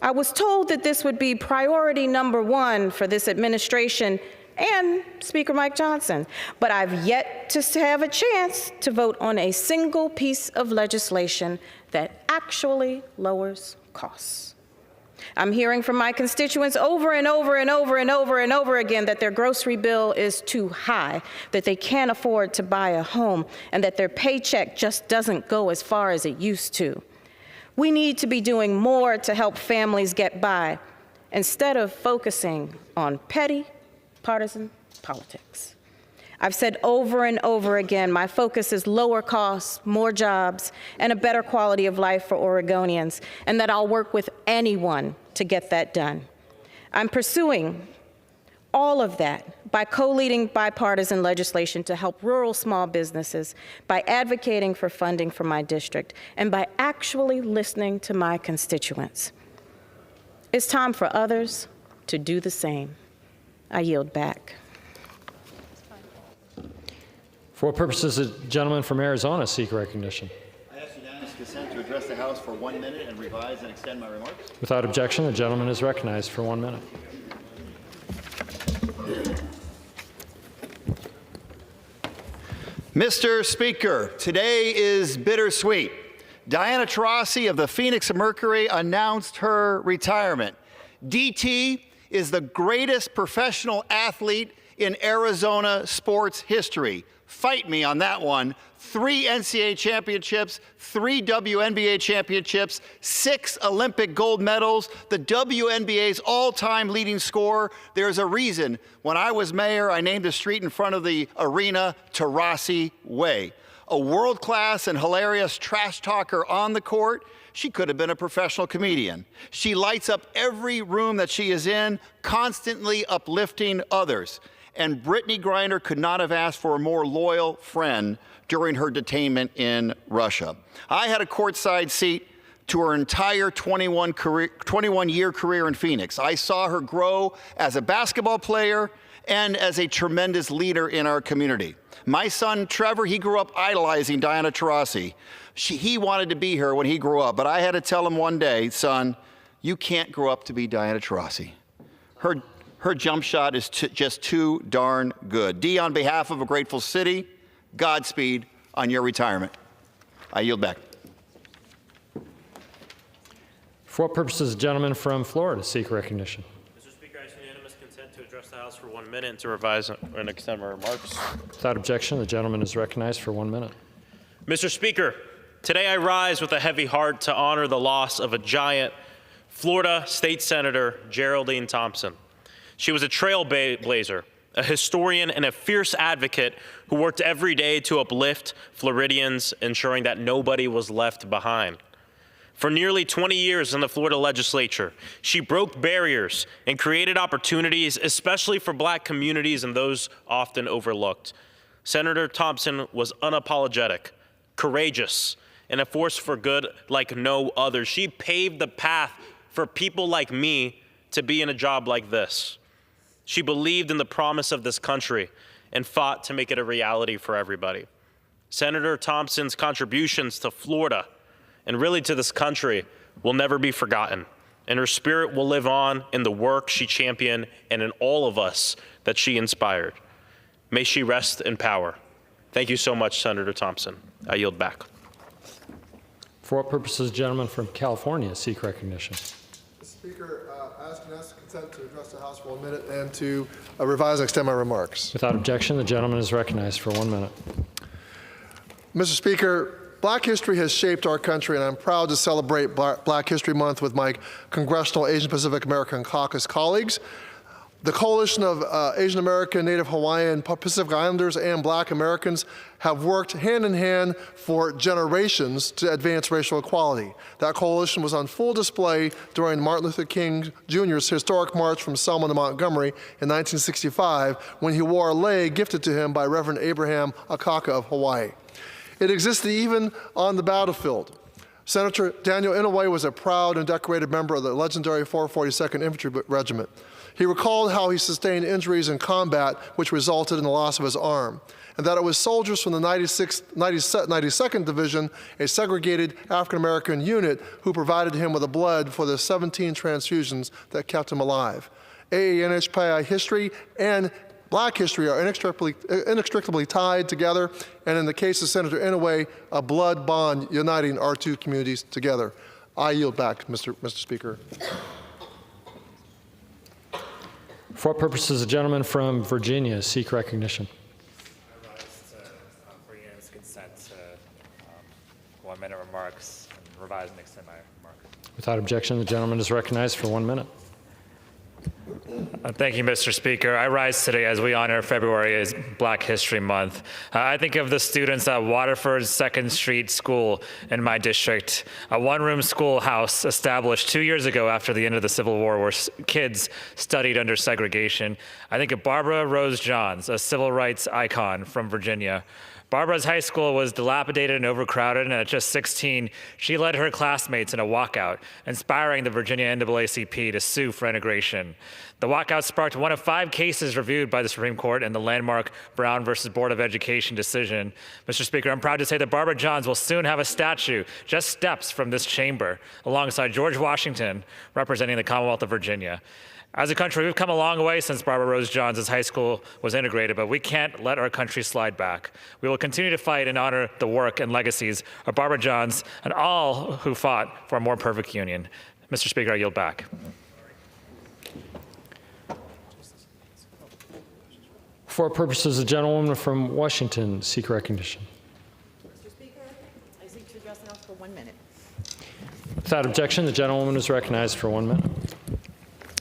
I was told that this would be priority number one for this administration and Speaker Mike Johnson, but I've yet to have a chance to vote on a single piece of legislation that actually lowers costs. I'm hearing from my constituents over and over and over and over and over again that their grocery bill is too high, that they can't afford to buy a home, and that their paycheck just doesn't go as far as it used to. We need to be doing more to help families get by instead of focusing on petty, partisan politics. I've said over and over again, my focus is lower costs, more jobs, and a better quality of life for Oregonians, and that I'll work with anyone to get that done. I'm pursuing all of that by co-leading bipartisan legislation to help rural small businesses, by advocating for funding for my district, and by actually listening to my constituents. It's time for others to do the same. I yield back. For what purposes does the gentleman from Arizona seek recognition? I ask unanimous consent to address the House for 1 minute and revise and extend my remarks. Without objection, the gentleman is recognized for 1 minute. Mr. Speaker, today is bittersweet. Diana Taurasi of the Phoenix Mercury announced her retirement. DT is the greatest professional athlete in Arizona sports history. Fight me on that one. 3 NCAA championships, 3 WNBA championships, 6 Olympic gold medals, the WNBA's all-time leading scorer. There's a reason. When I was mayor, I named a street in front of the arena Taurasi Way. A world-class and hilarious trash talker on the court. She could have been a professional comedian. She lights up every room that she is in, constantly uplifting others. And Brittany Griner could not have asked for a more loyal friend during her detainment in Russia. I had a courtside seat to her entire 21-year career in Phoenix. I saw her grow as a basketball player and as a tremendous leader in our community. My son, Trevor, he grew up idolizing Diana Taurasi. He wanted to be her when he grew up, but I had to tell him one day, son, you can't grow up to be Diana Taurasi. Her jump shot is just too darn good. Dee, on behalf of a grateful city, Godspeed on your retirement. I yield back. For what purpose does the gentleman from Florida seek recognition? Mr. Speaker, I ask unanimous consent to address the House for 1 minute and to revise and extend my remarks. Without objection, the gentleman is recognized for 1 minute. Mr. Speaker, today I rise with a heavy heart to honor the loss of a giant, Florida State Senator Geraldine Thompson. She was a trailblazer, a historian, and a fierce advocate who worked every day to uplift Floridians, ensuring that nobody was left behind. For nearly 20 years in the Florida legislature, she broke barriers and created opportunities, especially for Black communities and those often overlooked. Senator Thompson was unapologetic, courageous, and a force for good like no other. She paved the path for people like me to be in a job like this. She believed in the promise of this country and fought to make it a reality for everybody. Senator Thompson's contributions to Florida and really to this country will never be forgotten, and her spirit will live on in the work she championed and in all of us that she inspired. May she rest in power. Thank you so much, Senator Thompson. I yield back. For what purposes, gentleman from California seek recognition? Mr. Speaker, I ask unanimous consent to address the House for 1 minute and to revise and extend my remarks. Without objection, the gentleman is recognized for 1 minute. Mr. Speaker, Black history has shaped our country, and I'm proud to celebrate Black History Month with my Congressional Asian Pacific American Caucus colleagues. The Coalition of Asian American, Native Hawaiian, Pacific Islanders, and Black Americans have worked hand in hand for generations to advance racial equality. That coalition was on full display during Martin Luther King Jr.'s historic march from Selma to Montgomery in 1965, when he wore a lei gifted to him by Reverend Abraham Akaka of Hawaii. It existed even on the battlefield. Senator Daniel Inouye was a proud and decorated member of the legendary 442nd Infantry Regiment. He recalled how he sustained injuries in combat, which resulted in the loss of his arm, and that it was soldiers from the 92nd Division, a segregated African-American unit, who provided him with the blood for the 17 transfusions that kept him alive. AANHPI history and Black history are inextricably tied together, and in the case of Senator Inouye, a blood bond uniting our two communities together. I yield back, Mr. Speaker. For what purposes the gentleman from Virginia seek recognition? I rise for unanimous consent to 1-minute remarks and revise and extend my remarks. Without objection, the gentleman is recognized for 1 minute. Thank you, Mr. Speaker. I rise today as we honor February as Black History Month. I think of the students at Waterford 2nd Street School in my district, a one-room schoolhouse established 2 years ago after the end of the Civil War where kids studied under segregation. I think of Barbara Rose Johns, a civil rights icon from Virginia. Barbara's high school was dilapidated and overcrowded, and at just 16, she led her classmates in a walkout, inspiring the Virginia NAACP to sue for integration. The walkout sparked one of 5 cases reviewed by the Supreme Court in the landmark Brown versus Board of Education decision. Mr. Speaker, I'm proud to say that Barbara Johns will soon have a statue just steps from this chamber, alongside George Washington, representing the Commonwealth of Virginia. As a country, we've come a long way since Barbara Rose Johns' high school was integrated, but we can't let our country slide back. We will continue to fight and honor the work and legacies of Barbara Johns and all who fought for a more perfect union. Mr. Speaker, I yield back. For what purposes the gentlewoman from Washington seek recognition? Mr. Speaker, I seek to address the House for 1 minute. Without objection, the gentlewoman is recognized for 1 minute.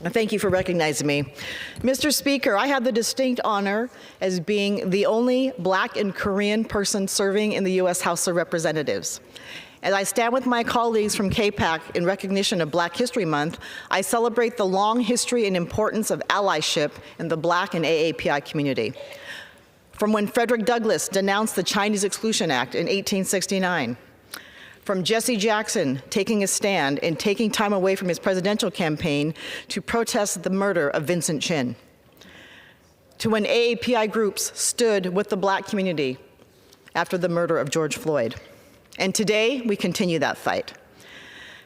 Thank you for recognizing me. Mr. Speaker, I have the distinct honor as being the only Black and Korean person serving in the U.S. House of Representatives. As I stand with my colleagues from KPAC in recognition of Black History Month, I celebrate the long history and importance of allyship in the Black and AAPI community. From when Frederick Douglass denounced the Chinese Exclusion Act in 1869, from Jesse Jackson taking a stand and taking time away from his presidential campaign to protest the murder of Vincent Chin, to when AAPI groups stood with the Black community after the murder of George Floyd. And today, we continue that fight.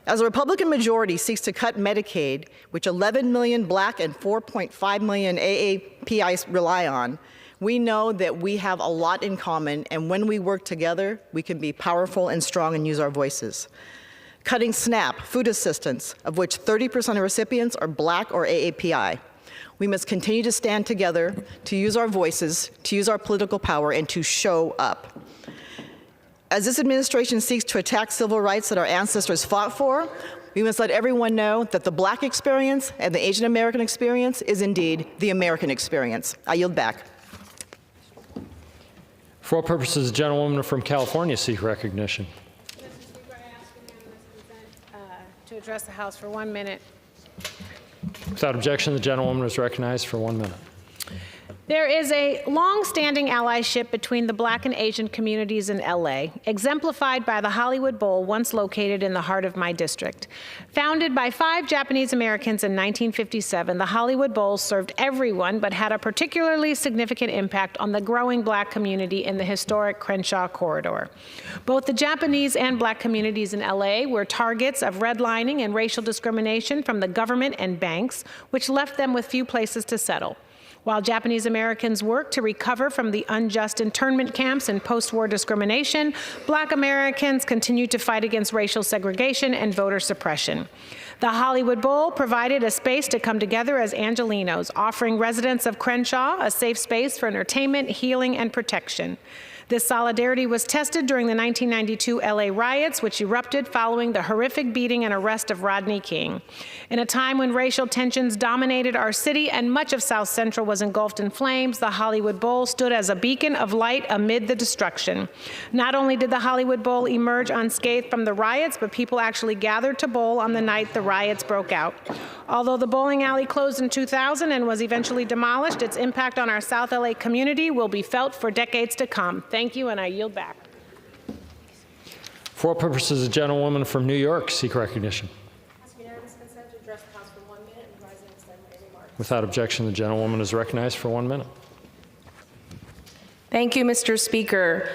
As a Republican majority seeks to cut Medicaid, which 11 million Black and 4.5 million AAPIs rely on, we know that we have a lot in common, and when we work together, we can be powerful and strong and use our voices. Cutting SNAP, food assistance, of which 30% of recipients are Black or AAPI. We must continue to stand together, to use our voices, to use our political power, and to show up. As this administration seeks to attack civil rights that our ancestors fought for, we must let everyone know that the Black experience and the Asian American experience is indeed the American experience. I yield back. For what purposes the gentlewoman from California seek recognition? Mr. Speaker, I ask unanimous consent to address the House for 1 minute. Without objection, the gentlewoman is recognized for 1 minute. There is a long-standing allyship between the Black and Asian communities in LA, exemplified by the Hollywood Bowl, once located in the heart of my district. Founded by 5 Japanese Americans in 1957, the Hollywood Bowl served everyone, but had a particularly significant impact on the growing Black community in the historic Crenshaw corridor. Both the Japanese and Black communities in LA were targets of redlining and racial discrimination from the government and banks, which left them with few places to settle. While Japanese Americans worked to recover from the unjust internment camps and post-war discrimination, Black Americans continued to fight against racial segregation and voter suppression. The Hollywood Bowl provided a space to come together as Angelenos, offering residents of Crenshaw a safe space for entertainment, healing, and protection. This solidarity was tested during the 1992 LA riots, which erupted following the horrific beating and arrest of Rodney King. In a time when racial tensions dominated our city and much of South Central was engulfed in flames, the Hollywood Bowl stood as a beacon of light amid the destruction. Not only did the Hollywood Bowl emerge unscathed from the riots, but people actually gathered to bowl on the night the riots broke out. Although the bowling alley closed in 2000 and was eventually demolished, its impact on our South LA community will be felt for decades to come. Thank you, and I yield back. For what purposes the gentlewoman from New York seek recognition? Without objection, the gentlewoman is recognized for 1 minute. Thank you, Mr. Speaker.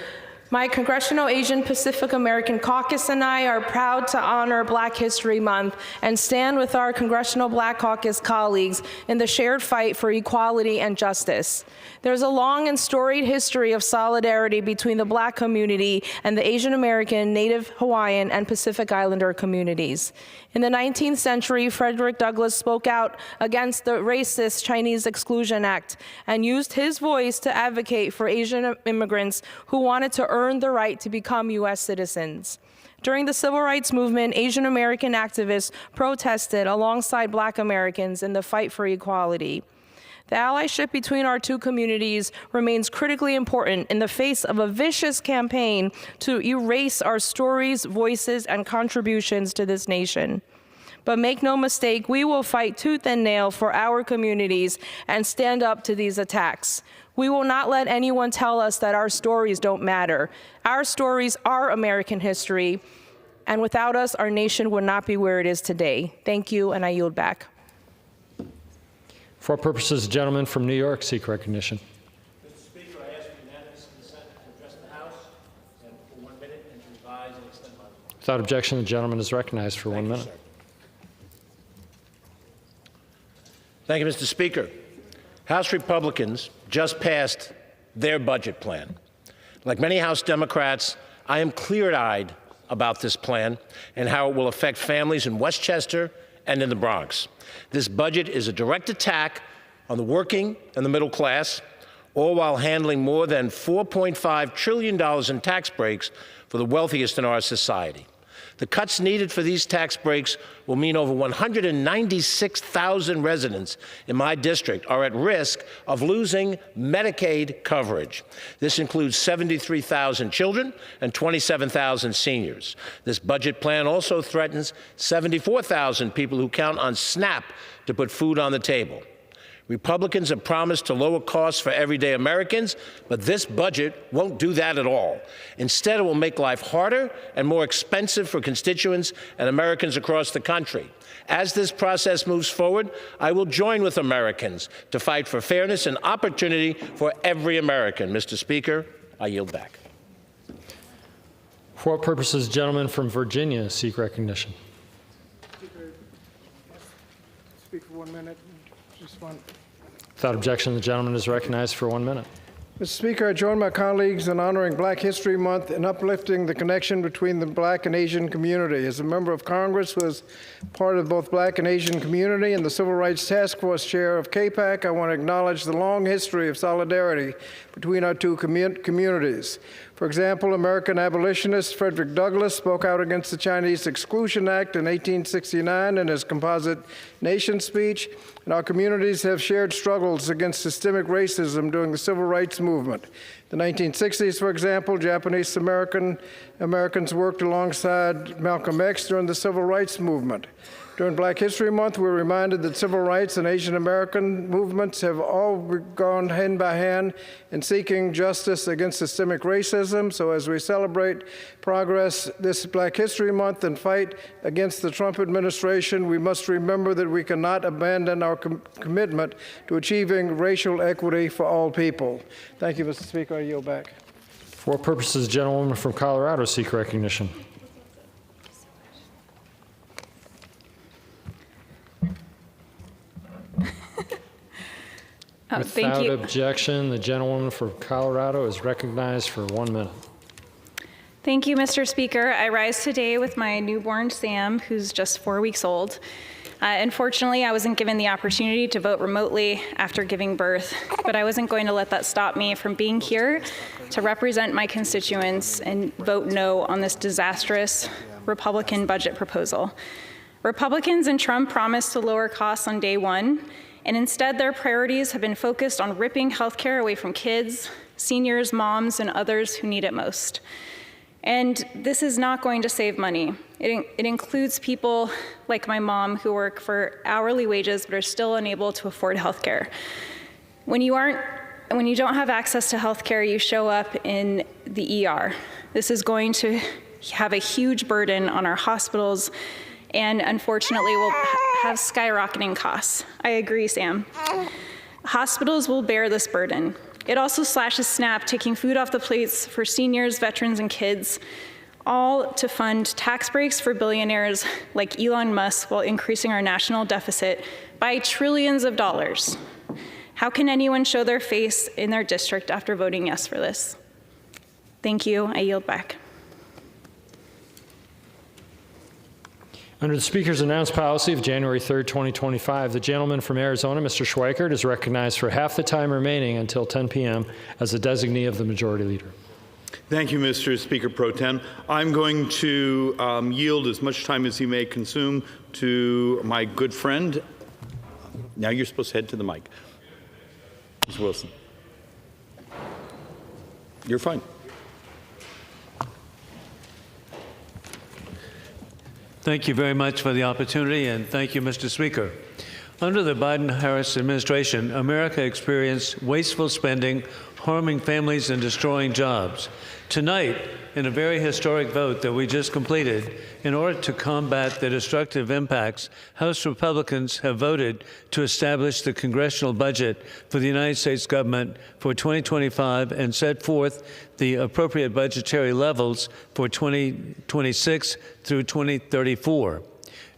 My Congressional Asian Pacific American Caucus and I are proud to honor Black History Month and stand with our Congressional Black Caucus colleagues in the shared fight for equality and justice. There's a long and storied history of solidarity between the Black community and the Asian American, Native Hawaiian, and Pacific Islander communities. In the 19th century, Frederick Douglass spoke out against the racist Chinese Exclusion Act and used his voice to advocate for Asian immigrants who wanted to earn the right to become U.S. citizens. During the Civil Rights Movement, Asian American activists protested alongside Black Americans in the fight for equality. The allyship between our two communities remains critically important in the face of a vicious campaign to erase our stories, voices, and contributions to this nation. But make no mistake, we will fight tooth and nail for our communities and stand up to these attacks. We will not let anyone tell us that our stories don't matter. Our stories are American history, and without us, our nation would not be where it is today. Thank you, and I yield back. For what purposes the gentleman from New York seek recognition? Mr. Speaker, I ask for unanimous consent to address the House and for 1 minute and to revise and extend my remarks. Without objection, the gentleman is recognized for 1 minute. Sir. Thank you, Mr. Speaker. House Republicans just passed their budget plan. Like many House Democrats, I am clear-eyed about this plan and how it will affect families in Westchester and in the Bronx. This budget is a direct attack on the working and the middle class, all while handling more than $4.5 trillion in tax breaks for the wealthiest in our society. The cuts needed for these tax breaks will mean over 196,000 residents in my district are at risk of losing Medicaid coverage. This includes 73,000 children and 27,000 seniors. This budget plan also threatens 74,000 people who count on SNAP to put food on the table. Republicans have promised to lower costs for everyday Americans, but this budget won't do that at all. Instead, it will make life harder and more expensive for constituents and Americans across the country. As this process moves forward, I will join with Americans to fight for fairness and opportunity for every American. Mr. Speaker, I yield back. For what purposes, gentleman from Virginia seek recognition? Speak for 1 minute. Respond. Without objection, the gentleman is recognized for 1 minute. Mr. Speaker, I join my colleagues in honoring Black History Month and uplifting the connection between the Black and Asian community. As a member of Congress who was part of both Black and Asian community and the Civil Rights Task Force chair of CAPAC, I want to acknowledge the long history of solidarity between our two communities. For example, American abolitionist Frederick Douglass spoke out against the Chinese Exclusion Act in 1869 in his Composite Nation speech, and our communities have shared struggles against systemic racism during the Civil Rights Movement. In the 1960s, for example, Japanese Americans worked alongside Malcolm X during the Civil Rights Movement. During Black History Month, we're reminded that civil rights and Asian American movements have all gone hand by hand in seeking justice against systemic racism. So as we celebrate progress this Black History Month and fight against the Trump administration, we must remember that we cannot abandon our commitment to achieving racial equity for all people. Thank you, Mr. Speaker. I yield back. For what purposes, gentlewoman from Colorado seek recognition? Without objection, the gentlewoman from Colorado is recognized for 1 minute. Thank you, Mr. Speaker. I rise today with my newborn Sam, who's just 4 weeks old. Unfortunately, I wasn't given the opportunity to vote remotely after giving birth, but I wasn't going to let that stop me from being here to represent my constituents and vote no on this disastrous Republican budget proposal. Republicans and Trump promised to lower costs on day one, and instead their priorities have been focused on ripping health care away from kids, seniors, moms, and others who need it most. And this is not going to save money. It includes people like my mom who work for hourly wages but are still unable to afford health care. When you don't have access to health care, you show up in the ER. This is going to have a huge burden on our hospitals and unfortunately will have skyrocketing costs. I agree, Sam. Hospitals will bear this burden. It also slashes SNAP, taking food off the plates for seniors, veterans, and kids, all to fund tax breaks for billionaires like Elon Musk while increasing our national deficit by trillions of dollars. How can anyone show their face in their district after voting yes for this? Thank you. I yield back. Under the Speaker's announced policy of January 3rd, 2025, the gentleman from Arizona, Mr. Schweikert, is recognized for half the time remaining until 10 p.m. as a designee of the Majority Leader. Thank you, Mr. Speaker Pro Tem. I'm going to yield as much time as he may consume to my good friend. Now you're supposed to head to the mic. Ms. Wilson. You're fine. Thank you very much for the opportunity, and thank you, Mr. Speaker. Under the Biden-Harris administration, America experienced wasteful spending, harming families and destroying jobs. Tonight, in a very historic vote that we just completed, in order to combat the destructive impacts, House Republicans have voted to establish the congressional budget for the United States government for 2025 and set forth the appropriate budgetary levels for 2026 through 2034.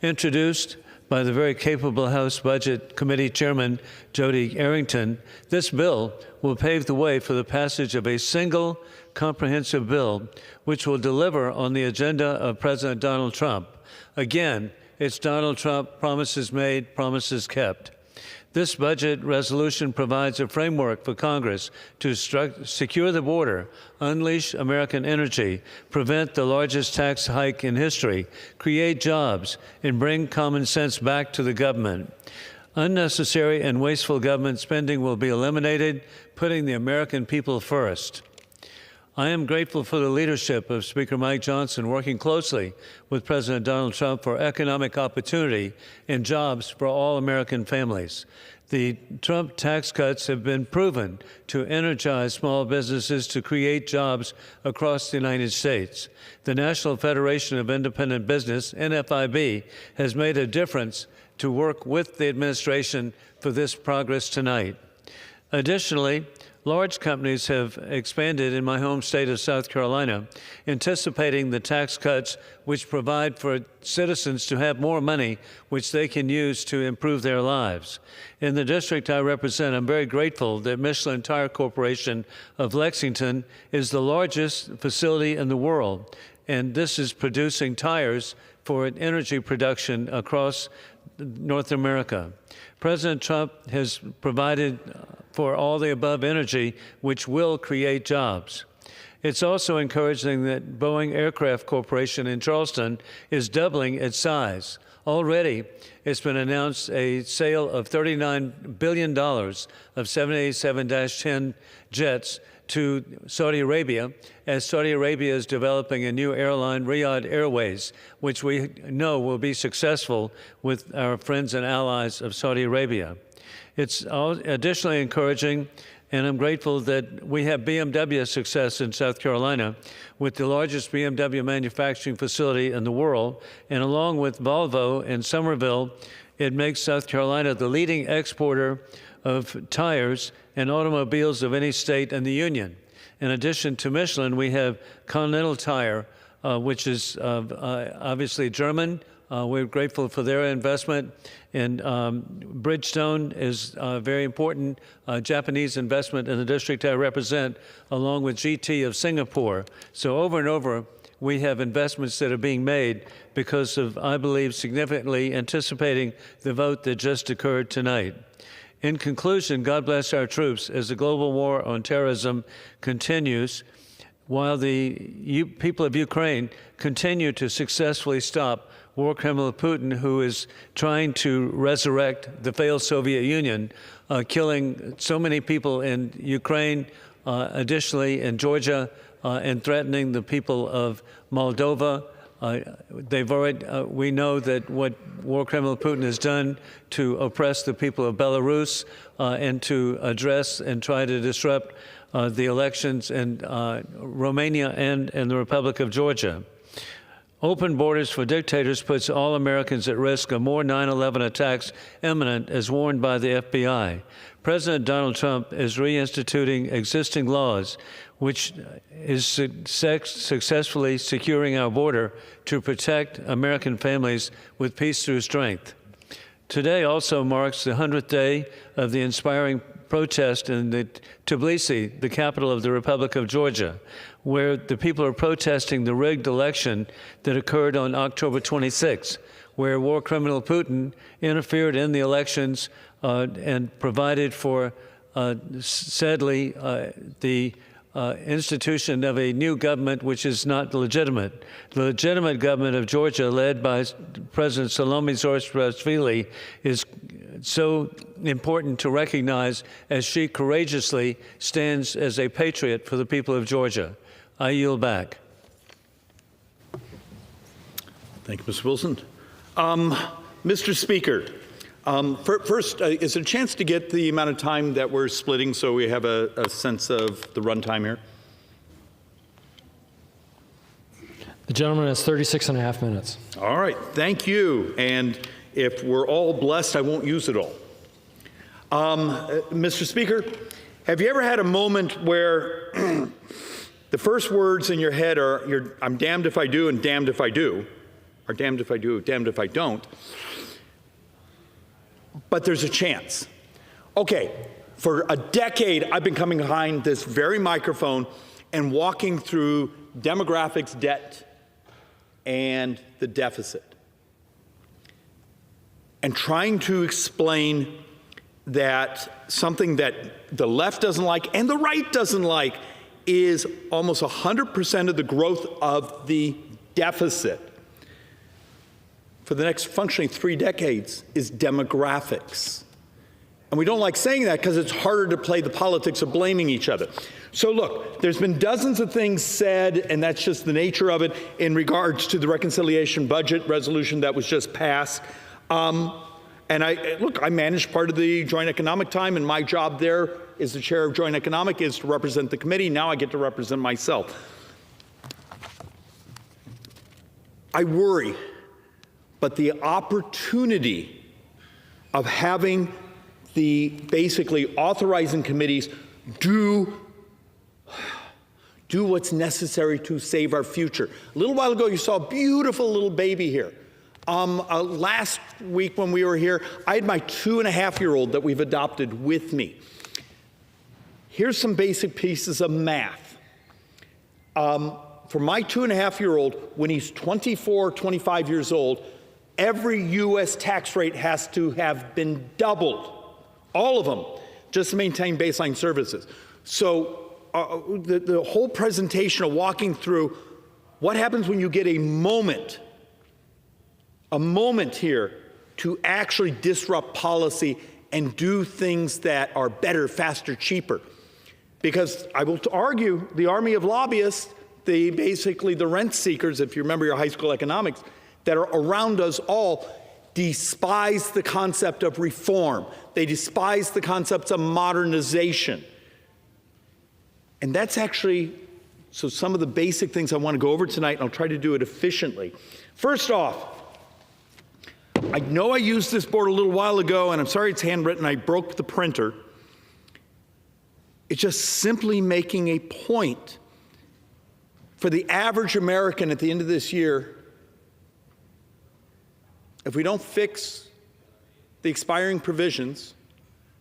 Introduced by the very capable House Budget Committee Chairman Jody Arrington, this bill will pave the way for the passage of a single comprehensive bill which will deliver on the agenda of President Donald Trump. Again, it's Donald Trump, promises made, promises kept. This budget resolution provides a framework for Congress to secure the border, unleash American energy, prevent the largest tax hike in history, create jobs, and bring common sense back to the government. Unnecessary and wasteful government spending will be eliminated, putting the American people first. I am grateful for the leadership of Speaker Mike Johnson working closely with President Donald Trump for economic opportunity and jobs for all American families. The Trump tax cuts have been proven to energize small businesses to create jobs across the United States. The National Federation of Independent Business, NFIB, has made a difference to work with the administration for this progress tonight. Additionally, large companies have expanded in my home state of South Carolina, anticipating the tax cuts which provide for citizens to have more money which they can use to improve their lives. In the district I represent, I'm very grateful that Michelin Tire Corporation of Lexington is the largest facility in the world, and this is producing tires for energy production across North America. President Trump has provided for all the above energy, which will create jobs. It's also encouraging that Boeing Aircraft Corporation in Charleston is doubling its size. Already, it's been announced a sale of $39 billion of 787-10 jets to Saudi Arabia, as Saudi Arabia is developing a new airline, Riyadh Airways, which we know will be successful with our friends and allies of Saudi Arabia. It's additionally encouraging, and I'm grateful that we have BMW success in South Carolina with the largest BMW manufacturing facility in the world, and along with Volvo in Somerville, it makes South Carolina the leading exporter of tires and automobiles of any state in the Union. In addition to Michelin, we have Continental Tire, which is obviously German. We're grateful for their investment. And Bridgestone is a very important Japanese investment in the district I represent, along with GT of Singapore. So over and over, we have investments that are being made because of, I believe, significantly anticipating the vote that just occurred tonight. In conclusion, God bless our troops as the global war on terrorism continues, while the people of Ukraine continue to successfully stop war criminal Putin, who is trying to resurrect the failed Soviet Union, killing so many people in Ukraine, additionally in Georgia, and threatening the people of Moldova. We know that what war criminal Putin has done to oppress the people of Belarus and to address and try to disrupt the elections in Romania and in the Republic of Georgia. Open borders for dictators puts all Americans at risk of more 9/11 attacks imminent, as warned by the FBI. President Donald Trump is reinstituting existing laws, which is successfully securing our border to protect American families with peace through strength. Today also marks the 100th day of the inspiring protest in Tbilisi, the capital of the Republic of Georgia, where the people are protesting the rigged election that occurred on October 26, where war criminal Putin interfered in the elections and provided for, sadly, the institution of a new government which is not legitimate. The legitimate government of Georgia, led by President Salome Zurabishvili, is so important to recognize as she courageously stands as a patriot for the people of Georgia. I yield back. Thank you, Mr. Wilson. Mr. Speaker, first, is there a chance to get the amount of time that we're splitting so we have a sense of the runtime here? The gentleman has 36 and a half minutes. All right, thank you. And if we're all blessed, I won't use it all. Mr. Speaker, have you ever had a moment where the first words in your head are, I'm damned if I do and damned if I do, or damned if I do, damned if I don't, but there's a chance. Okay, for a decade, I've been coming behind this very microphone and walking through demographics, debt, and the deficit, and trying to explain that something that the left doesn't like and the right doesn't like is almost 100% of the growth of the deficit for the next functionally 3 decades is demographics. And we don't like saying that because it's harder to play the politics of blaming each other. So look, there's been dozens of things said, and that's just the nature of it, in regards to the reconciliation budget resolution that was just passed. And I manage part of the Joint Economic Time, and my job there as the chair of Joint Economic is to represent the committee. Now I get to represent myself. I worry, but the opportunity of having the basically authorizing committees do what's necessary to save our future. A little while ago, you saw a beautiful little baby here. Last week when we were here, I had my 2.5-year-old that we've adopted with me. Here's some basic pieces of math. For my 2.5-year-old, when he's 24, 25 years old, every U.S. tax rate has to have been doubled, all of them, just to maintain baseline services. So the whole presentation of walking through what happens when you get a moment here to actually disrupt policy and do things that are better, faster, cheaper. Because I will argue the army of lobbyists, basically the rent seekers, if you remember your high school economics, that are around us all despise the concept of reform. They despise the concepts of modernization. And that's actually, so some of the basic things I want to go over tonight, and I'll try to do it efficiently. First off, I know I used this board a little while ago, and I'm sorry it's handwritten, I broke the printer. It's just simply making a point for the average American at the end of this year. If we don't fix the expiring provisions,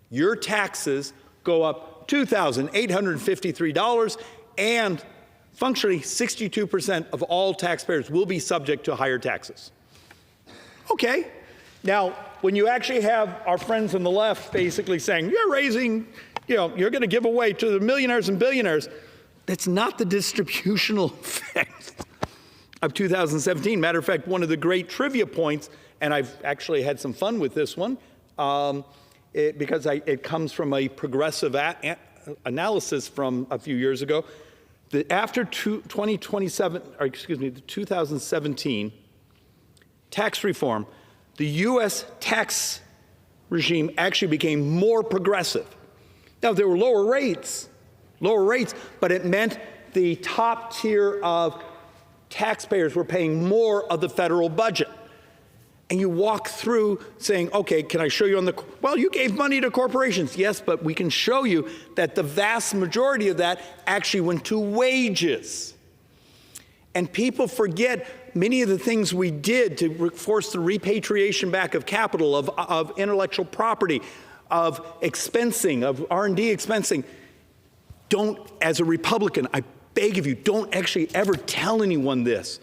your taxes go up $2,853, and functionally 62% of all taxpayers will be subject to higher taxes. Okay. Now, when you actually have our friends on the left basically saying, you're raising, you're going to give away to the millionaires and billionaires, that's not the distributional effect of 2017. Matter of fact, one of the great trivia points, and I've actually had some fun with this one, because it comes from a progressive analysis from a few years ago. After the 2017 tax reform, the U.S. tax regime actually became more progressive. Now, there were lower rates, but it meant the top tier of taxpayers were paying more of the federal budget. And you walk through saying, okay, can I show you on the, well, you gave money to corporations. Yes, but we can show you that the vast majority of that actually went to wages. And people forget many of the things we did to force the repatriation back of capital, of intellectual property, of expensing, of R&D expensing. Don't, as a Republican, I beg of you, don't actually ever tell anyone this.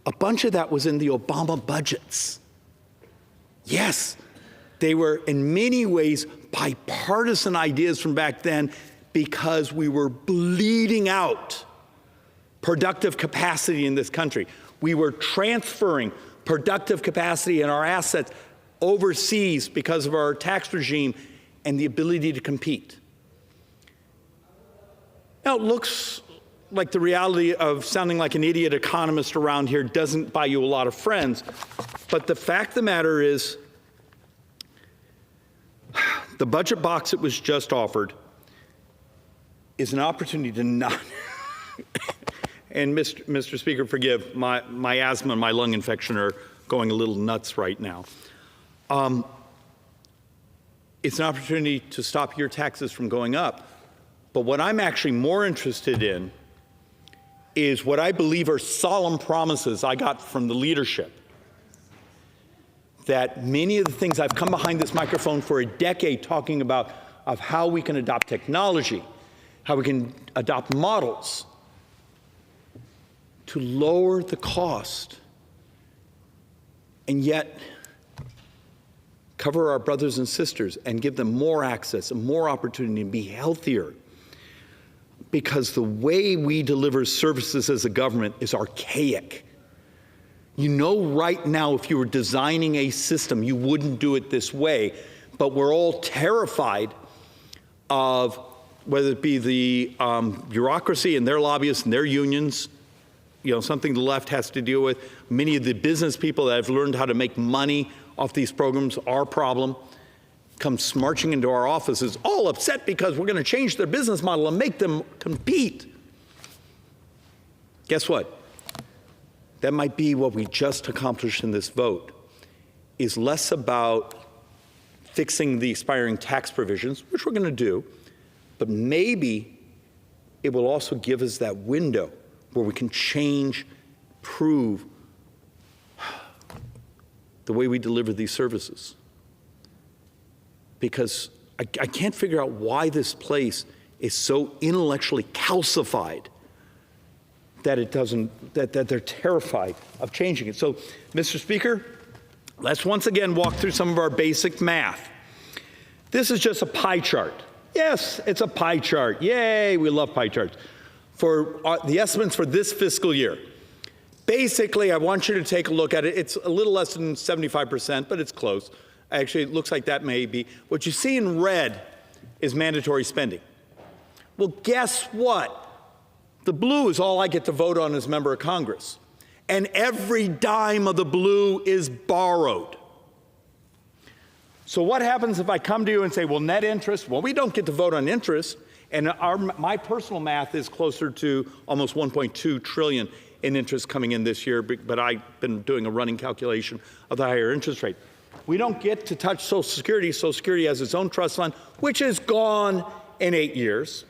A bunch of that was in the Obama budgets. Yes, they were in many ways bipartisan ideas from back then because we were bleeding out productive capacity in this country. We were transferring productive capacity in our assets overseas because of our tax regime and the ability to compete. Now, it looks like the reality of sounding like an idiot economist around here doesn't buy you a lot of friends, but the fact of the matter is, the budget box that was just offered is an opportunity to not, and Mr. Speaker, forgive, my asthma and my lung infection are going a little nuts right now. It's an opportunity to stop your taxes from going up. But what I'm actually more interested in is what I believe are solemn promises I got from the leadership, that many of the things I've come behind this microphone for a decade talking about of how we can adopt technology, how we can adopt models to lower the cost and yet cover our brothers and sisters and give them more access and more opportunity and be healthier. Because the way we deliver services as a government is archaic. You know right now if you were designing a system, you wouldn't do it this way, but we're all terrified of whether it be the bureaucracy and their lobbyists and their unions, something the left has to deal with. Many of the business people that have learned how to make money off these programs, our problem, come marching into our offices, all upset because we're going to change their business model and make them compete. Guess what? That might be what we just accomplished in this vote, is less about fixing the expiring tax provisions, which we're going to do, but maybe it will also give us that window where we can change, prove the way we deliver these services. Because I can't figure out why this place is so intellectually calcified that it doesn't, that they're terrified of changing it. So, Mr. Speaker, let's once again walk through some of our basic math. This is just a pie chart. Yes, it's a pie chart. Yay, we love pie charts. For the estimates for this fiscal year. Basically, I want you to take a look at it. It's a little less than 75%, but it's close. Actually, it looks like that may be. What you see in red is mandatory spending. Well, guess what? The blue is all I get to vote on as member of Congress. And every dime of the blue is borrowed. So what happens if I come to you and say, well, net interest, well, we don't get to vote on interest. And my personal math is closer to almost 1.2 trillion in interest coming in this year, but I've been doing a running calculation of the higher interest rate. We don't get to touch Social Security. Social Security has its own trust fund, which is gone in 8 years.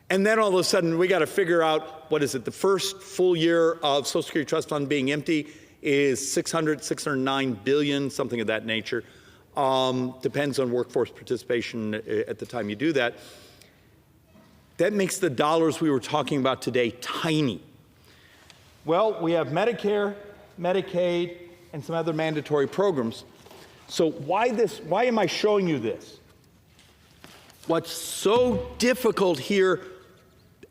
And then all of a sudden, we got to figure out, what is it, the first full year of Social Security trust fund being empty is 609 billion, something of that nature. Depends on workforce participation at the time you do that. That makes the dollars we were talking about today tiny. Well, we have Medicare, Medicaid, and some other mandatory programs. So why am I showing you this? What's so difficult here,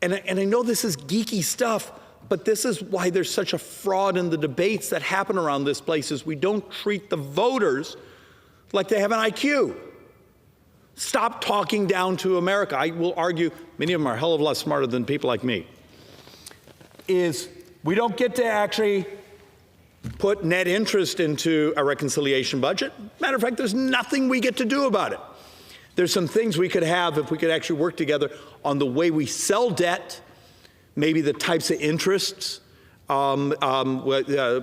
and I know this is geeky stuff, but this is why there's such a fraud in the debates that happen around this place, is we don't treat the voters like they have an IQ. Stop talking down to America. I will argue many of them are a hell of a lot smarter than people like me. Is we don't get to actually put net interest into a reconciliation budget. Matter of fact, there's nothing we get to do about it. There's some things we could have if we could actually work together on the way we sell debt, maybe the types of interests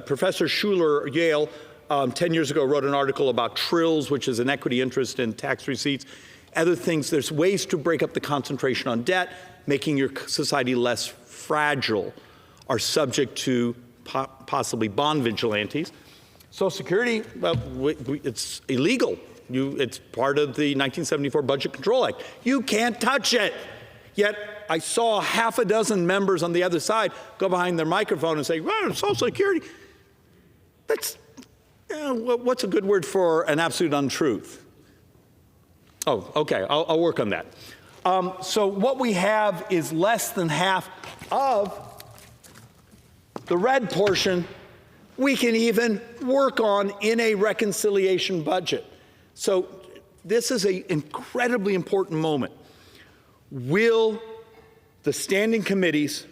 Professor Schuler, Yale, 10 years ago wrote an article about trills, which is an equity interest in tax receipts. Other things, there's ways to break up the concentration on debt, making your society less fragile, are subject to possibly bond vigilantes. Social Security, well, it's illegal. It's part of the 1974 Budget Control Act. You can't touch it. Yet I saw half a dozen members on the other side go behind their microphone and say, well, Social Security, that's, what's a good word for an absolute untruth? Oh, okay, I'll work on that. So what we have is less than half of the red portion we can even work on in a reconciliation budget. So this is an incredibly important moment. Will the standing committees,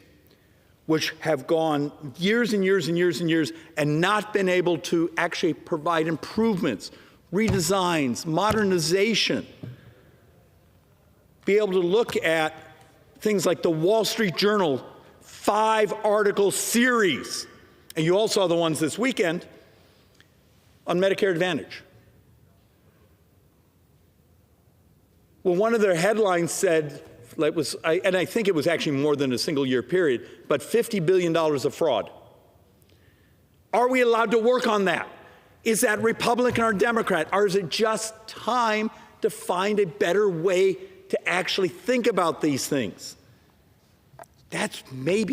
which have gone years and years and years and years and not been able to actually provide improvements, redesigns, modernization, be able to look at things like the Wall Street Journal 5-article series, and you all saw the ones this weekend on Medicare Advantage. Well, one of their headlines said, and I think it was actually more than a single year period, but $50 billion of fraud. Are we allowed to work on that? Is that Republican or Democrat? Or is it just time to find a better way to actually think about these things? That's maybe